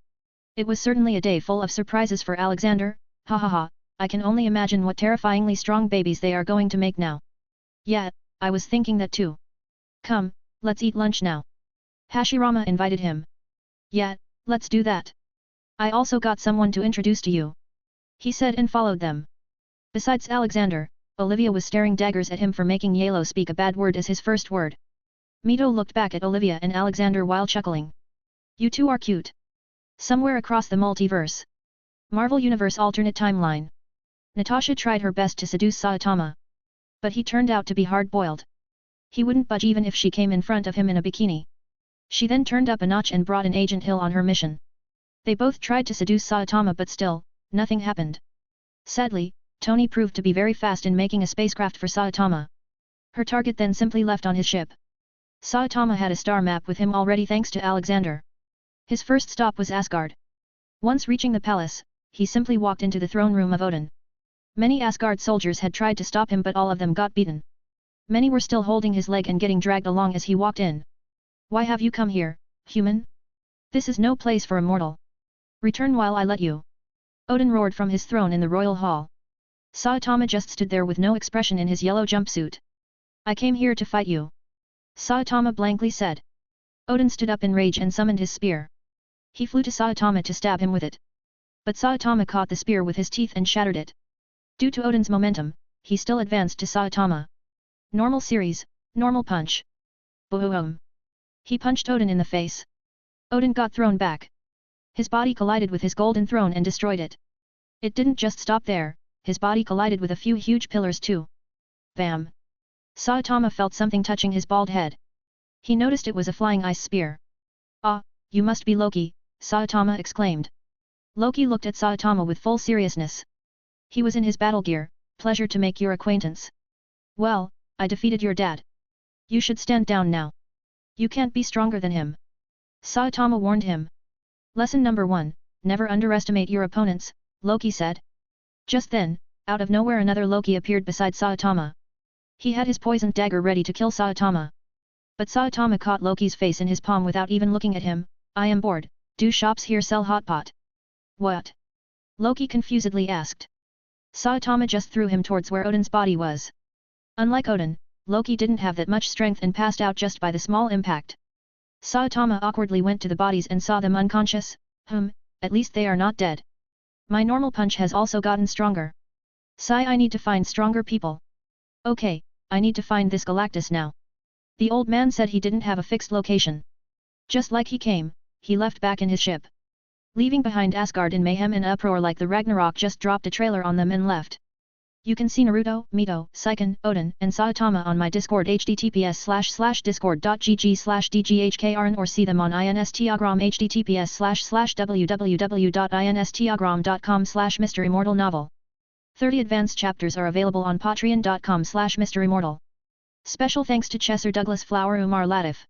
It was certainly a day full of surprises for Alexander. Ha ha ha, I can only imagine what terrifyingly strong babies they are going to make now. Yeah, I was thinking that too. Come, let's eat lunch now. Hashirama invited him. Yeah, let's do that. I also got someone to introduce to you. He said and followed them. Besides Alexander, Olivia was staring daggers at him for making Yellow speak a bad word as his first word. Mito looked back at Olivia and Alexander while chuckling. You two are cute. Somewhere across the multiverse. Marvel Universe alternate timeline. Natasha tried her best to seduce Saitama. But he turned out to be hard-boiled. He wouldn't budge even if she came in front of him in a bikini. She then turned up a notch and brought in Agent Hill on her mission. They both tried to seduce Saitama but still, nothing happened. Sadly, Tony proved to be very fast in making a spacecraft for Saitama. Her target then simply left on his ship. Saitama had a star map with him already thanks to Alexander. His first stop was Asgard. Once reaching the palace, he simply walked into the throne room of Odin. Many Asgard soldiers had tried to stop him but all of them got beaten. Many were still holding his leg and getting dragged along as he walked in. "Why have you come here, human? This is no place for a mortal. Return while I let you." Odin roared from his throne in the royal hall. Saitama just stood there with no expression in his yellow jumpsuit. "I came here to fight you," Saitama blankly said. Odin stood up in rage and summoned his spear. He flew to Saitama to stab him with it. But Saitama caught the spear with his teeth and shattered it. Due to Odin's momentum, he still advanced to Saitama. Normal series, normal punch. Boom! He punched Odin in the face. Odin got thrown back. His body collided with his golden throne and destroyed it. It didn't just stop there, his body collided with a few huge pillars too. Bam! Saitama felt something touching his bald head. He noticed it was a flying ice spear. "Ah, you must be Loki," Saitama exclaimed. Loki looked at Saitama with full seriousness. He was in his battle gear. "Pleasure to make your acquaintance. Well, I defeated your dad. You should stand down now. You can't be stronger than him," Saitama warned him. Lesson number 1, never underestimate your opponents, Loki said. Just then, out of nowhere another Loki appeared beside Saitama. He had his poisoned dagger ready to kill Saitama. But Saitama caught Loki's face in his palm without even looking at him. "I am bored, do shops here sell hot pot?" "What?" Loki confusedly asked. Saitama just threw him towards where Odin's body was. Unlike Odin, Loki didn't have that much strength and passed out just by the small impact. Saitama awkwardly went to the bodies and saw them unconscious. At least they are not dead. My normal punch has also gotten stronger. Sigh, I need to find stronger people. Okay, I need to find this Galactus now. The old man said he didn't have a fixed location. Just like he came, he left back in his ship. Leaving behind Asgard in mayhem and uproar like the Ragnarok, just dropped a trailer on them and left. You can see Naruto, Mito, Seiken, Odin, and Saitama on my Discord https://discord.gg/dghkrn or see them on Instagram https://www.instagram.com/MisterImmortal novel. 30 advanced chapters are available on patreon.com/MisterImmortal. Special thanks to Chesser Douglas Flower Umar Latif.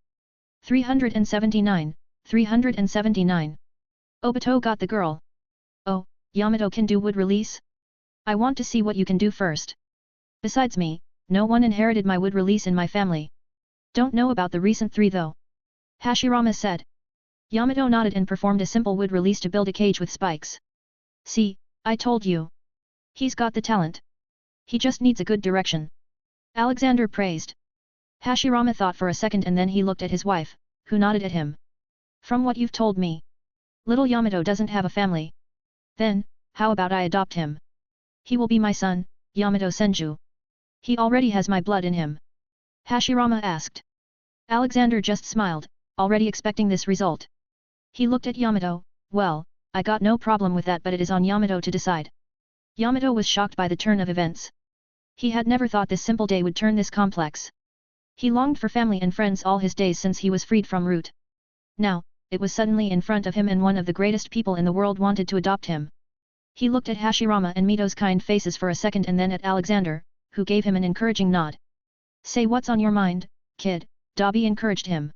379. Obito got the girl. Oh, Yamato can do wood release? I want to see what you can do first. Besides me, no one inherited my wood release in my family. Don't know about the recent 3 though. Hashirama said. Yamato nodded and performed a simple wood release to build a cage with spikes. See, I told you. He's got the talent. He just needs a good direction. Alexander praised. Hashirama thought for a second and then he looked at his wife, who nodded at him. From what you've told me, little Yamato doesn't have a family. Then, how about I adopt him? He will be my son, Yamato Senju. He already has my blood in him. Hashirama asked. Alexander just smiled, already expecting this result. He looked at Yamato. Well, I got no problem with that, but it is on Yamato to decide. Yamato was shocked by the turn of events. He had never thought this simple day would turn this complex. He longed for family and friends all his days since he was freed from Root. Now, it was suddenly in front of him and one of the greatest people in the world wanted to adopt him. He looked at Hashirama and Mito's kind faces for a second and then at Alexander, who gave him an encouraging nod. Say what's on your mind, kid, Dabi encouraged him.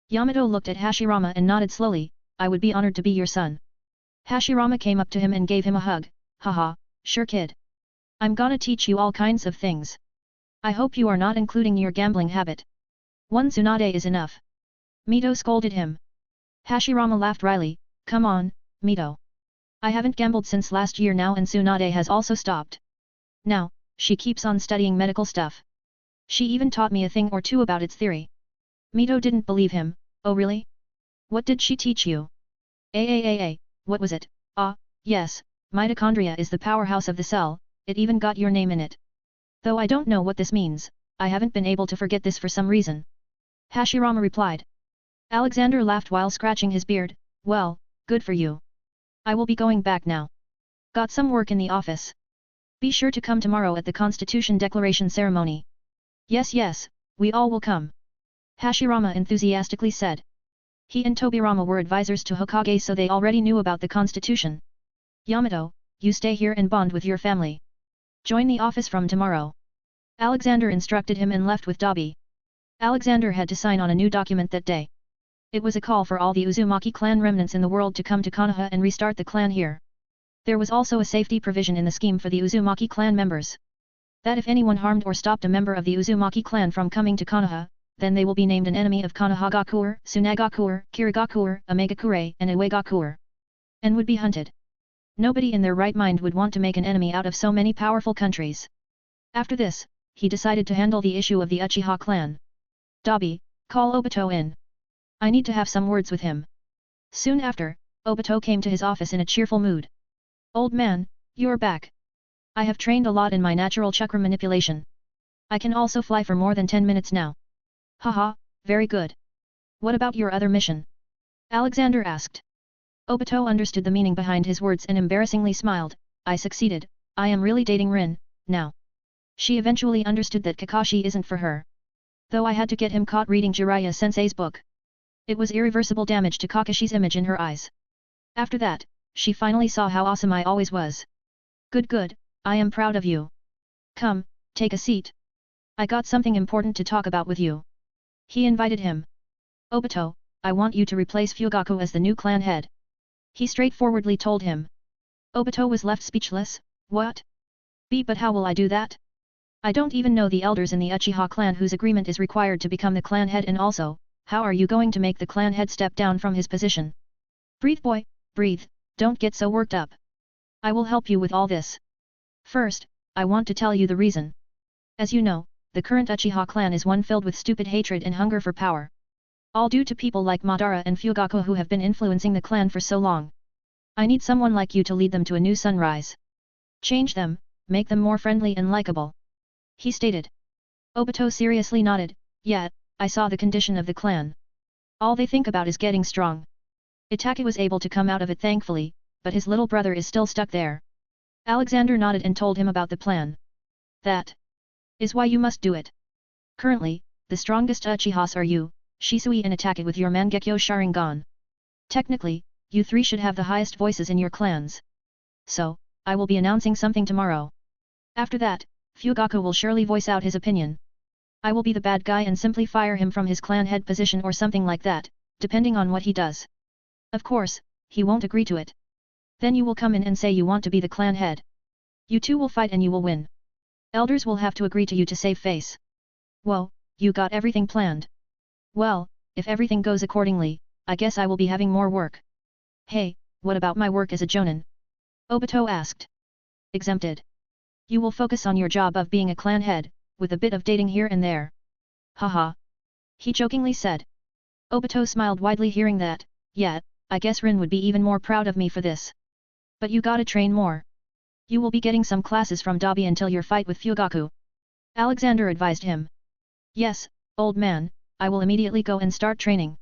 Yamato looked at Hashirama and nodded slowly. I would be honored to be your son. Hashirama came up to him and gave him a hug. Haha, sure kid. I'm gonna teach you all kinds of things. I hope you are not including your gambling habit. One Tsunade is enough. Mito scolded him. Hashirama laughed wryly. Come on, Mito. I haven't gambled since last year now and Tsunade has also stopped. Now, she keeps on studying medical stuff. She even taught me a thing or two about its theory. Mito didn't believe him. Oh really? What did she teach you? What was it? Ah, yes, mitochondria is the powerhouse of the cell, it even got your name in it. Though I don't know what this means, I haven't been able to forget this for some reason. Hashirama replied. Alexander laughed while scratching his beard. Well, good for you. I will be going back now. Got some work in the office. Be sure to come tomorrow at the Constitution Declaration ceremony. Yes yes, we all will come. Hashirama enthusiastically said. He and Tobirama were advisors to Hokage, so they already knew about the constitution. Yamato, you stay here and bond with your family. Join the office from tomorrow. Alexander instructed him and left with Dabi. Alexander had to sign on a new document that day. It was a call for all the Uzumaki clan remnants in the world to come to Konoha and restart the clan here. There was also a safety provision in the scheme for the Uzumaki clan members. That if anyone harmed or stopped a member of the Uzumaki clan from coming to Konoha, then they will be named an enemy of Konohagakure, Tsunagakure, Kirigakure, Omegakure, and Uegakure. And would be hunted. Nobody in their right mind would want to make an enemy out of so many powerful countries. After this, he decided to handle the issue of the Uchiha clan. Dabi, call Obito in. I need to have some words with him. Soon after, Obito came to his office in a cheerful mood. Old man, you're back. I have trained a lot in my natural chakra manipulation. I can also fly for more than 10 minutes now. Haha, very good. What about your other mission? Alexander asked. Obito understood the meaning behind his words and embarrassingly smiled. I succeeded, I am really dating Rin, now. She eventually understood that Kakashi isn't for her. Though I had to get him caught reading Jiraiya-sensei's book. It was irreversible damage to Kakashi's image in her eyes. After that, she finally saw how awesome I always was. Good good, I am proud of you. Come, take a seat. I got something important to talk about with you. He invited him. Obito, I want you to replace Fugaku as the new clan head. He straightforwardly told him. Obito was left speechless. What? But how will I do that? I don't even know the elders in the Uchiha clan whose agreement is required to become the clan head, and also, how are you going to make the clan head step down from his position? Breathe boy, breathe, don't get so worked up. I will help you with all this. First, I want to tell you the reason. As you know, the current Uchiha clan is one filled with stupid hatred and hunger for power. All due to people like Madara and Fugaku who have been influencing the clan for so long. I need someone like you to lead them to a new sunrise. Change them, make them more friendly and likable. He stated. Obito seriously nodded. Yeah, I saw the condition of the clan. All they think about is getting strong. Itake was able to come out of it thankfully, but his little brother is still stuck there. Alexander nodded and told him about the plan. That is why you must do it. Currently, the strongest Uchihas are you, Shisui, and Itake with your Mangekyo Sharingan. Technically, you three should have the highest voices in your clans. So, I will be announcing something tomorrow. After that, Fugaku will surely voice out his opinion. I will be the bad guy and simply fire him from his clan head position or something like that, depending on what he does. Of course, he won't agree to it. Then you will come in and say you want to be the clan head. You two will fight and you will win. Elders will have to agree to you to save face. Whoa, you got everything planned. Well, if everything goes accordingly, I guess I will be having more work. Hey, what about my work as a jonin? Obito asked. Exempted. You will focus on your job of being a clan head, with a bit of dating here and there. Haha. He jokingly said. Obito smiled widely hearing that. Yeah, I guess Rin would be even more proud of me for this. But you gotta train more. You will be getting some classes from Dabi until your fight with Fugaku. Alexander advised him. Yes, old man, I will immediately go and start training.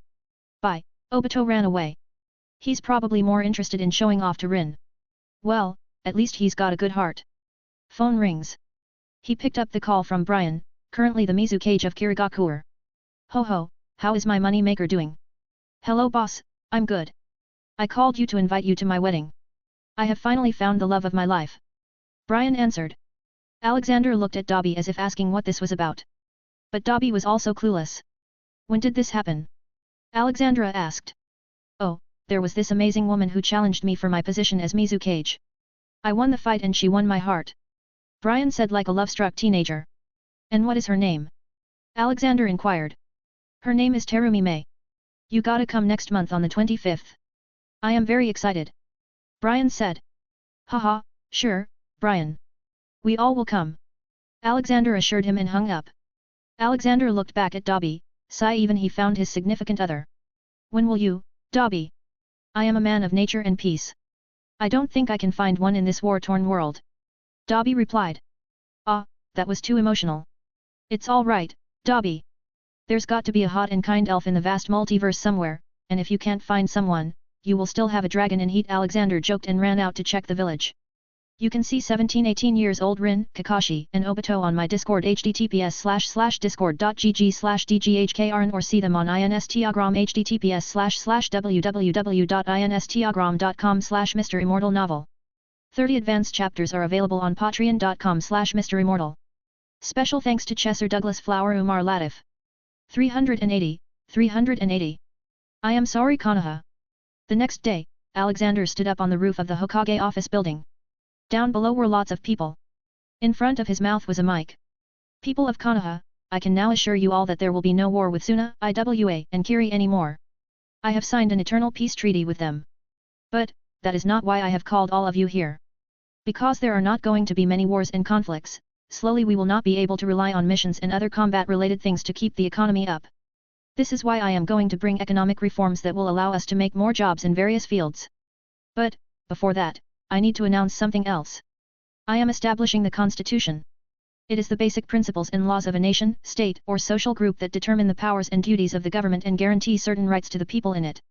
Bye. Obito ran away. He's probably more interested in showing off to Rin. Well, at least he's got a good heart. Phone rings. He picked up the call from Brian, currently the Mizukage of Kirigakure. Ho ho, how is my money maker doing? Hello boss, I'm good. I called you to invite you to my wedding. I have finally found the love of my life. Brian answered. Alexander looked at Dabi as if asking what this was about. But Dabi was also clueless. When did this happen? Alexandra asked. Oh, there was this amazing woman who challenged me for my position as Mizukage. I won the fight and she won my heart. Brian said like a love-struck teenager. And what is her name? Alexander inquired. Her name is Terumi Mei. You gotta come next month on the 25th. I am very excited. Brian said. Haha, sure, Brian. We all will come. Alexander assured him and hung up. Alexander looked back at Dabi, sigh even he found his significant other. When will you, Dabi? I am a man of nature and peace. I don't think I can find one in this war-torn world. Dabi replied. Ah, that was too emotional. It's all right, Dabi. There's got to be a hot and kind elf in the vast multiverse somewhere, and if you can't find someone, you will still have a dragon in heat. Alexander joked and ran out to check the village. You can see 17-18 years old Rin, Kakashi, and Obito on my Discord https://discord.gg/dghkrn or see them on Instagram https://www.instagram.com/MisterImmortal novel. 30 advanced chapters are available on patreon.com/MisterImmortal. Special thanks to Chesser Douglas Flower Umar Latif. 380. I am sorry Konoha. The next day, Alexander stood up on the roof of the Hokage office building. Down below were lots of people. In front of his mouth was a mic. People of Konoha, I can now assure you all that there will be no war with Suna, Iwa, and Kiri anymore. I have signed an eternal peace treaty with them. But, that is not why I have called all of you here. Because there are not going to be many wars and conflicts, slowly we will not be able to rely on missions and other combat-related things to keep the economy up. This is why I am going to bring economic reforms that will allow us to make more jobs in various fields. But, before that, I need to announce something else. I am establishing the Constitution. It is the basic principles and laws of a nation, state, or social group that determine the powers and duties of the government and guarantee certain rights to the people in it.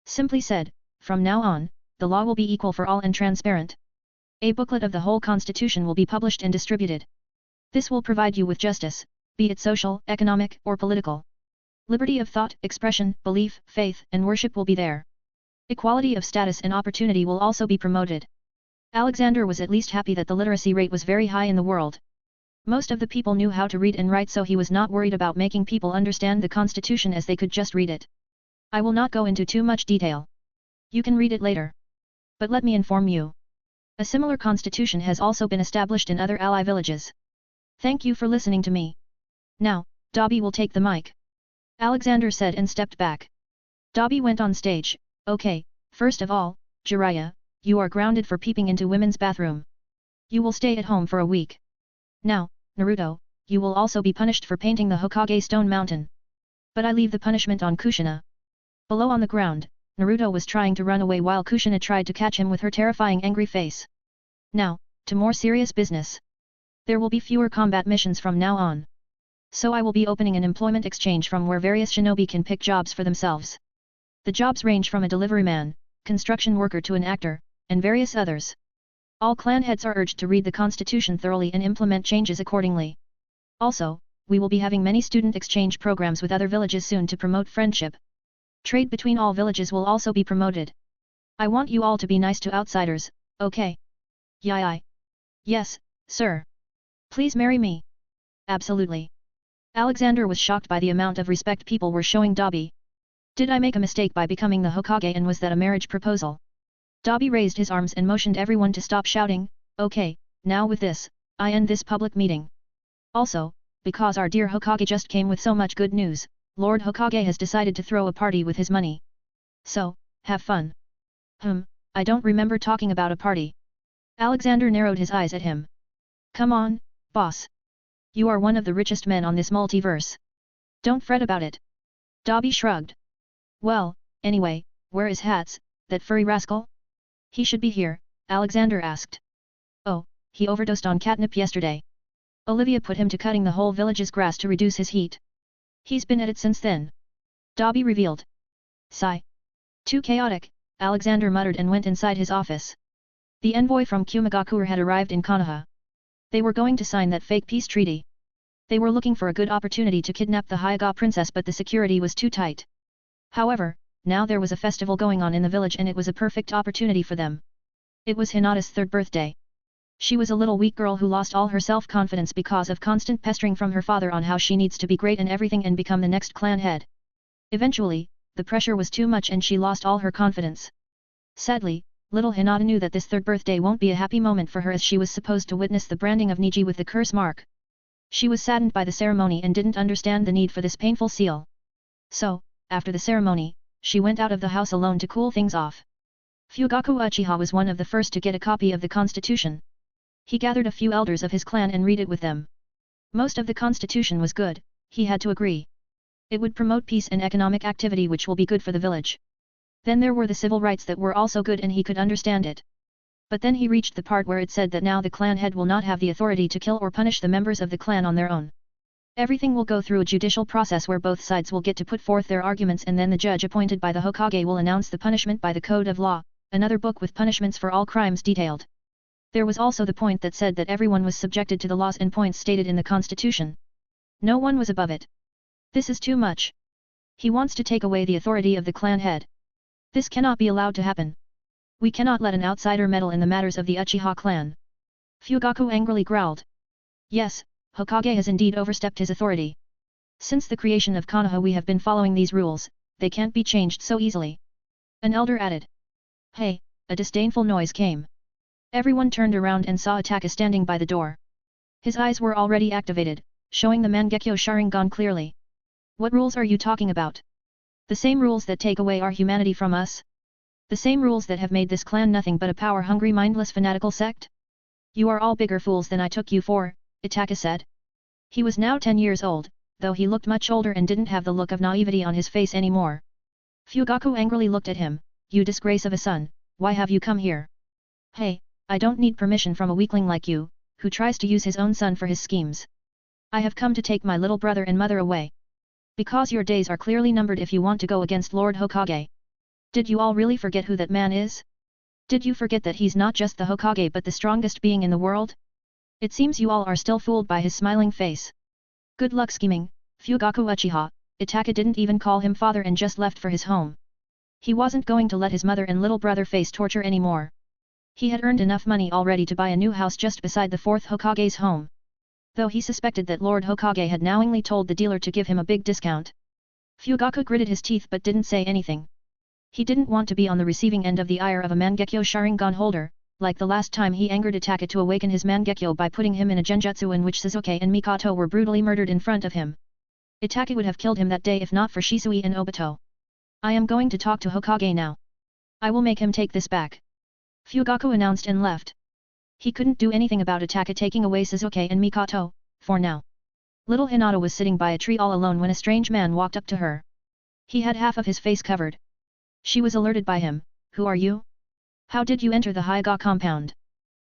Simply said, from now on, the law will be equal for all and transparent. A booklet of the whole Constitution will be published and distributed. This will provide you with justice, be it social, economic, or political. Liberty of thought, expression, belief, faith, and worship will be there. Equality of status and opportunity will also be promoted. Alexander was at least happy that the literacy rate was very high in the world. Most of the people knew how to read and write, so he was not worried about making people understand the Constitution as they could just read it. I will not go into too much detail. You can read it later. But let me inform you. A similar constitution has also been established in other ally villages. Thank you for listening to me. Now, Dobby will take the mic. Alexander said and stepped back. Dobby went on stage. Okay, first of all, Jiraiya, you are grounded for peeping into women's bathroom. You will stay at home for a week. Now, Naruto, you will also be punished for painting the Hokage Stone Mountain. But I leave the punishment on Kushina. Below on the ground, Naruto was trying to run away while Kushina tried to catch him with her terrifying angry face. Now, to more serious business. There will be fewer combat missions from now on. So I will be opening an employment exchange from where various shinobi can pick jobs for themselves. The jobs range from a deliveryman, construction worker to an actor, and various others. All clan heads are urged to read the Constitution thoroughly and implement changes accordingly. Also, we will be having many student exchange programs with other villages soon to promote friendship. Trade between all villages will also be promoted. I want you all to be nice to outsiders, okay? Yai. Yes, sir. Please marry me. Absolutely. Alexander was shocked by the amount of respect people were showing Dobby. Did I make a mistake by becoming the Hokage, and was that a marriage proposal? Dobby raised his arms and motioned everyone to stop shouting. Okay, now with this, I end this public meeting. Also, because our dear Hokage just came with so much good news, Lord Hokage has decided to throw a party with his money. So, have fun. I don't remember talking about a party. Alexander narrowed his eyes at him. Come on, boss. You are one of the richest men on this multiverse. Don't fret about it. Dobby shrugged. Well, anyway, where is Hats, that furry rascal? He should be here, Alexander asked. Oh, he overdosed on catnip yesterday. Olivia put him to cutting the whole village's grass to reduce his heat. He's been at it since then. Dobby revealed. Sigh. Too chaotic, Alexander muttered and went inside his office. The envoy from Kumagakure had arrived in Konoha. They were going to sign that fake peace treaty. They were looking for a good opportunity to kidnap the Hyuga princess, but the security was too tight. However, now there was a festival going on in the village and it was a perfect opportunity for them. It was Hinata's 3rd birthday. She was a little weak girl who lost all her self-confidence because of constant pestering from her father on how she needs to be great in everything and become the next clan head. Eventually, the pressure was too much and she lost all her confidence. Sadly, little Hinata knew that this 3rd birthday won't be a happy moment for her, as she was supposed to witness the branding of Niji with the curse mark. She was saddened by the ceremony and didn't understand the need for this painful seal. So, after the ceremony, she went out of the house alone to cool things off. Fugaku Uchiha was one of the first to get a copy of the constitution. He gathered a few elders of his clan and read it with them. Most of the constitution was good, he had to agree. It would promote peace and economic activity, which will be good for the village. Then there were the civil rights that were also good and he could understand it. But then he reached the part where it said that now the clan head will not have the authority to kill or punish the members of the clan on their own. Everything will go through a judicial process where both sides will get to put forth their arguments, and then the judge appointed by the Hokage will announce the punishment by the code of law, another book with punishments for all crimes detailed. There was also the point that said that everyone was subjected to the laws and points stated in the constitution. No one was above it. This is too much. He wants to take away the authority of the clan head. This cannot be allowed to happen. We cannot let an outsider meddle in the matters of the Uchiha clan. Fugaku angrily growled. Yes, Hokage has indeed overstepped his authority. Since the creation of Konoha we have been following these rules, they can't be changed so easily. An elder added. Hey, a disdainful noise came. Everyone turned around and saw Ataka standing by the door. His eyes were already activated, showing the Mangekyo Sharingan clearly. What rules are you talking about? The same rules that take away our humanity from us? The same rules that have made this clan nothing but a power-hungry mindless fanatical sect? You are all bigger fools than I took you for, Ataka said. He was now 10 years old, though he looked much older and didn't have the look of naivety on his face anymore. Fugaku angrily looked at him. You disgrace of a son, why have you come here? Hey, I don't need permission from a weakling like you, who tries to use his own son for his schemes. I have come to take my little brother and mother away. Because your days are clearly numbered if you want to go against Lord Hokage. Did you all really forget who that man is? Did you forget that he's not just the Hokage but the strongest being in the world? It seems you all are still fooled by his smiling face. Good luck scheming, Fugaku Uchiha. Ataka didn't even call him father and just left for his home. He wasn't going to let his mother and little brother face torture anymore. He had earned enough money already to buy a new house just beside the 4th Hokage's home. Though he suspected that Lord Hokage had knowingly told the dealer to give him a big discount. Fugaku gritted his teeth but didn't say anything. He didn't want to be on the receiving end of the ire of a Mangekyo Sharingan holder, like the last time he angered Ataka to awaken his Mangekyo by putting him in a genjutsu in which Sasuke and Mikoto were brutally murdered in front of him. Ataka would have killed him that day if not for Shisui and Obito. I am going to talk to Hokage now. I will make him take this back. Fugaku announced and left. He couldn't do anything about Ataka taking away Sasuke and Mikoto, for now. Little Hinata was sitting by a tree all alone when a strange man walked up to her. He had half of his face covered. She was alerted by him. Who are you? How did you enter the Hyuga compound?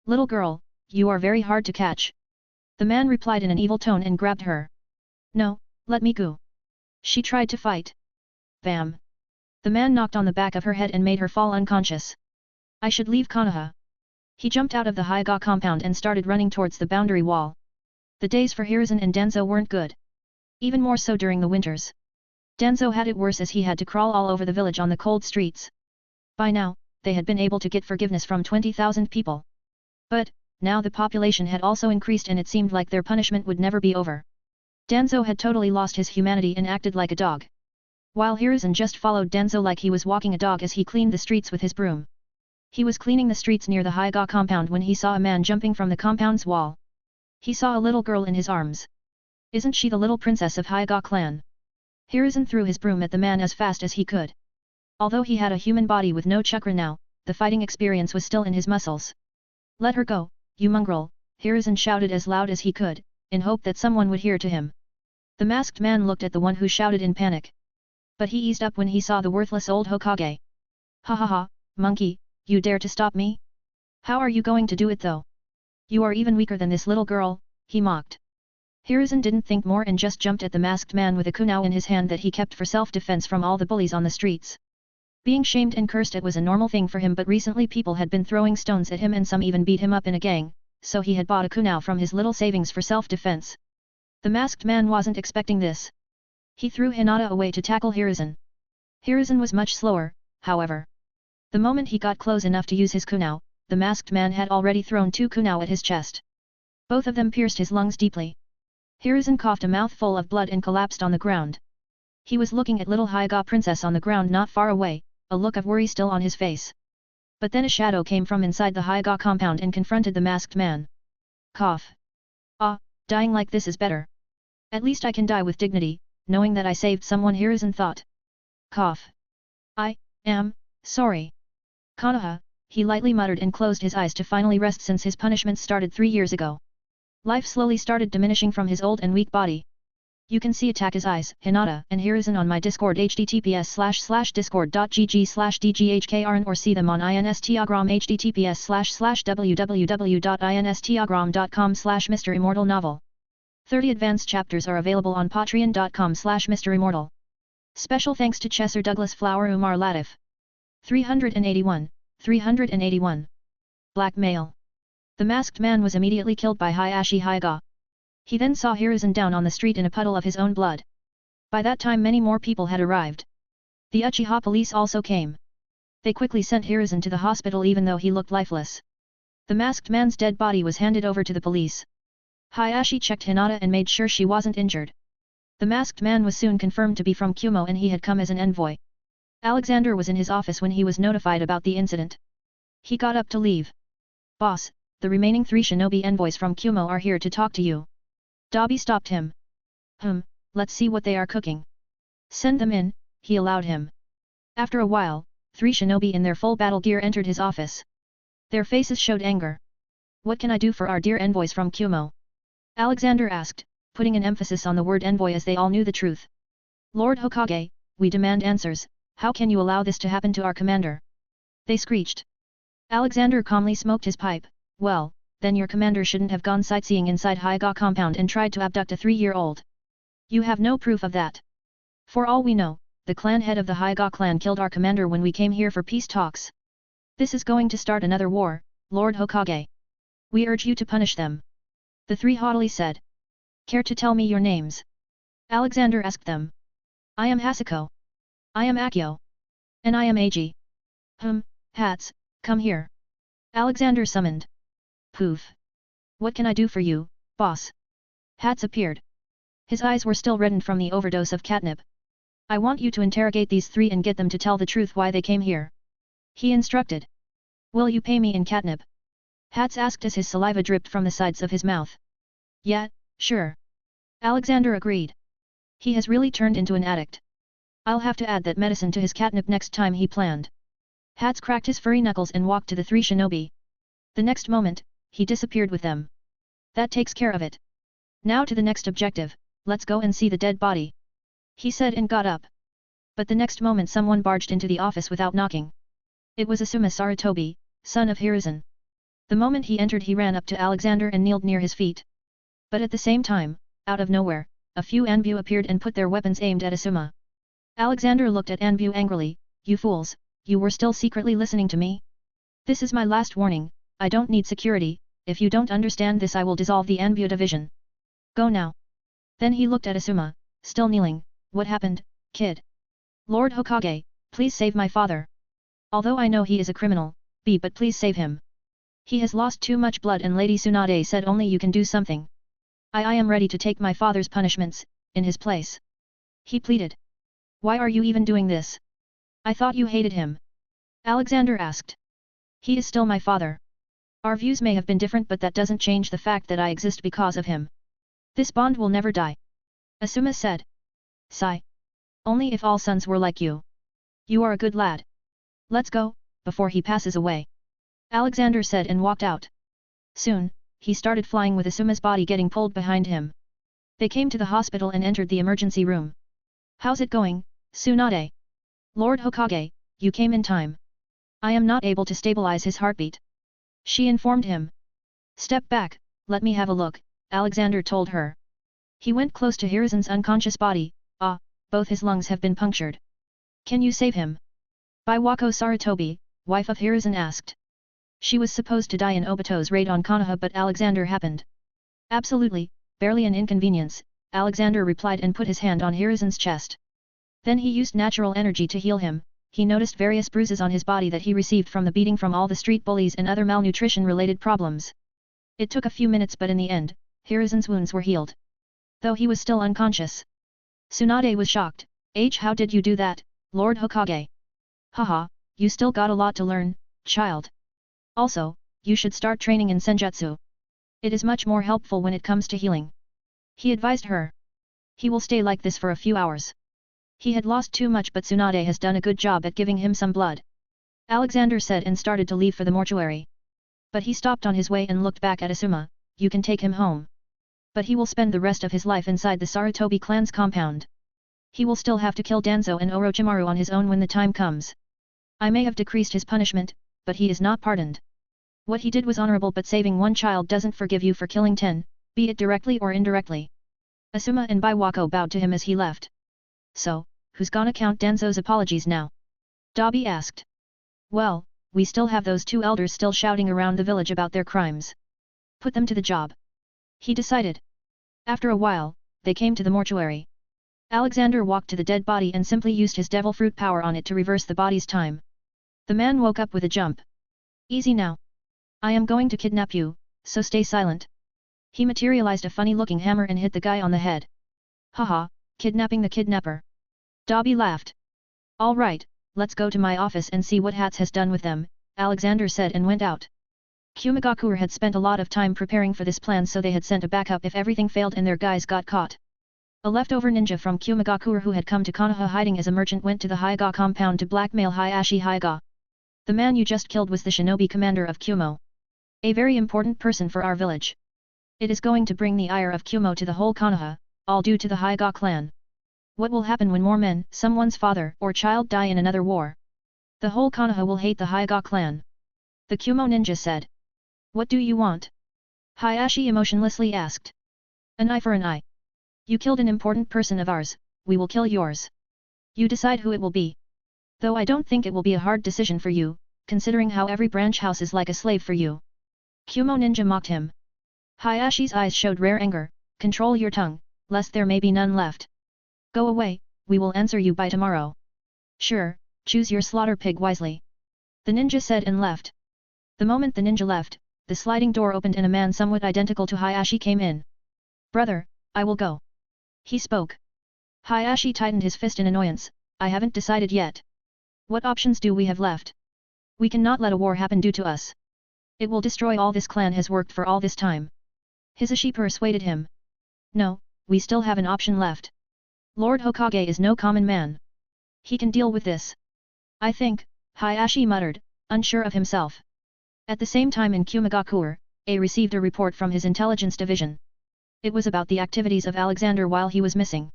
Little girl, you are very hard to catch. The man replied in an evil tone and grabbed her. No, let me go. She tried to fight. Bam. The man knocked on the back of her head and made her fall unconscious. I should leave Konoha. He jumped out of the Hyuga compound and started running towards the boundary wall. The days for Hiruzen and Danzo weren't good. Even more so during the winters. Danzo had it worse as he had to crawl all over the village on the cold streets. By now, they had been able to get forgiveness from 20,000 people. But, now the population had also increased and it seemed like their punishment would never be over. Danzo had totally lost his humanity and acted like a dog. While Hiruzen just followed Danzo like he was walking a dog as he cleaned the streets with his broom. He was cleaning the streets near the Hyuga compound when he saw a man jumping from the compound's wall. He saw a little girl in his arms. Isn't she the little princess of Hyuga clan? Hiruzen threw his broom at the man as fast as he could. Although he had a human body with no chakra now, the fighting experience was still in his muscles. Let her go, you mongrel, Hiruzen shouted as loud as he could, in hope that someone would hear to him. The masked man looked at the one who shouted in panic. But he eased up when he saw the worthless old Hokage. Ha ha ha, monkey, you dare to stop me? How are you going to do it though? You are even weaker than this little girl, he mocked. Hiruzen didn't think more and just jumped at the masked man with a kunao in his hand that he kept for self-defense from all the bullies on the streets. Being shamed and cursed it was a normal thing for him, but recently people had been throwing stones at him and some even beat him up in a gang, so he had bought a kunao from his little savings for self-defense. The masked man wasn't expecting this. He threw Hinata away to tackle Hiruzen. Hiruzen was much slower, however. The moment he got close enough to use his kunao, the masked man had already thrown 2 kunao at his chest. Both of them pierced his lungs deeply. Hiruzen coughed a mouthful of blood and collapsed on the ground. He was looking at little Hyuga princess on the ground not far away, a look of worry still on his face. But then a shadow came from inside the Hyuga compound and confronted the masked man. Cough. Ah, dying like this is better. At least I can die with dignity, knowing that I saved someone, Hiruzen thought. Cough. I am sorry. Konoha, he lightly muttered and closed his eyes to finally rest since his punishment started 3 years ago. Life slowly started diminishing from his old and weak body. You can see Ataka's eyes, Hinata and Hiruzen on my Discord https://discord.gg/dghkrn or see them on Instagram https://www.instagram.com/MisterImmortal novel. 30 advanced chapters are available on patreon.com/MisterImmortal. Special thanks to Chesser Douglas Flower Umar Latif. 381. Blackmail. The masked man was immediately killed by Hayashi Hyuga. He then saw Hiruzen down on the street in a puddle of his own blood. By that time many more people had arrived. The Uchiha police also came. They quickly sent Hiruzen to the hospital even though he looked lifeless. The masked man's dead body was handed over to the police. Hayashi checked Hinata and made sure she wasn't injured. The masked man was soon confirmed to be from Kumo and he had come as an envoy. Alexander was in his office when he was notified about the incident. He got up to leave. "Boss, the remaining 3 shinobi envoys from Kumo are here to talk to you." Dabi stopped him. Let's see what they are cooking." "Send them in," he allowed him. After a while, 3 shinobi in their full battle gear entered his office. Their faces showed anger. "What can I do for our dear envoys from Kumo?" Alexander asked, putting an emphasis on the word envoy as they all knew the truth. "Lord Hokage, we demand answers, how can you allow this to happen to our commander?" They screeched. Alexander calmly smoked his pipe. "Well, then your commander shouldn't have gone sightseeing inside Hyuga compound and tried to abduct a 3-year-old. You have no proof of that. For all we know, the clan head of the Hyuga clan killed our commander when we came here for peace talks. This is going to start another war, Lord Hokage. We urge you to punish them." The 3 haughtily said. "Care to tell me your names?" Alexander asked them. "I am Hasuko. I am Akio. And I am Eiji." Hats, come here." Alexander summoned. "Poof. What can I do for you, boss?" Hats appeared. His eyes were still reddened from the overdose of catnip. "I want you to interrogate these 3 and get them to tell the truth why they came here," he instructed. "Will you pay me in catnip?" Hats asked as his saliva dripped from the sides of his mouth. "Yeah, sure." Alexander agreed. He has really turned into an addict. I'll have to add that medicine to his catnip next time he planned. Hats cracked his furry knuckles and walked to the 3 shinobi. The next moment, he disappeared with them. "That takes care of it. Now to the next objective, let's go and see the dead body," he said and got up. But the next moment someone barged into the office without knocking. It was Asuma Sarutobi, son of Hiruzen. The moment he entered he ran up to Alexander and kneeled near his feet. But at the same time, out of nowhere, a few Anbu appeared and put their weapons aimed at Asuma. Alexander looked at Anbu angrily. "You fools, you were still secretly listening to me? This is my last warning, I don't need security, if you don't understand this I will dissolve the Anbu division. Go now." Then he looked at Asuma, still kneeling. "What happened, kid?" "Lord Hokage, please save my father. Although I know he is a criminal, but please save him. He has lost too much blood and Lady Tsunade said only you can do something. I am ready to take my father's punishments, in his place," he pleaded. "Why are you even doing this? I thought you hated him." Alexander asked. "He is still my father. Our views may have been different but that doesn't change the fact that I exist because of him. This bond will never die," Asuma said. "Sigh. Only if all sons were like you. You are a good lad. Let's go, before he passes away," Alexander said and walked out. Soon, he started flying with Asuma's body getting pulled behind him. They came to the hospital and entered the emergency room. "How's it going, Tsunade?" "Lord Hokage, you came in time. I am not able to stabilize his heartbeat," she informed him. "Step back, let me have a look," Alexander told her. He went close to Hiruzen's unconscious body. Both his lungs have been punctured. "Can you save him?" Biwako Sarutobi, wife of Hiruzen asked. She was supposed to die in Obito's raid on Konoha but Alexander happened. "Absolutely, barely an inconvenience," Alexander replied and put his hand on Hiruzen's chest. Then he used natural energy to heal him. He noticed various bruises on his body that he received from the beating from all the street bullies and other malnutrition-related problems. It took a few minutes but in the end, Hiruzen's wounds were healed. Though he was still unconscious. Tsunade was shocked. "How did you do that, Lord Hokage?" "Haha, you still got a lot to learn, child. Also, you should start training in senjutsu. It is much more helpful when it comes to healing," he advised her. "He will stay like this for a few hours. He had lost too much but Tsunade has done a good job at giving him some blood," Alexander said and started to leave for the mortuary. But he stopped on his way and looked back at Asuma. "You can take him home. But he will spend the rest of his life inside the Sarutobi clan's compound. He will still have to kill Danzo and Orochimaru on his own when the time comes. I may have decreased his punishment, but he is not pardoned. What he did was honorable but saving one child doesn't forgive you for killing 10, be it directly or indirectly." Asuma and Biwako bowed to him as he left. "So, who's gonna count Danzo's apologies now?" Dabi asked. "Well, we still have those 2 elders still shouting around the village about their crimes. Put them to the job. He decided. After a while, they came to the mortuary. Alexander walked to the dead body and simply used his devil fruit power on it to reverse the body's time. The man woke up with a jump. Easy now. I am going to kidnap you, so stay silent. He materialized a funny-looking hammer and hit the guy on the head. Haha, kidnapping the kidnapper. Dobby laughed. All right, let's go to my office and see what Hats has done with them, Alexander said and went out. Kumagakure had spent a lot of time preparing for this plan, so they had sent a backup if everything failed and their guys got caught. A leftover ninja from Kumagakure who had come to Konoha hiding as a merchant went to the Hyuga compound to blackmail Hayashi Hyuga. The man you just killed was the shinobi commander of Kumo. A very important person for our village. It is going to bring the ire of Kumo to the whole Konoha, all due to the Hyuga clan. What will happen when more men, someone's father or child die in another war? The whole Konoha will hate the Hyuga clan. The Kumo ninja said. What do you want? Hayashi emotionlessly asked. An eye for an eye. You killed an important person of ours, we will kill yours. You decide who it will be. Though I don't think it will be a hard decision for you, considering how every branch house is like a slave for you. Kumo ninja mocked him. Hayashi's eyes showed rare anger. Control your tongue, lest there may be none left. Go away, we will answer you by tomorrow. Sure, choose your slaughter pig wisely. The ninja said and left. The moment the ninja left, the sliding door opened and a man somewhat identical to Hayashi came in. Brother, I will go. He spoke. Hayashi tightened his fist in annoyance. I haven't decided yet. What options do we have left? We cannot let a war happen due to us. It will destroy all this clan has worked for all this time. Hisashi persuaded him. No, we still have an option left. Lord Hokage is no common man. He can deal with this. I think, Hayashi muttered, unsure of himself. At the same time in Kumagakure, A received a report from his intelligence division. It was about the activities of Alexander while he was missing.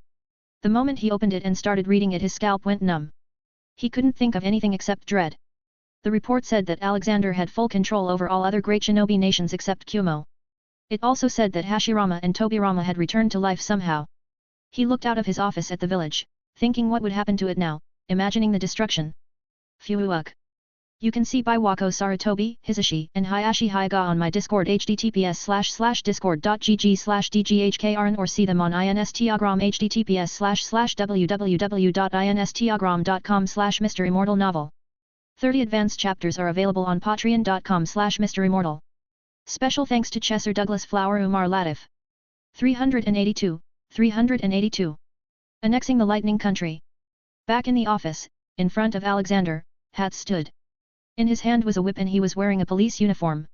The moment he opened it and started reading it, his scalp went numb. He couldn't think of anything except dread. The report said that Alexander had full control over all other great shinobi nations except Kumo. It also said that Hashirama and Tobirama had returned to life somehow. He looked out of his office at the village, thinking what would happen to it now, imagining the destruction. Phew. You can see Biwako Sarutobi, Hisashi, and Hayashi Hyuga on my Discord https://discord.gg/dghkrn or see them on Instagram https://www.instagram.com/MisterImmortal novel. 30 advanced chapters are available on patreon.com/MisterImmortal. Special thanks to Chesser Douglas Flower Umar Latif. 382. Annexing the Lightning Country. Back in the office, in front of Alexander, Hats stood. In his hand was a whip and he was wearing a police uniform.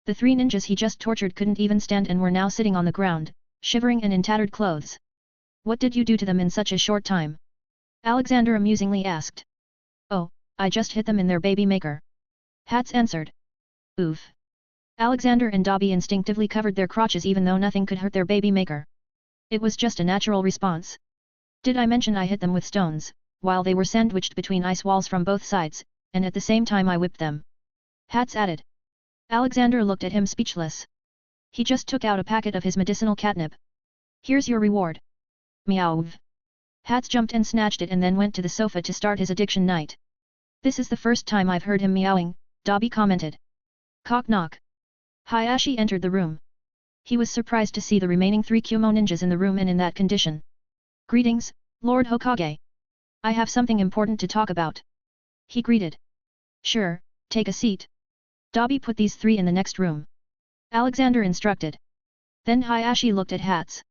The three ninjas he just tortured couldn't even stand and were now sitting on the ground, shivering and in tattered clothes. What did you do to them in such a short time? Alexander amusingly asked. Oh, I just hit them in their baby maker. Hats answered. Oof. Alexander and Dobby instinctively covered their crotches even though nothing could hurt their baby maker. It was just a natural response. Did I mention I hit them with stones, while they were sandwiched between ice walls from both sides, and at the same time I whipped them? Hats added. Alexander looked at him speechless. He just took out a packet of his medicinal catnip. Here's your reward. Meow. Hats jumped and snatched it and then went to the sofa to start his addiction night. This is the first time I've heard him meowing, Dobby commented. Knock knock. Hayashi entered the room. He was surprised to see the remaining 3 Kumo ninjas in the room and in that condition. Greetings, Lord Hokage. I have something important to talk about. He greeted. Sure, take a seat. Dobby put these 3 in the next room. Alexander instructed. Then Hayashi looked at Hats.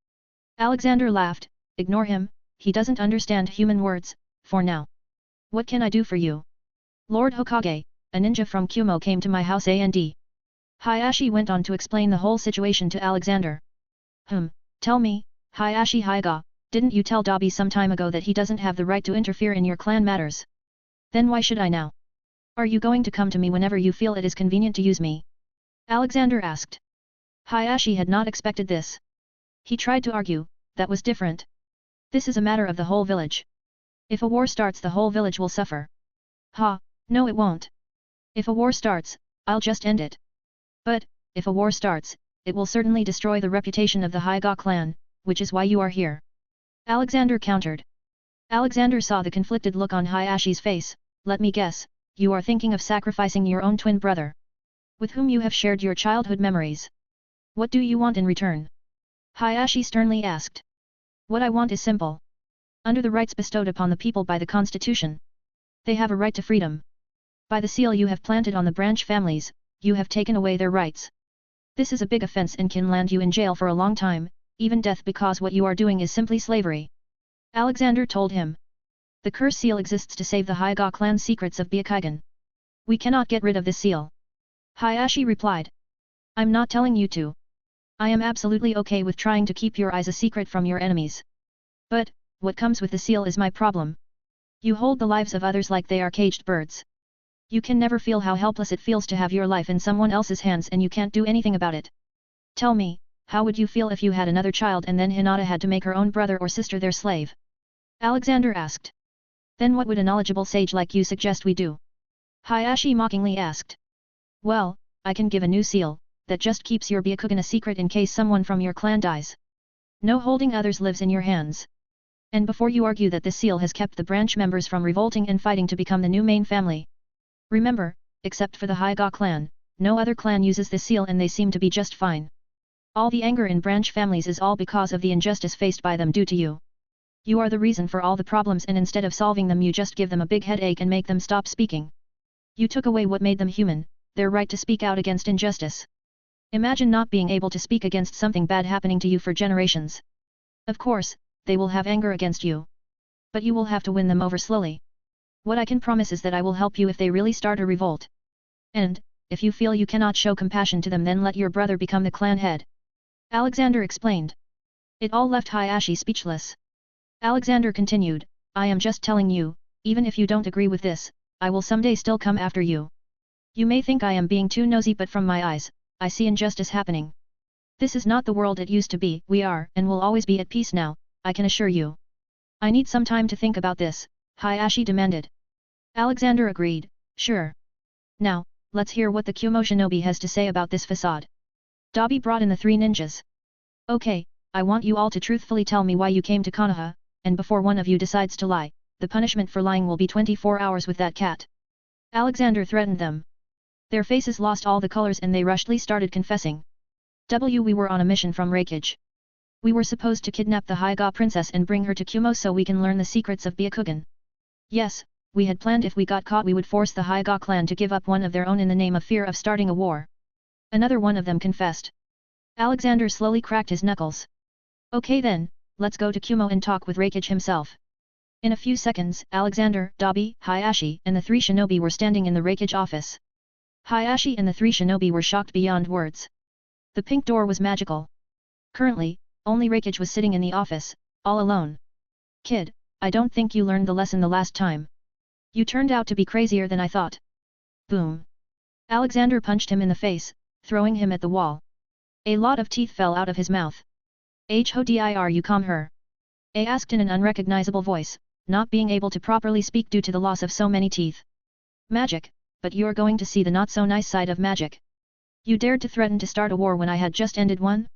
Alexander laughed, ignore him, he doesn't understand human words, for now. What can I do for you? Lord Hokage, a ninja from Kumo came to my house and Hayashi went on to explain the whole situation to Alexander. Tell me, Hayashi Hyuga, didn't you tell Dobby some time ago that he doesn't have the right to interfere in your clan matters? Then why should I now? Are you going to come to me whenever you feel it is convenient to use me? Alexander asked. Hayashi had not expected this. He tried to argue, that was different. This is a matter of the whole village. If a war starts, the whole village will suffer. No it won't. If a war starts, I'll just end it. But, if a war starts, it will certainly destroy the reputation of the Hyuga clan, which is why you are here. Alexander countered. Alexander saw the conflicted look on Hayashi's face. Let me guess, you are thinking of sacrificing your own twin brother, with whom you have shared your childhood memories. What do you want in return? Hayashi sternly asked. What I want is simple. Under the rights bestowed upon the people by the Constitution, they have a right to freedom. By the seal you have planted on the branch families, you have taken away their rights. This is a big offense and can land you in jail for a long time, even death, because what you are doing is simply slavery. Alexander told him. The curse seal exists to save the Hyuga clan's secrets of Byakugan. We cannot get rid of this seal. Hayashi replied. I'm not telling you to. I am absolutely okay with trying to keep your eyes a secret from your enemies. But, what comes with the seal is my problem. You hold the lives of others like they are caged birds. You can never feel how helpless it feels to have your life in someone else's hands and you can't do anything about it. Tell me, how would you feel if you had another child and then Hinata had to make her own brother or sister their slave? Alexander asked. Then what would a knowledgeable sage like you suggest we do? Hayashi mockingly asked. Well, I can give a new seal, that just keeps your Byakugan a secret in case someone from your clan dies. No holding others lives in your hands. And before you argue that this seal has kept the branch members from revolting and fighting to become the new main family. Remember, except for the Hyuga clan, no other clan uses this seal and they seem to be just fine. All the anger in branch families is all because of the injustice faced by them due to you. You are the reason for all the problems and instead of solving them you just give them a big headache and make them stop speaking. You took away what made them human, their right to speak out against injustice. Imagine not being able to speak against something bad happening to you for generations. Of course, they will have anger against you. But you will have to win them over slowly. What I can promise is that I will help you if they really start a revolt. And, if you feel you cannot show compassion to them then let your brother become the clan head. Alexander explained. It all left Hayashi speechless. Alexander continued, I am just telling you, even if you don't agree with this, I will someday still come after you. You may think I am being too nosy but from my eyes, I see injustice happening. This is not the world it used to be, we are and will always be at peace now, I can assure you. I need some time to think about this, Hayashi demanded. Alexander agreed, sure. Now, let's hear what the Kumo shinobi has to say about this facade. Dabi brought in the three ninjas. Okay, I want you all to truthfully tell me why you came to Konoha, and before one of you decides to lie, the punishment for lying will be 24 hours with that cat. Alexander threatened them. Their faces lost all the colors and they rushedly started confessing. We were on a mission from Reikage. We were supposed to kidnap the Hyuga princess and bring her to Kumo so we can learn the secrets of Byakugan. Yes, we had planned if we got caught we would force the Hyuga clan to give up one of their own in the name of fear of starting a war. Another one of them confessed. Alexander slowly cracked his knuckles. Okay then, let's go to Kumo and talk with Reikage himself. In a few seconds, Alexander, Dabi, Hayashi and the three shinobi were standing in the Reikage office. Hayashi and the three shinobi were shocked beyond words. The pink door was magical. Currently, only Reikage was sitting in the office, all alone. Kid, I don't think you learned the lesson the last time. You turned out to be crazier than I thought. Boom. Alexander punched him in the face, throwing him at the wall. A lot of teeth fell out of his mouth. How dir you calm her? A asked in an unrecognizable voice, not being able to properly speak due to the loss of so many teeth. Magic, but you're going to see the not-so-nice side of magic. You dared to threaten to start a war when I had just ended one?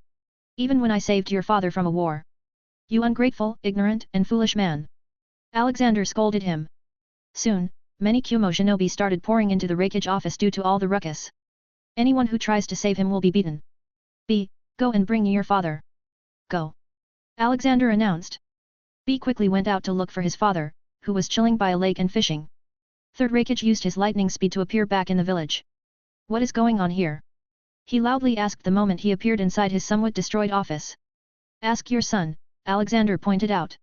Even when I saved your father from a war. You ungrateful, ignorant, and foolish man. Alexander scolded him. Soon, many Kumo shinobi started pouring into the Reikage office due to all the ruckus. Anyone who tries to save him will be beaten. Go and bring your father. Go. Alexander announced. B quickly went out to look for his father, who was chilling by a lake and fishing. Third Reikage used his lightning speed to appear back in the village. What is going on here? He loudly asked the moment he appeared inside his somewhat destroyed office. Ask your son, Alexander pointed out.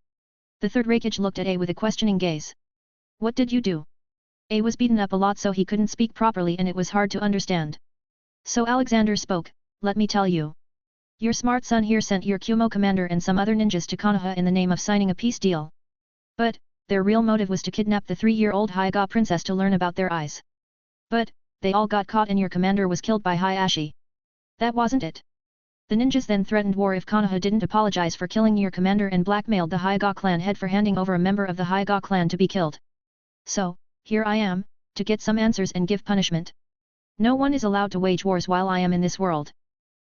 The third Reikage looked at A with a questioning gaze. What did you do? A was beaten up a lot so he couldn't speak properly and it was hard to understand. So Alexander spoke, let me tell you. Your smart son here sent your Kumo commander and some other ninjas to Konoha in the name of signing a peace deal. But, their real motive was to kidnap the 3-year-old Hyuga princess to learn about their eyes. But, they all got caught and your commander was killed by Hayashi. That wasn't it. The ninjas then threatened war if Konoha didn't apologize for killing your commander and blackmailed the Hyuga clan head for handing over a member of the Hyuga clan to be killed. So, here I am, to get some answers and give punishment. No one is allowed to wage wars while I am in this world.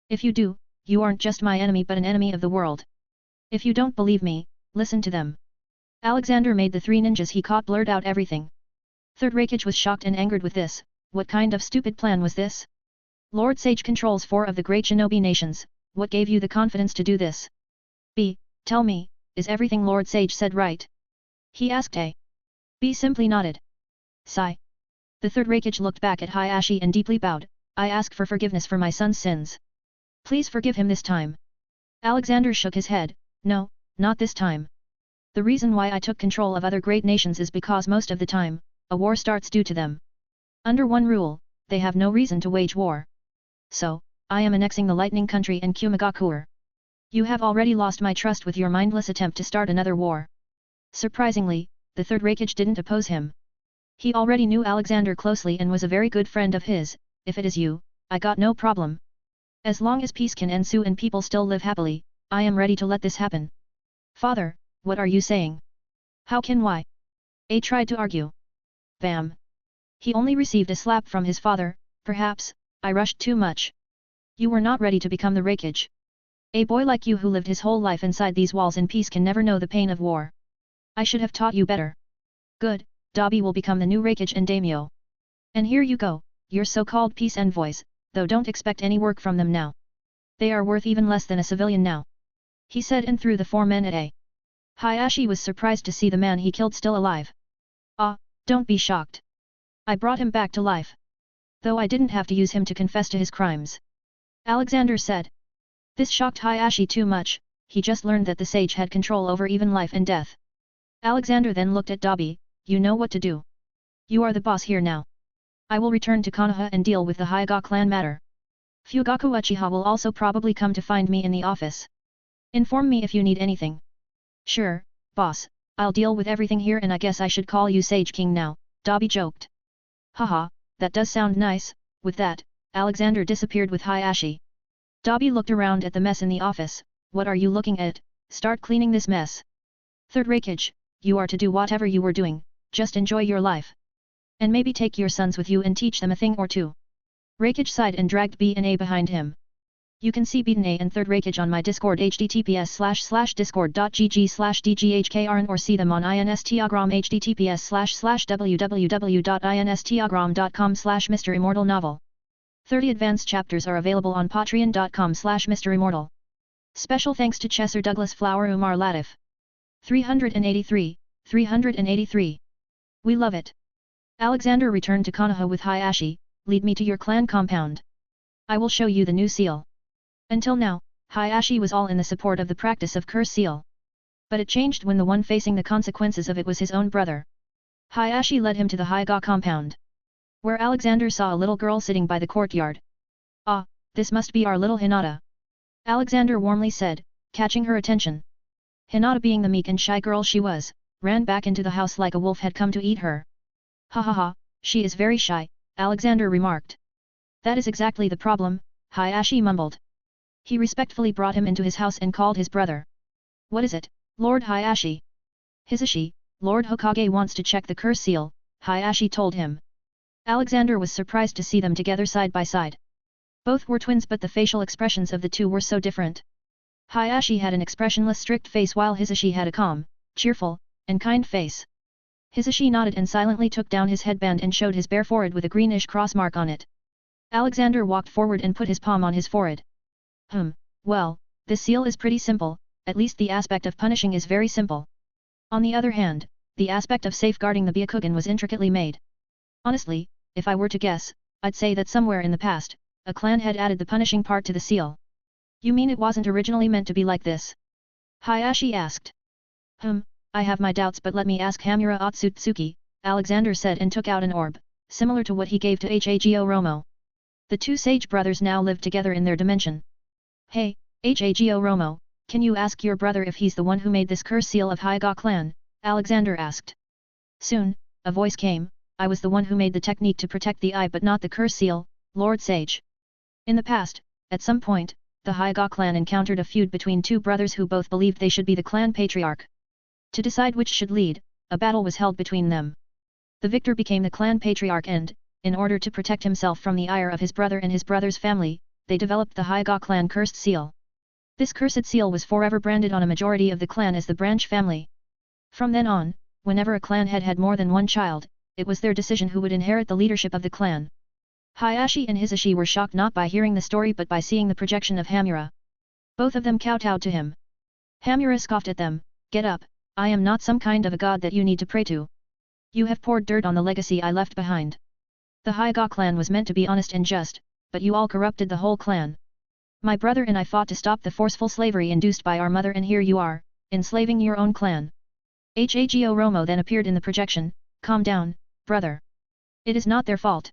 If you do, you aren't just my enemy but an enemy of the world. If you don't believe me, listen to them. Alexander made the three ninjas he caught blurt out everything. Third Reikage was shocked and angered with this, what kind of stupid plan was this? Lord Sage controls 4 of the great shinobi nations, what gave you the confidence to do this? B. Tell me, is everything Lord Sage said right? He asked A. B simply nodded. Sigh. The third Raikage looked back at Hayashi and deeply bowed, I ask for forgiveness for my son's sins. Please forgive him this time. Alexander shook his head, no, not this time. The reason why I took control of other great nations is because most of the time, a war starts due to them. Under one rule, they have no reason to wage war. So, I am annexing the Lightning Country and Kumagakur. You have already lost my trust with your mindless attempt to start another war. Surprisingly, the third Raikage didn't oppose him. He already knew Alexander closely and was a very good friend of his, if it is you, I got no problem. As long as peace can ensue and people still live happily, I am ready to let this happen. Father, what are you saying? How can why? A tried to argue. Bam. He only received a slap from his father, perhaps, I rushed too much. You were not ready to become the Raikage. A boy like you who lived his whole life inside these walls in peace can never know the pain of war. I should have taught you better. Good, Dabi will become the new Raikage and daimyo. And here you go, your so-called peace envoys, though don't expect any work from them now. They are worth even less than a civilian now. He said and threw the 4 men at A. Hayashi was surprised to see the man he killed still alive. Ah, don't be shocked. I brought him back to life. Though I didn't have to use him to confess to his crimes. Alexander said. This shocked Hayashi too much, he just learned that the sage had control over even life and death. Alexander then looked at Dabi, you know what to do. You are the boss here now. I will return to Konoha and deal with the Hyuga clan matter. Fugaku Uchiha will also probably come to find me in the office. Inform me if you need anything. Sure, boss, I'll deal with everything here and I guess I should call you Sage King now, Dabi joked. Haha, that does sound nice. With that, Alexander disappeared with Hayashi. Dabi looked around at the mess in the office, what are you looking at, start cleaning this mess. Third Raikage, you are to do whatever you were doing, just enjoy your life. And maybe take your sons with you and teach them a thing or two. Raikage sighed and dragged B and A behind him. You can see B&A and Third Raikage on my Discord https://discord.gg/dghkrn or see them on Instagram https://www.instagram.com/MisterImmortal novel. 30 advanced chapters are available on patreon.com/MisterImmortal. Special thanks to Chesser Douglas Flower Umar Latif. 383. We love it. Alexander returned to Konoha with Hayashi, lead me to your clan compound. I will show you the new seal. Until now, Hayashi was all in the support of the practice of curse seal. But it changed when the one facing the consequences of it was his own brother. Hayashi led him to the Hyuga compound, where Alexander saw a little girl sitting by the courtyard. Ah, this must be our little Hinata. Alexander warmly said, catching her attention. Hinata, being the meek and shy girl she was, ran back into the house like a wolf had come to eat her. Ha ha ha, she is very shy, Alexander remarked. That is exactly the problem, Hayashi mumbled. He respectfully brought him into his house and called his brother. What is it, Lord Hayashi? Hisashi, Lord Hokage wants to check the curse seal, Hayashi told him. Alexander was surprised to see them together side by side. Both were twins but the facial expressions of the two were so different. Hayashi had an expressionless strict face while Hisashi had a calm, cheerful, and kind face. Hisashi nodded and silently took down his headband and showed his bare forehead with a greenish cross mark on it. Alexander walked forward and put his palm on his forehead. Well, this seal is pretty simple, at least the aspect of punishing is very simple. On the other hand, the aspect of safeguarding the Byakugan was intricately made. Honestly, if I were to guess, I'd say that somewhere in the past, a clan had added the punishing part to the seal. You mean it wasn't originally meant to be like this? Hayashi asked. I have my doubts but let me ask Hamura Otsutsuki, Alexander said and took out an orb, similar to what he gave to Hago Romo. The two sage brothers now lived together in their dimension. Hey, Hago Romo, can you ask your brother if he's the one who made this curse seal of Hyuga clan? Alexander asked. Soon, a voice came, I was the one who made the technique to protect the eye but not the curse seal, Lord Sage. In the past, at some point, the Hyuga clan encountered a feud between two brothers who both believed they should be the clan patriarch. To decide which should lead, a battle was held between them. The victor became the clan patriarch and, in order to protect himself from the ire of his brother and his brother's family, they developed the Hyuga clan cursed seal. This cursed seal was forever branded on a majority of the clan as the branch family. From then on, whenever a clan had more than one child, it was their decision who would inherit the leadership of the clan. Hayashi and Hisashi were shocked not by hearing the story but by seeing the projection of Hamura. Both of them kowtowed to him. Hamura scoffed at them, "Get up, I am not some kind of a god that you need to pray to. You have poured dirt on the legacy I left behind. The Hyuga clan was meant to be honest and just, but you all corrupted the whole clan. My brother and I fought to stop the forceful slavery induced by our mother and here you are, enslaving your own clan." Hago Romo then appeared in the projection, "Calm down, brother. It is not their fault.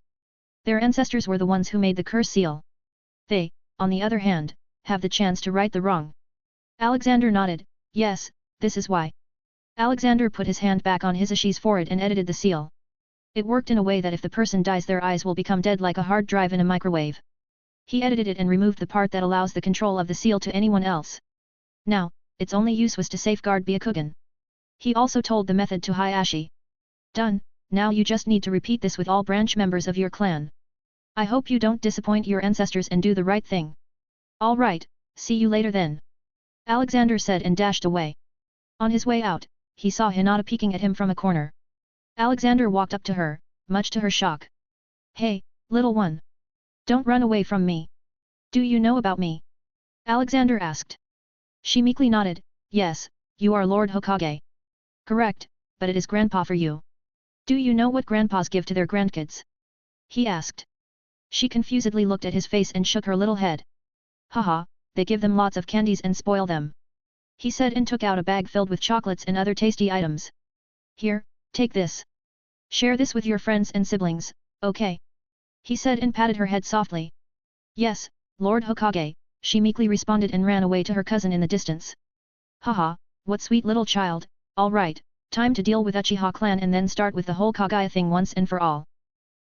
Their ancestors were the ones who made the curse seal. They, on the other hand, have the chance to right the wrong." Alexander nodded, "Yes, this is why." Alexander put his hand back on Hisashi's forehead and edited the seal. It worked in a way that if the person dies their eyes will become dead like a hard drive in a microwave. He edited it and removed the part that allows the control of the seal to anyone else. Now, its only use was to safeguard Byakugan. He also told the method to Hayashi. "Done, now you just need to repeat this with all branch members of your clan. I hope you don't disappoint your ancestors and do the right thing." "All right, see you later then," Alexander said and dashed away. On his way out, he saw Hinata peeking at him from a corner. Alexander walked up to her, much to her shock. "Hey, little one. Don't run away from me. Do you know about me?" Alexander asked. She meekly nodded, "Yes, you are Lord Hokage." "Correct, but it is grandpa for you. Do you know what grandpas give to their grandkids?" he asked. She confusedly looked at his face and shook her little head. "Haha, they give them lots of candies and spoil them," he said and took out a bag filled with chocolates and other tasty items. "Here, take this. Share this with your friends and siblings, okay?" he said and patted her head softly. "Yes, Lord Hokage," she meekly responded and ran away to her cousin in the distance. "Haha, what sweet little child, all right, time to deal with Uchiha clan and then start with the whole Kagaya thing once and for all."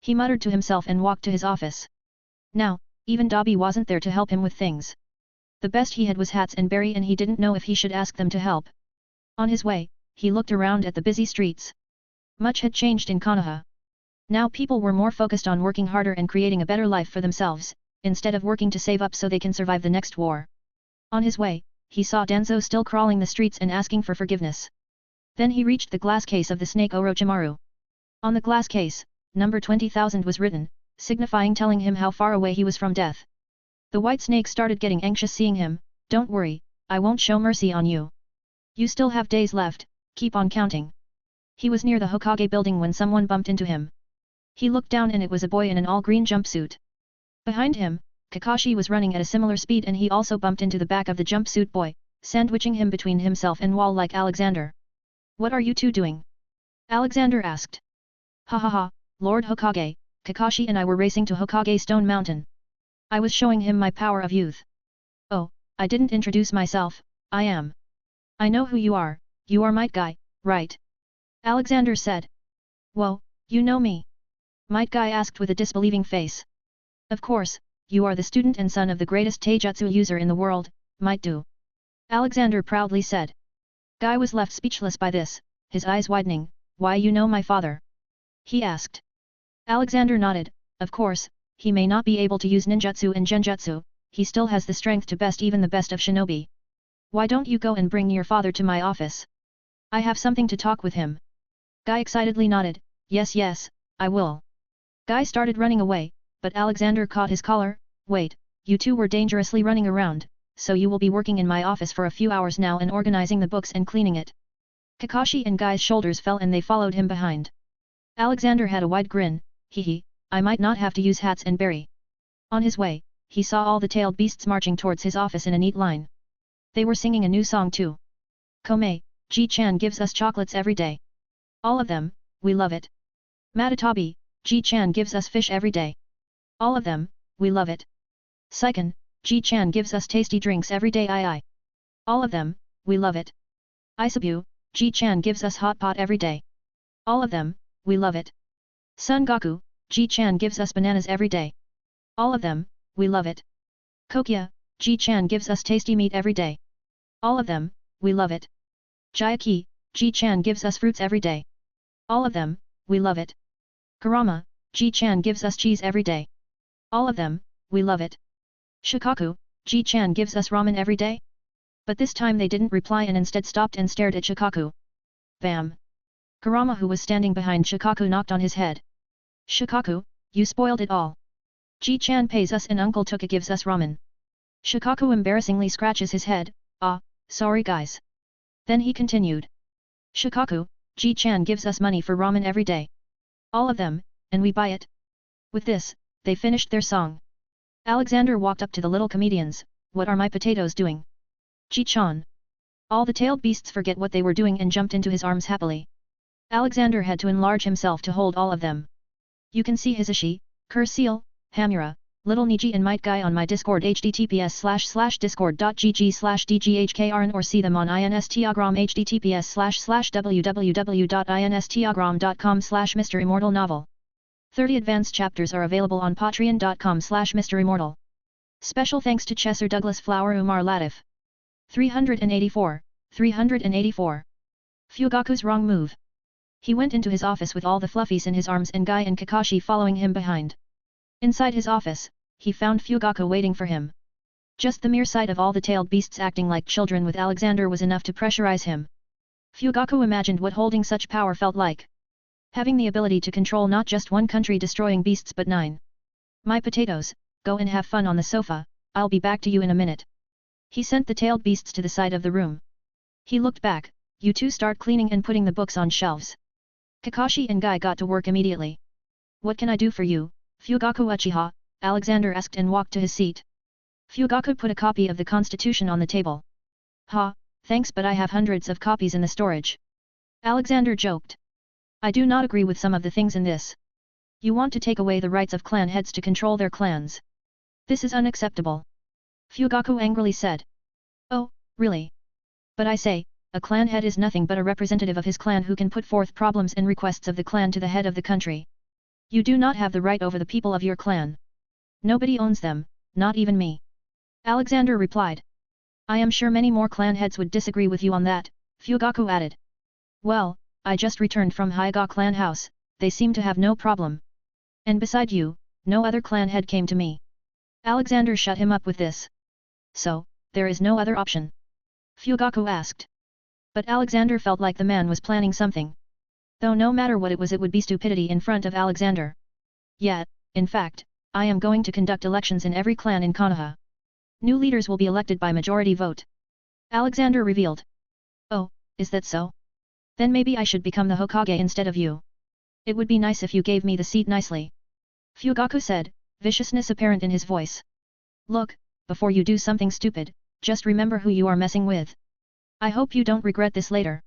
He muttered to himself and walked to his office. Now, even Dobby wasn't there to help him with things. The best he had was Hats and Berry and he didn't know if he should ask them to help. On his way, he looked around at the busy streets. Much had changed in Konoha. Now people were more focused on working harder and creating a better life for themselves, instead of working to save up so they can survive the next war. On his way, he saw Danzo still crawling the streets and asking for forgiveness. Then he reached the glass case of the snake Orochimaru. On the glass case, number 20,000 was written, signifying telling him how far away he was from death. The white snake started getting anxious seeing him. "Don't worry, I won't show mercy on you. You still have days left, keep on counting." He was near the Hokage building when someone bumped into him. He looked down and it was a boy in an all-green jumpsuit. Behind him, Kakashi was running at a similar speed and he also bumped into the back of the jumpsuit boy, sandwiching him between himself and wall like Alexander. "What are you two doing?" Alexander asked. "Ha ha ha, Lord Hokage, Kakashi and I were racing to Hokage Stone Mountain. I was showing him my power of youth." "Oh, I didn't introduce myself, I am. I know who you are Might Guy, right?" Alexander said. "Whoa, you know me?" Might Guy asked with a disbelieving face. "Of course, you are the student and son of the greatest taijutsu user in the world, Might Do," Alexander proudly said. Guy was left speechless by this, his eyes widening. "Why you know my father?" he asked. Alexander nodded, "Of course, he may not be able to use ninjutsu and genjutsu, he still has the strength to best even the best of shinobi. Why don't you go and bring your father to my office? I have something to talk with him." Guy excitedly nodded, Yes, I will." Guy started running away, but Alexander caught his collar. "Wait, you two were dangerously running around, so you will be working in my office for a few hours now and organizing the books and cleaning it." Kakashi and Guy's shoulders fell and they followed him behind. Alexander had a wide grin, "Hee, I might not have to use Hats and Berry." On his way, he saw all the tailed beasts marching towards his office in a neat line. They were singing a new song too. "Komei, Ji-chan gives us chocolates every day. All of them, we love it. Matatabi, Ji-chan gives us fish every day. All of them, we love it. Seiken, Ji-chan gives us tasty drinks every day. I. All of them, we love it. Isabu, Ji-chan gives us hot pot every day. All of them, we love it. Son Goku, Ji-chan gives us bananas every day. All of them, we love it. Kokya, Ji-chan gives us tasty meat every day. All of them, we love it. Jayaki, Ji-chan gives us fruits every day. All of them, we love it. Karama, Ji-chan gives us cheese every day. All of them, we love it. Shikaku, Ji-chan gives us ramen every day." But this time they didn't reply and instead stopped and stared at Shikaku. Bam! Karama, who was standing behind Shikaku, knocked on his head. "Shikaku, you spoiled it all. Ji-chan pays us and Uncle Tuka gives us ramen. Shikaku embarrassingly scratches his head, sorry guys. Then he continued. Shikaku, Ji-chan gives us money for ramen every day. All of them, and we buy it. With this, they finished their song. Alexander walked up to the little comedians, what are my potatoes doing? Ji-chan. All the tailed beasts forget what they were doing and jumped into his arms happily. Alexander had to enlarge himself to hold all of them. You can see Hisashi, Kurseal, Hamura, Little Niji and Might Guy on my Discord https://discord.gg/dghkrn or see them on Instagram https://www.instagram.com/MisterImmortal novel. 30 advanced chapters are available on patreon.com/MisterImmortal. Special thanks to Chesser Douglas Flower Umar Latif. 384. Fugaku's wrong move. He went into his office with all the fluffies in his arms and Guy and Kakashi following him behind. Inside his office, he found Fugaku waiting for him. Just the mere sight of all the tailed beasts acting like children with Alexander was enough to pressurize him. Fugaku imagined what holding such power felt like. Having the ability to control not just one country destroying beasts but 9. My potatoes, go and have fun on the sofa, I'll be back to you in a minute. He sent the tailed beasts to the side of the room. He looked back, you two start cleaning and putting the books on shelves. Kakashi and Guy got to work immediately. What can I do for you, Fugaku Uchiha? Alexander asked and walked to his seat. Fugaku put a copy of the Constitution on the table. Thanks but I have hundreds of copies in the storage. Alexander joked. I do not agree with some of the things in this. You want to take away the rights of clan heads to control their clans. This is unacceptable. Fugaku angrily said. Oh, really? But I say, a clan head is nothing but a representative of his clan who can put forth problems and requests of the clan to the head of the country. You do not have the right over the people of your clan. Nobody owns them, not even me. Alexander replied. I am sure many more clan heads would disagree with you on that, Fugaku added. Well, I just returned from Hyga clan house, they seem to have no problem. And beside you, no other clan head came to me. Alexander shut him up with this. So, there is no other option? Fugaku asked. But Alexander felt like the man was planning something. Though no matter what it would be stupidity in front of Alexander. Yet, in fact, I am going to conduct elections in every clan in Konoha. New leaders will be elected by majority vote. Alexander revealed. Oh, is that so? Then maybe I should become the Hokage instead of you. It would be nice if you gave me the seat nicely. Fugaku said, viciousness apparent in his voice. Look, before you do something stupid, just remember who you are messing with. I hope you don't regret this later.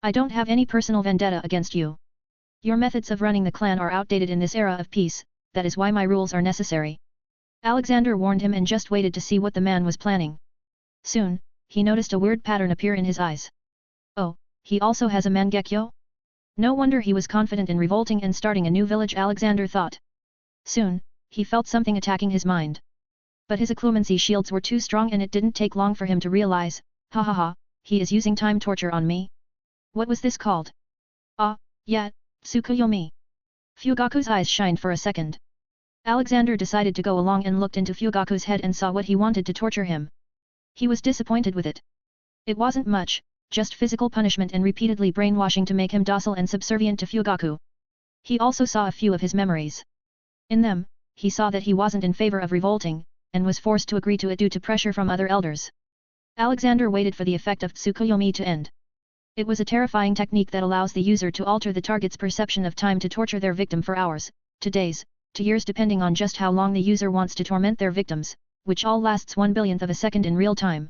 I don't have any personal vendetta against you. Your methods of running the clan are outdated in this era of peace, that is why my rules are necessary. Alexander warned him and just waited to see what the man was planning. Soon, he noticed a weird pattern appear in his eyes. Oh, he also has a Mangekyo? No wonder he was confident in revolting and starting a new village, Alexander thought. Soon, he felt something attacking his mind. But his occlumency shields were too strong and it didn't take long for him to realize, he is using time torture on me. What was this called? Yeah, Tsukuyomi. Fugaku's eyes shined for a second. Alexander decided to go along and looked into Fugaku's head and saw what he wanted to torture him. He was disappointed with it. It wasn't much, just physical punishment and repeatedly brainwashing to make him docile and subservient to Fugaku. He also saw a few of his memories. In them, he saw that he wasn't in favor of revolting, and was forced to agree to it due to pressure from other elders. Alexander waited for the effect of Tsukuyomi to end. It was a terrifying technique that allows the user to alter the target's perception of time to torture their victim for hours, to days, to years depending on just how long the user wants to torment their victims, which all lasts 1/1000th of a second in real time.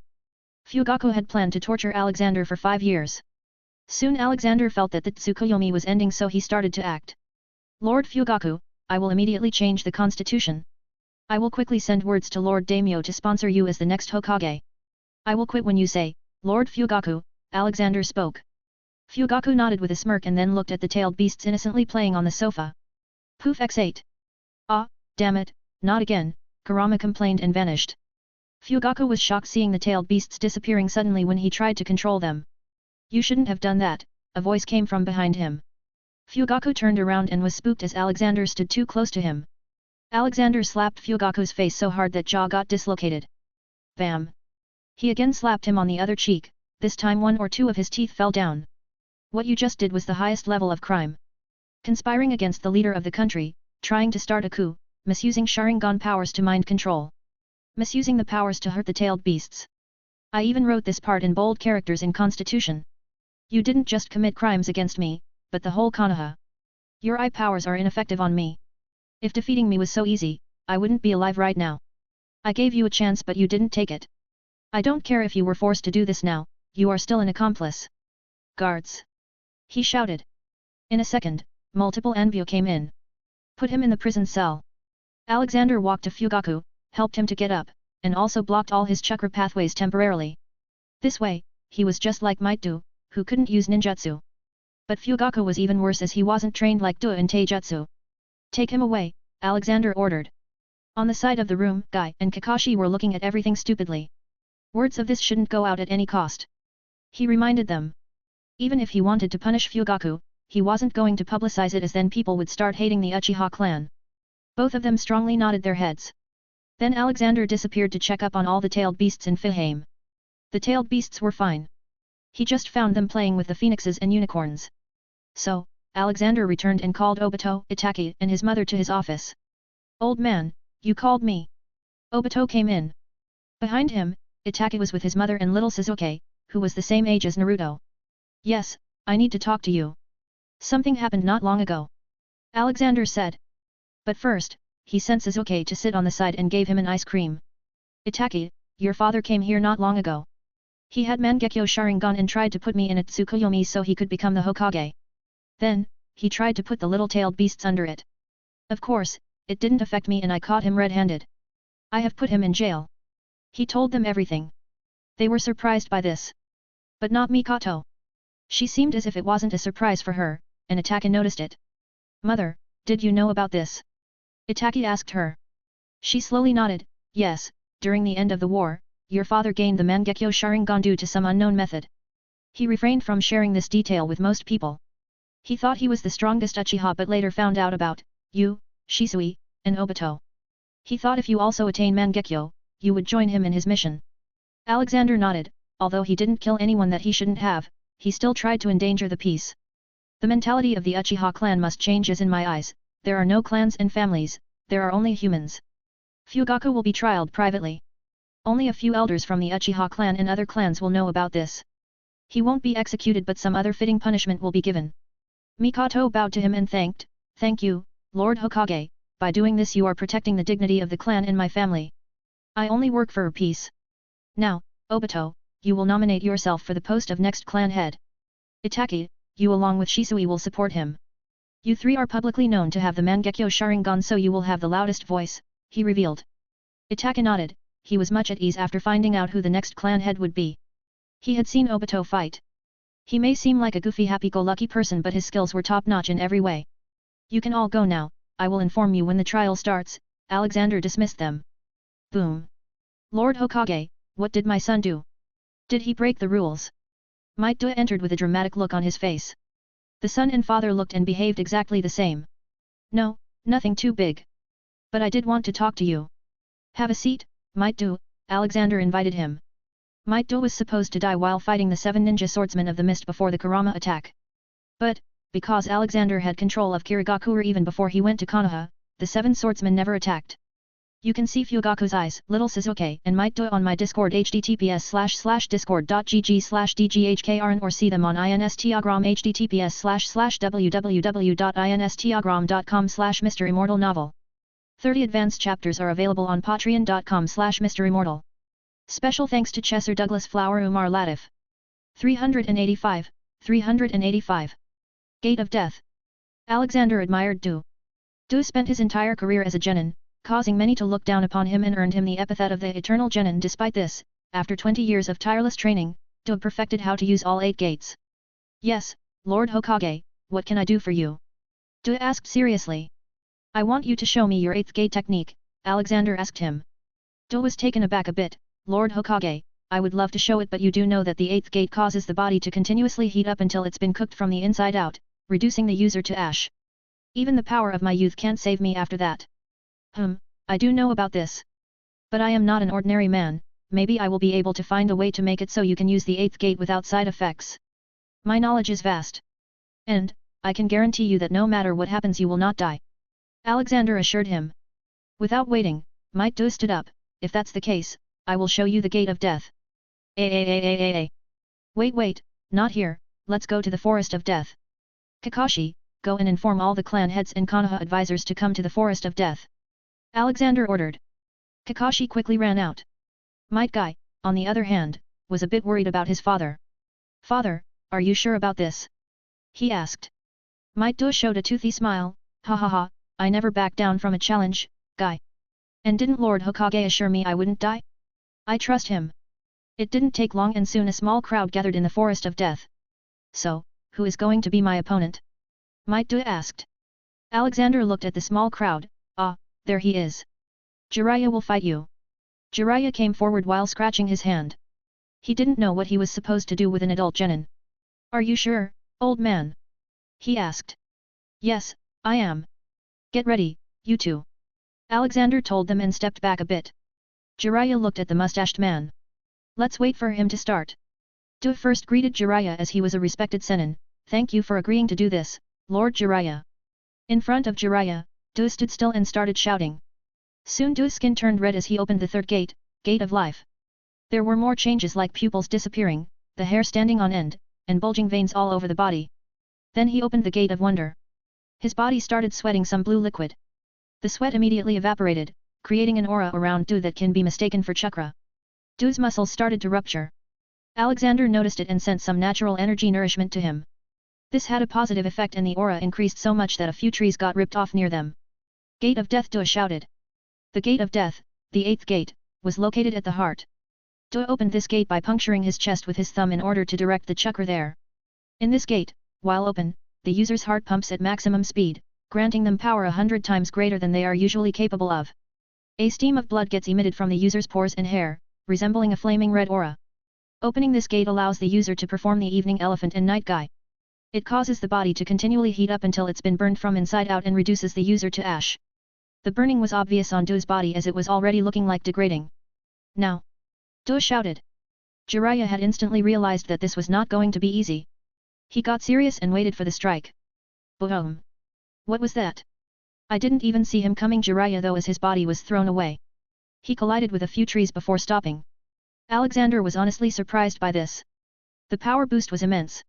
Fugaku had planned to torture Alexander for 5 years. Soon Alexander felt that the Tsukuyomi was ending, so he started to act. Lord Fugaku, I will immediately change the constitution. I will quickly send words to Lord Daimyo to sponsor you as the next Hokage. I will quit when you say, Lord Fugaku, Alexander spoke. Fugaku nodded with a smirk and then looked at the tailed beasts innocently playing on the sofa. Poof x8. Damn it, not again, Kurama complained and vanished. Fugaku was shocked seeing the tailed beasts disappearing suddenly when he tried to control them. You shouldn't have done that, a voice came from behind him. Fugaku turned around and was spooked as Alexander stood too close to him. Alexander slapped Fugaku's face so hard that jaw got dislocated. Bam! He again slapped him on the other cheek, this time 1 or 2 of his teeth fell down. What you just did was the highest level of crime. Conspiring against the leader of the country, trying to start a coup, misusing Sharingan powers to mind control. Misusing the powers to hurt the tailed beasts. I even wrote this part in bold characters in Constitution. You didn't just commit crimes against me, but the whole Konoha. Your eye powers are ineffective on me. If defeating me was so easy, I wouldn't be alive right now. I gave you a chance but you didn't take it. I don't care if you were forced to do this now, you are still an accomplice. Guards! He shouted. In a second, multiple Anbyo came in. Put him in the prison cell. Alexander walked to Fugaku, helped him to get up, and also blocked all his chakra pathways temporarily. This way, he was just like Might Do, who couldn't use ninjutsu. But Fugaku was even worse as he wasn't trained like Do in taijutsu. Take him away, Alexander ordered. On the side of the room, Guy and Kakashi were looking at everything stupidly. Words of this shouldn't go out at any cost. He reminded them. Even if he wanted to punish Fugaku, he wasn't going to publicize it as then people would start hating the Uchiha clan. Both of them strongly nodded their heads. Then Alexander disappeared to check up on all the tailed beasts in Fihame. The tailed beasts were fine. He just found them playing with the phoenixes and unicorns. So, Alexander returned and called Obito, Itaki and his mother to his office. Old man, you called me. Obito came in. Behind him, Itaki was with his mother and little Sasuke, who was the same age as Naruto. Yes, I need to talk to you. Something happened not long ago. Alexander said. But first, he sent Sasuke to sit on the side and gave him an ice cream. Itaki, your father came here not long ago. He had Mangekyo Sharingan and tried to put me in a Tsukuyomi so he could become the Hokage. Then, he tried to put the little-tailed beasts under it. Of course, it didn't affect me and I caught him red-handed. I have put him in jail. He told them everything. They were surprised by this. But not Mikoto. She seemed as if it wasn't a surprise for her, and Itaki noticed it. Mother, did you know about this? Itaki asked her. She slowly nodded, yes, during the end of the war, your father gained the Mangekyo Sharingan due to some unknown method. He refrained from sharing this detail with most people. He thought he was the strongest Uchiha but later found out about you, Shisui, and Obito. He thought if you also attain Mangekyo, you would join him in his mission. Alexander nodded, although he didn't kill anyone that he shouldn't have, he still tried to endanger the peace. The mentality of the Uchiha clan must change as in my eyes, there are no clans and families, there are only humans. Fugaku will be trialed privately. Only a few elders from the Uchiha clan and other clans will know about this. He won't be executed but some other fitting punishment will be given. Mikoto bowed to him and thanked, thank you, Lord Hokage, by doing this you are protecting the dignity of the clan and my family. I only work for peace. Now, Obito, you will nominate yourself for the post of next clan head. Itaki, you along with Shisui will support him. You three are publicly known to have the Mangekyo Sharingan so you will have the loudest voice, he revealed. Itaki nodded, he was much at ease after finding out who the next clan head would be. He had seen Obito fight. He may seem like a goofy happy-go-lucky person but his skills were top-notch in every way. You can all go now, I will inform you when the trial starts, Alexander dismissed them. Boom. Lord Hokage, what did my son do? Did he break the rules? Might Do entered with a dramatic look on his face. The son and father looked and behaved exactly the same. No, nothing too big. But I did want to talk to you. Have a seat, Might Do, Alexander invited him. Might Do was supposed to die while fighting the 7 ninja swordsmen of the mist before the Kurama attack. But, because Alexander had control of Kirigakure even before he went to Konoha, the 7 swordsmen never attacked. You can see Fugaku's eyes, little Sasuke and Might Do on my Discord https://discord.gg/dghkrn or see them on Instagram https://www.instagram.com/MisterImmortal novel. 30 advanced chapters are available on patreon.com/MisterImmortal. Special thanks to Chesser Douglas Flower Umar Latif. 385. Gate of Death. Alexander admired Du. Du spent his entire career as a genin, causing many to look down upon him and earned him the epithet of the Eternal Genin. Despite this, after 20 years of tireless training, Du perfected how to use all 8 gates. Yes, Lord Hokage, what can I do for you? Du asked seriously. I want you to show me your 8th gate technique, Alexander asked him. Du was taken aback a bit. Lord Hokage, I would love to show it but you do know that the 8th gate causes the body to continuously heat up until it's been cooked from the inside out, reducing the user to ash. Even the power of my youth can't save me after that. I do know about this. But I am not an ordinary man, maybe I will be able to find a way to make it so you can use the 8th gate without side effects. My knowledge is vast. And, I can guarantee you that no matter what happens you will not die. Alexander assured him. Without waiting, Might Do stood up. If that's the case, I will show you the gate of death. Wait, not here, let's go to the forest of death. Kakashi, go and inform all the clan heads and Konoha advisors to come to the forest of death. Alexander ordered. Kakashi quickly ran out. Might Guy, on the other hand, was a bit worried about his father. Father, are you sure about this? He asked. Might Do showed a toothy smile. Ha ha ha, I never back down from a challenge, Guy. And didn't Lord Hokage assure me I wouldn't die? I trust him. It didn't take long and soon a small crowd gathered in the forest of death. So, who is going to be my opponent? Might Do asked. Alexander looked at the small crowd. Ah, there he is. Jiraiya will fight you. Jiraiya came forward while scratching his hand. He didn't know what he was supposed to do with an adult genin. Are you sure, old man? He asked. Yes, I am. Get ready, you two. Alexander told them and stepped back a bit. Jiraiya looked at the mustached man. Let's wait for him to start. Do first greeted Jiraiya as he was a respected senin. Thank you for agreeing to do this, Lord Jiraiya. In front of Jiraiya, Do stood still and started shouting. Soon Do's skin turned red as he opened the third gate, Gate of Life. There were more changes like pupils disappearing, the hair standing on end, and bulging veins all over the body. Then he opened the Gate of Wonder. His body started sweating some blue liquid. The sweat immediately evaporated, creating an aura around Do that can be mistaken for chakra. Do's muscles started to rupture. Alexander noticed it and sent some natural energy nourishment to him. This had a positive effect and the aura increased so much that a few trees got ripped off near them. Gate of Death, Do shouted. The Gate of Death, the eighth gate, was located at the heart. Do opened this gate by puncturing his chest with his thumb in order to direct the chakra there. In this gate, while open, the user's heart pumps at maximum speed, granting them power 100 times greater than they are usually capable of. A stream of blood gets emitted from the user's pores and hair, resembling a flaming red aura. Opening this gate allows the user to perform the evening elephant and night guy. It causes the body to continually heat up until it's been burned from inside out and reduces the user to ash. The burning was obvious on Do's body as it was already looking like degrading. Now! Do shouted. Jiraiya had instantly realized that this was not going to be easy. He got serious and waited for the strike. Boom! What was that? I didn't even see him coming, Jiraiya though, as his body was thrown away. He collided with a few trees before stopping. Alexander was honestly surprised by this. The power boost was immense.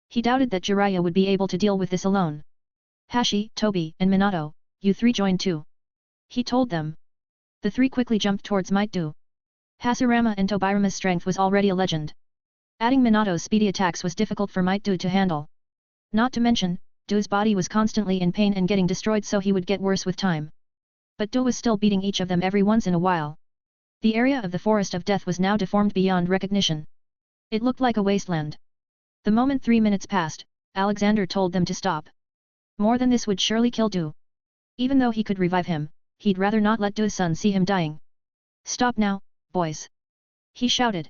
He doubted that Jiraiya would be able to deal with this alone. Hashi, Tobi, and Minato, you three join too. He told them. The three quickly jumped towards Might Do. Hashirama and Tobirama's strength was already a legend. Adding Minato's speedy attacks was difficult for Might Do to handle. Not to mention, Do's body was constantly in pain and getting destroyed, so he would get worse with time. But Do was still beating each of them every once in a while. The area of the Forest of Death was now deformed beyond recognition. It looked like a wasteland. The moment 3 minutes passed, Alexander told them to stop. More than this would surely kill Do. Even though he could revive him, he'd rather not let Do's son see him dying. Stop now, boys! He shouted.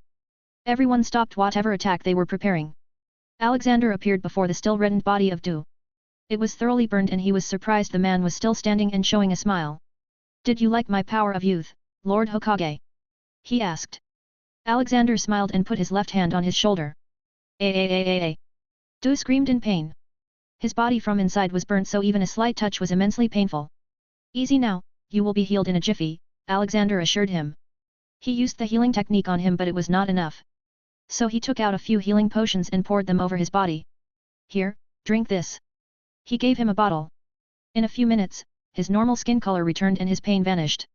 Everyone stopped whatever attack they were preparing. Alexander appeared before the still reddened body of Do. It was thoroughly burned and he was surprised the man was still standing and showing a smile. Did you like my power of youth, Lord Hokage? He asked. Alexander smiled and put his left hand on his shoulder. Do screamed in pain. His body from inside was burnt, so even a slight touch was immensely painful. Easy now, you will be healed in a jiffy, Alexander assured him. He used the healing technique on him, but it was not enough. So he took out a few healing potions and poured them over his body. Here, drink this. He gave him a bottle. In a few minutes, his normal skin color returned and his pain vanished.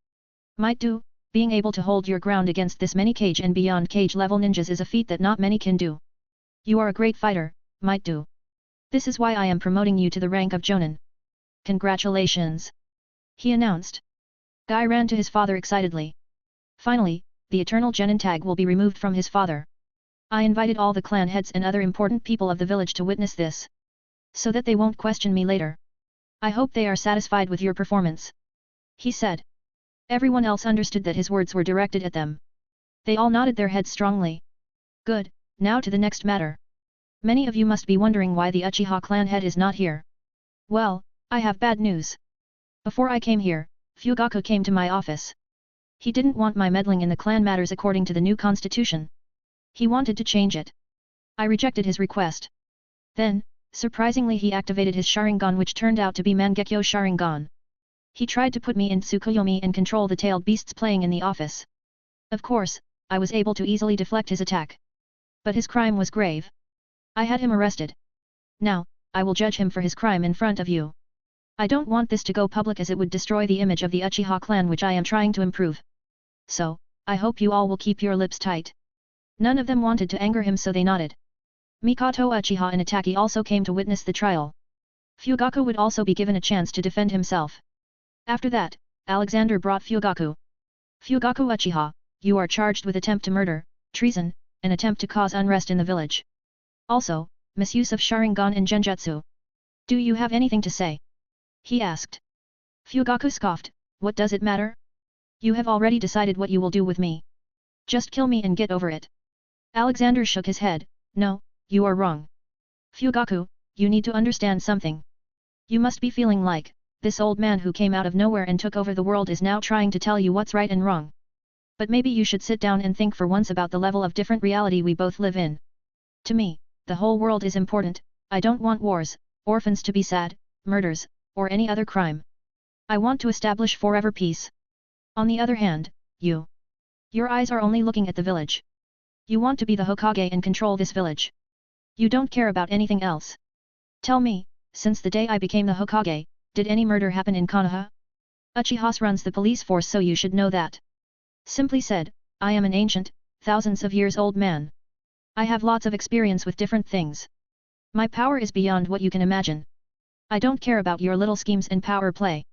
Might Do, being able to hold your ground against this many cage and beyond cage level ninjas is a feat that not many can do. You are a great fighter, Might Do. This is why I am promoting you to the rank of Jonin. Congratulations! He announced. Guy ran to his father excitedly. Finally, the eternal Genin tag will be removed from his father. I invited all the clan heads and other important people of the village to witness this. So that they won't question me later. I hope they are satisfied with your performance. He said. Everyone else understood that his words were directed at them. They all nodded their heads strongly. Good, now to the next matter. Many of you must be wondering why the Uchiha clan head is not here. Well, I have bad news. Before I came here, Fugaku came to my office. He didn't want my meddling in the clan matters according to the new constitution. He wanted to change it. I rejected his request. Then, surprisingly, he activated his Sharingan, which turned out to be Mangekyo Sharingan. He tried to put me in Tsukuyomi and control the tailed beasts playing in the office. Of course, I was able to easily deflect his attack. But his crime was grave. I had him arrested. Now, I will judge him for his crime in front of you. I don't want this to go public as it would destroy the image of the Uchiha clan which I am trying to improve. So, I hope you all will keep your lips tight. None of them wanted to anger him so they nodded. Mikoto Uchiha and Itaki also came to witness the trial. Fugaku would also be given a chance to defend himself. After that, Alexander brought Fugaku. Fugaku Uchiha, you are charged with attempt to murder, treason, and attempt to cause unrest in the village. Also, misuse of Sharingan and Genjutsu. Do you have anything to say? He asked. Fugaku scoffed, what does it matter? You have already decided what you will do with me. Just kill me and get over it. Alexander shook his head, no, you are wrong. Fugaku, you need to understand something. You must be feeling like, this old man who came out of nowhere and took over the world is now trying to tell you what's right and wrong. But maybe you should sit down and think for once about the level of different reality we both live in. To me, the whole world is important. I don't want wars, orphans to be sad, murders, or any other crime. I want to establish forever peace. On the other hand, your eyes are only looking at the village. You want to be the Hokage and control this village. You don't care about anything else. Tell me, since the day I became the Hokage, did any murder happen in Konoha? Uchihas runs the police force, so you should know that. Simply said, I am an ancient, thousands of years old man. I have lots of experience with different things. My power is beyond what you can imagine. I don't care about your little schemes and power play.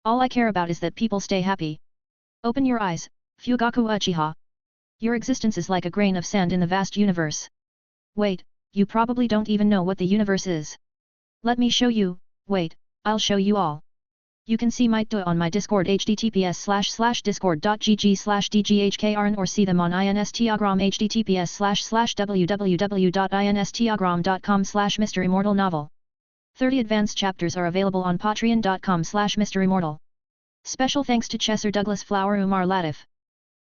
All I care about is that people stay happy. Open your eyes, Fugaku Uchiha. Your existence is like a grain of sand in the vast universe. Wait, you probably don't even know what the universe is. Let me show you, wait, I'll show you all. You can see my DA on my Discord https://discord.gg/dghkrn or see them on Instagram https://www.instagram.com/MisterImmortal novel. 30 advanced chapters are available on patreon.com/MisterImmortal. Special thanks to Chesser Douglas Flower Umar Latif.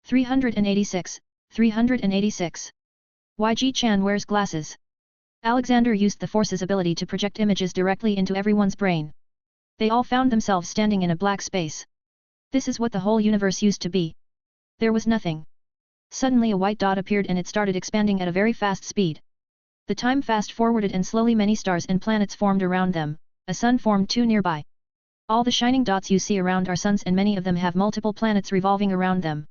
386, 386. YG Chan wears glasses. Alexander used the Force's ability to project images directly into everyone's brain. They all found themselves standing in a black space. This is what the whole universe used to be. There was nothing. Suddenly a white dot appeared and it started expanding at a very fast speed. The time fast-forwarded and slowly many stars and planets formed around them, a sun formed too nearby. All the shining dots you see around are suns and many of them have multiple planets revolving around them.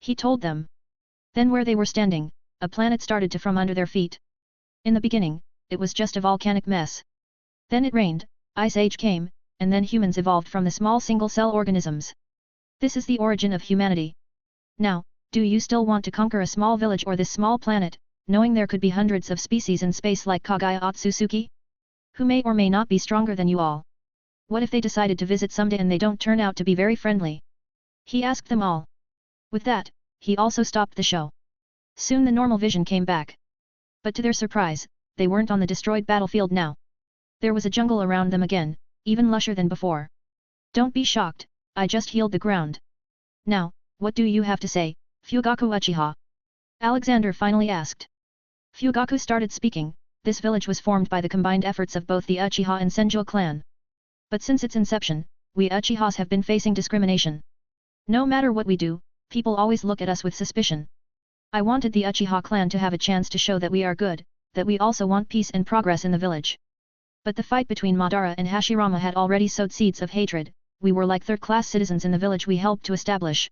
He told them. Then where they were standing, a planet started to from under their feet. In the beginning, it was just a volcanic mess. Then it rained, Ice Age came, and then humans evolved from the small single-cell organisms. This is the origin of humanity. Now, do you still want to conquer a small village or this small planet, knowing there could be hundreds of species in space like Kagaya Otsutsuki? Who may or may not be stronger than you all? What if they decided to visit someday and they don't turn out to be very friendly? He asked them all. With that, he also stopped the show. Soon the normal vision came back. But to their surprise, they weren't on the destroyed battlefield now. There was a jungle around them again, even lusher than before. Don't be shocked, I just healed the ground. Now, what do you have to say, Fugaku Uchiha? Alexander finally asked. Fugaku started speaking. This village was formed by the combined efforts of both the Uchiha and Senjo clan. But since its inception, we Uchihas have been facing discrimination. No matter what we do, people always look at us with suspicion. I wanted the Uchiha clan to have a chance to show that we are good, that we also want peace and progress in the village. But the fight between Madara and Hashirama had already sowed seeds of hatred. We were like third-class citizens in the village we helped to establish.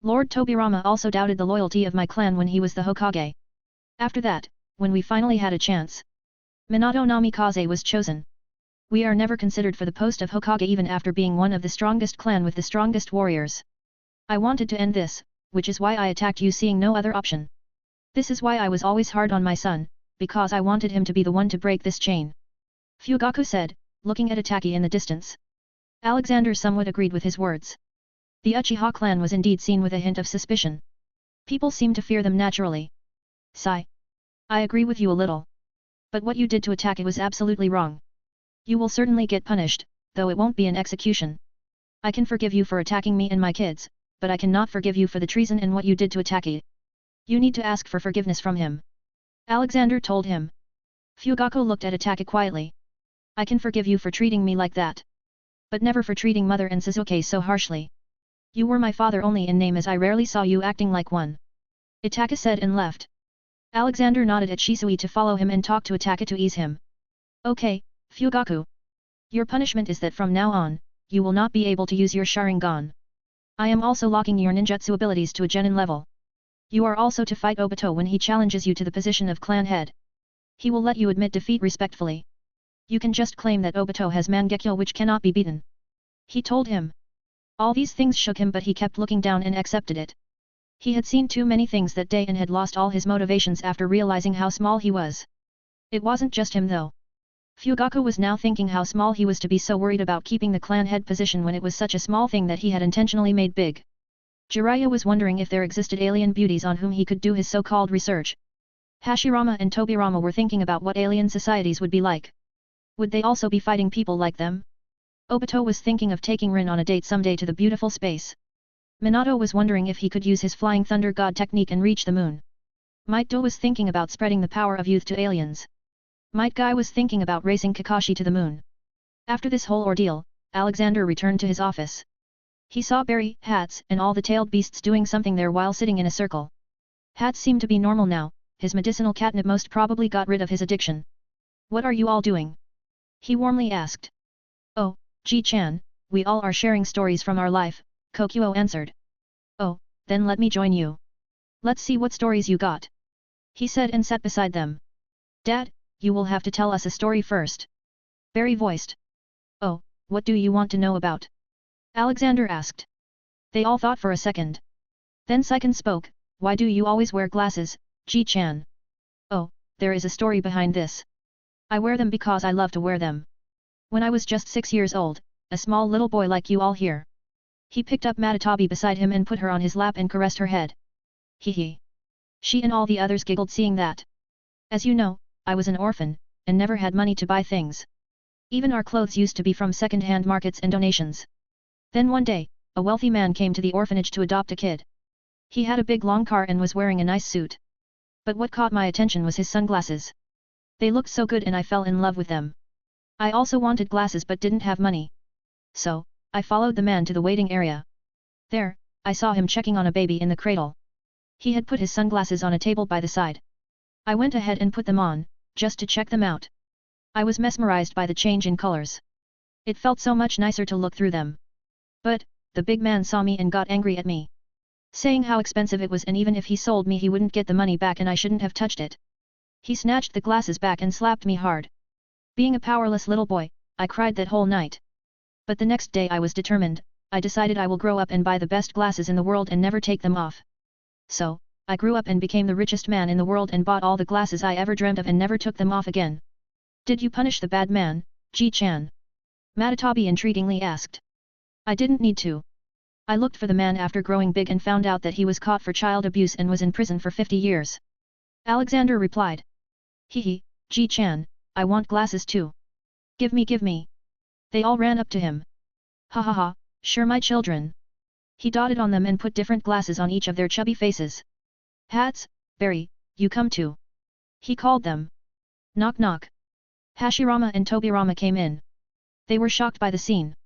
Lord Tobirama also doubted the loyalty of my clan when he was the Hokage. After that, when we finally had a chance, Minato Namikaze was chosen. We are never considered for the post of Hokage even after being one of the strongest clan with the strongest warriors. I wanted to end this, which is why I attacked you seeing no other option. This is why I was always hard on my son, because I wanted him to be the one to break this chain. Fugaku said, looking at Itaki in the distance. Alexander somewhat agreed with his words. The Uchiha clan was indeed seen with a hint of suspicion. People seemed to fear them naturally. Sigh. I agree with you a little. But what you did to Itaki was absolutely wrong. You will certainly get punished, though it won't be an execution. I can forgive you for attacking me and my kids, but I cannot forgive you for the treason and what you did to Itaki. You need to ask for forgiveness from him. Alexander told him. Fugaku looked at Itaki quietly. I can forgive you for treating me like that. but never for treating Mother and Sasuke so harshly. You were my father only in name, as I rarely saw you acting like one. Itaka said and left. Alexander nodded at Shisui to follow him and talk to Itaka to ease him. Okay, Fugaku. Your punishment is that from now on, you will not be able to use your Sharingan. I am also locking your ninjutsu abilities to a genin level. You are also to fight Obito when he challenges you to the position of clan head. He will let you admit defeat respectfully. You can just claim that Obito has Mangekyo which cannot be beaten. He told him. All these things shook him, but he kept looking down and accepted it. He had seen too many things that day and had lost all his motivations after realizing how small he was. It wasn't just him though. Fugaku was now thinking how small he was to be so worried about keeping the clan head position when it was such a small thing that he had intentionally made big. Jiraiya was wondering if there existed alien beauties on whom he could do his so-called research. Hashirama and Tobirama were thinking about what alien societies would be like. Would they also be fighting people like them? Obito was thinking of taking Rin on a date someday to the beautiful space. Minato was wondering if he could use his flying thunder god technique and reach the moon. Might Do was thinking about spreading the power of youth to aliens. Might Guy was thinking about racing Kakashi to the moon. After this whole ordeal, Alexander returned to his office. He saw Barry, Hats, and all the tailed beasts doing something there while sitting in a circle. Hats seemed to be normal now, his medicinal catnip most probably got rid of his addiction. What are you all doing? He warmly asked. Oh, Ji-chan, we all are sharing stories from our life, Kokuo answered. Oh, then let me join you. Let's see what stories you got. He said and sat beside them. Dad, you will have to tell us a story first. Barry voiced. Oh, what do you want to know about? Alexander asked. They all thought for a second. Then Saiken spoke, why do you always wear glasses, Ji-chan? Oh, there is a story behind this. I wear them because I love to wear them. When I was just 6 years old, a small little boy like you all here. He picked up Matatabi beside him and put her on his lap and caressed her head. Hee hee. She and all the others giggled seeing that. As you know, I was an orphan, and never had money to buy things. Even our clothes used to be from second-hand markets and donations. Then one day, a wealthy man came to the orphanage to adopt a kid. He had a big long car and was wearing a nice suit. But what caught my attention was his sunglasses. They looked so good and I fell in love with them. I also wanted glasses but didn't have money. So, I followed the man to the waiting area. There, I saw him checking on a baby in the cradle. He had put his sunglasses on a table by the side. I went ahead and put them on, just to check them out. I was mesmerized by the change in colors. It felt so much nicer to look through them. But, the big man saw me and got angry at me. Saying how expensive it was and even if he sold me he wouldn't get the money back and I shouldn't have touched it. He snatched the glasses back and slapped me hard. Being a powerless little boy, I cried that whole night. But the next day I was determined, I decided I will grow up and buy the best glasses in the world and never take them off. So, I grew up and became the richest man in the world and bought all the glasses I ever dreamt of and never took them off again. Did you punish the bad man, Ji-chan? Matatabi intriguingly asked. I didn't need to. I looked for the man after growing big and found out that he was caught for child abuse and was in prison for 50 years. Alexander replied. Hee hee, Ji-chan, I want glasses too. Give me. They all ran up to him. Ha ha ha, sure my children. He dotted on them and put different glasses on each of their chubby faces. Hats, Barry, you come too. He called them. Knock knock. Hashirama and Tobirama came in. They were shocked by the scene.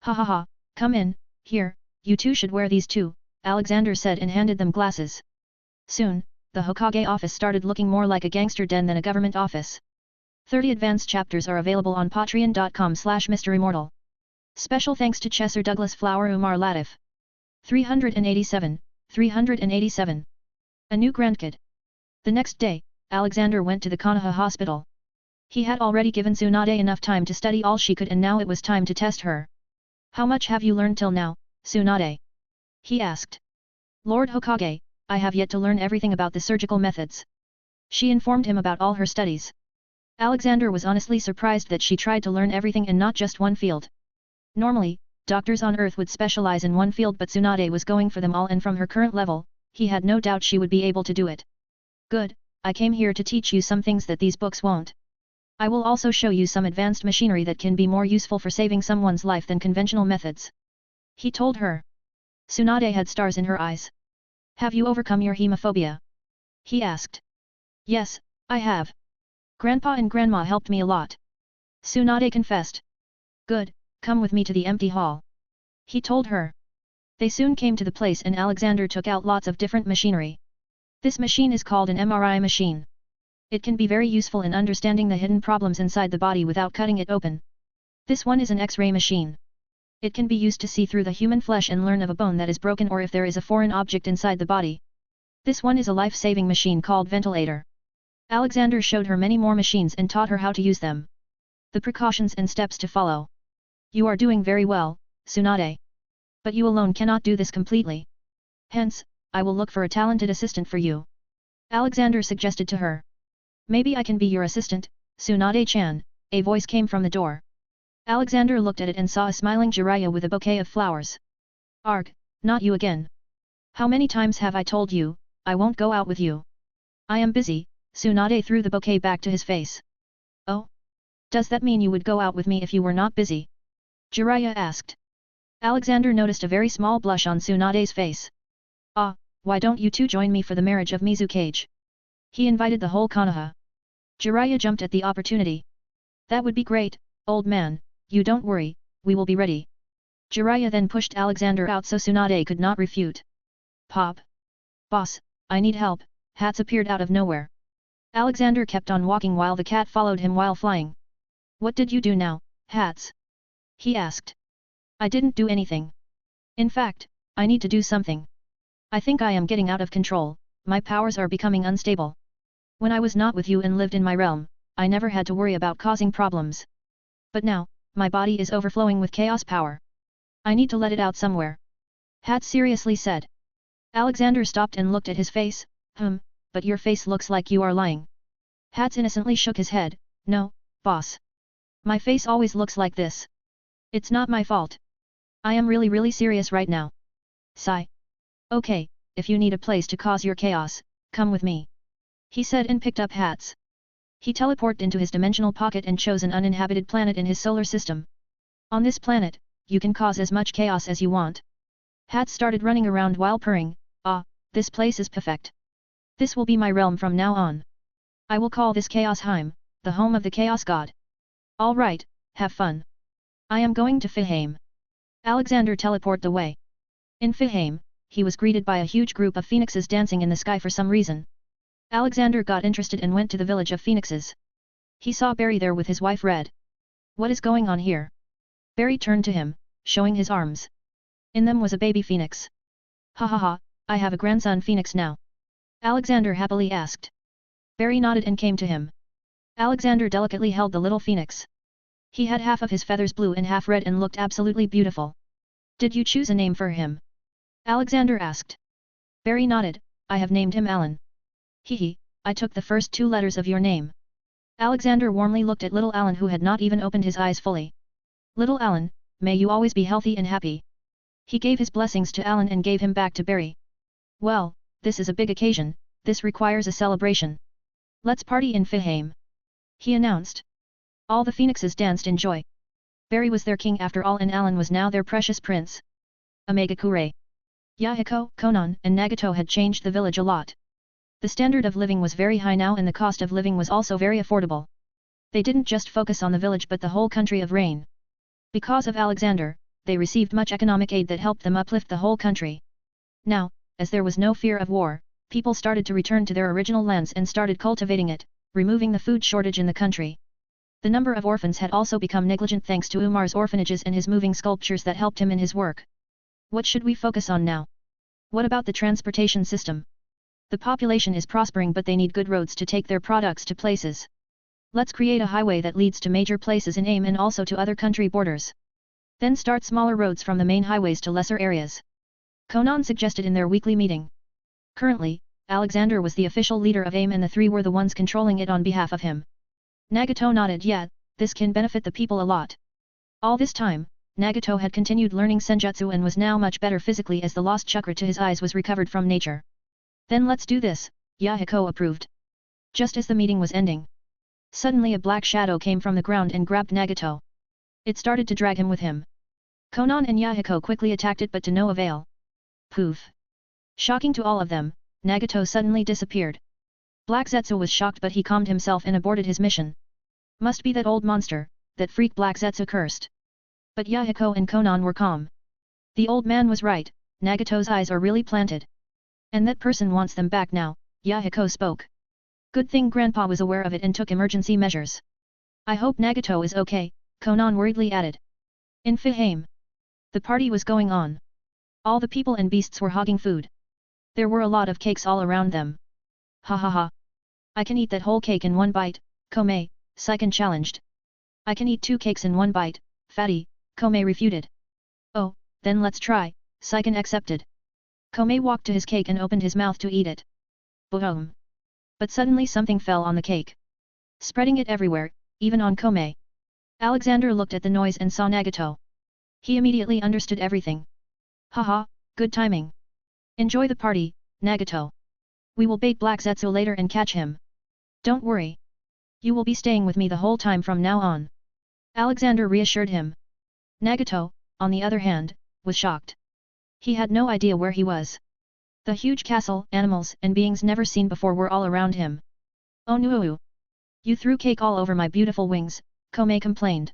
Ha ha ha, come in, here, you two should wear these too, Alexander said and handed them glasses. Soon, the Hokage office started looking more like a gangster den than a government office. 30 advanced chapters are available on patreon.com/MisterImmortal. Special thanks to Chesser Douglas Flower Umar Latif. 387. A new grandkid. The next day, Alexander went to the Konoha hospital. He had already given Tsunade enough time to study all she could and now it was time to test her. How much have you learned till now, Tsunade? He asked. Lord Hokage, I have yet to learn everything about the surgical methods. She informed him about all her studies. Alexander was honestly surprised that she tried to learn everything and not just one field. Normally, doctors on Earth would specialize in one field but Tsunade was going for them all and from her current level, he had no doubt she would be able to do it. Good, I came here to teach you some things that these books won't. I will also show you some advanced machinery that can be more useful for saving someone's life than conventional methods. He told her. Tsunade had stars in her eyes. Have you overcome your hemophobia? He asked. Yes, I have. Grandpa and Grandma helped me a lot. Tsunade confessed. Good, come with me to the empty hall. He told her. They soon came to the place and Alexander took out lots of different machinery. This machine is called an MRI machine. It can be very useful in understanding the hidden problems inside the body without cutting it open. This one is an X-ray machine. It can be used to see through the human flesh and learn of a bone that is broken or if there is a foreign object inside the body. This one is a life-saving machine called ventilator. Alexander showed her many more machines and taught her how to use them. The precautions and steps to follow. You are doing very well, Tsunade. But you alone cannot do this completely. Hence, I will look for a talented assistant for you. Alexander suggested to her. Maybe I can be your assistant, Tsunade-chan, a voice came from the door. Alexander looked at it and saw a smiling Jiraiya with a bouquet of flowers. Arg, not you again. How many times have I told you, I won't go out with you. I am busy, Tsunade threw the bouquet back to his face. Oh? Does that mean you would go out with me if you were not busy? Jiraiya asked. Alexander noticed a very small blush on Tsunade's face. Ah, why don't you two join me for the marriage of Mizukage? He invited the whole Konoha. Jiraiya jumped at the opportunity. That would be great, old man, you don't worry, we will be ready. Jiraiya then pushed Alexander out so Tsunade could not refute. Pop. Boss, I need help, Hats appeared out of nowhere. Alexander kept on walking while the cat followed him while flying. What did you do now, Hats? He asked. I didn't do anything. In fact, I need to do something. I think I am getting out of control, my powers are becoming unstable. When I was not with you and lived in my realm, I never had to worry about causing problems. But now, my body is overflowing with chaos power. I need to let it out somewhere. Hats seriously said. Alexander stopped and looked at his face, but your face looks like you are lying. Hats innocently shook his head, no, boss. My face always looks like this. It's not my fault. I am really serious right now. Sigh. Okay, if you need a place to cause your chaos, come with me. He said and picked up Hats. He teleported into his dimensional pocket and chose an uninhabited planet in his solar system. On this planet, you can cause as much chaos as you want. Hats started running around while purring, ah, this place is perfect. This will be my realm from now on. I will call this Chaos Heim, the home of the Chaos God. Alright, have fun. I am going to Fiheim. Alexander teleported away. In Fiheim, he was greeted by a huge group of phoenixes dancing in the sky for some reason. Alexander got interested and went to the village of phoenixes. He saw Barry there with his wife Red. What is going on here? Barry turned to him, showing his arms. In them was a baby phoenix. Ha ha ha, I have a grandson phoenix now. Alexander happily asked. Barry nodded and came to him. Alexander delicately held the little phoenix. He had half of his feathers blue and half red and looked absolutely beautiful. Did you choose a name for him? Alexander asked. Barry nodded, I have named him Alan. Hehe, I took the first two letters of your name. Alexander warmly looked at little Alan who had not even opened his eyes fully. Little Alan, may you always be healthy and happy. He gave his blessings to Alan and gave him back to Barry. Well, this is a big occasion, this requires a celebration. Let's party in Fiheim. He announced. All the phoenixes danced in joy. Barry was their king after all and Alan was now their precious prince. Omega-kure. Yahiko, Konan and Nagato had changed the village a lot. The standard of living was very high now and the cost of living was also very affordable. They didn't just focus on the village but the whole country of Rain. Because of Alexander, they received much economic aid that helped them uplift the whole country. Now, as there was no fear of war, people started to return to their original lands and started cultivating it, removing the food shortage in the country. The number of orphans had also become negligent thanks to Umar's orphanages and his moving sculptures that helped him in his work. What should we focus on now? What about the transportation system? The population is prospering but they need good roads to take their products to places. Let's create a highway that leads to major places in AIM and also to other country borders. Then start smaller roads from the main highways to lesser areas. Konan suggested in their weekly meeting. Currently, Alexander was the official leader of AIM and the three were the ones controlling it on behalf of him. Nagato nodded, yeah, this can benefit the people a lot. All this time, Nagato had continued learning senjutsu and was now much better physically as the lost chakra to his eyes was recovered from nature. Then let's do this, Yahiko approved. Just as the meeting was ending. Suddenly a black shadow came from the ground and grabbed Nagato. It started to drag him with him. Konan and Yahiko quickly attacked it but to no avail. Poof. Shocking to all of them, Nagato suddenly disappeared. Black Zetsu was shocked but he calmed himself and aborted his mission. Must be that old monster, that freak Black Zetsu cursed. But Yahiko and Konan were calm. The old man was right, Nagato's eyes are really planted. And that person wants them back now, Yahiko spoke. Good thing Grandpa was aware of it and took emergency measures. I hope Nagato is okay, Konan worriedly added. In Fihame. The party was going on. All the people and beasts were hogging food. There were a lot of cakes all around them. Ha ha ha. I can eat that whole cake in one bite, Komei, Saiken challenged. I can eat 2 cakes in one bite, fatty, Komei refuted. Oh, then let's try, Saiken accepted. Komei walked to his cake and opened his mouth to eat it. Boom. But suddenly something fell on the cake. Spreading it everywhere, even on Komei. Alexander looked at the noise and saw Nagato. He immediately understood everything. Haha, good timing. Enjoy the party, Nagato. We will bait Black Zetsu later and catch him. Don't worry. You will be staying with me the whole time from now on. Alexander reassured him. Nagato, on the other hand, was shocked. He had no idea where he was. The huge castle, animals and beings never seen before were all around him. Oh no! You threw cake all over my beautiful wings, Komei complained.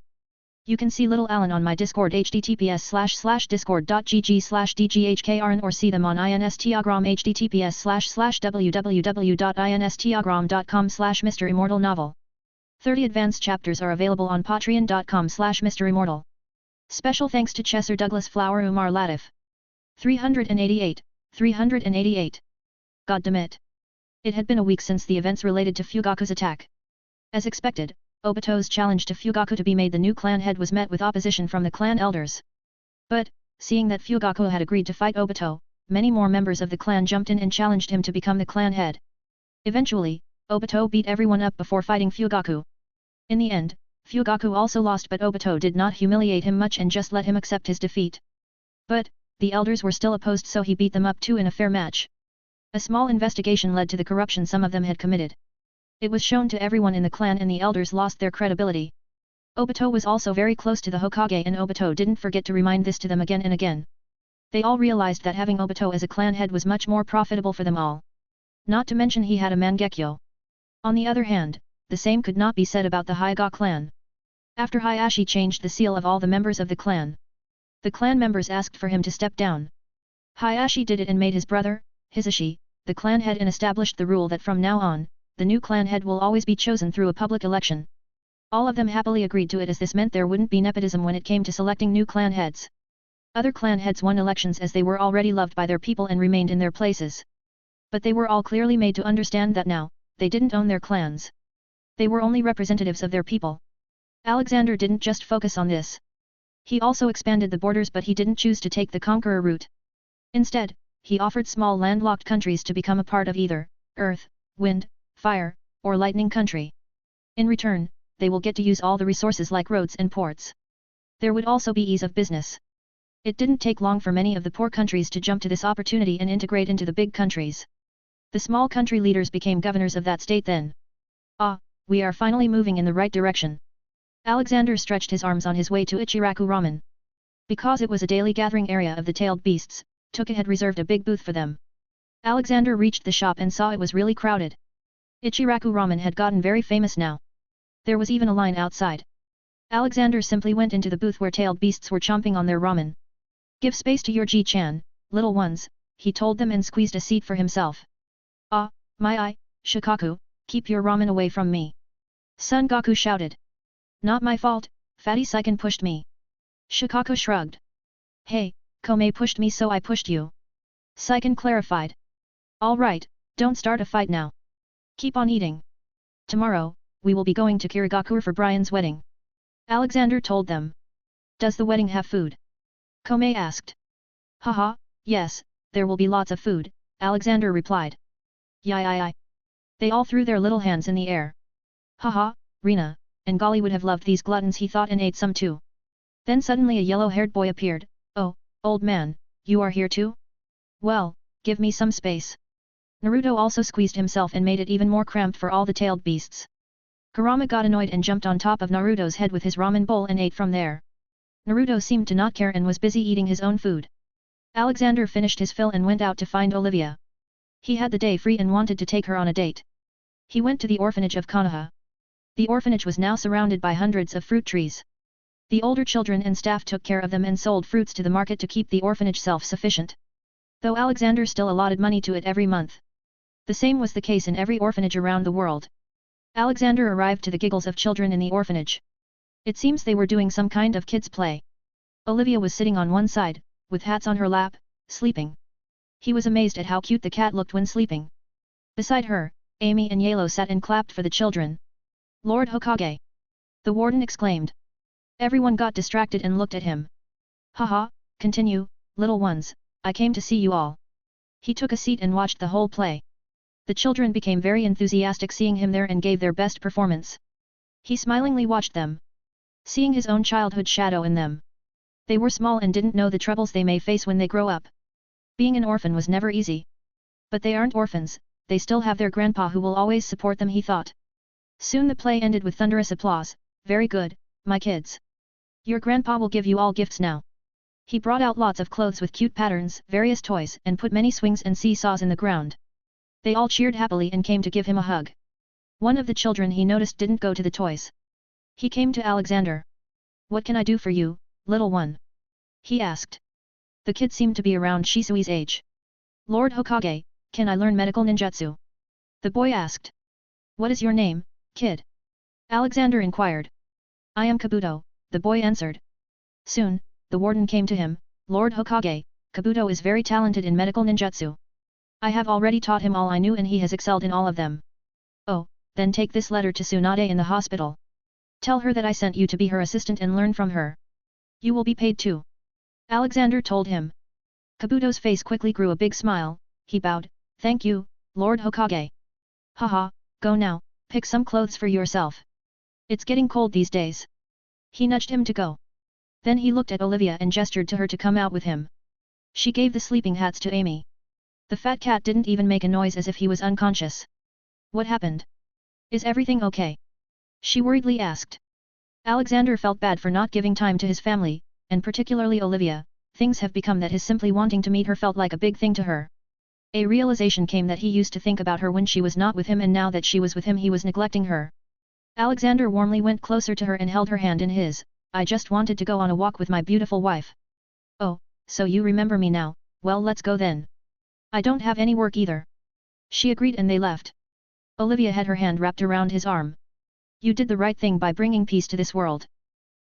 You can see little Alan on my Discord https://discord.gg/dghkrn or see them on Instagram https://www.instagram.com/MisterImmortal novel. 30 advanced chapters are available on patreon.com/MisterImmortal. Special thanks to Chesser Douglas Flower Umar Latif. 388. Goddammit. It had been a week since the events related to Fugaku's attack. As expected, Obito's challenge to Fugaku to be made the new clan head was met with opposition from the clan elders. But, seeing that Fugaku had agreed to fight Obito, many more members of the clan jumped in and challenged him to become the clan head. Eventually, Obito beat everyone up before fighting Fugaku. In the end, Fugaku also lost, but Obito did not humiliate him much and just let him accept his defeat. But, the elders were still opposed, so he beat them up too in a fair match. A small investigation led to the corruption some of them had committed. It was shown to everyone in the clan and the elders lost their credibility. Obito was also very close to the Hokage and Obito didn't forget to remind this to them again and again. They all realized that having Obito as a clan head was much more profitable for them all. Not to mention he had a Mangekyo. On the other hand, the same could not be said about the Hyuga clan. After Hayashi changed the seal of all the members of the clan, the clan members asked for him to step down. Hayashi did it and made his brother, Hisashi, the clan head and established the rule that from now on, the new clan head will always be chosen through a public election. All of them happily agreed to it as this meant there wouldn't be nepotism when it came to selecting new clan heads. Other clan heads won elections as they were already loved by their people and remained in their places. But they were all clearly made to understand that now, they didn't own their clans. They were only representatives of their people. Alexander didn't just focus on this. He also expanded the borders, but he didn't choose to take the conqueror route. Instead, he offered small landlocked countries to become a part of either earth, wind, fire, or lightning country. In return, they will get to use all the resources like roads and ports. There would also be ease of business. It didn't take long for many of the poor countries to jump to this opportunity and integrate into the big countries. The small country leaders became governors of that state then. Ah, we are finally moving in the right direction. Alexander stretched his arms on his way to Ichiraku Ramen. Because it was a daily gathering area of the tailed beasts, Toka had reserved a big booth for them. Alexander reached the shop and saw it was really crowded. Ichiraku Ramen had gotten very famous now. There was even a line outside. Alexander simply went into the booth where tailed beasts were chomping on their ramen. Give space to your Ji-chan, little ones, he told them and squeezed a seat for himself. Ah, my eye, Shikaku, keep your ramen away from me. Son Goku shouted. Not my fault, Fatty Saiken pushed me. Shikaku shrugged. Hey, Komei pushed me so I pushed you. Saiken clarified. All right, don't start a fight now. Keep on eating. Tomorrow, we will be going to Kirigakure for Brian's wedding. Alexander told them. Does the wedding have food? Komei asked. Haha, yes, there will be lots of food, Alexander replied. Yai. They all threw their little hands in the air. Haha, Rina, and Golly would have loved these gluttons, he thought, and ate some too. Then suddenly a yellow-haired boy appeared. Oh, old man, you are here too? Well, give me some space. Naruto also squeezed himself and made it even more cramped for all the tailed beasts. Kurama got annoyed and jumped on top of Naruto's head with his ramen bowl and ate from there. Naruto seemed to not care and was busy eating his own food. Alexander finished his fill and went out to find Olivia. He had the day free and wanted to take her on a date. He went to the orphanage of Konoha. The orphanage was now surrounded by hundreds of fruit trees. The older children and staff took care of them and sold fruits to the market to keep the orphanage self-sufficient. Though Alexander still allotted money to it every month. The same was the case in every orphanage around the world. Alexander arrived to the giggles of children in the orphanage. It seems they were doing some kind of kids' play. Olivia was sitting on one side, with hats on her lap, sleeping. He was amazed at how cute the cat looked when sleeping. Beside her, Amy and Yalo sat and clapped for the children. Lord Hokage! The warden exclaimed. Everyone got distracted and looked at him. Haha, continue, little ones, I came to see you all. He took a seat and watched the whole play. The children became very enthusiastic seeing him there and gave their best performance. He smilingly watched them. Seeing his own childhood shadow in them. They were small and didn't know the troubles they may face when they grow up. Being an orphan was never easy. But they aren't orphans, they still have their grandpa who will always support them, he thought. Soon the play ended with thunderous applause. Very good, my kids. Your grandpa will give you all gifts now. He brought out lots of clothes with cute patterns, various toys, and put many swings and seesaws in the ground. They all cheered happily and came to give him a hug. One of the children he noticed didn't go to the toys. He came to Alexander. What can I do for you, little one? He asked. The kid seemed to be around Shisui's age. Lord Hokage, can I learn medical ninjutsu? The boy asked. What is your name, kid? Alexander inquired. I am Kabuto, the boy answered. Soon, the warden came to him. Lord Hokage, Kabuto is very talented in medical ninjutsu. I have already taught him all I knew and he has excelled in all of them. Oh, then take this letter to Tsunade in the hospital. Tell her that I sent you to be her assistant and learn from her. You will be paid too. Alexander told him. Kabuto's face quickly grew a big smile. He bowed. Thank you, Lord Hokage. Haha, go now, pick some clothes for yourself. It's getting cold these days. He nudged him to go. Then he looked at Olivia and gestured to her to come out with him. She gave the sleeping hats to Amy. The fat cat didn't even make a noise as if he was unconscious. What happened? Is everything okay? She worriedly asked. Alexander felt bad for not giving time to his family, and particularly Olivia. Things have become that his simply wanting to meet her felt like a big thing to her. A realization came that he used to think about her when she was not with him and now that she was with him he was neglecting her. Alexander warmly went closer to her and held her hand in his. I just wanted to go on a walk with my beautiful wife. Oh, so you remember me now, well let's go then. I don't have any work either. She agreed and they left. Olivia had her hand wrapped around his arm. You did the right thing by bringing peace to this world.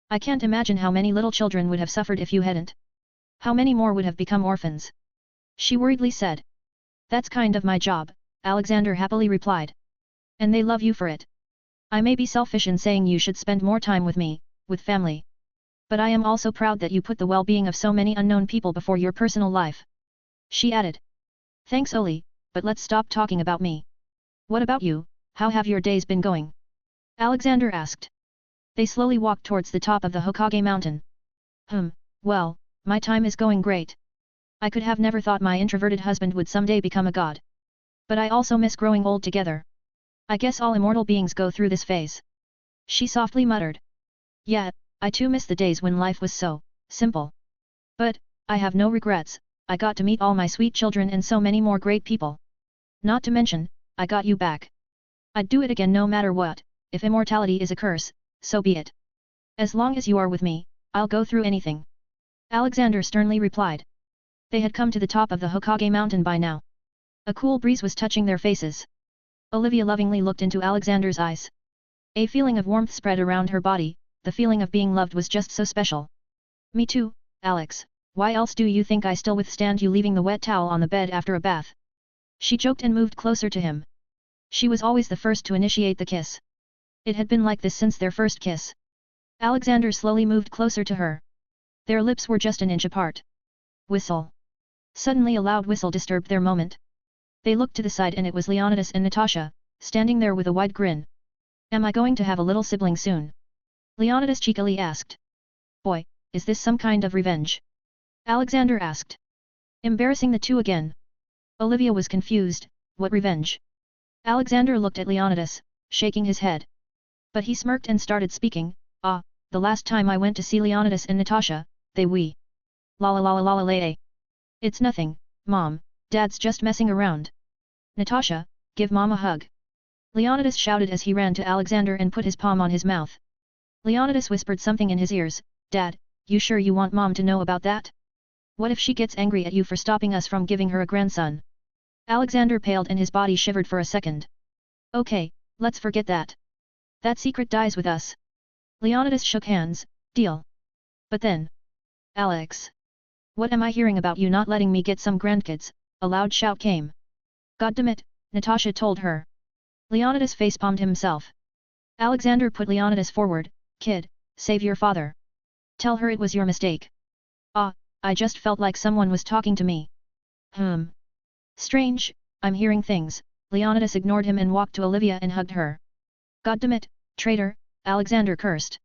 I can't imagine how many little children would have suffered if you hadn't. How many more would have become orphans? She worriedly said. That's kind of my job, Alexander happily replied. And they love you for it. I may be selfish in saying you should spend more time with me, with family. But I am also proud that you put the well-being of so many unknown people before your personal life. She added. Thanks Oli, but let's stop talking about me. What about you, how have your days been going? Alexander asked. They slowly walked towards the top of the Hokage mountain. Well, my time is going great. I could have never thought my introverted husband would someday become a god. But I also miss growing old together. I guess all immortal beings go through this phase. She softly muttered. Yeah, I too miss the days when life was so simple. But, I have no regrets, I got to meet all my sweet children and so many more great people. Not to mention, I got you back. I'd do it again no matter what, if immortality is a curse, so be it. As long as you are with me, I'll go through anything. Alexander sternly replied. They had come to the top of the Hokage mountain by now. A cool breeze was touching their faces. Olivia lovingly looked into Alexander's eyes. A feeling of warmth spread around her body, the feeling of being loved was just so special. Me too, Alex, why else do you think I still withstand you leaving the wet towel on the bed after a bath? She joked and moved closer to him. She was always the first to initiate the kiss. It had been like this since their first kiss. Alexander slowly moved closer to her. Their lips were just an inch apart. Whistle. Suddenly a loud whistle disturbed their moment. They looked to the side and it was Leonidas and Natasha, standing there with a wide grin. Am I going to have a little sibling soon? Leonidas cheekily asked. Boy, is this some kind of revenge? Alexander asked. Embarrassing the two again. Olivia was confused, what revenge? Alexander looked at Leonidas, shaking his head. But he smirked and started speaking, the last time I went to see Leonidas and Natasha, they wee. La la la la la la. It's nothing, Mom, Dad's just messing around. Natasha, give Mom a hug. Leonidas shouted as he ran to Alexander and put his palm on his mouth. Leonidas whispered something in his ears, Dad, you sure you want Mom to know about that? What if she gets angry at you for stopping us from giving her a grandson? Alexander paled and his body shivered for a second. Okay, let's forget that. That secret dies with us. Leonidas shook hands, deal. But then... Alex. What am I hearing about you not letting me get some grandkids? A loud shout came. Goddammit, Natasha told her. Leonidas facepalmed himself. Alexander put Leonidas forward, kid, save your father. Tell her it was your mistake. Ah, I just felt like someone was talking to me. Strange, I'm hearing things. Leonidas ignored him and walked to Olivia and hugged her. Goddammit, traitor, Alexander cursed.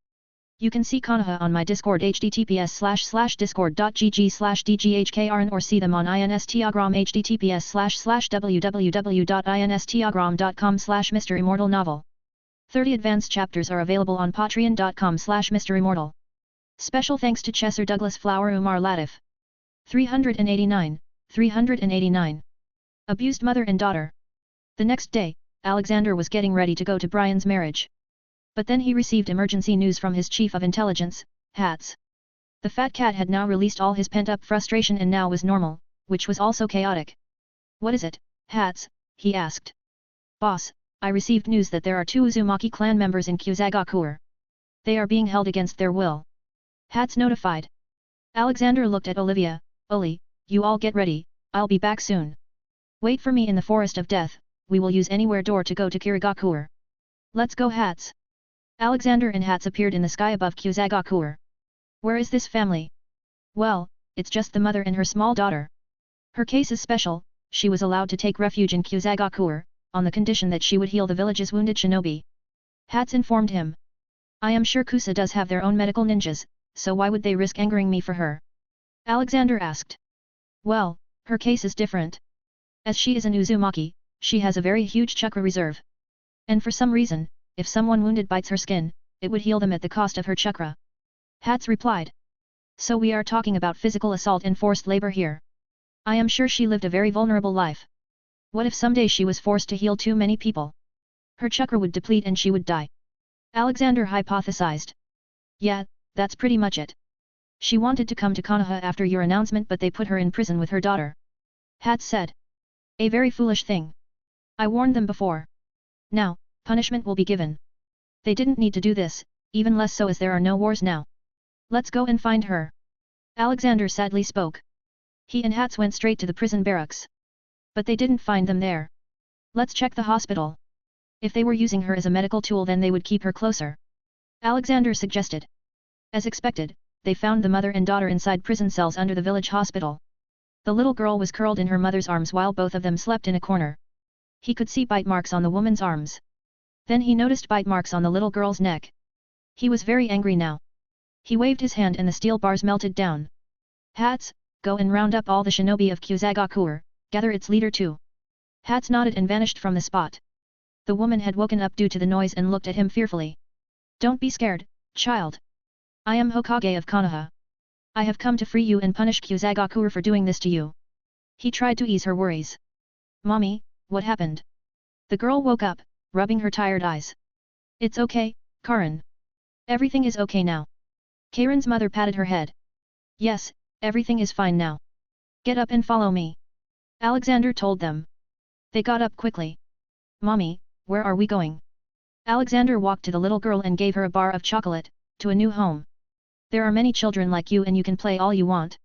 You can see Konoha on my Discord https://discord.gg/dghkrn or see them on Instagram https://www.instagram.com/MisterImmortal novel. 30 advanced chapters are available on patreon.com/MisterImmortal. Special thanks to Chesser Douglas Flower Umar Latif. 389. Abused mother and daughter. The next day, Alexander was getting ready to go to Brian's marriage. But then he received emergency news from his chief of intelligence, Hats. The fat cat had now released all his pent-up frustration and now was normal, which was also chaotic. What is it, Hats? He asked. Boss, I received news that there are 2 Uzumaki clan members in Kyusagakur. They are being held against their will. Hats notified. Alexander looked at Olivia. Oli, you all get ready, I'll be back soon. Wait for me in the Forest of Death, we will use anywhere door to go to Kirigakure. Let's go Hats. Alexander and Hats appeared in the sky above Kyusagakur. Where is this family? Well, it's just the mother and her small daughter. Her case is special, she was allowed to take refuge in Kyusagakur, on the condition that she would heal the village's wounded shinobi. Hats informed him. I am sure Kusa does have their own medical ninjas, so why would they risk angering me for her? Alexander asked. Well, her case is different. As she is an Uzumaki, she has a very huge chakra reserve. And for some reason, if someone wounded bites her skin, it would heal them at the cost of her chakra. Hats replied. So we are talking about physical assault and forced labor here. I am sure she lived a very vulnerable life. What if someday she was forced to heal too many people? Her chakra would deplete and she would die. Alexander hypothesized. Yeah, that's pretty much it. She wanted to come to Konoha after your announcement but they put her in prison with her daughter. Hats said. A very foolish thing. I warned them before. Now, punishment will be given. They didn't need to do this, even less so as there are no wars now. Let's go and find her. Alexander sadly spoke. He and Hats went straight to the prison barracks. But they didn't find them there. Let's check the hospital. If they were using her as a medical tool then they would keep her closer. Alexander suggested. As expected, they found the mother and daughter inside prison cells under the village hospital. The little girl was curled in her mother's arms while both of them slept in a corner. He could see bite marks on the woman's arms. Then he noticed bite marks on the little girl's neck. He was very angry now. He waved his hand and the steel bars melted down. Hats, go and round up all the shinobi of Kyusagakur, gather its leader too. Hats nodded and vanished from the spot. The woman had woken up due to the noise and looked at him fearfully. Don't be scared, child. I am Hokage of Konoha. I have come to free you and punish Kyusagakur for doing this to you. He tried to ease her worries. Mommy, what happened? The girl woke up, rubbing her tired eyes. It's okay, Karin. Everything is okay now. Karen's mother patted her head. Yes, everything is fine now. Get up and follow me. Alexander told them. They got up quickly. Mommy, where are we going? Alexander walked to the little girl and gave her a bar of chocolate, to a new home. There are many children like you and you can play all you want.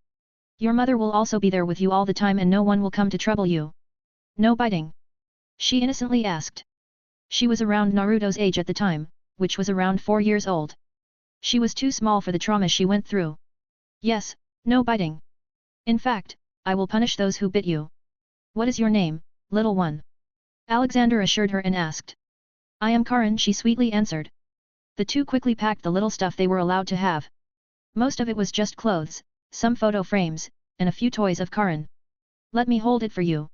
Your mother will also be there with you all the time and no one will come to trouble you. No biting? She innocently asked. She was around Naruto's age at the time, which was around 4 years old. She was too small for the trauma she went through. Yes, no biting. In fact, I will punish those who bit you. What is your name, little one? Alexander assured her and asked. I am Karin, she sweetly answered. The two quickly packed the little stuff they were allowed to have. Most of it was just clothes, some photo frames, and a few toys of Karin. Let me hold it for you.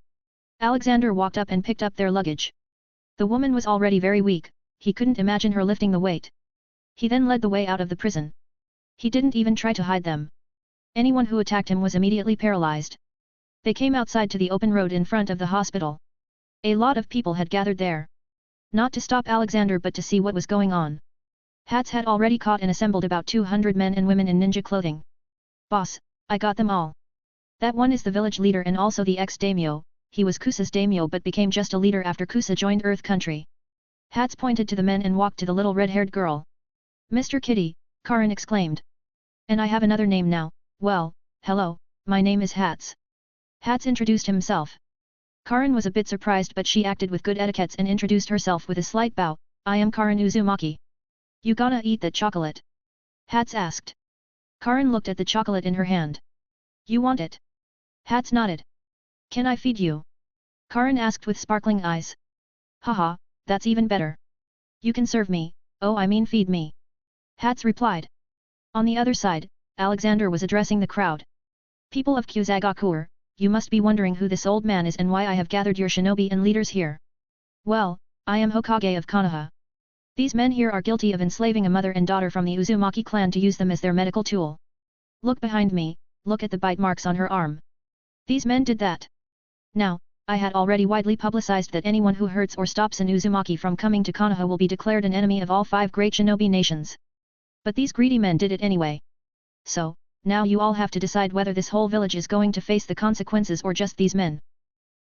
Alexander walked up and picked up their luggage. The woman was already very weak, he couldn't imagine her lifting the weight. He then led the way out of the prison. He didn't even try to hide them. Anyone who attacked him was immediately paralyzed. They came outside to the open road in front of the hospital. A lot of people had gathered there. Not to stop Alexander but to see what was going on. Hats had already caught and assembled about 200 men and women in ninja clothing. Boss, I got them all. That one is the village leader and also the ex-daimyo. He was Kusa's daimyo but became just a leader after Kusa joined Earth Country. Hats pointed to the men and walked to the little red-haired girl. Mr. Kitty, Karin exclaimed. And I have another name now. Well, hello, my name is Hats. Hats introduced himself. Karin was a bit surprised but she acted with good etiquettes and introduced herself with a slight bow. I am Karin Uzumaki. You gonna eat that chocolate? Hats asked. Karin looked at the chocolate in her hand. You want it? Hats nodded. Can I feed you? Karin asked with sparkling eyes. Haha, that's even better. You can serve me, oh I mean feed me. Hats replied. On the other side, Alexander was addressing the crowd. People of Kusagakur, you must be wondering who this old man is and why I have gathered your shinobi and leaders here. Well, I am Hokage of Konoha. These men here are guilty of enslaving a mother and daughter from the Uzumaki clan to use them as their medical tool. Look behind me, look at the bite marks on her arm. These men did that. Now, I had already widely publicized that anyone who hurts or stops an Uzumaki from coming to Konoha will be declared an enemy of all 5 great shinobi nations. But these greedy men did it anyway. So, now you all have to decide whether this whole village is going to face the consequences or just these men.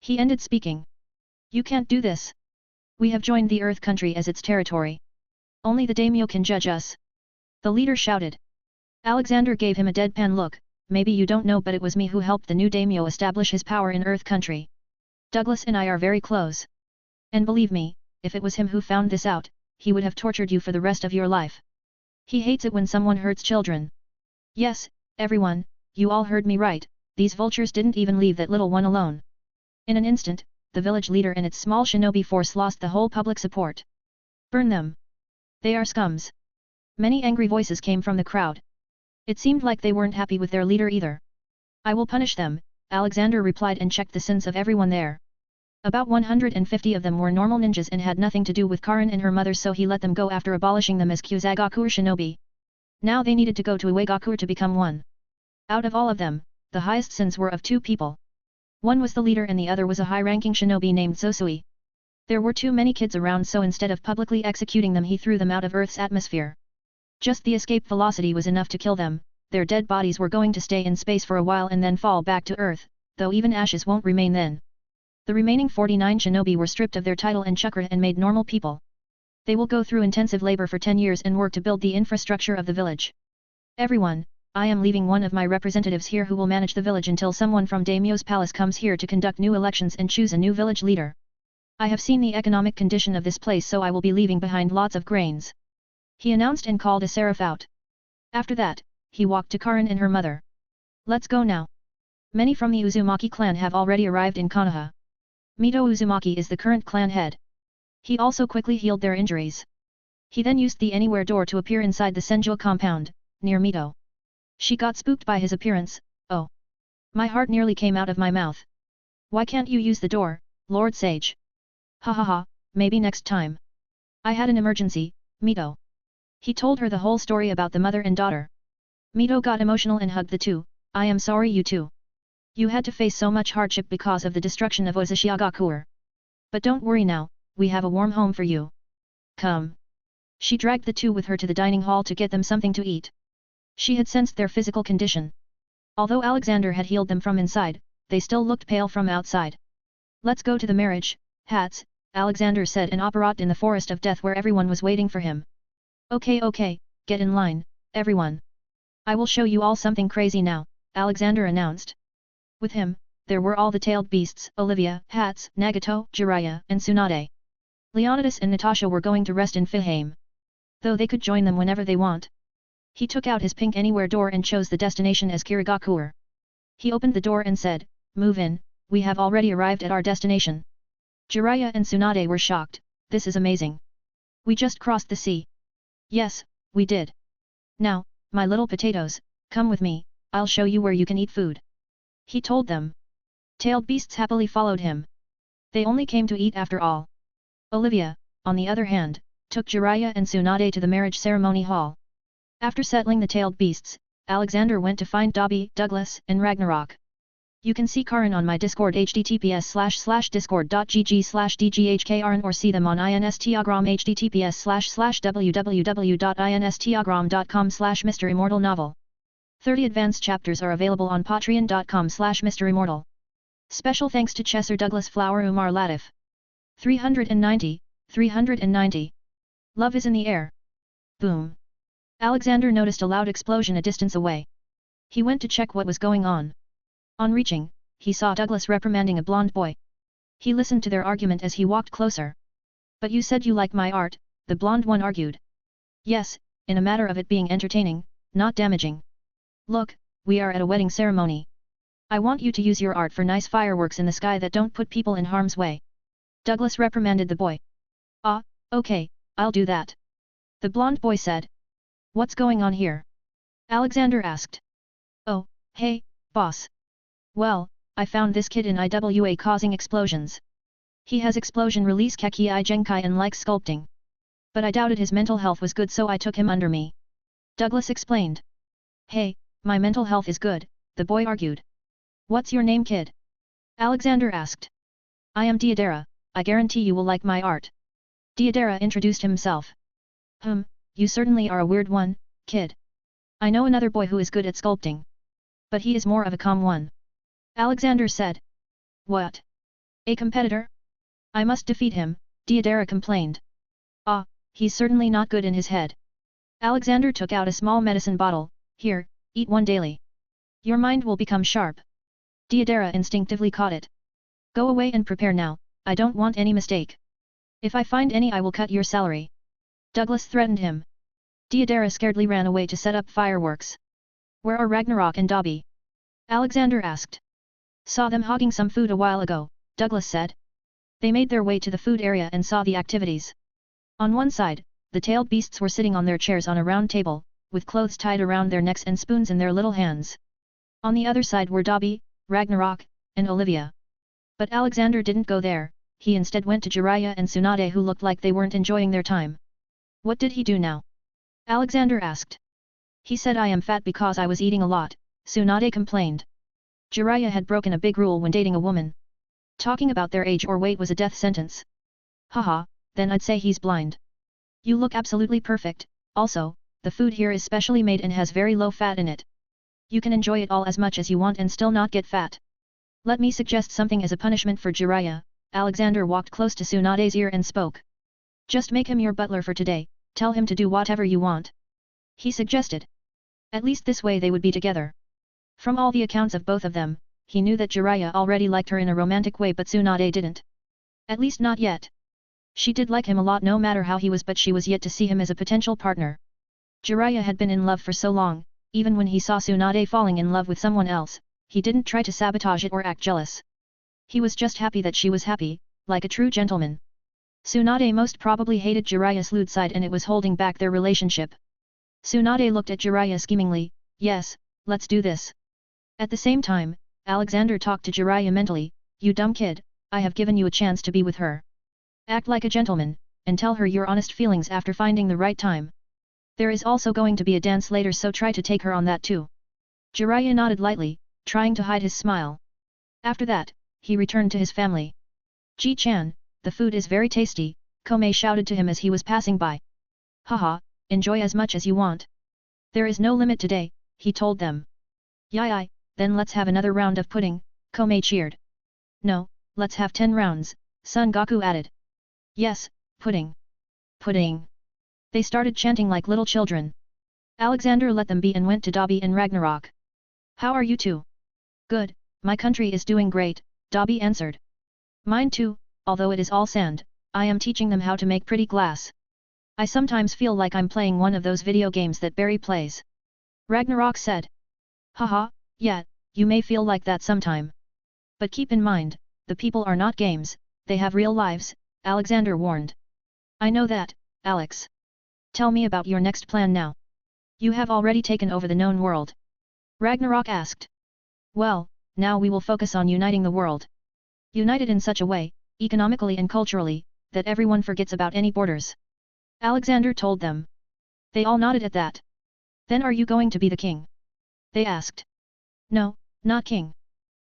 He ended speaking. You can't do this. We have joined the Earth Country as its territory. Only the daimyo can judge us. The leader shouted. Alexander gave him a deadpan look. Maybe you don't know but it was me who helped the new daimyo establish his power in Earth Country. Douglas and I are very close. And believe me, if it was him who found this out, he would have tortured you for the rest of your life. He hates it when someone hurts children. Yes, everyone, you all heard me right, these vultures didn't even leave that little one alone. In an instant, the village leader and its small shinobi force lost the whole public support. Burn them! They are scums. Many angry voices came from the crowd. It seemed like they weren't happy with their leader either. I will punish them, Alexander replied and checked the sins of everyone there. About 150 of them were normal ninjas and had nothing to do with Karin and her mother so he let them go after abolishing them as Kusagakur shinobi. Now they needed to go to Uegakur to become one. Out of all of them, the highest sins were of 2 people. One was the leader and the other was a high-ranking shinobi named Sosui. There were too many kids around so instead of publicly executing them he threw them out of Earth's atmosphere. Just the escape velocity was enough to kill them, their dead bodies were going to stay in space for a while and then fall back to Earth, though even ashes won't remain then. The remaining 49 shinobi were stripped of their title and chakra and made normal people. They will go through intensive labor for 10 years and work to build the infrastructure of the village. Everyone, I am leaving one of my representatives here who will manage the village until someone from Daimyo's palace comes here to conduct new elections and choose a new village leader. I have seen the economic condition of this place so I will be leaving behind lots of grains. He announced and called a seraph out. After that, he walked to Karin and her mother. Let's go now. Many from the Uzumaki clan have already arrived in Konoha. Mito Uzumaki is the current clan head. He also quickly healed their injuries. He then used the anywhere door to appear inside the Senjo compound, near Mito. She got spooked by his appearance. Oh! My heart nearly came out of my mouth. Why can't you use the door, Lord Sage? Ha ha ha, maybe next time. I had an emergency, Mito. He told her the whole story about the mother and daughter. Mito got emotional and hugged the two. I am sorry you two. You had to face so much hardship because of the destruction of Ozashiagakur. But don't worry now, we have a warm home for you. Come. She dragged the two with her to the dining hall to get them something to eat. She had sensed their physical condition. Although Alexander had healed them from inside, they still looked pale from outside. Let's go to the marriage, Hats, Alexander said and operated in the forest of death where everyone was waiting for him. Okay, get in line, everyone. I will show you all something crazy now, Alexander announced. With him, there were all the tailed beasts, Olivia, Hats, Nagato, Jiraiya, and Tsunade. Leonidas and Natasha were going to rest in Fihame. Though they could join them whenever they want. He took out his pink anywhere door and chose the destination as Kirigakur. He opened the door and said, "Move in, we have already arrived at our destination." Jiraiya and Tsunade were shocked. This is amazing. We just crossed the sea. Yes, we did. Now, my little potatoes, come with me, I'll show you where you can eat food. He told them. Tailed beasts happily followed him. They only came to eat after all. Olivia, on the other hand, took Jiraiya and Tsunade to the marriage ceremony hall. After settling the tailed beasts, Alexander went to find Dobby, Douglas, and Ragnarok. You can see Karan on my Discord https://discord.gg/dghkaran or see them on Instagram https://www.instagram.com/MisterImmortal novel. 30 advanced chapters are available on patreon.com/MisterImmortal. Special thanks to Chesser Douglas Flower Umar Latif. 390. Love is in the air. Boom. Alexander noticed a loud explosion a distance away. He went to check what was going on. On reaching, he saw Douglas reprimanding a blonde boy. He listened to their argument as he walked closer. But you said you like my art, the blonde one argued. Yes, in a matter of it being entertaining, not damaging. Look, we are at a wedding ceremony. I want you to use your art for nice fireworks in the sky that don't put people in harm's way. Douglas reprimanded the boy. Ah, okay, I'll do that. The blonde boy said. What's going on here? Alexander asked. Oh, hey, boss. Well, I found this kid in IWA causing explosions. He has explosion release Keki Genkai and likes sculpting. But I doubted his mental health was good, so I took him under me. Douglas explained. Hey, my mental health is good, the boy argued. What's your name, kid? Alexander asked. I am Diodara, I guarantee you will like my art. Diodara introduced himself. You certainly are a weird one, kid. I know another boy who is good at sculpting. But he is more of a calm one. Alexander said. What? A competitor? I must defeat him, Diodara complained. Ah, he's certainly not good in his head. Alexander took out a small medicine bottle. Here, eat one daily. Your mind will become sharp. Diodara instinctively caught it. Go away and prepare now, I don't want any mistake. If I find any I will cut your salary. Douglas threatened him. Diodara scaredly ran away to set up fireworks. Where are Ragnarok and Dobby? Alexander asked. Saw them hogging some food a while ago, Douglas said. They made their way to the food area and saw the activities. On one side, the tailed beasts were sitting on their chairs on a round table, with clothes tied around their necks and spoons in their little hands. On the other side were Dobby, Ragnarok, and Olivia. But Alexander didn't go there, he instead went to Jiraiya and Tsunade, who looked like they weren't enjoying their time. What did he do now? Alexander asked. He said I am fat because I was eating a lot, Tsunade complained. Jiraiya had broken a big rule when dating a woman. Talking about their age or weight was a death sentence. Haha, then I'd say he's blind. You look absolutely perfect, also, the food here is specially made and has very low fat in it. You can enjoy it all as much as you want and still not get fat. Let me suggest something as a punishment for Jiraiya. Alexander walked close to Tsunade's ear and spoke. Just make him your butler for today, tell him to do whatever you want. He suggested. At least this way they would be together. From all the accounts of both of them, he knew that Jiraiya already liked her in a romantic way, but Tsunade didn't. At least not yet. She did like him a lot no matter how he was, but she was yet to see him as a potential partner. Jiraiya had been in love for so long, even when he saw Tsunade falling in love with someone else, he didn't try to sabotage it or act jealous. He was just happy that she was happy, like a true gentleman. Tsunade most probably hated Jiraiya's lewd side and it was holding back their relationship. Tsunade looked at Jiraiya schemingly. Yes, let's do this. At the same time, Alexander talked to Jiraiya mentally. You dumb kid, I have given you a chance to be with her. Act like a gentleman, and tell her your honest feelings after finding the right time. There is also going to be a dance later, so try to take her on that too. Jiraiya nodded lightly, trying to hide his smile. After that, he returned to his family. Ji-chan, the food is very tasty, Komei shouted to him as he was passing by. Haha, enjoy as much as you want. There is no limit today, he told them. Yai, then let's have another round of pudding, Komei cheered. No, let's have 10 rounds, Son Goku added. Yes, pudding. Pudding. They started chanting like little children. Alexander let them be and went to Dobby and Ragnarok. How are you two? Good, my country is doing great, Dobby answered. Mine too, although it is all sand, I am teaching them how to make pretty glass. I sometimes feel like I'm playing one of those video games that Barry plays. Ragnarok said. Haha, yeah, you may feel like that sometime. But keep in mind, the people are not games, they have real lives, Alexander warned. I know that, Alex. Tell me about your next plan now. You have already taken over the known world. Ragnarok asked. Well, now we will focus on uniting the world. United in such a way, economically and culturally, that everyone forgets about any borders. Alexander told them. They all nodded at that. Then are you going to be the king? They asked. No, not king.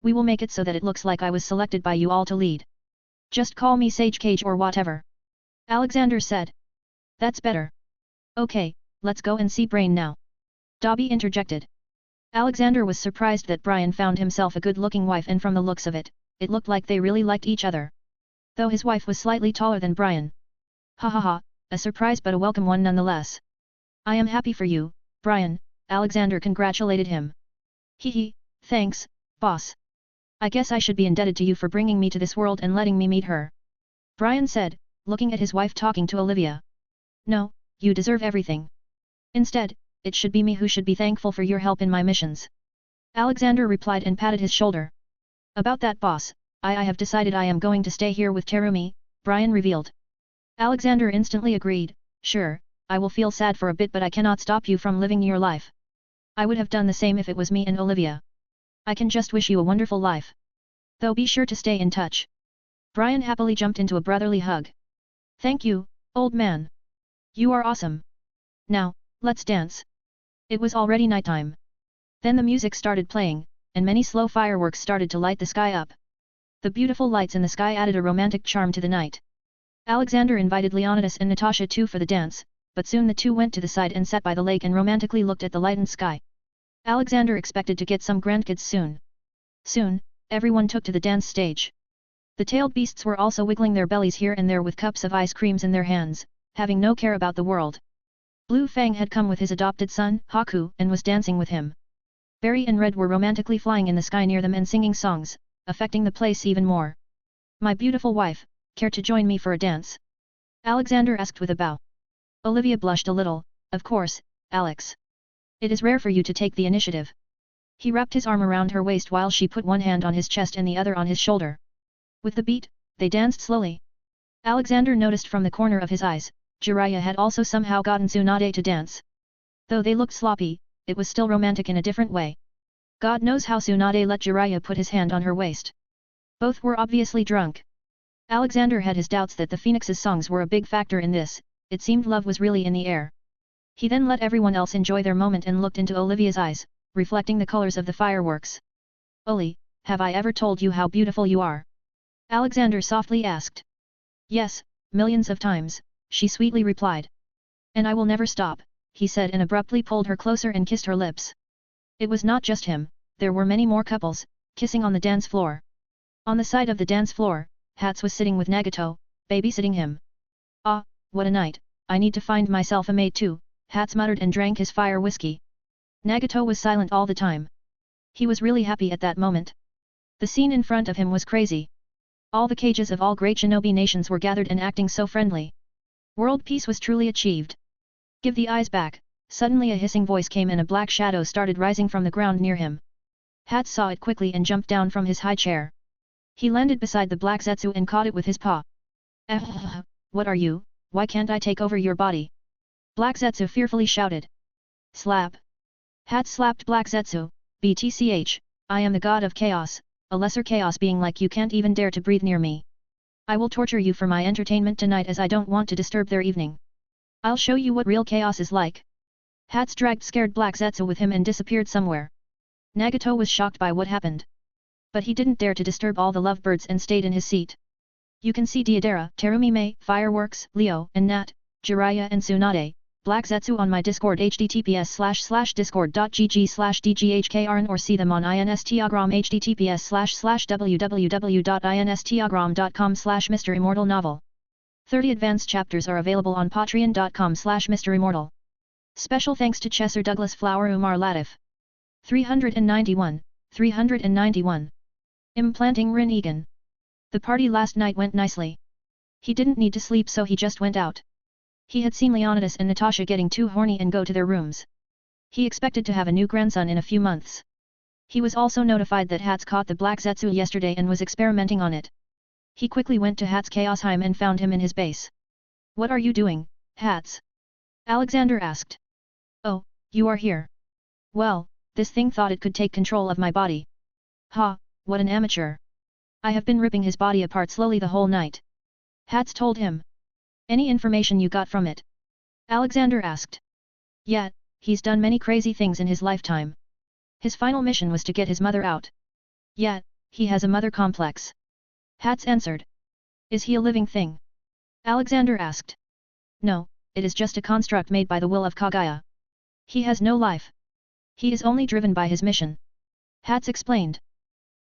We will make it so that it looks like I was selected by you all to lead. Just call me Sage Cage or whatever. Alexander said. That's better. Okay, let's go and see Brain now. Dobby interjected. Alexander was surprised that Brian found himself a good-looking wife, and from the looks of it, it looked like they really liked each other. Though his wife was slightly taller than Brian. Ha ha ha, a surprise but a welcome one nonetheless. I am happy for you, Brian, Alexander congratulated him. Hee, thanks, boss. I guess I should be indebted to you for bringing me to this world and letting me meet her. Brian said, looking at his wife talking to Olivia. No, you deserve everything. Instead, it should be me who should be thankful for your help in my missions. Alexander replied and patted his shoulder. About that, boss, I have decided I am going to stay here with Terumi, Brian revealed. Alexander instantly agreed, sure, I will feel sad for a bit but I cannot stop you from living your life. I would have done the same if it was me and Olivia. I can just wish you a wonderful life. Though be sure to stay in touch. Brian happily jumped into a brotherly hug. Thank you, old man. You are awesome. Now, let's dance. It was already nighttime. Then the music started playing, and many slow fireworks started to light the sky up. The beautiful lights in the sky added a romantic charm to the night. Alexander invited Leonidas and Natasha too for the dance, but soon the two went to the side and sat by the lake and romantically looked at the lightened sky. Alexander expected to get some grandkids soon. Soon, everyone took to the dance stage. The tailed beasts were also wiggling their bellies here and there with cups of ice creams in their hands, having no care about the world. Blue Fang had come with his adopted son, Haku, and was dancing with him. Berry and Red were romantically flying in the sky near them and singing songs, affecting the place even more. My beautiful wife, care to join me for a dance? Alexander asked with a bow. Olivia blushed a little, of course, Alex. It is rare for you to take the initiative. He wrapped his arm around her waist while she put one hand on his chest and the other on his shoulder. With the beat, they danced slowly. Alexander noticed from the corner of his eyes, Jiraiya had also somehow gotten Tsunade to dance. Though they looked sloppy, it was still romantic in a different way. God knows how Tsunade let Jiraiya put his hand on her waist. Both were obviously drunk. Alexander had his doubts that the Phoenix's songs were a big factor in this, it seemed love was really in the air. He then let everyone else enjoy their moment and looked into Olivia's eyes, reflecting the colors of the fireworks. Oli, have I ever told you how beautiful you are? Alexander softly asked. Yes, millions of times, she sweetly replied. And I will never stop, he said and abruptly pulled her closer and kissed her lips. It was not just him, there were many more couples, kissing on the dance floor. On the side of the dance floor, Hats was sitting with Nagato, babysitting him. Ah, what a night, I need to find myself a mate too, Hats muttered and drank his fire whiskey. Nagato was silent all the time. He was really happy at that moment. The scene in front of him was crazy. All the cages of all great shinobi nations were gathered and acting so friendly. World peace was truly achieved. Give the eyes back, suddenly a hissing voice came and a black shadow started rising from the ground near him. Hats saw it quickly and jumped down from his high chair. He landed beside the black Zetsu and caught it with his paw. What are you, why can't I take over your body? Black Zetsu fearfully shouted. Slap. Hats slapped Black Zetsu, BTCH, I am the god of chaos, a lesser chaos being like you can't even dare to breathe near me. I will torture you for my entertainment tonight as I don't want to disturb their evening. I'll show you what real chaos is like. Hats dragged scared Black Zetsu with him and disappeared somewhere. Nagato was shocked by what happened. But he didn't dare to disturb all the lovebirds and stayed in his seat. You can see Deidara, Terumi Mei, Fireworks, Leo, and Nat, Jiraiya and Tsunade, Black Zetsu on my Discord https://discord.gg/dghkrn or see them on Instagram https://www.instagram.com/MisterImmortal novel. 30 advanced chapters are available on patreon.com/MisterImmortal. Special thanks to Chesser Douglas Flower Umar Latif. 391. Implanting Rin Egan. The party last night went nicely. He didn't need to sleep so he just went out. He had seen Leonidas and Natasha getting too horny and go to their rooms. He expected to have a new grandson in a few months. He was also notified that Hats caught the Black Zetsu yesterday and was experimenting on it. He quickly went to Hats' Chaosheim and found him in his base. What are you doing, Hats? Alexander asked. Oh, you are here. Well, this thing thought it could take control of my body. Ha, what an amateur. I have been ripping his body apart slowly the whole night. Hats told him. Any information you got from it? Alexander asked. Yeah, he's done many crazy things in his lifetime. His final mission was to get his mother out. Yeah, He has a mother complex. Hats answered. Is he a living thing? Alexander asked. No, it is just a construct made by the will of Kaguya. He has no life. He is only driven by his mission. Hats explained.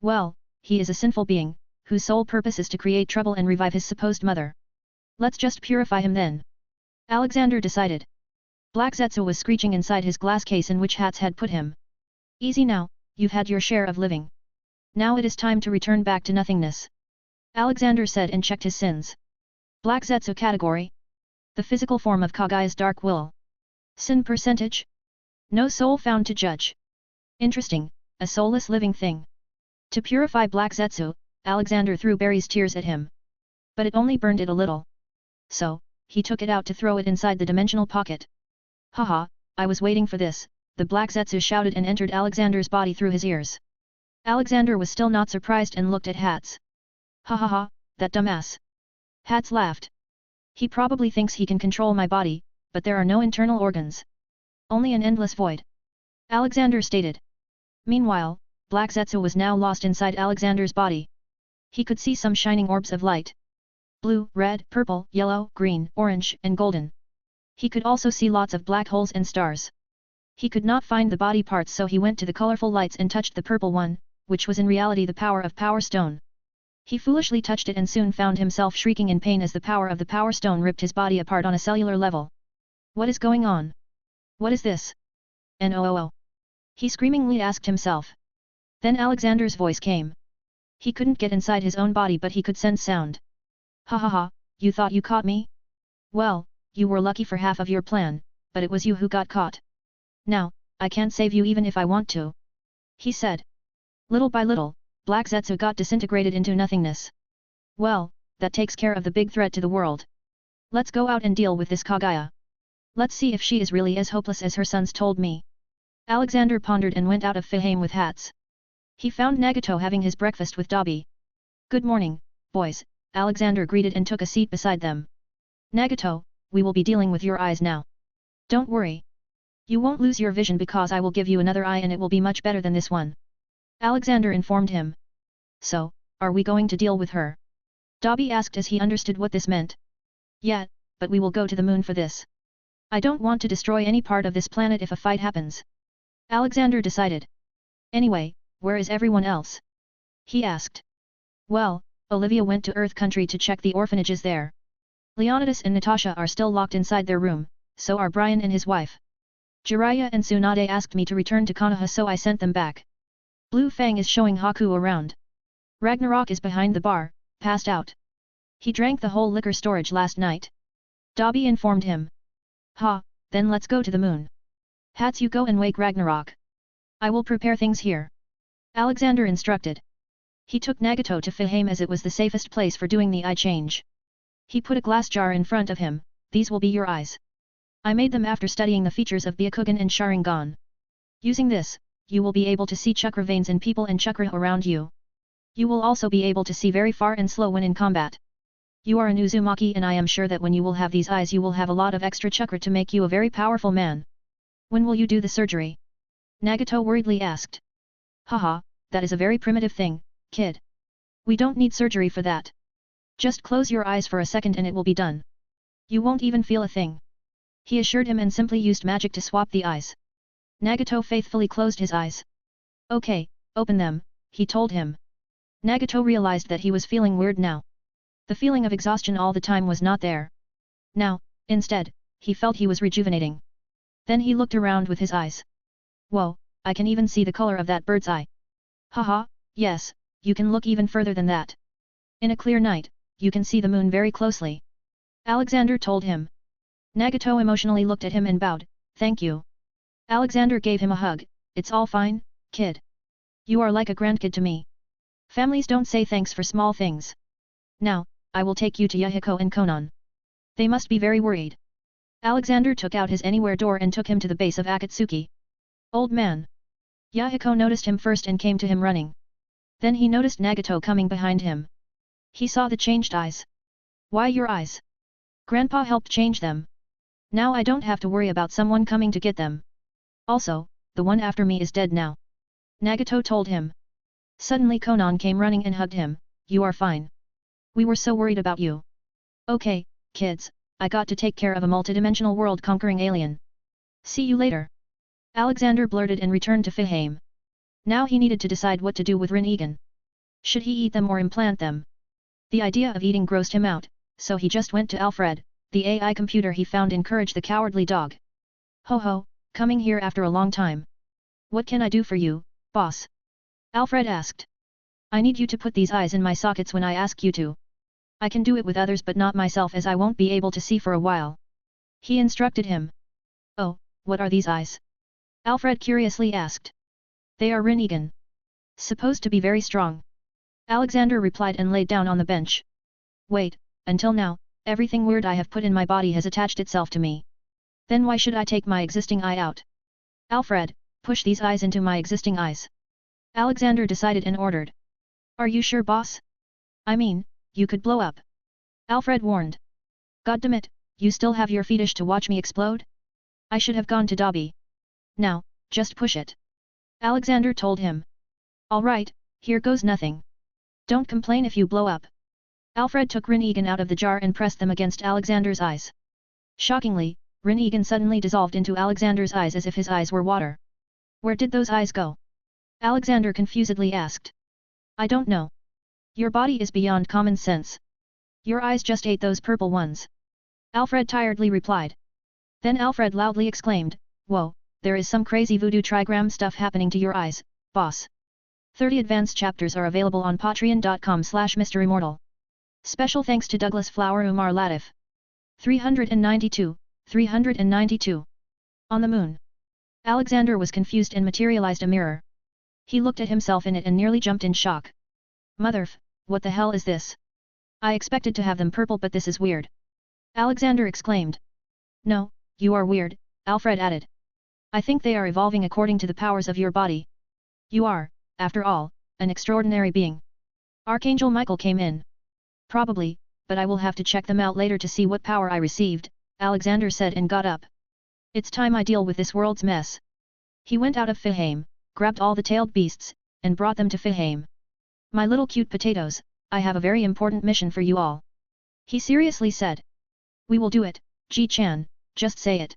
Well, he is a sinful being, whose sole purpose is to create trouble and revive his supposed mother. Let's just purify him then. Alexander decided. Black Zetsu was screeching inside his glass case in which Hats had put him. Easy now, you've had your share of living. Now it is time to return back to nothingness. Alexander said and checked his sins. Black Zetsu category. The physical form of Kaguya's dark will. Sin percentage? No soul found to judge. Interesting, a soulless living thing. To purify Black Zetsu, Alexander threw Barry's tears at him. But it only burned it a little. So, he took it out to throw it inside the dimensional pocket. Haha, I was waiting for this, the Black Zetsu shouted and entered Alexander's body through his ears. Alexander was still not surprised and looked at Hats. Ha ha ha, that dumbass. Hats laughed. He probably thinks he can control my body, but there are no internal organs. Only an endless void. Alexander stated. Meanwhile, Black Zetsu was now lost inside Alexander's body. He could see some shining orbs of light. Blue, red, purple, yellow, green, orange, and golden. He could also see lots of black holes and stars. He could not find the body parts, so he went to the colorful lights and touched the purple one, which was in reality the power of Power Stone. He foolishly touched it and soon found himself shrieking in pain as the power of the Power Stone ripped his body apart on a cellular level. What is going on? What is this? No. He screamingly asked himself. Then Alexander's voice came. He couldn't get inside his own body but he could sense sound. Ha ha ha, you thought you caught me? Well, you were lucky for half of your plan, but it was you who got caught. Now, I can't save you even if I want to. He said. Little by little, Black Zetsu got disintegrated into nothingness. Well, that takes care of the big threat to the world. Let's go out and deal with this Kaguya. Let's see if she is really as hopeless as her sons told me. Alexander pondered and went out of Fahame with Hats. He found Nagato having his breakfast with Dabi. Good morning, boys, Alexander greeted and took a seat beside them. Nagato, we will be dealing with your eyes now. Don't worry. You won't lose your vision because I will give you another eye and it will be much better than this one. Alexander informed him. So, are we going to deal with her? Dabi asked as he understood what this meant. Yeah, but we will go to the moon for this. I don't want to destroy any part of this planet if a fight happens. Alexander decided. Anyway, where is everyone else? He asked. Well, Olivia went to Earth Country to check the orphanages there. Leonidas and Natasha are still locked inside their room, so are Brian and his wife. Jiraiya and Tsunade asked me to return to Konoha so I sent them back. Blue Fang is showing Haku around. Ragnarok is behind the bar, passed out. He drank the whole liquor storage last night. Dabi informed him. Ha, then let's go to the moon. Hats, you go and wake Ragnarok. I will prepare things here. Alexander instructed. He took Nagato to Fahame as it was the safest place for doing the eye change. He put a glass jar in front of him. These will be your eyes. I made them after studying the features of Byakugan and Sharingan. Using this, you will be able to see chakra veins in people and chakra around you. You will also be able to see very far and slow when in combat. You are an Uzumaki and I am sure that when you will have these eyes you will have a lot of extra chakra to make you a very powerful man. When will you do the surgery? Nagato worriedly asked. Haha, that is a very primitive thing, kid. We don't need surgery for that. Just close your eyes for a second and it will be done. You won't even feel a thing. He assured him and simply used magic to swap the eyes. Nagato faithfully closed his eyes. Okay, open them, he told him. Nagato realized that he was feeling weird now. The feeling of exhaustion all the time was not there. Now, instead, he felt he was rejuvenating. Then he looked around with his eyes. Whoa, I can even see the color of that bird's eye. Haha, yes, you can look even further than that. In a clear night, you can see the moon very closely. Alexander told him. Nagato emotionally looked at him and bowed, thank you. Alexander gave him a hug, it's all fine, kid. You are like a grandkid to me. Families don't say thanks for small things. Now, I will take you to Yahiko and Konan. They must be very worried. Alexander took out his anywhere door and took him to the base of Akatsuki. Old man. Yahiko noticed him first and came to him running. Then he noticed Nagato coming behind him. He saw the changed eyes. Why your eyes? Grandpa helped change them. Now I don't have to worry about someone coming to get them. Also, the one after me is dead now. Nagato told him. Suddenly Conan came running and hugged him. You are fine. We were so worried about you. Okay, kids, I got to take care of a multidimensional world-conquering alien. See you later. Alexander blurted and returned to Fihame. Now he needed to decide what to do with Rin Egan. Should he eat them or implant them? The idea of eating grossed him out, so he just went to Alfred, the AI computer he found encouraged the cowardly dog. Ho ho, coming here after a long time. What can I do for you, boss? Alfred asked. I need you to put these eyes in my sockets when I ask you to. I can do it with others but not myself as I won't be able to see for a while. He instructed him. Oh, what are these eyes? Alfred curiously asked. They are Rin Egan. Supposed to be very strong. Alexander replied and laid down on the bench. Wait, until now, everything weird I have put in my body has attached itself to me. Then why should I take my existing eye out? Alfred, push these eyes into my existing eyes. Alexander decided and ordered. Are you sure, boss? I mean, you could blow up. Alfred warned. Goddammit, you still have your fetish to watch me explode? I should have gone to Dobby. Now, just push it. Alexander told him. All right, here goes nothing. Don't complain if you blow up. Alfred took Rin Egan out of the jar and pressed them against Alexander's eyes. Shockingly, Rin Egan suddenly dissolved into Alexander's eyes as if his eyes were water. Where did those eyes go? Alexander confusedly asked. I don't know. Your body is beyond common sense. Your eyes just ate those purple ones. Alfred tiredly replied. Then Alfred loudly exclaimed, Whoa, there is some crazy voodoo trigram stuff happening to your eyes, boss. 30 advanced chapters are available on patreon.com/MisterImmortal. Special thanks to Douglas Flower Umar Latif. 392. On the moon. Alexander was confused and materialized a mirror. He looked at himself in it and nearly jumped in shock. Motherf, what the hell is this? I expected to have them purple but this is weird. Alexander exclaimed. No, you are weird, Alfred added. I think they are evolving according to the powers of your body. You are, after all, an extraordinary being. Archangel Michael came in. Probably, but I will have to check them out later to see what power I received, Alexander said and got up. It's time I deal with this world's mess. He went out of Fihame, grabbed all the tailed beasts, and brought them to Fihame. My little cute potatoes, I have a very important mission for you all. He seriously said. We will do it, Ji-chan, just say it.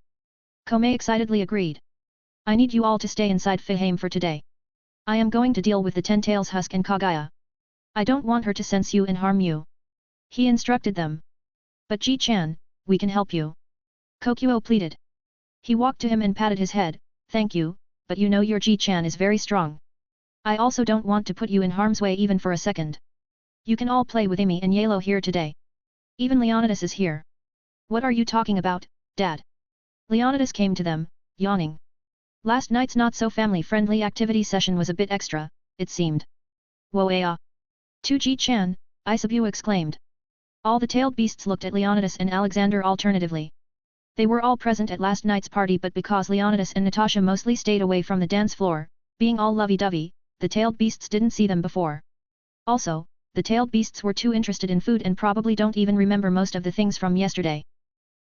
Komei excitedly agreed. I need you all to stay inside Fihame for today. I am going to deal with the Ten Tails Husk and Kagaya. I don't want her to sense you and harm you. He instructed them. But Ji-chan, we can help you. Kokuo pleaded. He walked to him and patted his head, thank you, but you know your Ji-chan is very strong. I also don't want to put you in harm's way even for a second. You can all play with Amy and Yalo here today. Even Leonidas is here. What are you talking about, Dad? Leonidas came to them, yawning. Last night's not-so-family-friendly activity session was a bit extra, it seemed. Whoa-ea! To Ji-chan, Isabu exclaimed. All the tailed beasts looked at Leonidas and Alexander alternatively. They were all present at last night's party but because Leonidas and Natasha mostly stayed away from the dance floor, being all lovey-dovey, the tailed beasts didn't see them before. Also, the tailed beasts were too interested in food and probably don't even remember most of the things from yesterday.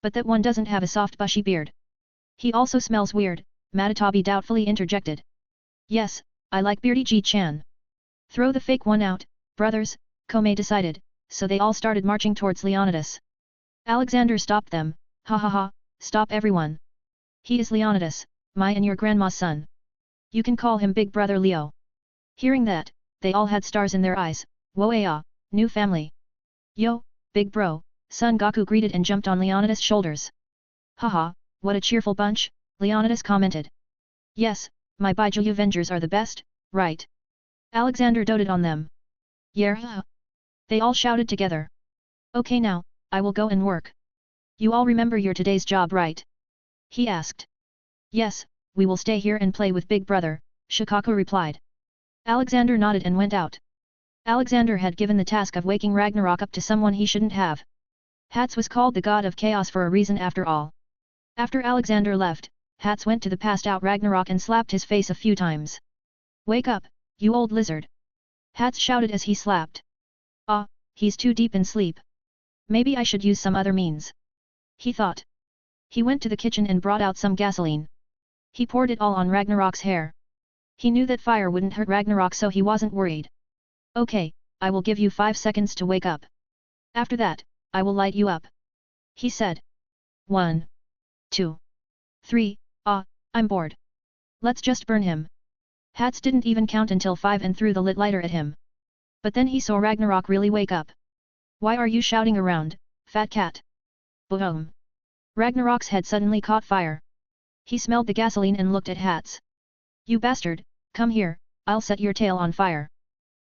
But that one doesn't have a soft bushy beard. He also smells weird, Matatabi doubtfully interjected. Yes, I like beardy Ji-chan. Throw the fake one out, brothers, Komei decided, so they all started marching towards Leonidas. Alexander stopped them, ha ha ha, stop everyone. He is Leonidas, my and your grandma's son. You can call him Big Brother Leo. Hearing that, they all had stars in their eyes, whoa-ea, new family. Yo, big bro, Son Goku greeted and jumped on Leonidas' shoulders. Haha, what a cheerful bunch, Leonidas commented. Yes, my Baijuyu Avengers are the best, right? Alexander doted on them. Yeah. They all shouted together. Okay now, I will go and work. You all remember your today's job right? He asked. Yes, we will stay here and play with Big Brother, Shikaku replied. Alexander nodded and went out. Alexander had given the task of waking Ragnarok up to someone he shouldn't have. Hats was called the god of chaos for a reason after all. After Alexander left, Hats went to the passed-out Ragnarok and slapped his face a few times. Wake up, you old lizard! Hats shouted as he slapped. Ah, he's too deep in sleep. Maybe I should use some other means. He thought. He went to the kitchen and brought out some gasoline. He poured it all on Ragnarok's hair. He knew that fire wouldn't hurt Ragnarok, so he wasn't worried. Okay, I will give you 5 seconds to wake up. After that, I will light you up. He said. 1, 2, 3, I'm bored. Let's just burn him. Hats didn't even count until 5 and threw the lit lighter at him. But then he saw Ragnarok really wake up. Why are you shouting around, fat cat? Boom. Ragnarok's head suddenly caught fire. He smelled the gasoline and looked at Hats. You bastard, come here, I'll set your tail on fire.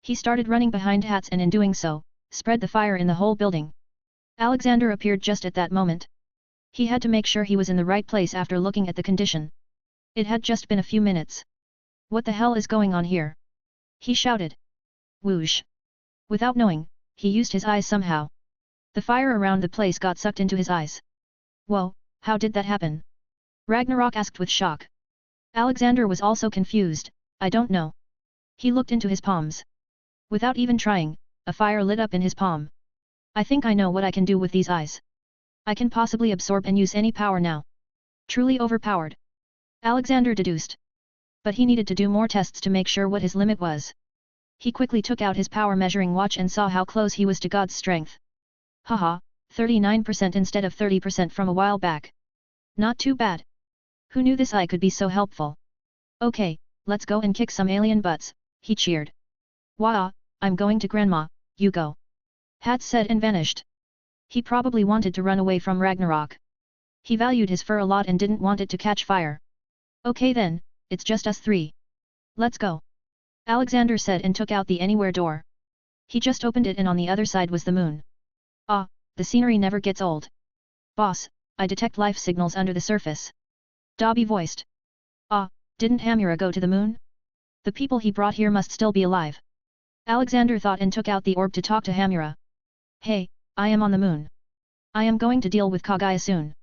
He started running behind Hats and in doing so, spread the fire in the whole building. Alexander appeared just at that moment. He had to make sure he was in the right place after looking at the condition. It had just been a few minutes. What the hell is going on here? He shouted. Whoosh. Without knowing, he used his eyes somehow. The fire around the place got sucked into his eyes. Whoa, how did that happen? Ragnarok asked with shock. Alexander was also confused, I don't know. He looked into his palms. Without even trying, a fire lit up in his palm. I think I know what I can do with these eyes. I can possibly absorb and use any power now. Truly overpowered. Alexander deduced. But he needed to do more tests to make sure what his limit was. He quickly took out his power measuring watch and saw how close he was to God's strength. Haha, 39% instead of 30% from a while back. Not too bad. Who knew this eye could be so helpful? Okay, let's go and kick some alien butts, he cheered. Wah, I'm going to Grandma, you go. Hats said and vanished. He probably wanted to run away from Ragnarok. He valued his fur a lot and didn't want it to catch fire. Okay then, it's just us 3. Let's go. Alexander said and took out the anywhere door. He just opened it and on the other side was the moon. Ah, the scenery never gets old. Boss, I detect life signals under the surface. Dobby voiced. Ah, didn't Hamura go to the moon? The people he brought here must still be alive. Alexander thought and took out the orb to talk to Hamura. Hey, I am on the moon. I am going to deal with Kaguya soon.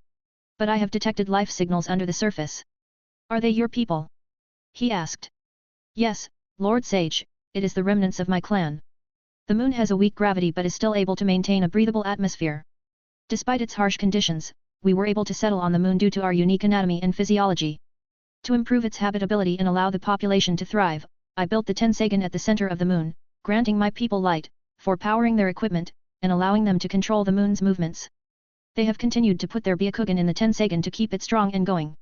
But I have detected life signals under the surface. Are they your people? He asked. Yes, Lord Sage, it is the remnants of my clan. The moon has a weak gravity but is still able to maintain a breathable atmosphere. Despite its harsh conditions, we were able to settle on the moon due to our unique anatomy and physiology. To improve its habitability and allow the population to thrive, I built the Tensagen at the center of the moon, granting my people light, for powering their equipment, and allowing them to control the moon's movements. They have continued to put their Byakugan in the Tensagen to keep it strong and going.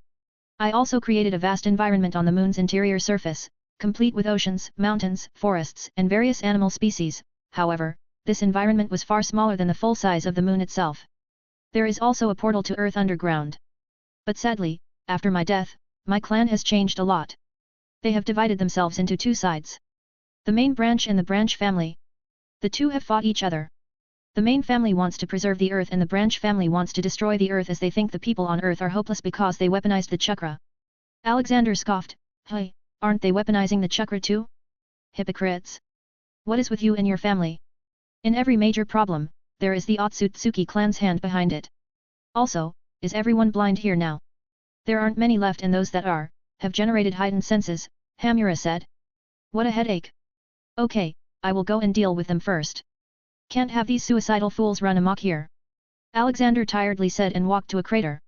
I also created a vast environment on the moon's interior surface, complete with oceans, mountains, forests, and various animal species. However, this environment was far smaller than the full size of the moon itself. There is also a portal to Earth underground. But sadly, after my death, my clan has changed a lot. They have divided themselves into 2 sides. The main branch and the branch family. The 2 have fought each other. The main family wants to preserve the Earth and the branch family wants to destroy the Earth as they think the people on Earth are hopeless because they weaponized the chakra. Alexander scoffed, Hey, aren't they weaponizing the chakra too? Hypocrites! What is with you and your family? In every major problem, there is the Otsutsuki clan's hand behind it. Also, is everyone blind here now? There aren't many left and those that are, have generated heightened senses, Hamura said. What a headache. Okay, I will go and deal with them first. Can't have these suicidal fools run amok here. Alexander tiredly said and walked to a crater.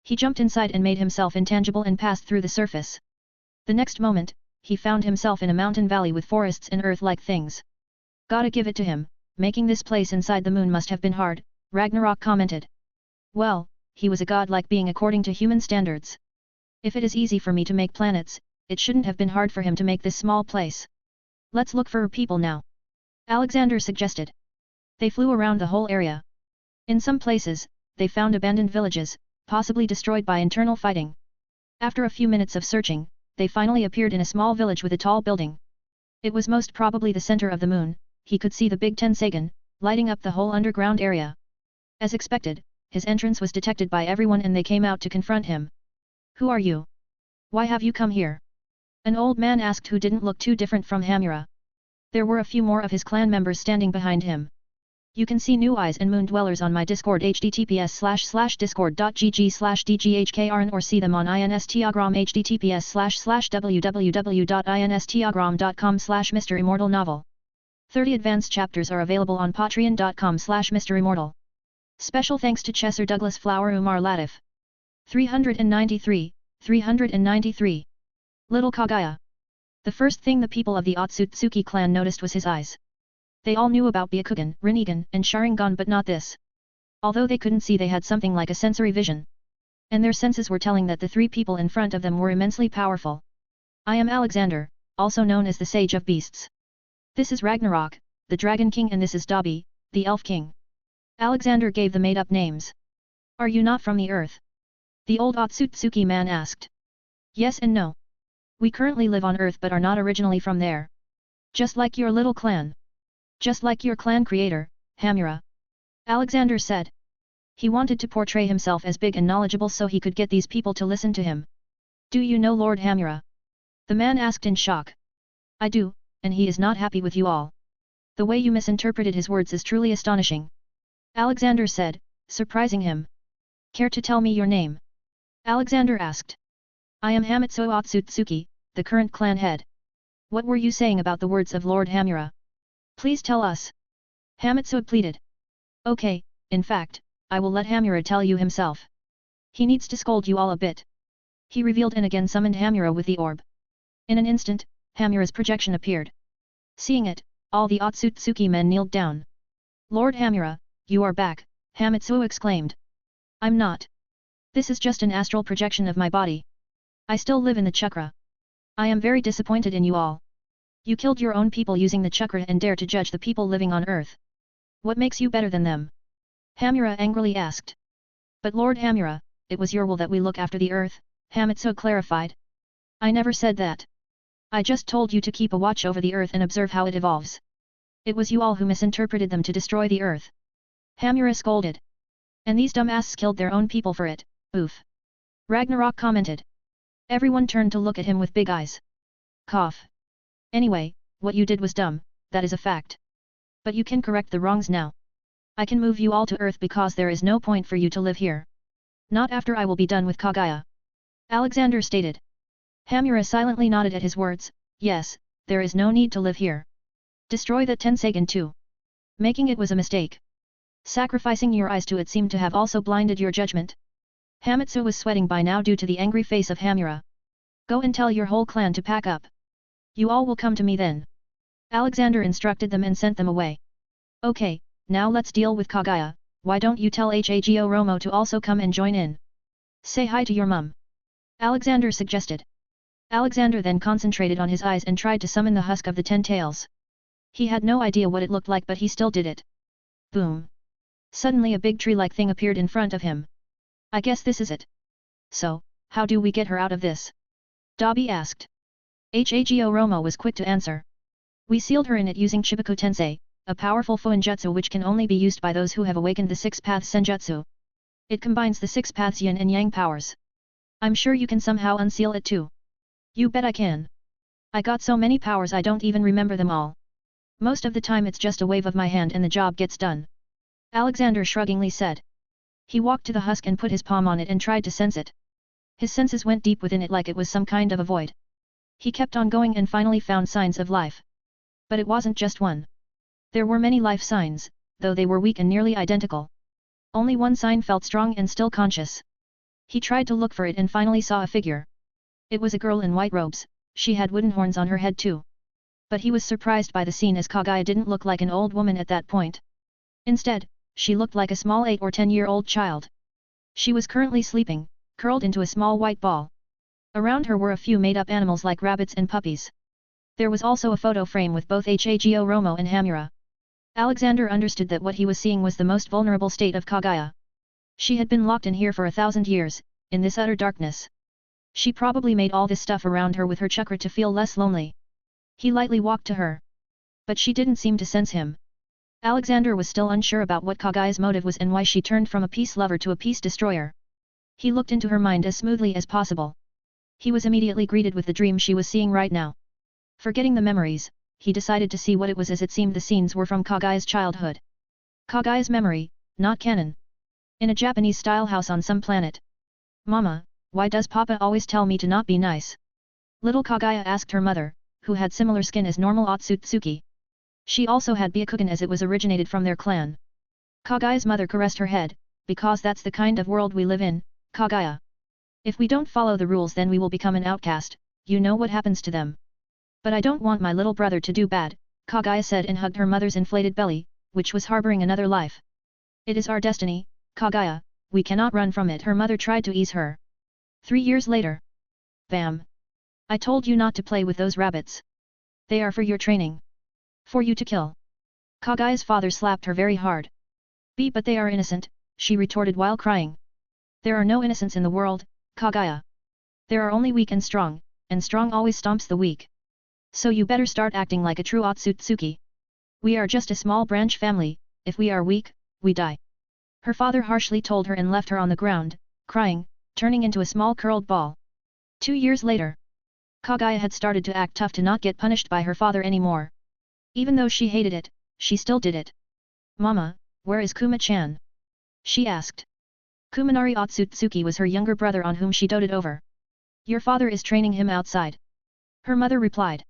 He jumped inside and made himself intangible and passed through the surface. The next moment, he found himself in a mountain valley with forests and earth-like things. Gotta give it to him, making this place inside the moon must have been hard, Ragnarok commented. Well, he was a god-like being according to human standards. If it is easy for me to make planets, it shouldn't have been hard for him to make this small place. Let's look for people now. Alexander suggested. They flew around the whole area. In some places, they found abandoned villages, possibly destroyed by internal fighting. After a few minutes of searching, they finally appeared in a small village with a tall building. It was most probably the center of the moon. He could see the big Tensagen, lighting up the whole underground area. As expected, his entrance was detected by everyone and they came out to confront him. Who are you? Why have you come here? An old man asked who didn't look too different from Hamura. There were a few more of his clan members standing behind him. You can see new eyes and moon dwellers on my Discord https://discord.gg/dghkrn or see them on Instagram https://www.instagram.com/MisterImmortal novel. 30 advanced chapters are available on patreon.com/MisterImmortal. Special thanks to Chesser Douglas Flower Umar Latif. 393. Little Kaguya. The first thing the people of the Otsutsuki clan noticed was his eyes. They all knew about Byakugan, Rinnegan, and Sharingan but not this. Although they couldn't see, they had something like a sensory vision. And their senses were telling that the three people in front of them were immensely powerful. I am Alexander, also known as the Sage of Beasts. This is Ragnarok, the Dragon King, and this is Dobby, the Elf King. Alexander gave the made-up names. Are you not from the earth? The old Otsutsuki man asked. Yes and no. We currently live on earth but are not originally from there. Just like your little clan. Just like your clan creator, Hamura. Alexander said. He wanted to portray himself as big and knowledgeable so he could get these people to listen to him. Do you know Lord Hamura? The man asked in shock. I do, and he is not happy with you all. The way you misinterpreted his words is truly astonishing. Alexander said, surprising him. Care to tell me your name? Alexander asked. I am Hamatsuo Otsutsuki, the current clan head. What were you saying about the words of Lord Hamura? Please tell us. Hamatsuo pleaded. Okay, in fact, I will let Hamura tell you himself. He needs to scold you all a bit. He revealed and again summoned Hamura with the orb. In an instant, Hamura's projection appeared. Seeing it, all the Otsutsuki men kneeled down. Lord Hamura, you are back, Hamatsuo exclaimed. I'm not. This is just an astral projection of my body. I still live in the chakra. I am very disappointed in you all. You killed your own people using the chakra and dare to judge the people living on earth. What makes you better than them? Hamura angrily asked. But Lord Hamura, it was your will that we look after the earth, Hamatsuo clarified. I never said that. I just told you to keep a watch over the earth and observe how it evolves. It was you all who misinterpreted them to destroy the earth. Hamura scolded. And these dumbasses killed their own people for it, oof. Ragnarok commented. Everyone turned to look at him with big eyes. Cough. Anyway, what you did was dumb, that is a fact. But you can correct the wrongs now. I can move you all to earth because there is no point for you to live here. Not after I will be done with Kaguya. Alexander stated. Hamura silently nodded at his words, yes, there is no need to live here. Destroy the Tensagen too. Making it was a mistake. Sacrificing your eyes to it seemed to have also blinded your judgment. Hamatsu was sweating by now due to the angry face of Hamura. Go and tell your whole clan to pack up. You all will come to me then. Alexander instructed them and sent them away. Okay, now let's deal with Kaguya, why don't you tell Hago Romo to also come and join in? Say hi to your mum. Alexander suggested. Alexander then concentrated on his eyes and tried to summon the husk of the 10 tails. He had no idea what it looked like but he still did it. Boom. Suddenly a big tree-like thing appeared in front of him. I guess this is it. So, how do we get her out of this? Dobby asked. Hago Romo was quick to answer. We sealed her in it using Chibaku Tensei, a powerful fuinjutsu which can only be used by those who have awakened the 6 paths senjutsu. It combines the 6 paths yin and yang powers. I'm sure you can somehow unseal it too. You bet I can. I got so many powers I don't even remember them all. Most of the time it's just a wave of my hand and the job gets done. Alexander shruggingly said. He walked to the husk and put his palm on it and tried to sense it. His senses went deep within it like it was some kind of a void. He kept on going and finally found signs of life. But it wasn't just one. There were many life signs, though they were weak and nearly identical. Only one sign felt strong and still conscious. He tried to look for it and finally saw a figure. It was a girl in white robes, she had wooden horns on her head too. But he was surprised by the scene as Kaguya didn't look like an old woman at that point. Instead, she looked like a small 8 or 10-year-old child. She was currently sleeping, curled into a small white ball. Around her were a few made-up animals like rabbits and puppies. There was also a photo frame with both Hago Romo and Hamura. Alexander understood that what he was seeing was the most vulnerable state of Kaguya. She had been locked in here for 1,000 years, in this utter darkness. She probably made all this stuff around her with her chakra to feel less lonely. He lightly walked to her. But she didn't seem to sense him. Alexander was still unsure about what Kaguya's motive was and why she turned from a peace lover to a peace destroyer. He looked into her mind as smoothly as possible. He was immediately greeted with the dream she was seeing right now. Forgetting the memories, he decided to see what it was as it seemed the scenes were from Kaguya's childhood. Kaguya's memory, not canon. In a Japanese-style house on some planet. Mama, why does Papa always tell me to not be nice? Little Kaguya asked her mother, who had similar skin as normal Otsutsuki. She also had Byakugan as it was originated from their clan. Kaguya's mother caressed her head, because that's the kind of world we live in, Kaguya. If we don't follow the rules then we will become an outcast, you know what happens to them. But I don't want my little brother to do bad, Kagaya said and hugged her mother's inflated belly, which was harboring another life. It is our destiny, Kagaya, we cannot run from it. Her mother tried to ease her. 3 years later. Bam! I told you not to play with those rabbits. They are for your training. For you to kill. Kagaya's father slapped her very hard. But they are innocent, she retorted while crying. There are no innocents in the world, Kagaya. There are only weak and strong always stomps the weak. So you better start acting like a true Otsutsuki. We are just a small branch family, if we are weak, we die. Her father harshly told her and left her on the ground, crying, turning into a small curled ball. 2 years later. Kagaya had started to act tough to not get punished by her father anymore. Even though she hated it, she still did it. Mama, where is Kuma-chan? She asked. Kuminari Otsutsuki was her younger brother on whom she doted over. Your father is training him outside. Her mother replied.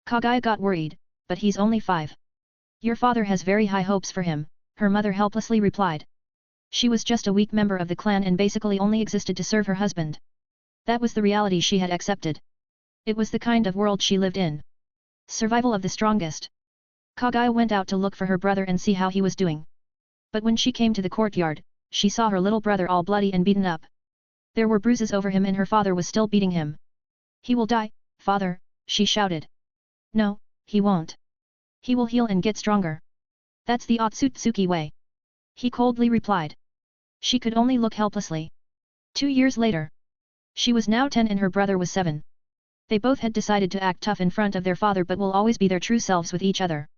Kagaya got worried, but he's only 5. Your father has very high hopes for him, her mother helplessly replied. She was just a weak member of the clan and basically only existed to serve her husband. That was the reality she had accepted. It was the kind of world she lived in. Survival of the strongest. Kagaya went out to look for her brother and see how he was doing. But when she came to the courtyard, she saw her little brother all bloody and beaten up. There were bruises over him and her father was still beating him. He will die, father, she shouted. No, he won't. He will heal and get stronger. That's the Otsutsuki way. He coldly replied. She could only look helplessly. 2 years later. She was now 10 and her brother was 7. They both had decided to act tough in front of their father but will always be their true selves with each other.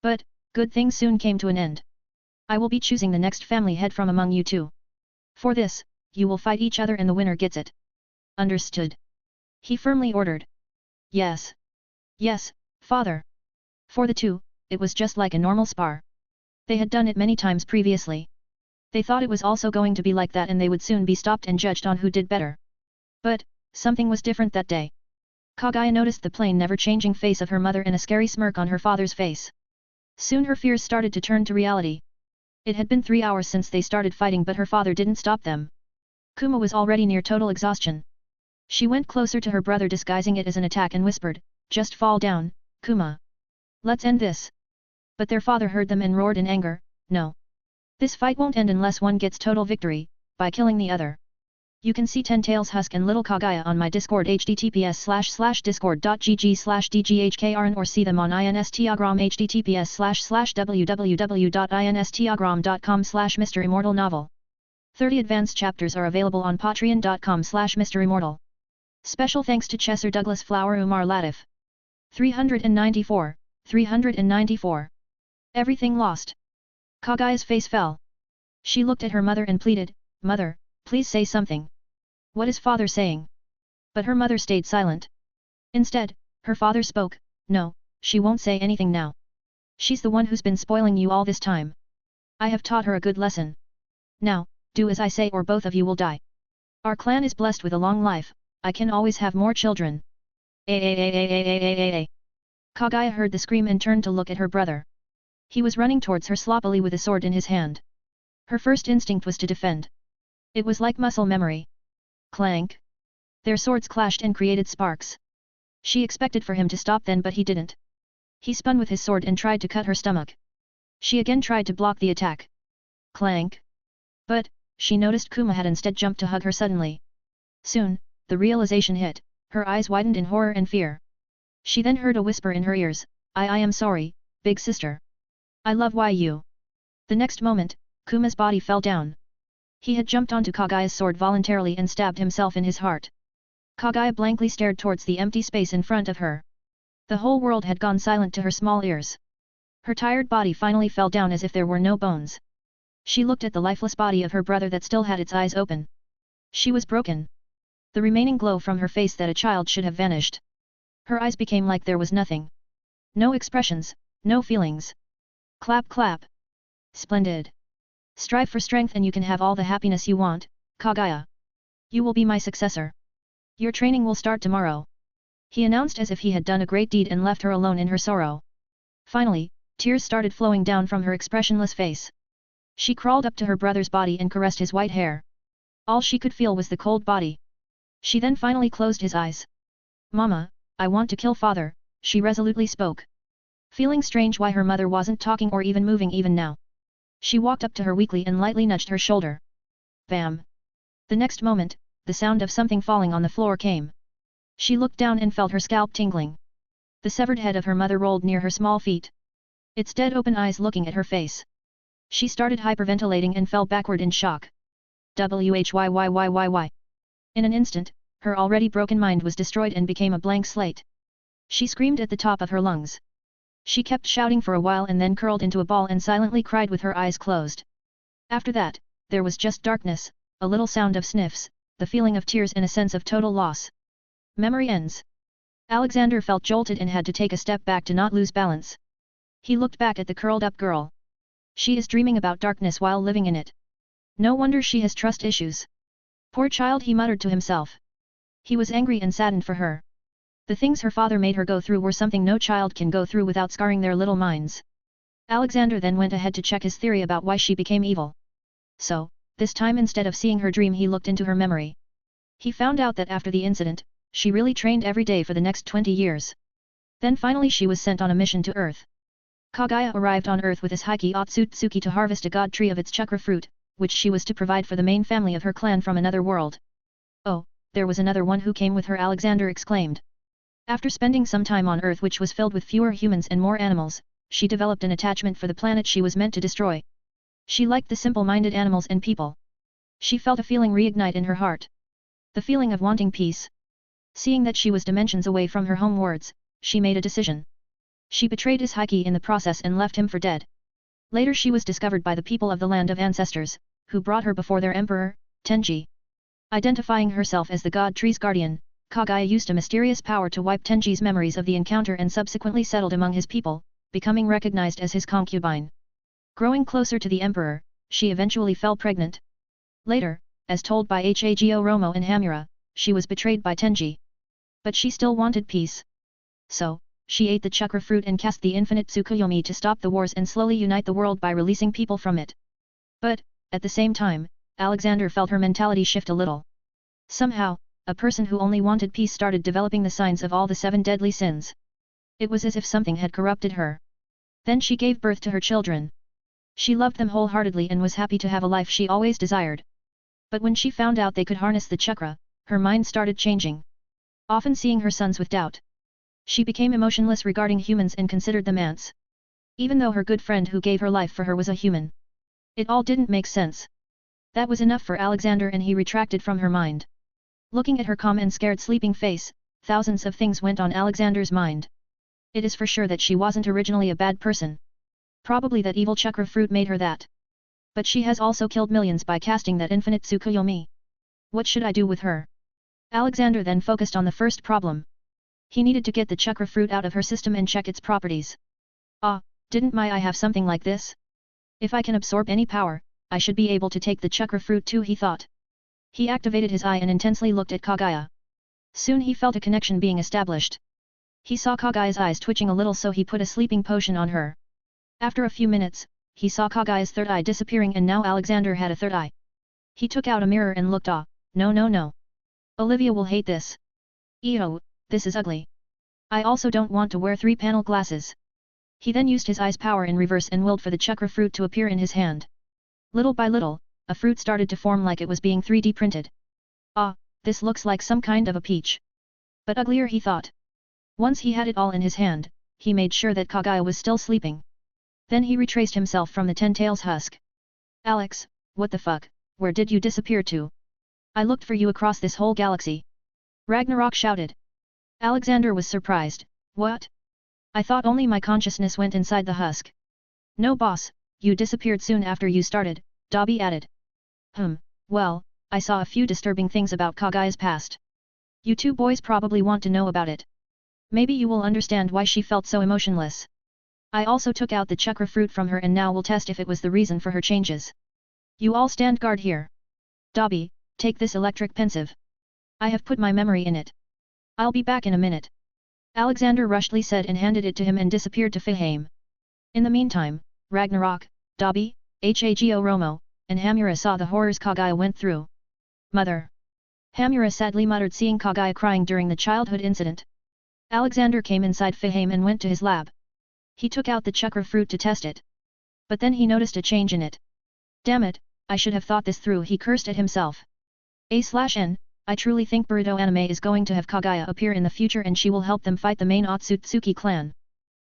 But, good things soon came to an end. I will be choosing the next family head from among you two. For this, you will fight each other and the winner gets it. Understood? He firmly ordered. Yes. Yes, father. For the two, it was just like a normal spar. They had done it many times previously. They thought it was also going to be like that and they would soon be stopped and judged on who did better. But, something was different that day. Kagaya noticed the plain never-changing face of her mother and a scary smirk on her father's face. Soon her fears started to turn to reality. It had been 3 hours since they started fighting but her father didn't stop them. Kuma was already near total exhaustion. She went closer to her brother disguising it as an attack and whispered, "Just fall down, Kuma. Let's end this." But their father heard them and roared in anger, "No. This fight won't end unless one gets total victory, by killing the other." You can see Ten Tails Husk and Little Kagaya on my Discord https://discord.gg/dghkrn or see them on Instagram https://www.instagram.com/MisterImmortal novel. 30 advanced chapters are available on patreon.com/MisterImmortal. Special thanks to Chesser Douglas Flower Umar Latif. 394. Everything lost. Kagaya's face fell. She looked at her mother and pleaded, "Mother, please say something. What is father saying?" But her mother stayed silent. Instead, her father spoke, "No, she won't say anything now. She's the one who's been spoiling you all this time. I have taught her a good lesson. Now, do as I say or both of you will die. Our clan is blessed with a long life, I can always have more children." Kagaya heard the scream and turned to look at her brother. He was running towards her sloppily with a sword in his hand. Her first instinct was to defend. It was like muscle memory. Clank! Their swords clashed and created sparks. She expected for him to stop then but he didn't. He spun with his sword and tried to cut her stomach. She again tried to block the attack. Clank! But, she noticed Kuma had instead jumped to hug her suddenly. Soon, the realization hit, her eyes widened in horror and fear. She then heard a whisper in her ears, I am sorry, big sister. I love you. The next moment, Kuma's body fell down. He had jumped onto Kagaya's sword voluntarily and stabbed himself in his heart. Kagaya blankly stared towards the empty space in front of her. The whole world had gone silent to her small ears. Her tired body finally fell down as if there were no bones. She looked at the lifeless body of her brother that still had its eyes open. She was broken. The remaining glow from her face that a child should have vanished. Her eyes became like there was nothing. No expressions, no feelings. Clap clap. Splendid. Strive for strength and you can have all the happiness you want, Kagaya. You will be my successor. Your training will start tomorrow. He announced as if he had done a great deed and left her alone in her sorrow. Finally, tears started flowing down from her expressionless face. She crawled up to her brother's body and caressed his white hair. All she could feel was the cold body. She then finally closed his eyes. Mama, I want to kill father, she resolutely spoke. Feeling strange why her mother wasn't talking or even moving even now. She walked up to her weakly and lightly nudged her shoulder. Bam! The next moment, the sound of something falling on the floor came. She looked down and felt her scalp tingling. The severed head of her mother rolled near her small feet. Its dead open eyes looking at her face. She started hyperventilating and fell backward in shock. Whyyyyyy. In an instant, her already broken mind was destroyed and became a blank slate. She screamed at the top of her lungs. She kept shouting for a while and then curled into a ball and silently cried with her eyes closed. After that, there was just darkness, a little sound of sniffs, the feeling of tears and a sense of total loss. Memory ends. Alexander felt jolted and had to take a step back to not lose balance. He looked back at the curled-up girl. She is dreaming about darkness while living in it. No wonder she has trust issues. Poor child, he muttered to himself. He was angry and saddened for her. The things her father made her go through were something no child can go through without scarring their little minds. Alexander then went ahead to check his theory about why she became evil. So, this time instead of seeing her dream he looked into her memory. He found out that after the incident, she really trained every day for the next 20 years. Then finally she was sent on a mission to Earth. Kagaya arrived on Earth with his Heike Otsutsuki to harvest a god tree of its chakra fruit, which she was to provide for the main family of her clan from another world. Oh, there was another one who came with her, Alexander exclaimed. After spending some time on Earth which was filled with fewer humans and more animals, she developed an attachment for the planet she was meant to destroy. She liked the simple-minded animals and people. She felt a feeling reignite in her heart. The feeling of wanting peace. Seeing that she was dimensions away from her home worlds, she made a decision. She betrayed his Heike in the process and left him for dead. Later she was discovered by the people of the land of ancestors, who brought her before their emperor, Tenji. Identifying herself as the god tree's guardian, Kagaya used a mysterious power to wipe Tenji's memories of the encounter and subsequently settled among his people, becoming recognized as his concubine. Growing closer to the emperor, she eventually fell pregnant. Later, as told by Hago Romo and Hamura, she was betrayed by Tenji. But she still wanted peace. So, she ate the chakra fruit and cast the infinite Tsukuyomi to stop the wars and slowly unite the world by releasing people from it. But, at the same time, Alexander felt her mentality shift a little. Somehow, a person who only wanted peace started developing the signs of all the 7 deadly sins. It was as if something had corrupted her. Then she gave birth to her children. She loved them wholeheartedly and was happy to have a life she always desired. But when she found out they could harness the chakra, her mind started changing. Often seeing her sons with doubt. She became emotionless regarding humans and considered them ants. Even though her good friend who gave her life for her was a human. It all didn't make sense. That was enough for Alexander and he retracted from her mind. Looking at her calm and scared sleeping face, thousands of things went on Alexander's mind. It is for sure that she wasn't originally a bad person. Probably that evil chakra fruit made her that. But she has also killed millions by casting that infinite Tsukuyomi. What should I do with her? Alexander then focused on the first problem. He needed to get the chakra fruit out of her system and check its properties. Ah, didn't my eye have something like this? If I can absorb any power, I should be able to take the chakra fruit too, he thought. He activated his eye and intensely looked at Kagaya. Soon he felt a connection being established. He saw Kagaya's eyes twitching a little, so he put a sleeping potion on her. After a few minutes, he saw Kagaya's third eye disappearing and now Alexander had a third eye. He took out a mirror and looked. No. Olivia will hate this. Ew, this is ugly. I also don't want to wear 3-panel glasses. He then used his eye's power in reverse and willed for the chakra fruit to appear in his hand. Little by little, a fruit started to form like it was being 3D printed. Ah, this looks like some kind of a peach. But uglier, he thought. Once he had it all in his hand, he made sure that Kagaya was still sleeping. Then he retraced himself from the 10-tails husk. Alex, what the fuck, where did you disappear to? I looked for you across this whole galaxy. Ragnarok shouted. Alexander was surprised. What? I thought only my consciousness went inside the husk. No boss, you disappeared soon after you started, Dobby added. Well, I saw a few disturbing things about Kagaya's past. You two boys probably want to know about it. Maybe you will understand why she felt so emotionless. I also took out the chakra fruit from her and now we'll test if it was the reason for her changes. You all stand guard here. Dobby, take this electric pensive. I have put my memory in it. I'll be back in a minute. Alexander rushedly said and handed it to him and disappeared to Faheim. In the meantime, Ragnarok, Dobby, Hago Romo, and Hamura saw the horrors Kagaya went through. Mother. Hamura sadly muttered seeing Kagaya crying during the childhood incident. Alexander came inside Fahim and went to his lab. He took out the chakra fruit to test it. But then he noticed a change in it. Damn it, I should have thought this through, he cursed at himself. A/N, I truly think Boruto anime is going to have Kaguya appear in the future and she will help them fight the main Otsutsuki clan.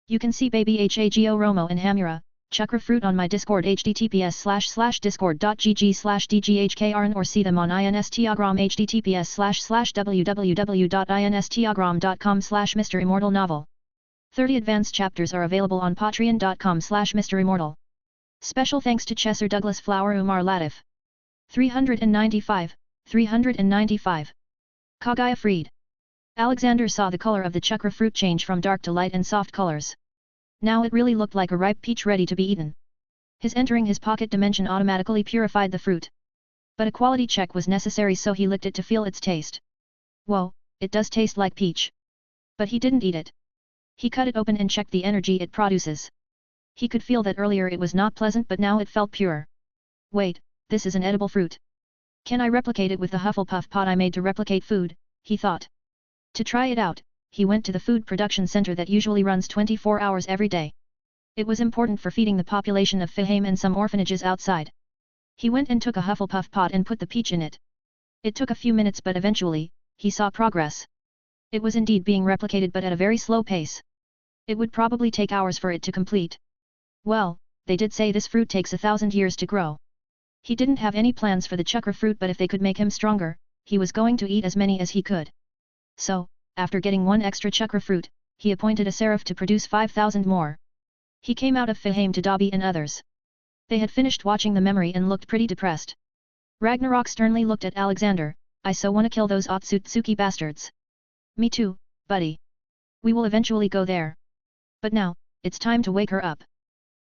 You can see baby Hago Romo and Hamura, chakra fruit on my Discord https://discord.gg/dghkrn or see them on Instagram https://www.instagram.com/MisterImmortal 30 advanced chapters are available on patreon.com/MisterImmortal. Special thanks to Chesser Douglas Flower Umar Latif. 395. Kaguya freed. Alexander saw the color of the chakra fruit change from dark to light and soft colors. Now it really looked like a ripe peach ready to be eaten. His entering his pocket dimension automatically purified the fruit. But a quality check was necessary, so he licked it to feel its taste. Whoa, it does taste like peach. But he didn't eat it. He cut it open and checked the energy it produces. He could feel that earlier it was not pleasant, but now it felt pure. Wait, this is an edible fruit. Can I replicate it with the Hufflepuff pot I made to replicate food, he thought. To try it out, he went to the food production center that usually runs 24 hours every day. It was important for feeding the population of Fahim and some orphanages outside. He went and took a Hufflepuff pot and put the peach in it. It took a few minutes, but eventually, he saw progress. It was indeed being replicated, but at a very slow pace. It would probably take hours for it to complete. Well, they did say this fruit takes 1,000 years to grow. He didn't have any plans for the chakra fruit, but if they could make him stronger, he was going to eat as many as he could. So, after getting one extra chakra fruit, he appointed a seraph to produce 5,000 more. He came out of Fahim to Dobby and others. They had finished watching the memory and looked pretty depressed. Ragnarok sternly looked at Alexander. I so wanna kill those Otsutsuki bastards. Me too, buddy. We will eventually go there. But now, it's time to wake her up.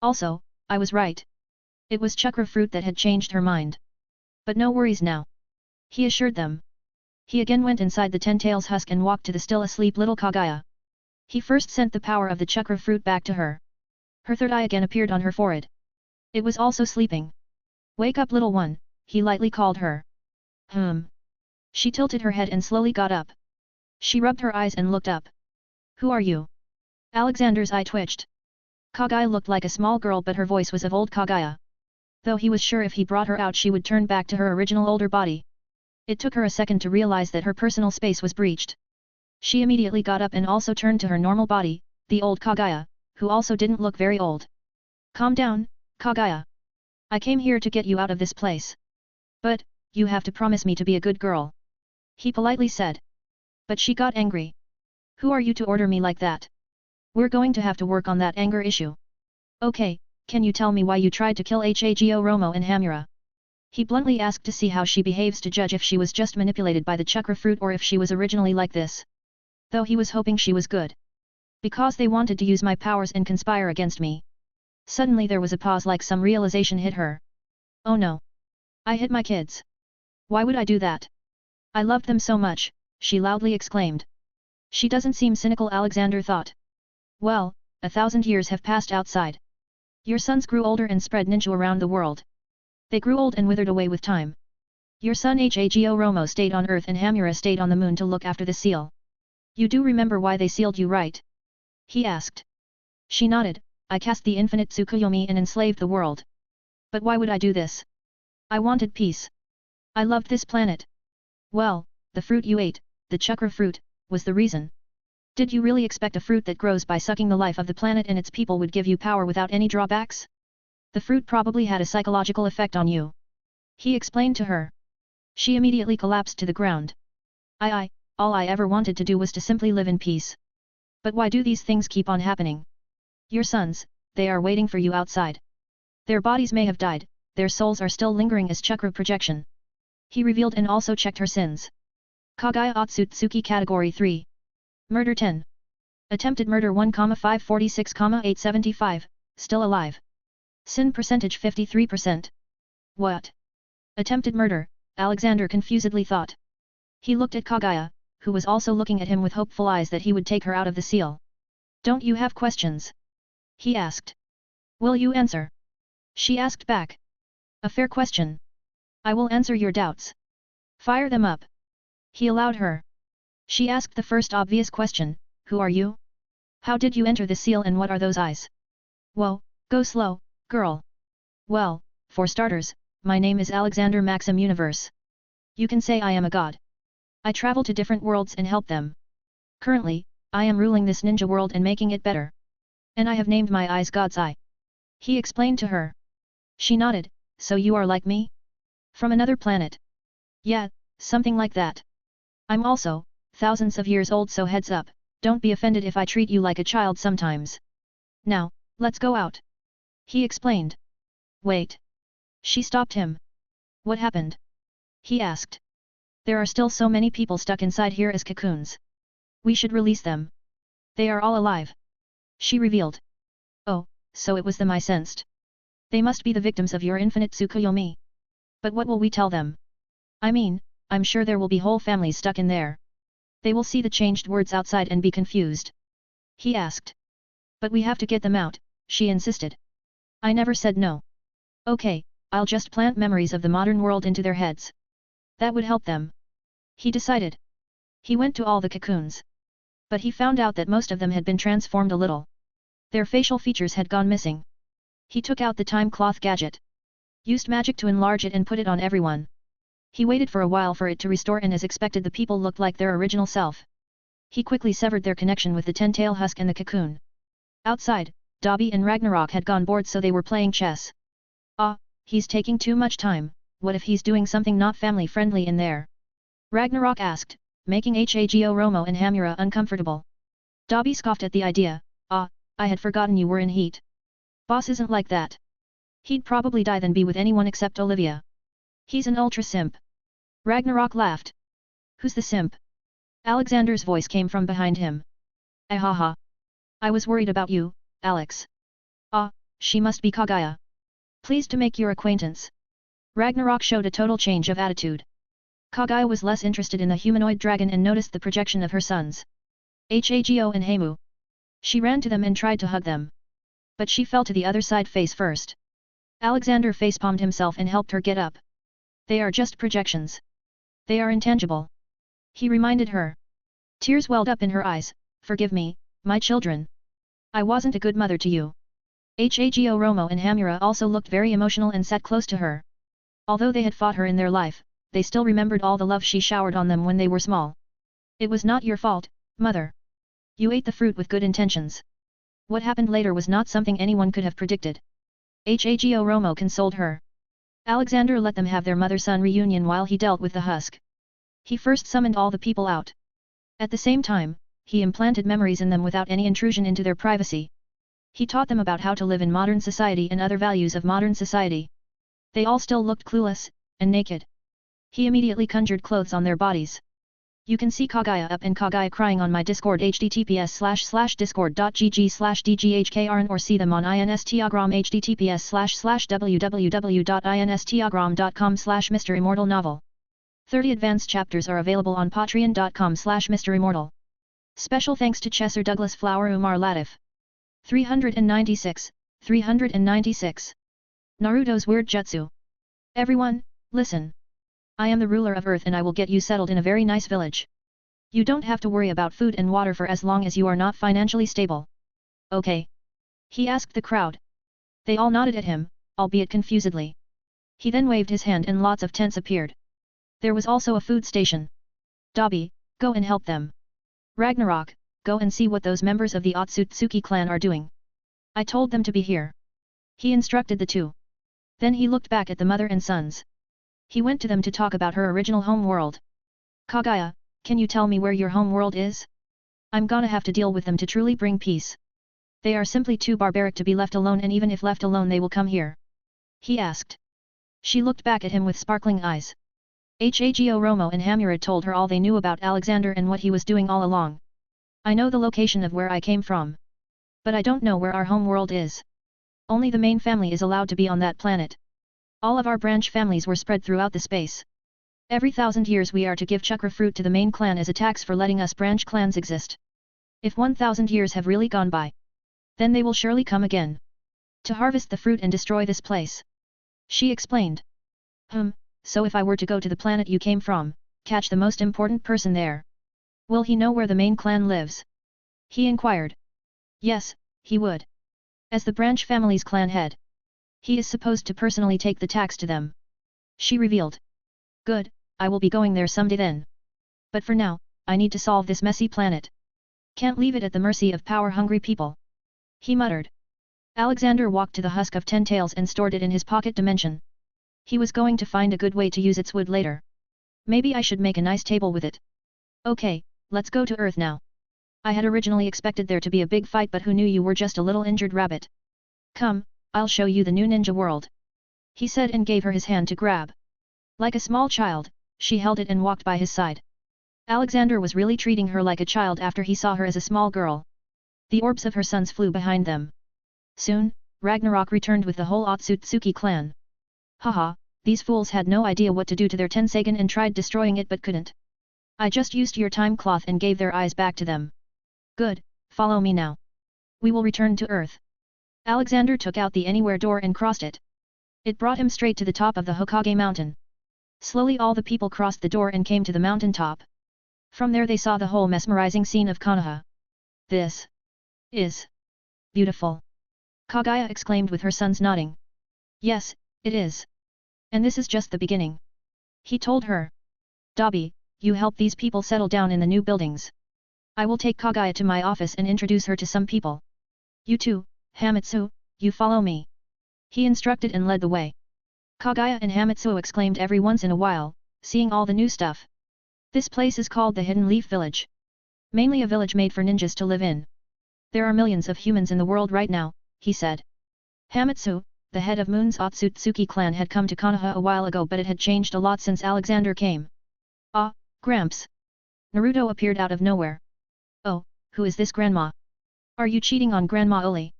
Also, I was right. It was chakra fruit that had changed her mind. But no worries now. He assured them. He again went inside the Ten-Tails husk and walked to the still asleep little Kaguya. He first sent the power of the chakra fruit back to her. Her third eye again appeared on her forehead. It was also sleeping. Wake up, little one, he lightly called her. She tilted her head and slowly got up. She rubbed her eyes and looked up. Who are you? Alexander's eye twitched. Kaguya looked like a small girl, but her voice was of old Kaguya. Though he was sure if he brought her out she would turn back to her original older body. It took her a second to realize that her personal space was breached. She immediately got up and also turned to her normal body, the old Kaguya, who also didn't look very old. Calm down, Kaguya. I came here to get you out of this place. But, you have to promise me to be a good girl. He politely said. But she got angry. Who are you to order me like that? We're going to have to work on that anger issue. Okay, can you tell me why you tried to kill Hago Romo and Hamura? He bluntly asked to see how she behaves to judge if she was just manipulated by the chakra fruit or if she was originally like this. Though he was hoping she was good. Because they wanted to use my powers and conspire against me. Suddenly there was a pause, like some realization hit her. Oh no. I hit my kids. Why would I do that? I loved them so much, she loudly exclaimed. She doesn't seem cynical, Alexander thought. Well, 1,000 years have passed outside. Your sons grew older and spread ninja around the world. They grew old and withered away with time. Your son Hago Romo stayed on Earth and Hamura stayed on the moon to look after the seal. You do remember why they sealed you, right? He asked. She nodded. I cast the infinite Tsukuyomi and enslaved the world. But why would I do this? I wanted peace. I loved this planet. Well, the fruit you ate, the chakra fruit, was the reason. Did you really expect a fruit that grows by sucking the life of the planet and its people would give you power without any drawbacks? The fruit probably had a psychological effect on you. He explained to her. She immediately collapsed to the ground. All I ever wanted to do was to simply live in peace. But why do these things keep on happening? Your sons, they are waiting for you outside. Their bodies may have died, their souls are still lingering as chakra projection. He revealed and also checked her sins. Kaguya Otsutsuki Category 3. Murder 10. Attempted murder 1,546,875, still alive. Sin percentage 53%. What? Attempted murder, Alexander confusedly thought. He looked at Kaguya, who was also looking at him with hopeful eyes that he would take her out of the seal. Don't you have questions? He asked. Will you answer? She asked back. A fair question. I will answer your doubts. Fire them up. He allowed her. She asked the first obvious question, Who are you? How did you enter the seal and what are those eyes? Whoa, go slow, girl. Well, for starters, my name is Alexander Maxim Universe. You can say I am a god. I travel to different worlds and help them. Currently, I am ruling this ninja world and making it better. And I have named my eyes God's Eye. He explained to her. She nodded, so you are like me? From another planet? Yeah, something like that. I'm also, thousands of years old, so heads up, don't be offended if I treat you like a child sometimes. Now, let's go out. He explained. Wait. She stopped him. What happened? He asked. There are still so many people stuck inside here as cocoons. We should release them. They are all alive. She revealed. Oh, so it was them I sensed. They must be the victims of your infinite Tsukuyomi. But what will we tell them? I mean, I'm sure there will be whole families stuck in there. They will see the changed words outside and be confused. He asked. But we have to get them out, she insisted. I never said no. Okay, I'll just plant memories of the modern world into their heads. That would help them. He decided. He went to all the cocoons. But he found out that most of them had been transformed a little. Their facial features had gone missing. He took out the time cloth gadget. Used magic to enlarge it and put it on everyone. He waited for a while for it to restore, and as expected the people looked like their original self. He quickly severed their connection with the ten-tail husk and the cocoon. Outside, Dobby and Ragnarok had gone bored, so they were playing chess. Ah, he's taking too much time, what if he's doing something not family-friendly in there? Ragnarok asked, making Hago Romo and Hamura uncomfortable. Dobby scoffed at the idea. Ah, I had forgotten you were in heat. Boss isn't like that. He'd probably die than be with anyone except Olivia. He's an ultra simp. Ragnarok laughed. Who's the simp? Alexander's voice came from behind him. Ahaha. I was worried about you, Alex. Ah, she must be Kaguya. Pleased to make your acquaintance. Ragnarok showed a total change of attitude. Kaguya was less interested in the humanoid dragon and noticed the projection of her sons. Hago and Heimu. She ran to them and tried to hug them. But she fell to the other side face first. Alexander facepalmed himself and helped her get up. They are just projections. They are intangible. He reminded her. Tears welled up in her eyes. Forgive me, my children. I wasn't a good mother to you. Hago Romo and Hamura also looked very emotional and sat close to her. Although they had fought her in their life, they still remembered all the love she showered on them when they were small. It was not your fault, mother. You ate the fruit with good intentions. What happened later was not something anyone could have predicted. Hago Romo consoled her. Alexander let them have their mother-son reunion while he dealt with the husk. He first summoned all the people out. At the same time, he implanted memories in them without any intrusion into their privacy. He taught them about how to live in modern society and other values of modern society. They all still looked clueless, and naked. He immediately conjured clothes on their bodies. You can see Kaguya up and Kaguya crying on my Discord https://discord.gg/dghkrn or see them on Instagram https://www.instagram.com/MisterImmortal novel. 30 advanced chapters are available on patreon.com/MisterImmortal. Special thanks to Chesser Douglas Flower Umar Latif. 396, 396. Naruto's Weird Jutsu. Everyone, listen. I am the ruler of Earth and I will get you settled in a very nice village. You don't have to worry about food and water for as long as you are not financially stable. Okay? He asked the crowd. They all nodded at him, albeit confusedly. He then waved his hand and lots of tents appeared. There was also a food station. Dobby, go and help them. Ragnarok, go and see what those members of the Otsutsuki clan are doing. I told them to be here. He instructed the two. Then he looked back at the mother and sons. He went to them to talk about her original home world. Kaguya, can you tell me where your home world is? I'm gonna have to deal with them to truly bring peace. They are simply too barbaric to be left alone, and even if left alone they will come here. He asked. She looked back at him with sparkling eyes. Hago Romo and Hamura told her all they knew about Alexander and what he was doing all along. I know the location of where I came from. But I don't know where our home world is. Only the main family is allowed to be on that planet. All of our branch families were spread throughout the space. Every 1,000 years we are to give chakra fruit to the main clan as a tax for letting us branch clans exist. If 1,000 years have really gone by, then they will surely come again. To harvest the fruit and destroy this place. She explained. So if I were to go to the planet you came from, catch the most important person there. Will he know where the main clan lives? He inquired. Yes, he would. As the branch family's clan head, he is supposed to personally take the tax to them. She revealed. Good, I will be going there someday then. But for now, I need to solve this messy planet. Can't leave it at the mercy of power-hungry people. He muttered. Alexander walked to the husk of 10 tails and stored it in his pocket dimension. He was going to find a good way to use its wood later. Maybe I should make a nice table with it. Okay, let's go to Earth now. I had originally expected there to be a big fight, but who knew you were just a little injured rabbit. Come, I'll show you the new ninja world. He said and gave her his hand to grab. Like a small child, she held it and walked by his side. Alexander was really treating her like a child after he saw her as a small girl. The orbs of her sons flew behind them. Soon, Ragnarok returned with the whole Otsutsuki clan. Haha, these fools had no idea what to do to their Tensagen and tried destroying it but couldn't. I just used your time cloth and gave their eyes back to them. Good, follow me now. We will return to Earth. Alexander took out the Anywhere door and crossed it. It brought him straight to the top of the Hokage mountain. Slowly all the people crossed the door and came to the mountain top. From there they saw the whole mesmerizing scene of Konoha. This is beautiful. Kaguya exclaimed with her sons nodding. Yes, it is. And this is just the beginning. He told her. Dabi, you help these people settle down in the new buildings. I will take Kaguya to my office and introduce her to some people. You too, Hamitsu, you follow me. He instructed and led the way. Kaguya and Hamitsu exclaimed every once in a while, seeing all the new stuff. This place is called the Hidden Leaf Village. Mainly a village made for ninjas to live in. There are millions of humans in the world right now, he said. Hamitsu, the head of Moon's Otsutsuki clan, had come to Konoha a while ago, but it had changed a lot since Alexander came. Ah, Gramps. Naruto appeared out of nowhere. Oh, who is this grandma? Are you cheating on Grandma Oli?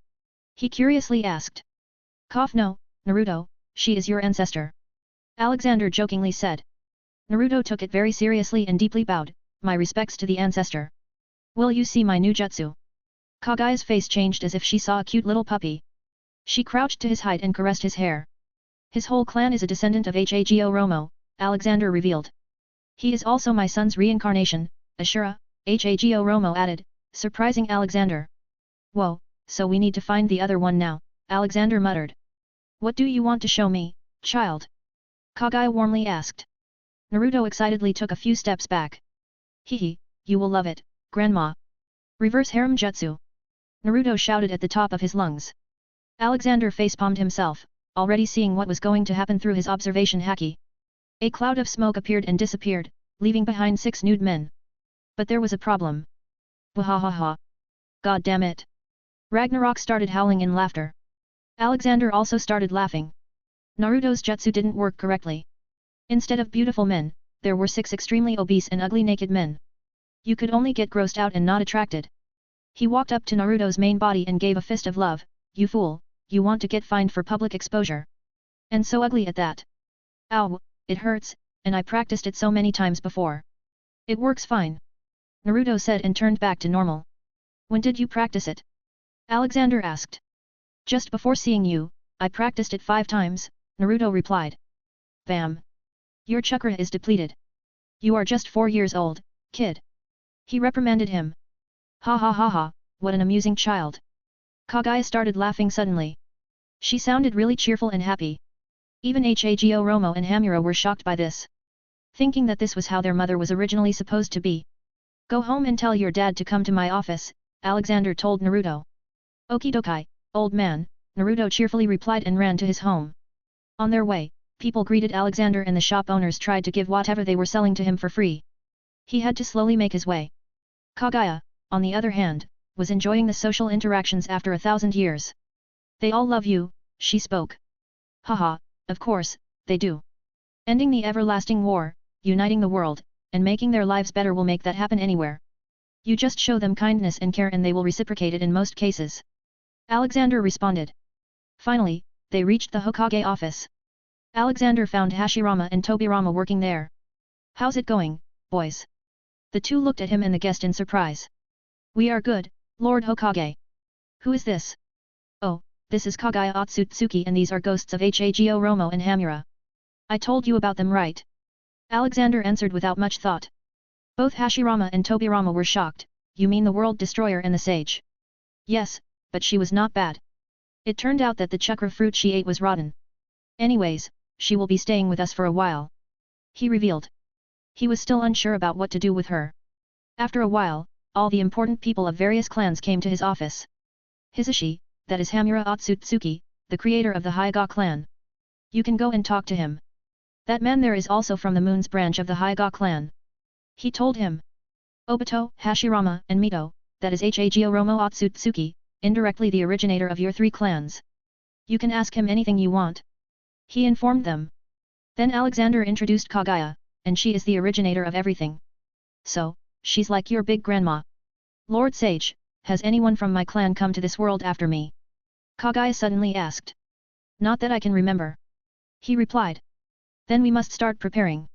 He curiously asked. Cough, no, Naruto, she is your ancestor. Alexander jokingly said. Naruto took it very seriously and deeply bowed, my respects to the ancestor. Will you see my new jutsu? Kaguya's face changed as if she saw a cute little puppy. She crouched to his height and caressed his hair. His whole clan is a descendant of Hago Romo, Alexander revealed. He is also my son's reincarnation, Ashura, Hago Romo added, surprising Alexander. Whoa, so we need to find the other one now, Alexander muttered. What do you want to show me, child? Kaguya warmly asked. Naruto excitedly took a few steps back. Hehe, you will love it, Grandma. Reverse harem jutsu. Naruto shouted at the top of his lungs. Alexander facepalmed himself, already seeing what was going to happen through his observation haki. A cloud of smoke appeared and disappeared, leaving behind 6 nude men. But there was a problem. Wahahaha. God damn it. Ragnarok started howling in laughter. Alexander also started laughing. Naruto's jutsu didn't work correctly. Instead of beautiful men, there were 6 extremely obese and ugly naked men. You could only get grossed out and not attracted. He walked up to Naruto's main body and gave a fist of love. You fool, you want to get fined for public exposure. And so ugly at that. Ow, it hurts, and I practiced it so many times before. It works fine. Naruto said and turned back to normal. When did you practice it? Alexander asked. Just before seeing you, I practiced it 5 times, Naruto replied. Bam. Your chakra is depleted. You are just 4 years old, kid. He reprimanded him. Ha ha ha ha, what an amusing child. Kaguya started laughing suddenly. She sounded really cheerful and happy. Even Hago Romo and Hamura were shocked by this. Thinking that this was how their mother was originally supposed to be. Go home and tell your dad to come to my office, Alexander told Naruto. Okidoki, old man, Naruto cheerfully replied and ran to his home. On their way, people greeted Alexander and the shop owners tried to give whatever they were selling to him for free. He had to slowly make his way. Kaguya, on the other hand, was enjoying the social interactions after 1,000 years. They all love you, she spoke. Haha, of course, they do. Ending the everlasting war, uniting the world, and making their lives better will make that happen anywhere. You just show them kindness and care and they will reciprocate it in most cases. Alexander responded. Finally, they reached the Hokage office. Alexander found Hashirama and Tobirama working there. How's it going, boys? The two looked at him and the guest in surprise. We are good, Lord Hokage. Who is this? Oh, this is Kaguya Otsutsuki and these are ghosts of Hago Romo and Hamura. I told you about them, right? Alexander answered without much thought. Both Hashirama and Tobirama were shocked. You mean the world destroyer and the sage? Yes, but she was not bad. It turned out that the chakra fruit she ate was rotten. Anyways, she will be staying with us for a while. He revealed. He was still unsure about what to do with her. After a while, all the important people of various clans came to his office. Hisashi, that is Hamura Otsutsuki, the creator of the Hyuga clan. You can go and talk to him. That man there is also from the Moon's branch of the Hyuga clan. He told him. Obito, Hashirama, and Mito, that is Hago Romo Otsutsuki, indirectly the originator of your three clans. You can ask him anything you want. He informed them. Then Alexander introduced Kaguya, and she is the originator of everything. So, she's like your big grandma. Lord Sage, has anyone from my clan come to this world after me? Kaguya suddenly asked. Not that I can remember. He replied. Then we must start preparing.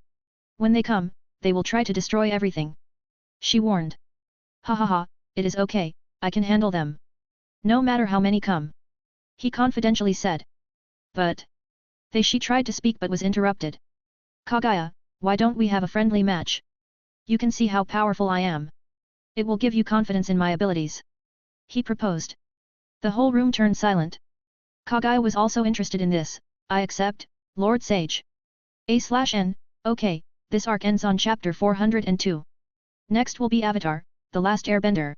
When they come, they will try to destroy everything. She warned. Ha ha ha, it is okay, I can handle them. No matter how many come. He confidentially said. But. She tried to speak but was interrupted. Kaguya, why don't we have a friendly match? You can see how powerful I am. It will give you confidence in my abilities. He proposed. The whole room turned silent. Kaguya was also interested in this. I accept, Lord Sage. A/N, okay, this arc ends on chapter 402. Next will be Avatar, The Last Airbender.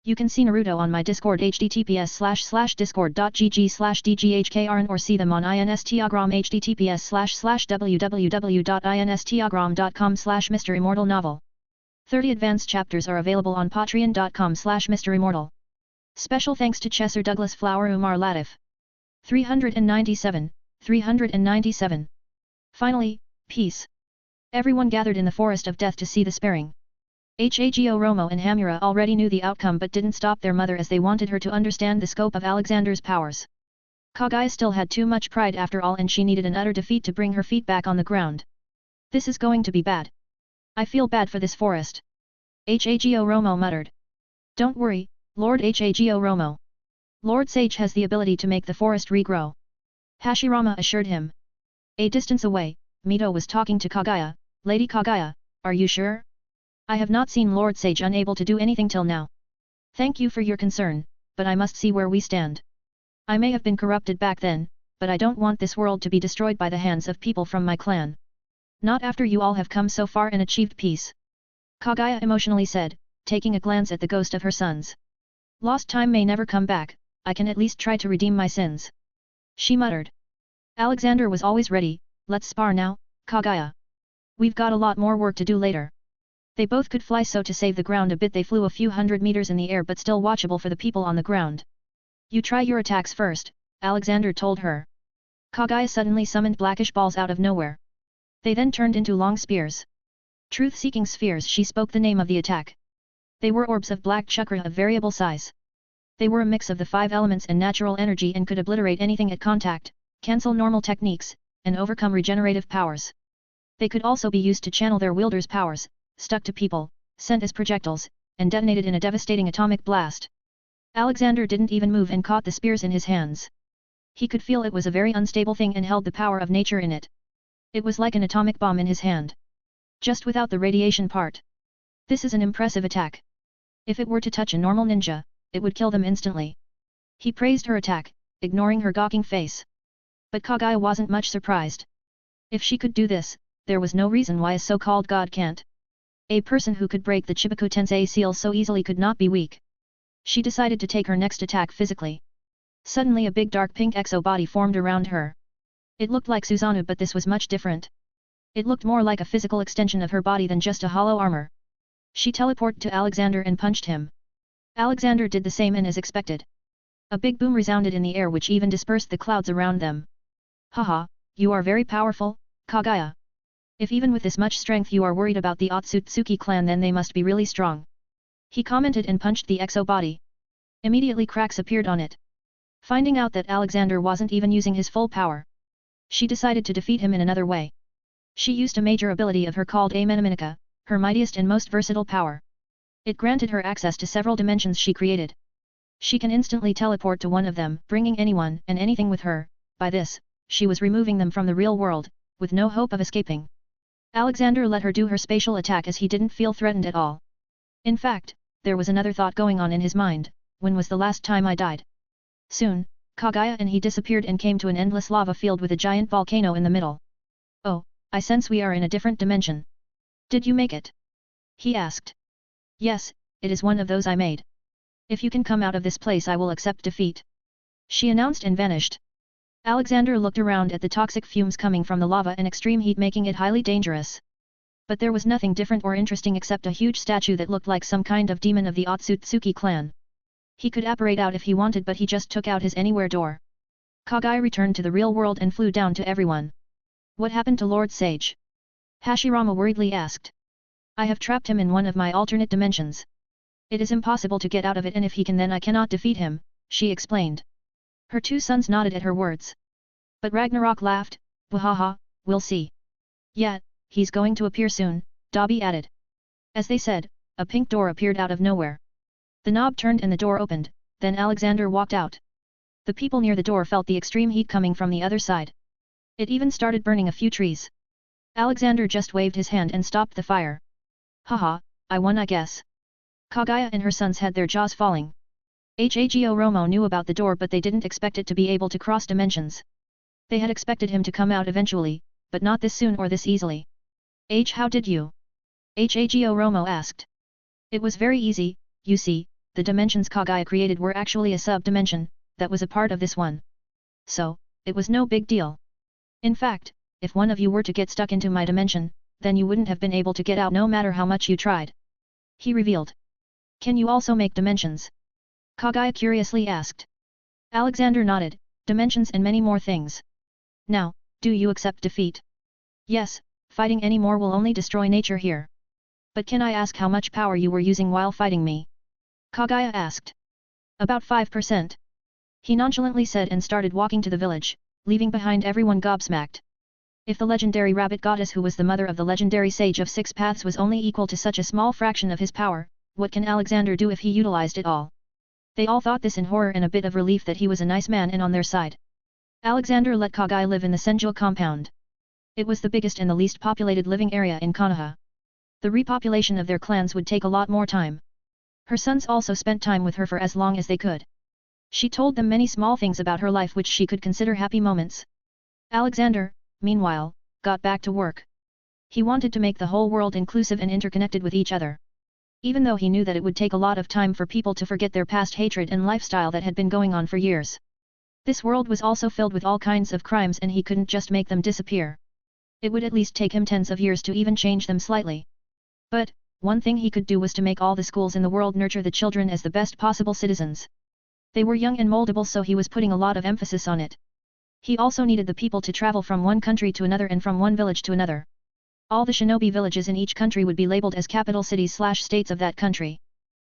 You can see Naruto on my Discord https://discord.gg/dghkrn or see them on Instagram https://www.instagram.com/MisterImmortal novel. 30 advanced chapters are available on patreon.com/MisterImmortal. Special thanks to Chesser Douglas Flower Umar Latif. 397. Finally, peace. Everyone gathered in the forest of death to see the sparing. Hago Romo and Hamura already knew the outcome but didn't stop their mother as they wanted her to understand the scope of Alexander's powers. Kaguya still had too much pride after all and she needed an utter defeat to bring her feet back on the ground. This is going to be bad. I feel bad for this forest. Hago Romo muttered. Don't worry, Lord Hago Romo. Lord Sage has the ability to make the forest regrow. Hashirama assured him. A distance away, Mito was talking to Kaguya. Lady Kaguya, are you sure? I have not seen Lord Sage unable to do anything till now. Thank you for your concern, but I must see where we stand. I may have been corrupted back then, but I don't want this world to be destroyed by the hands of people from my clan. Not after you all have come so far and achieved peace. Kaguya emotionally said, taking a glance at the ghost of her sons. Lost time may never come back, I can at least try to redeem my sins. She muttered. Alexander was always ready, let's spar now, Kaguya. We've got a lot more work to do later. They both could fly, so to save the ground a bit they flew a few hundred meters in the air but still watchable for the people on the ground. You try your attacks first, Alexander told her. Kaguya suddenly summoned blackish balls out of nowhere. They then turned into long spears. Truth-seeking spheres, she spoke the name of the attack. They were orbs of black chakra of variable size. They were a mix of the 5 elements and natural energy and could obliterate anything at contact, cancel normal techniques, and overcome regenerative powers. They could also be used to channel their wielder's powers, stuck to people, sent as projectiles, and detonated in a devastating atomic blast. Alexander didn't even move and caught the spears in his hands. He could feel it was a very unstable thing and held the power of nature in it. It was like an atomic bomb in his hand. Just without the radiation part. This is an impressive attack. If it were to touch a normal ninja, it would kill them instantly. He praised her attack, ignoring her gawking face. But Kaguya wasn't much surprised. If she could do this, there was no reason why a so-called god can't. A person who could break the Chibaku Tensei seal so easily could not be weak. She decided to take her next attack physically. Suddenly a big dark pink exo-body formed around her. It looked like Susanoo, but this was much different. It looked more like a physical extension of her body than just a hollow armor. She teleported to Alexander and punched him. Alexander did the same and as expected. A big boom resounded in the air which even dispersed the clouds around them. Haha, you are very powerful, Kaguya. If even with this much strength you are worried about the Otsutsuki clan, then they must be really strong. He commented and punched the exo body. Immediately cracks appeared on it. Finding out that Alexander wasn't even using his full power, she decided to defeat him in another way. She used a major ability of her called Amenaminika, her mightiest and most versatile power. It granted her access to several dimensions she created. She can instantly teleport to one of them, bringing anyone and anything with her. By this, she was removing them from the real world, with no hope of escaping. Alexander let her do her spatial attack as he didn't feel threatened at all. In fact, there was another thought going on in his mind, when was the last time I died? Soon, Kaguya and he disappeared and came to an endless lava field with a giant volcano in the middle. Oh, I sense we are in a different dimension. Did you make it? He asked. Yes, it is one of those I made. If you can come out of this place I will accept defeat. She announced and vanished. Alexander looked around at the toxic fumes coming from the lava and extreme heat making it highly dangerous. But there was nothing different or interesting except a huge statue that looked like some kind of demon of the Otsutsuki clan. He could apparate out if he wanted but he just took out his anywhere door. Kaguya returned to the real world and flew down to everyone. What happened to Lord Sage? Hashirama worriedly asked. I have trapped him in one of my alternate dimensions. It is impossible to get out of it and if he can then I cannot defeat him, she explained. Her two sons nodded at her words. But Ragnarok laughed, wahaha, we'll see. Yeah, he's going to appear soon, Dobby added. As they said, a pink door appeared out of nowhere. The knob turned and the door opened, then Alexander walked out. The people near the door felt the extreme heat coming from the other side. It even started burning a few trees. Alexander just waved his hand and stopped the fire. Haha, I won I guess. Kaguya and her sons had their jaws falling. Hago Romo knew about the door but they didn't expect it to be able to cross dimensions. They had expected him to come out eventually, but not this soon or this easily. How did you? Hago Romo asked. It was very easy, you see, the dimensions Kaguya created were actually a sub-dimension, that was a part of this one. So, it was no big deal. In fact, if one of you were to get stuck into my dimension, then you wouldn't have been able to get out no matter how much you tried. He revealed. Can you also make dimensions? Kaguya curiously asked. Alexander nodded, dimensions and many more things. Now, do you accept defeat? Yes, fighting any more will only destroy nature here. But can I ask how much power you were using while fighting me? Kaguya asked. About 5%. He nonchalantly said and started walking to the village, leaving behind everyone gobsmacked. If the legendary rabbit goddess who was the mother of the legendary sage of six paths was only equal to such a small fraction of his power, what can Alexander do if he utilized it all? They all thought this in horror and a bit of relief that he was a nice man and on their side. Alexander let Kaguya live in the Senju compound. It was the biggest and the least populated living area in Konoha. The repopulation of their clans would take a lot more time. Her sons also spent time with her for as long as they could. She told them many small things about her life which she could consider happy moments. Alexander, meanwhile, got back to work. He wanted to make the whole world inclusive and interconnected with each other. Even though he knew that it would take a lot of time for people to forget their past hatred and lifestyle that had been going on for years. This world was also filled with all kinds of crimes and he couldn't just make them disappear. It would at least take him tens of years to even change them slightly. But, one thing he could do was to make all the schools in the world nurture the children as the best possible citizens. They were young and moldable so he was putting a lot of emphasis on it. He also needed the people to travel from one country to another and from one village to another. All the shinobi villages in each country would be labeled as capital cities/states of that country.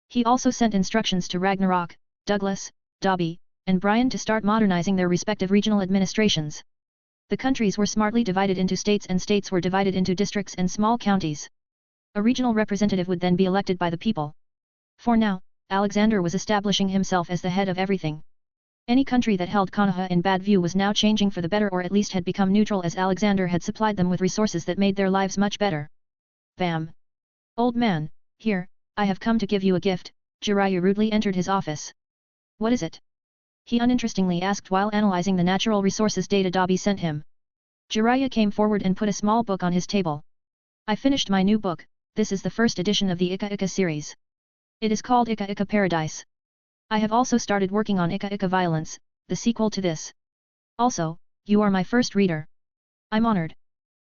He also sent instructions to Ragnarok, Douglas, Dobby, and Brian to start modernizing their respective regional administrations. The countries were smartly divided into states and states were divided into districts and small counties. A regional representative would then be elected by the people. For now, Alexander was establishing himself as the head of everything. Any country that held Konoha in bad view was now changing for the better or at least had become neutral as Alexander had supplied them with resources that made their lives much better. Bam! Old man, here, I have come to give you a gift, Jiraiya rudely entered his office. What is it? He uninterestingly asked while analyzing the natural resources data Dobby sent him. Jiraiya came forward and put a small book on his table. I finished my new book, this is the first edition of the Ika Ika series. It is called Ika Ika Paradise. I have also started working on Ika Ika Violence, the sequel to this. Also, you are my first reader. I'm honored.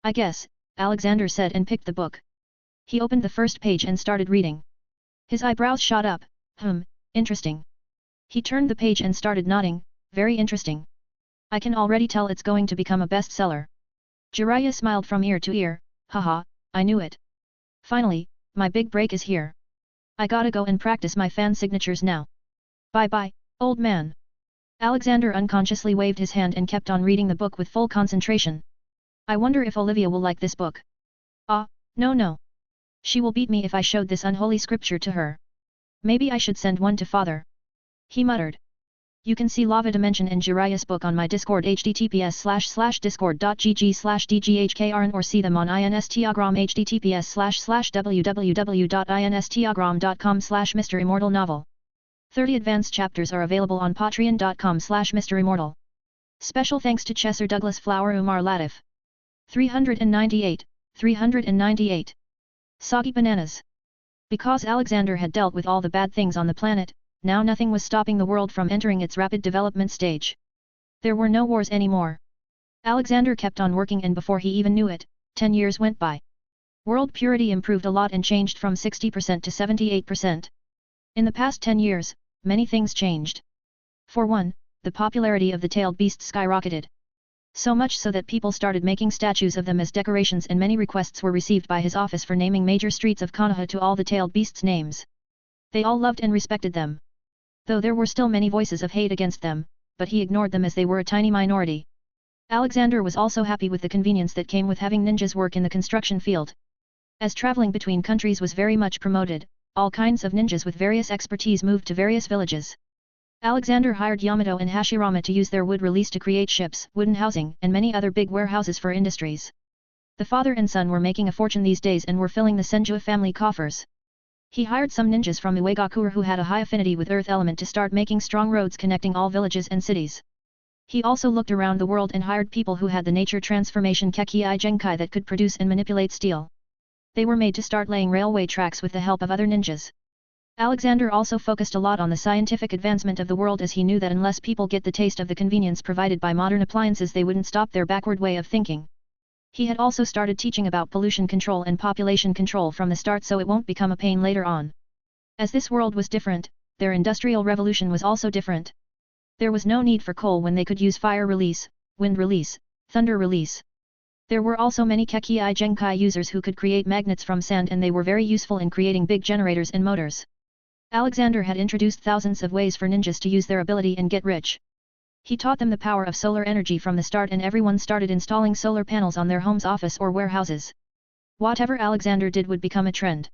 I guess, Alexander said and picked the book. He opened the first page and started reading. His eyebrows shot up, interesting. He turned the page and started nodding, very interesting. I can already tell it's going to become a bestseller. Jiraiya smiled from ear to ear, haha, I knew it. Finally, my big break is here. I gotta go and practice my fan signatures now. Bye-bye, old man. Alexander unconsciously waved his hand and kept on reading the book with full concentration. I wonder if Olivia will like this book. No. She will beat me if I showed this unholy scripture to her. Maybe I should send one to father. He muttered. You can see Lava Dimension and Jiraiya's book on my Discord https://discord.gg/dghkrn or see them on Instagram https://www.instagram.com/MisterImmortal novel. 30 advanced chapters are available on patreon.com/MisterImmortal. Special thanks to Chesser Douglas Flower Umar Latif. 398. Soggy bananas. Because Alexander had dealt with all the bad things on the planet, now nothing was stopping the world from entering its rapid development stage. There were no wars anymore. Alexander kept on working and before he even knew it, 10 years went by. World purity improved a lot and changed from 60% to 78%. In the past 10 years, many things changed. For one, the popularity of the tailed beasts skyrocketed. So much so that people started making statues of them as decorations and many requests were received by his office for naming major streets of Konoha to all the tailed beasts' names. They all loved and respected them. Though there were still many voices of hate against them, but he ignored them as they were a tiny minority. Alexander was also happy with the convenience that came with having ninjas work in the construction field. As traveling between countries was very much promoted, all kinds of ninjas with various expertise moved to various villages. Alexander hired Yamato and Hashirama to use their wood release to create ships, wooden housing, and many other big warehouses for industries. The father and son were making a fortune these days and were filling the Senju family coffers. He hired some ninjas from Uegakure who had a high affinity with earth element to start making strong roads connecting all villages and cities. He also looked around the world and hired people who had the nature transformation Kekii Genkai that could produce and manipulate steel. They were made to start laying railway tracks with the help of other ninjas. Alexander also focused a lot on the scientific advancement of the world as he knew that unless people get the taste of the convenience provided by modern appliances they wouldn't stop their backward way of thinking. He had also started teaching about pollution control and population control from the start so it won't become a pain later on. As this world was different, their industrial revolution was also different. There was no need for coal when they could use fire release, wind release, thunder release. There were also many Kekii Genkai users who could create magnets from sand and they were very useful in creating big generators and motors. Alexander had introduced thousands of ways for ninjas to use their ability and get rich. He taught them the power of solar energy from the start and everyone started installing solar panels on their homes, office or warehouses. Whatever Alexander did would become a trend.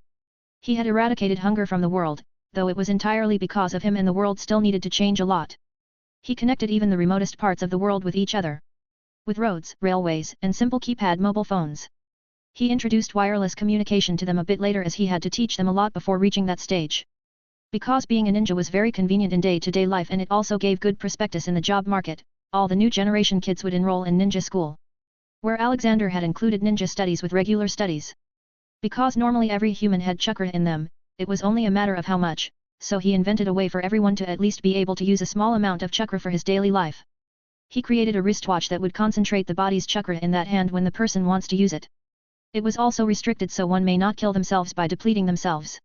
He had eradicated hunger from the world, though it was entirely because of him and the world still needed to change a lot. He connected even the remotest parts of the world with each other. With roads, railways, and simple keypad mobile phones. He introduced wireless communication to them a bit later as he had to teach them a lot before reaching that stage. Because being a ninja was very convenient in day-to-day life and it also gave good prospectus in the job market, all the new generation kids would enroll in ninja school. Where Alexander had included ninja studies with regular studies. Because normally every human had chakra in them, it was only a matter of how much, so he invented a way for everyone to at least be able to use a small amount of chakra for his daily life. He created a wristwatch that would concentrate the body's chakra in that hand when the person wants to use it. It was also restricted so one may not kill themselves by depleting themselves.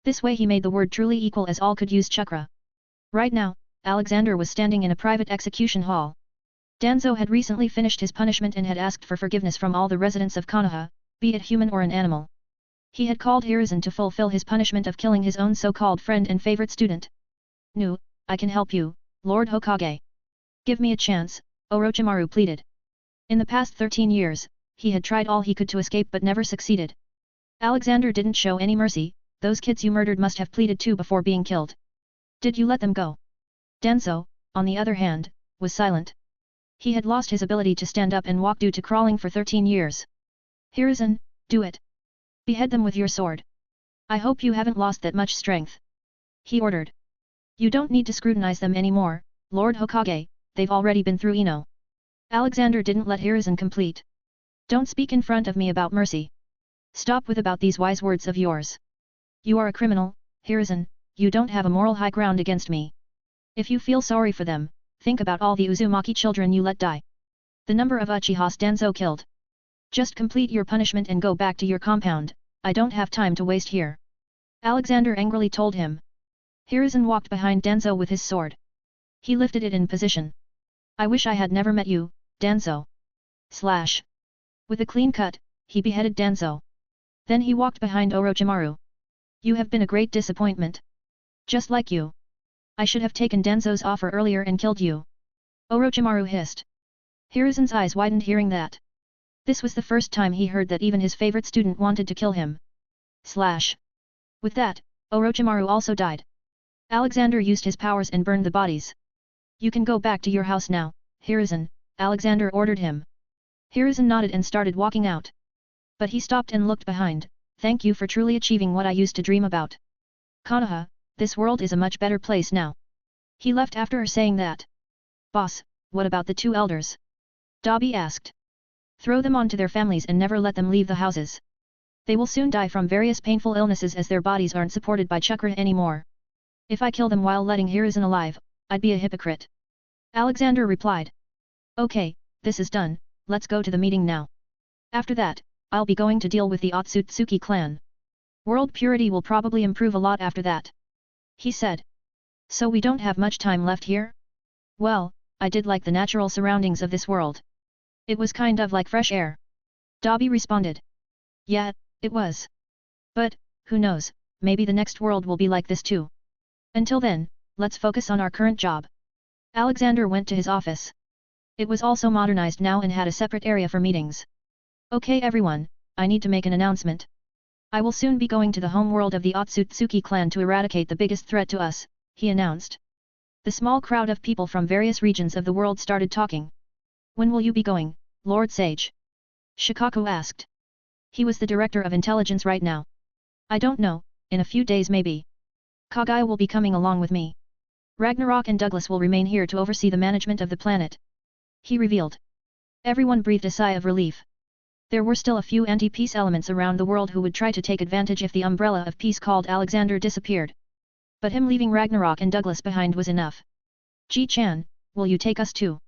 This way he made the word truly equal as all could use chakra. Right now, Alexander was standing in a private execution hall. Danzo had recently finished his punishment and had asked for forgiveness from all the residents of Konoha, be it human or an animal. He had called Hiruzen to fulfill his punishment of killing his own so-called friend and favorite student. "No, I can help you, Lord Hokage. Give me a chance," Orochimaru pleaded. In the past 13 years, he had tried all he could to escape but never succeeded. Alexander didn't show any mercy. Those kids you murdered must have pleaded too before being killed. Did you let them go? Danzo, on the other hand, was silent. He had lost his ability to stand up and walk due to crawling for 13 years. Hiruzen, do it. Behead them with your sword. I hope you haven't lost that much strength. He ordered. You don't need to scrutinize them anymore, Lord Hokage, they've already been through Ino. Alexander didn't let Hiruzen complete. Don't speak in front of me about mercy. Stop with about these wise words of yours. You are a criminal, Hiruzen, you don't have a moral high ground against me. If you feel sorry for them, think about all the Uzumaki children you let die. The number of Uchihas Danzo killed. Just complete your punishment and go back to your compound, I don't have time to waste here. Alexander angrily told him. Hiruzen walked behind Danzo with his sword. He lifted it in position. I wish I had never met you, Danzo. Slash. With a clean cut, he beheaded Danzo. Then he walked behind Orochimaru. You have been a great disappointment. Just like you. I should have taken Danzo's offer earlier and killed you. Orochimaru hissed. Hiruzen's eyes widened hearing that. This was the first time he heard that even his favorite student wanted to kill him. Slash. With that, Orochimaru also died. Alexander used his powers and burned the bodies. You can go back to your house now, Hiruzen, Alexander ordered him. Hiruzen nodded and started walking out. But he stopped and looked behind. Thank you for truly achieving what I used to dream about. Konoha, this world is a much better place now. He left after saying that. Boss, what about the two elders? Dabi asked. Throw them on to their families and never let them leave the houses. They will soon die from various painful illnesses as their bodies aren't supported by chakra anymore. If I kill them while letting Hiruzen alive, I'd be a hypocrite. Alexander replied. Okay, this is done, let's go to the meeting now. After that, I'll be going to deal with the Otsutsuki clan. World purity will probably improve a lot after that. He said. So we don't have much time left here? Well, I did like the natural surroundings of this world. It was kind of like fresh air. Dabi responded. Yeah, it was. But, who knows, maybe the next world will be like this too. Until then, let's focus on our current job. Alexander went to his office. It was also modernized now and had a separate area for meetings. Okay everyone, I need to make an announcement. I will soon be going to the home world of the Otsutsuki clan to eradicate the biggest threat to us, he announced. The small crowd of people from various regions of the world started talking. When will you be going, Lord Sage? Shikaku asked. He was the director of intelligence right now. I don't know, in a few days maybe. Kagai will be coming along with me. Ragnarok and Douglas will remain here to oversee the management of the planet. He revealed. Everyone breathed a sigh of relief. There were still a few anti-peace elements around the world who would try to take advantage if the umbrella of peace called Alexander disappeared. But him leaving Ragnarok and Douglas behind was enough. Ji-chan, will you take us too?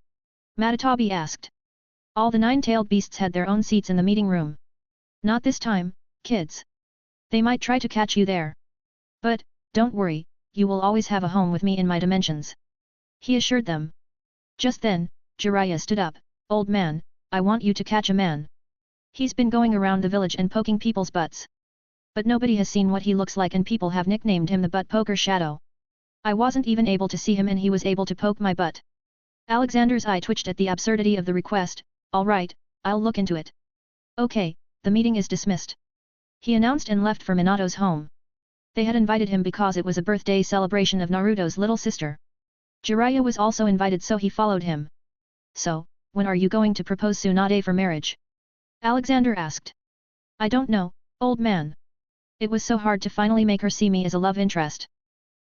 Matatabi asked. All the nine-tailed beasts had their own seats in the meeting room. Not this time, kids. They might try to catch you there. But, don't worry, you will always have a home with me in my dimensions. He assured them. Just then, Jiraiya stood up. Old man, I want you to catch a man. He's been going around the village and poking people's butts. But nobody has seen what he looks like and people have nicknamed him the butt poker shadow. I wasn't even able to see him and he was able to poke my butt. Alexander's eye twitched at the absurdity of the request. All right, I'll look into it. Okay, the meeting is dismissed. He announced and left for Minato's home. They had invited him because it was a birthday celebration of Naruto's little sister. Jiraiya was also invited so he followed him. So, when are you going to propose Tsunade for marriage? Alexander asked. I don't know, old man. It was so hard to finally make her see me as a love interest.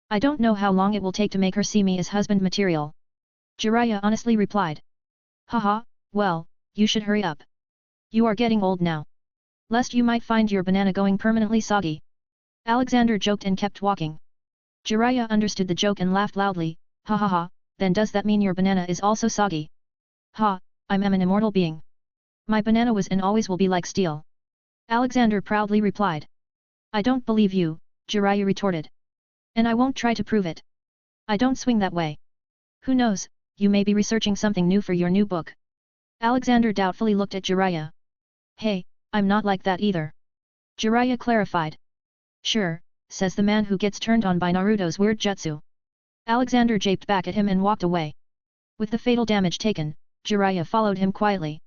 I don't know how long it will take to make her see me as husband material. Jiraiya honestly replied. Haha, well, you should hurry up. You are getting old now. Lest you might find your banana going permanently soggy. Alexander joked and kept walking. Jiraiya understood the joke and laughed loudly. Ha ha ha, then does that mean your banana is also soggy? Ha, I'm an immortal being. My banana was and always will be like steel. Alexander proudly replied. I don't believe you, Jiraiya retorted. And I won't try to prove it. I don't swing that way. Who knows, you may be researching something new for your new book. Alexander doubtfully looked at Jiraiya. Hey, I'm not like that either. Jiraiya clarified. Sure, says the man who gets turned on by Naruto's weird jutsu. Alexander japed back at him and walked away. With the fatal damage taken, Jiraiya followed him quietly.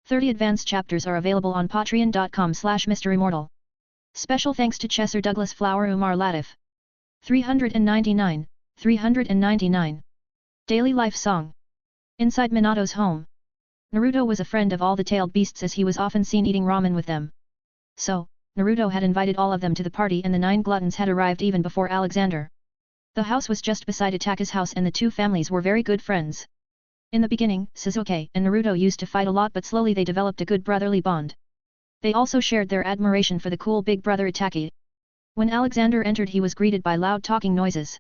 30 advanced chapters are available on patreon.com/MisterImmortal. Special thanks to Chesser Douglas Flower Umar Latif. 399, 399. Daily Life Song. Inside Minato's home. Naruto was a friend of all the tailed beasts as he was often seen eating ramen with them. So, Naruto had invited all of them to the party and the 9 gluttons had arrived even before Alexander. The house was just beside Itaka's house and the two families were very good friends. In the beginning, Sasuke and Naruto used to fight a lot but slowly they developed a good brotherly bond. They also shared their admiration for the cool big brother Itaki. When Alexander entered he was greeted by loud talking noises.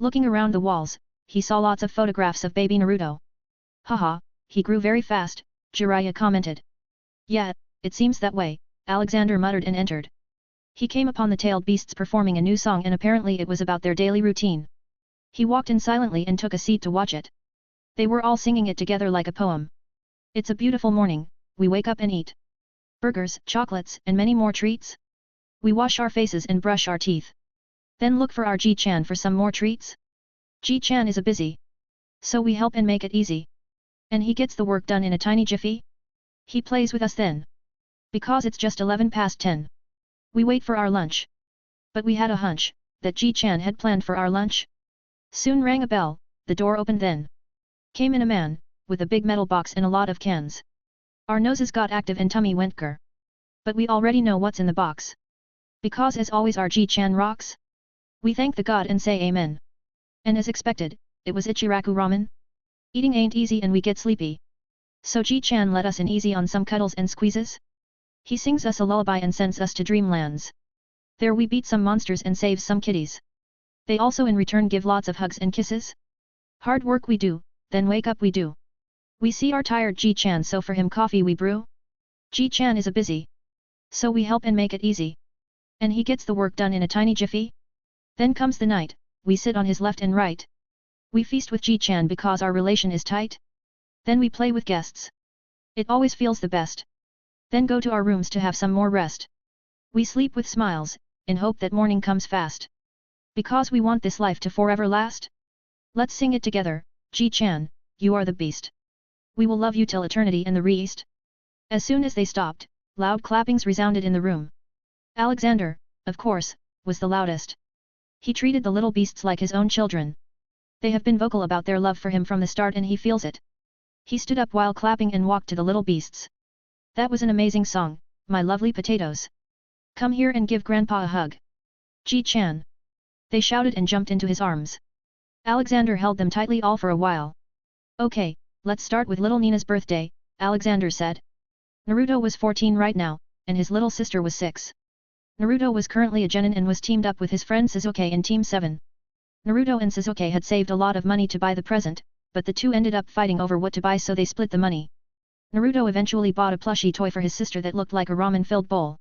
Looking around the walls, he saw lots of photographs of baby Naruto. Haha, he grew very fast, Jiraiya commented. Yeah, it seems that way, Alexander muttered and entered. He came upon the tailed beasts performing a new song and apparently it was about their daily routine. He walked in silently and took a seat to watch it. They were all singing it together like a poem. It's a beautiful morning, we wake up and eat burgers, chocolates, and many more treats. We wash our faces and brush our teeth. Then look for our Ji-chan for some more treats. Ji-chan is a busy. So we help and make it easy. And he gets the work done in a tiny jiffy. He plays with us then. Because it's just 11 past 10. We wait for our lunch. But we had a hunch, that Ji-chan had planned for our lunch. Soon rang a bell, the door opened then. Came in a man, with a big metal box and a lot of cans. Our noses got active and tummy went grr. But we already know what's in the box. Because as always our Ji-chan rocks. We thank the god and say amen. And as expected, it was Ichiraku ramen. Eating ain't easy and we get sleepy. So Ji-chan let us in easy on some cuddles and squeezes. He sings us a lullaby and sends us to dreamlands. There we beat some monsters and save some kitties. They also in return give lots of hugs and kisses. Hard work we do, then wake up we do. We see our tired Ji-chan so for him coffee we brew. Ji-chan is a busy. So we help and make it easy. And he gets the work done in a tiny jiffy. Then comes the night, we sit on his left and right. We feast with Ji-chan because our relation is tight. Then we play with guests. It always feels the best. Then go to our rooms to have some more rest. We sleep with smiles, in hope that morning comes fast. Because we want this life to forever last. Let's sing it together, Ji-chan, you are the beast. We will love you till eternity and the rest. As soon as they stopped, loud clappings resounded in the room. Alexander, of course, was the loudest. He treated the little beasts like his own children. They have been vocal about their love for him from the start and he feels it. He stood up while clapping and walked to the little beasts. That was an amazing song, my lovely potatoes. Come here and give Grandpa a hug. Ji-chan. They shouted and jumped into his arms. Alexander held them tightly all for a while. Okay, let's start with little Nina's birthday, Alexander said. Naruto was 14 right now, and his little sister was 6. Naruto was currently a genin and was teamed up with his friend Sasuke in Team 7. Naruto and Sasuke had saved a lot of money to buy the present, but the two ended up fighting over what to buy so they split the money. Naruto eventually bought a plushie toy for his sister that looked like a ramen-filled bowl.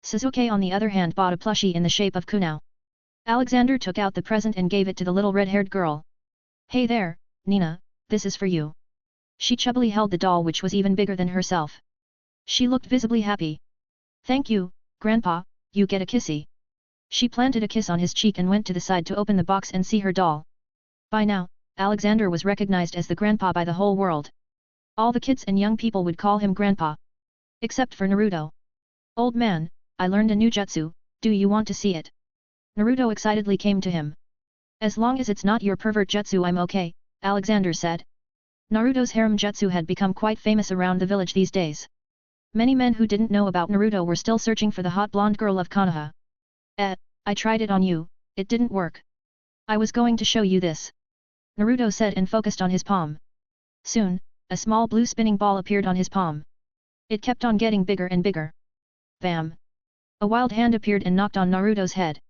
Sasuke on the other hand bought a plushie in the shape of Kunao. Alexander took out the present and gave it to the little red-haired girl. Hey there, Nina, this is for you. She chubbily held the doll which was even bigger than herself. She looked visibly happy. Thank you, Grandpa, you get a kissy. She planted a kiss on his cheek and went to the side to open the box and see her doll. By now, Alexander was recognized as the grandpa by the whole world. All the kids and young people would call him Grandpa. Except for Naruto. Old man, I learned a new jutsu, do you want to see it? Naruto excitedly came to him. As long as it's not your pervert jutsu I'm okay, Alexander said. Naruto's harem jutsu had become quite famous around the village these days. Many men who didn't know about Naruto were still searching for the hot blonde girl of Konoha. I tried it on you, it didn't work. I was going to show you this. Naruto said and focused on his palm. Soon, a small blue spinning ball appeared on his palm. It kept on getting bigger and bigger. Bam! A wild hand appeared and knocked on Naruto's head.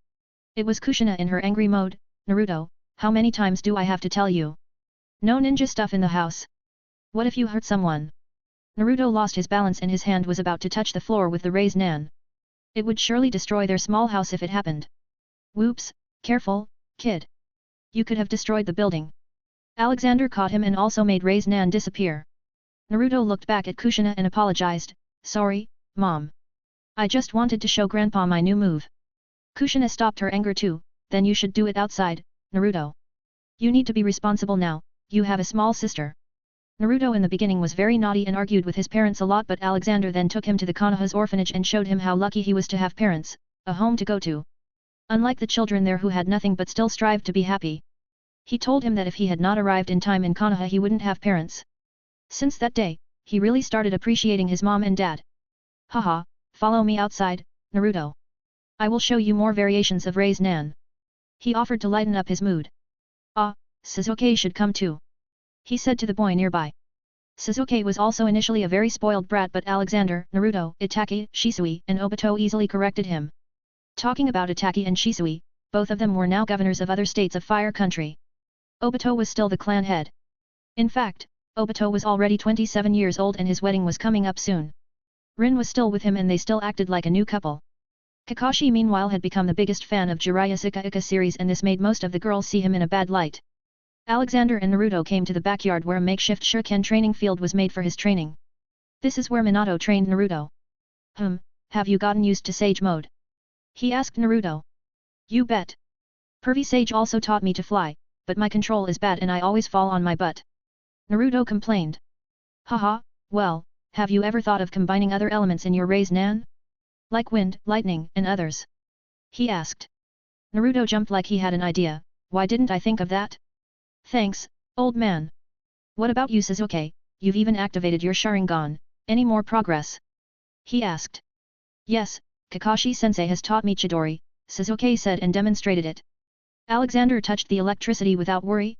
It was Kushina in her angry mode. Naruto, how many times do I have to tell you? No ninja stuff in the house. What if you hurt someone? Naruto lost his balance and his hand was about to touch the floor with the raised nan. It would surely destroy their small house if it happened. Whoops, careful, kid. You could have destroyed the building. Alexander caught him and also made raised nan disappear. Naruto looked back at Kushina and apologized, sorry, Mom. I just wanted to show Grandpa my new move. Kushina stopped her anger too, then you should do it outside, Naruto. You need to be responsible now, you have a small sister. Naruto in the beginning was very naughty and argued with his parents a lot but Alexander then took him to the Konoha's orphanage and showed him how lucky he was to have parents, a home to go to. Unlike the children there who had nothing but still strived to be happy. He told him that if he had not arrived in time in Konoha he wouldn't have parents. Since that day, he really started appreciating his mom and dad. Haha, follow me outside, Naruto. I will show you more variations of raised nan. He offered to lighten up his mood. Ah, Sasuke should come too. He said to the boy nearby. Sasuke was also initially a very spoiled brat but Alexander, Naruto, Itachi, Shisui and Obito easily corrected him. Talking about Itachi and Shisui, both of them were now governors of other states of Fire Country. Obito was still the clan head. In fact, Obito was already 27 years old and his wedding was coming up soon. Rin was still with him and they still acted like a new couple. Kakashi meanwhile had become the biggest fan of Jiraiya's Ika series and this made most of the girls see him in a bad light. Alexander and Naruto came to the backyard where a makeshift shuriken training field was made for his training. This is where Minato trained Naruto. Have you gotten used to Sage mode? He asked Naruto. You bet. Pervy Sage also taught me to fly, but my control is bad and I always fall on my butt. Naruto complained. Haha, well, have you ever thought of combining other elements in your raised nan? Like wind, lightning, and others? He asked. Naruto jumped like he had an idea, why didn't I think of that? Thanks, old man. What about you Sasuke, you've even activated your Sharingan, any more progress? He asked. Yes, Kakashi-sensei has taught me Chidori, Sasuke said and demonstrated it. Alexander touched the electricity without worry,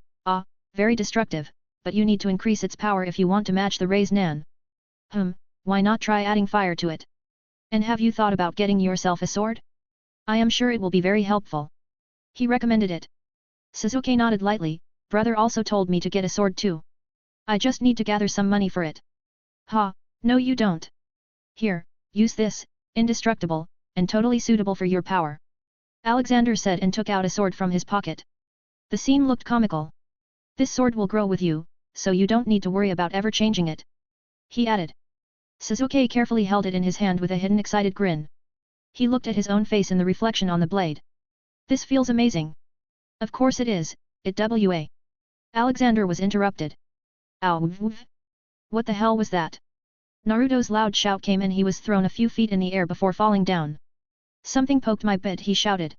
very destructive, but you need to increase its power if you want to match the Raise Nan. Why not try adding fire to it? And have you thought about getting yourself a sword? I am sure it will be very helpful. He recommended it. Sasuke nodded lightly, brother also told me to get a sword too. I just need to gather some money for it. No you don't. Here, use this, indestructible, and totally suitable for your power. Alexander said and took out a sword from his pocket. The scene looked comical. This sword will grow with you, so you don't need to worry about ever changing it. He added. Sasuke carefully held it in his hand with a hidden excited grin. He looked at his own face in the reflection on the blade. This feels amazing. Of course it is, wa. Alexander was interrupted. Ow! What the hell was that? Naruto's loud shout came and he was thrown a few feet in the air before falling down. Something poked my bit, he shouted.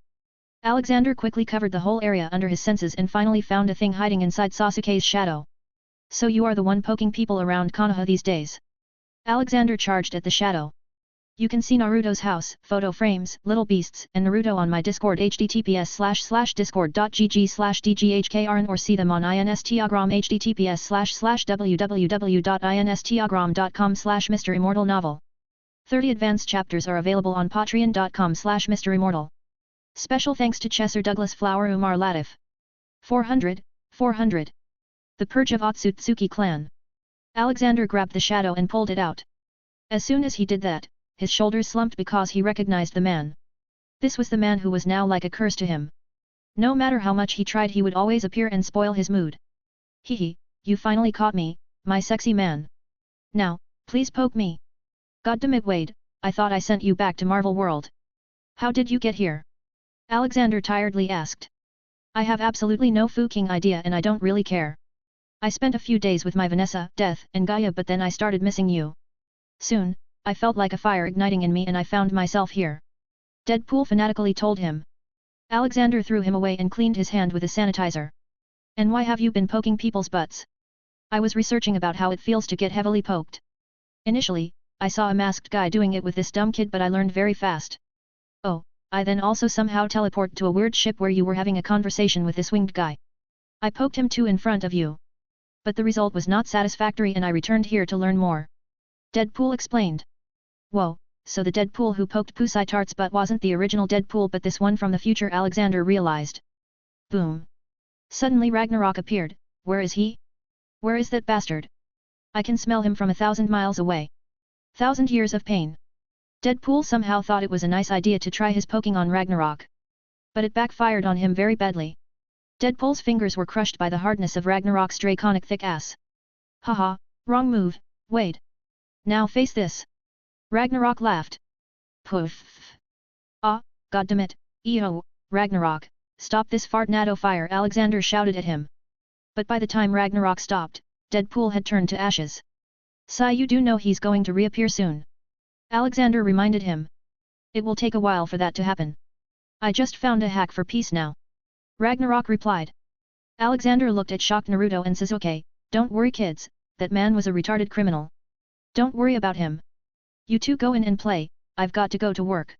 Alexander quickly covered the whole area under his senses and finally found a thing hiding inside Sasuke's shadow. So you are the one poking people around Konoha these days. Alexander charged at the shadow. You can see Naruto's house, photo frames, little beasts, and Naruto on my Discord https://discord.gg/dghkrn or see them on Instagram https://www.instagram.com/MisterImmortal novel. 30 advanced chapters are available on patreon.com/MisterImmortal. Special thanks to Chesser Douglas Flower Umar Latif. 400. The Purge of Otsutsuki Clan. Alexander grabbed the shadow and pulled it out. As soon as he did that, his shoulders slumped because he recognized the man. This was the man who was now like a curse to him. No matter how much he tried he would always appear and spoil his mood. Hehe, you finally caught me, my sexy man. Now, please poke me. Goddammit Wade, I thought I sent you back to Marvel World. How did you get here? Alexander tiredly asked. I have absolutely no fucking idea and I don't really care. I spent a few days with my Vanessa, Death, and Gaia but then I started missing you. Soon, I felt like a fire igniting in me and I found myself here. Deadpool fanatically told him. Alexander threw him away and cleaned his hand with a sanitizer. And why have you been poking people's butts? I was researching about how it feels to get heavily poked. Initially, I saw a masked guy doing it with this dumb kid but I learned very fast. Oh, I then also somehow teleport to a weird ship where you were having a conversation with this winged guy. I poked him too in front of you. But the result was not satisfactory and I returned here to learn more. Deadpool explained. Whoa, so the Deadpool who poked Pusai Tart's butt wasn't the original Deadpool but this one from the future, Alexander realized. Boom. Suddenly Ragnarok appeared. Where is he? Where is that bastard? I can smell him from 1,000 miles away. 1,000 years of pain. Deadpool somehow thought it was a nice idea to try his poking on Ragnarok. But it backfired on him very badly. Deadpool's fingers were crushed by the hardness of Ragnarok's draconic thick ass. Haha, wrong move, Wade. Now face this. Ragnarok laughed. Poof. Goddammit, Ragnarok, stop this fartnado fire, Alexander shouted at him. But by the time Ragnarok stopped, Deadpool had turned to ashes. Sai, you do know he's going to reappear soon. Alexander reminded him. It will take a while for that to happen. I just found a hack for peace now. Ragnarok replied. Alexander looked at shocked Naruto and Sasuke. Don't worry kids, that man was a retarded criminal. Don't worry about him. You two go in and play, I've got to go to work.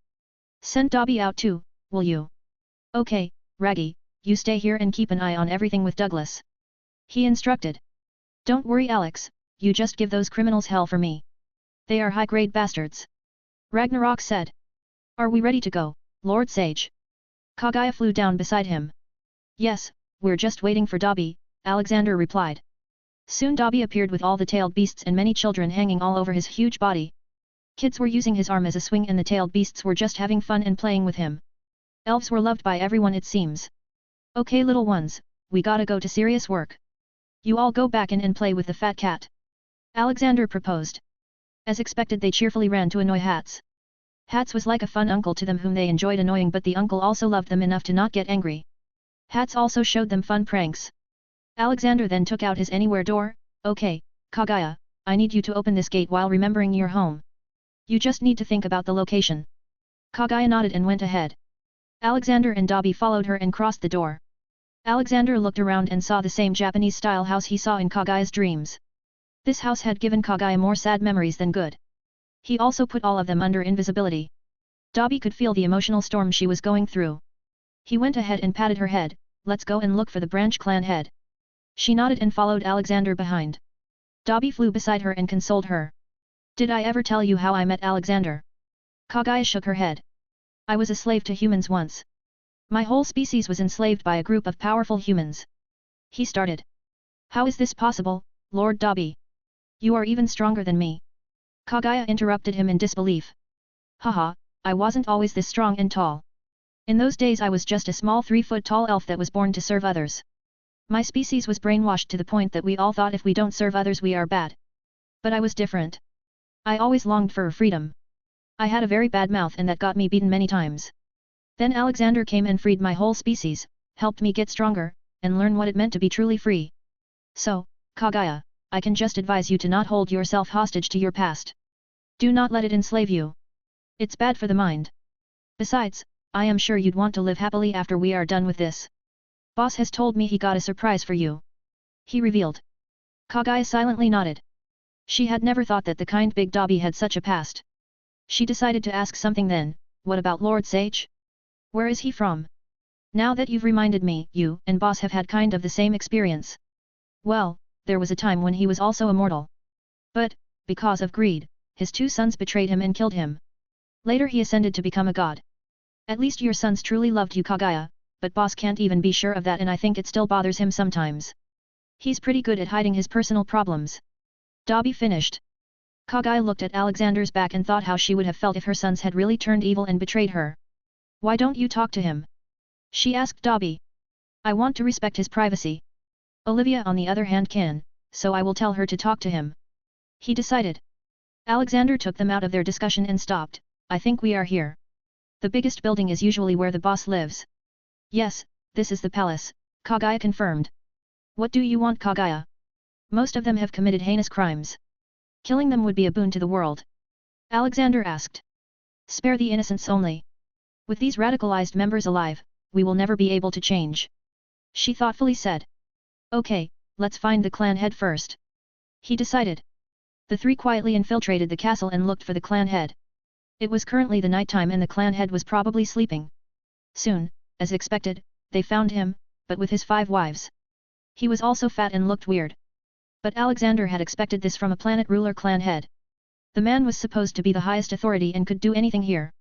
Send Dobby out too, will you? Okay, Raggy, you stay here and keep an eye on everything with Douglas. He instructed. Don't worry Alex, you just give those criminals hell for me. They are high-grade bastards. Ragnarok said. Are we ready to go, Lord Sage? Kaguya flew down beside him. Yes, we're just waiting for Dobby, Alexander replied. Soon Dobby appeared with all the tailed beasts and many children hanging all over his huge body. Kids were using his arm as a swing and the tailed beasts were just having fun and playing with him. Elves were loved by everyone it seems. Okay little ones, we gotta go to serious work. You all go back in and play with the fat cat. Alexander proposed. As expected they cheerfully ran to annoy Hats. Hats was like a fun uncle to them whom they enjoyed annoying but the uncle also loved them enough to not get angry. Hats also showed them fun pranks. Alexander then took out his anywhere door. Okay, Kaguya, I need you to open this gate while remembering your home. You just need to think about the location. Kaguya nodded and went ahead. Alexander and Dobby followed her and crossed the door. Alexander looked around and saw the same Japanese-style house he saw in Kagaya's dreams. This house had given Kagaya more sad memories than good. He also put all of them under invisibility. Dobby could feel the emotional storm she was going through. He went ahead and patted her head, "Let's go and look for the branch clan head." She nodded and followed Alexander behind. Dobby flew beside her and consoled her. "Did I ever tell you how I met Alexander?" Kagaya shook her head. "I was a slave to humans once. My whole species was enslaved by a group of powerful humans." He started. "How is this possible, Lord Dobby? You are even stronger than me." Kagaya interrupted him in disbelief. "Haha, I wasn't always this strong and tall. In those days I was just a small 3-foot-tall elf that was born to serve others. My species was brainwashed to the point that we all thought if we don't serve others we are bad. But I was different. I always longed for freedom. I had a very bad mouth and that got me beaten many times. Then Alexander came and freed my whole species, helped me get stronger, and learn what it meant to be truly free. So, Kagaya, I can just advise you to not hold yourself hostage to your past. Do not let it enslave you. It's bad for the mind. Besides, I am sure you'd want to live happily after we are done with this. Boss has told me he got a surprise for you." He revealed. Kagaya silently nodded. She had never thought that the kind big Dobby had such a past. She decided to ask something then, "What about Lord Sage? Where is he from? Now that you've reminded me, you and Boss have had kind of the same experience." "Well, there was a time when he was also immortal. But, because of greed, his 2 sons betrayed him and killed him. Later he ascended to become a god. At least your sons truly loved you, Kagaya, but Boss can't even be sure of that and I think it still bothers him sometimes. He's pretty good at hiding his personal problems." Dobby finished. Kagaya looked at Alexander's back and thought how she would have felt if her sons had really turned evil and betrayed her. "Why don't you talk to him?" she asked Dobby. "I want to respect his privacy. Olivia on the other hand can, so I will tell her to talk to him." He decided. Alexander took them out of their discussion and stopped. "I think we are here. The biggest building is usually where the boss lives." "Yes, this is the palace," Kagaya confirmed. "What do you want, Kagaya?" "Most of them have committed heinous crimes. Killing them would be a boon to the world." Alexander asked. "Spare the innocents only. With these radicalized members alive, we will never be able to change," she thoughtfully said. "Okay, let's find the clan head first." He decided. The 3 quietly infiltrated the castle and looked for the clan head. It was currently the night time and the clan head was probably sleeping. Soon, as expected, they found him, but with his 5 wives. He was also fat and looked weird. But Alexander had expected this from a planet ruler clan head. The man was supposed to be the highest authority and could do anything here.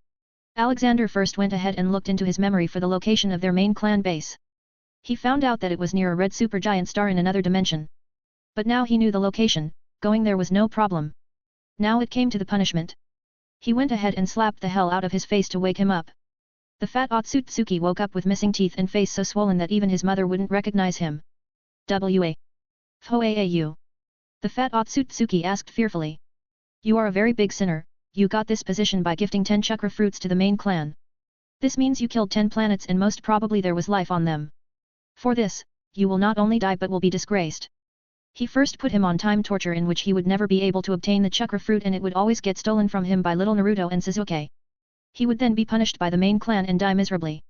Alexander first went ahead and looked into his memory for the location of their main clan base. He found out that it was near a red supergiant star in another dimension. But now he knew the location, going there was no problem. Now it came to the punishment. He went ahead and slapped the hell out of his face to wake him up. The fat Otsutsuki woke up with missing teeth and face so swollen that even his mother wouldn't recognize him. "Wa? Phoaau?" The fat Otsutsuki asked fearfully. "You are a very big sinner, you got this position by gifting 10 chakra fruits to the main clan. This means you killed 10 planets and most probably there was life on them. For this, you will not only die but will be disgraced." He first put him on time torture in which he would never be able to obtain the chakra fruit and it would always get stolen from him by little Naruto and Sasuke. He would then be punished by the main clan and die miserably.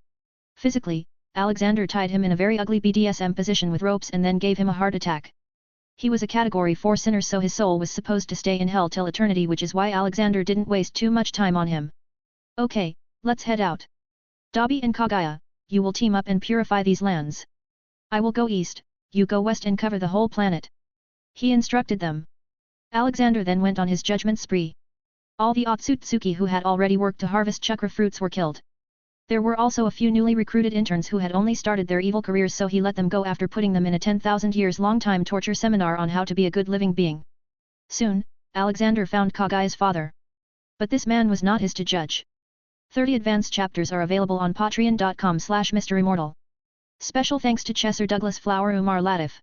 Physically, Alexander tied him in a very ugly BDSM position with ropes and then gave him a heart attack. He was a category 4 sinner so his soul was supposed to stay in hell till eternity, which is why Alexander didn't waste too much time on him. "Okay, let's head out. Dobby and Kagaya, you will team up and purify these lands. I will go east, you go west and cover the whole planet." He instructed them. Alexander then went on his judgment spree. All the Otsutsuki who had already worked to harvest chakra fruits were killed. There were also a few newly recruited interns who had only started their evil careers, so he let them go after putting them in a 10,000 years long time torture seminar on how to be a good living being. Soon, Alexander found Kagaya's father. But this man was not his to judge. 30 advanced chapters are available on patreon.com/MisterImmortal. Special thanks to Chesser Douglas Flower Umar Latif.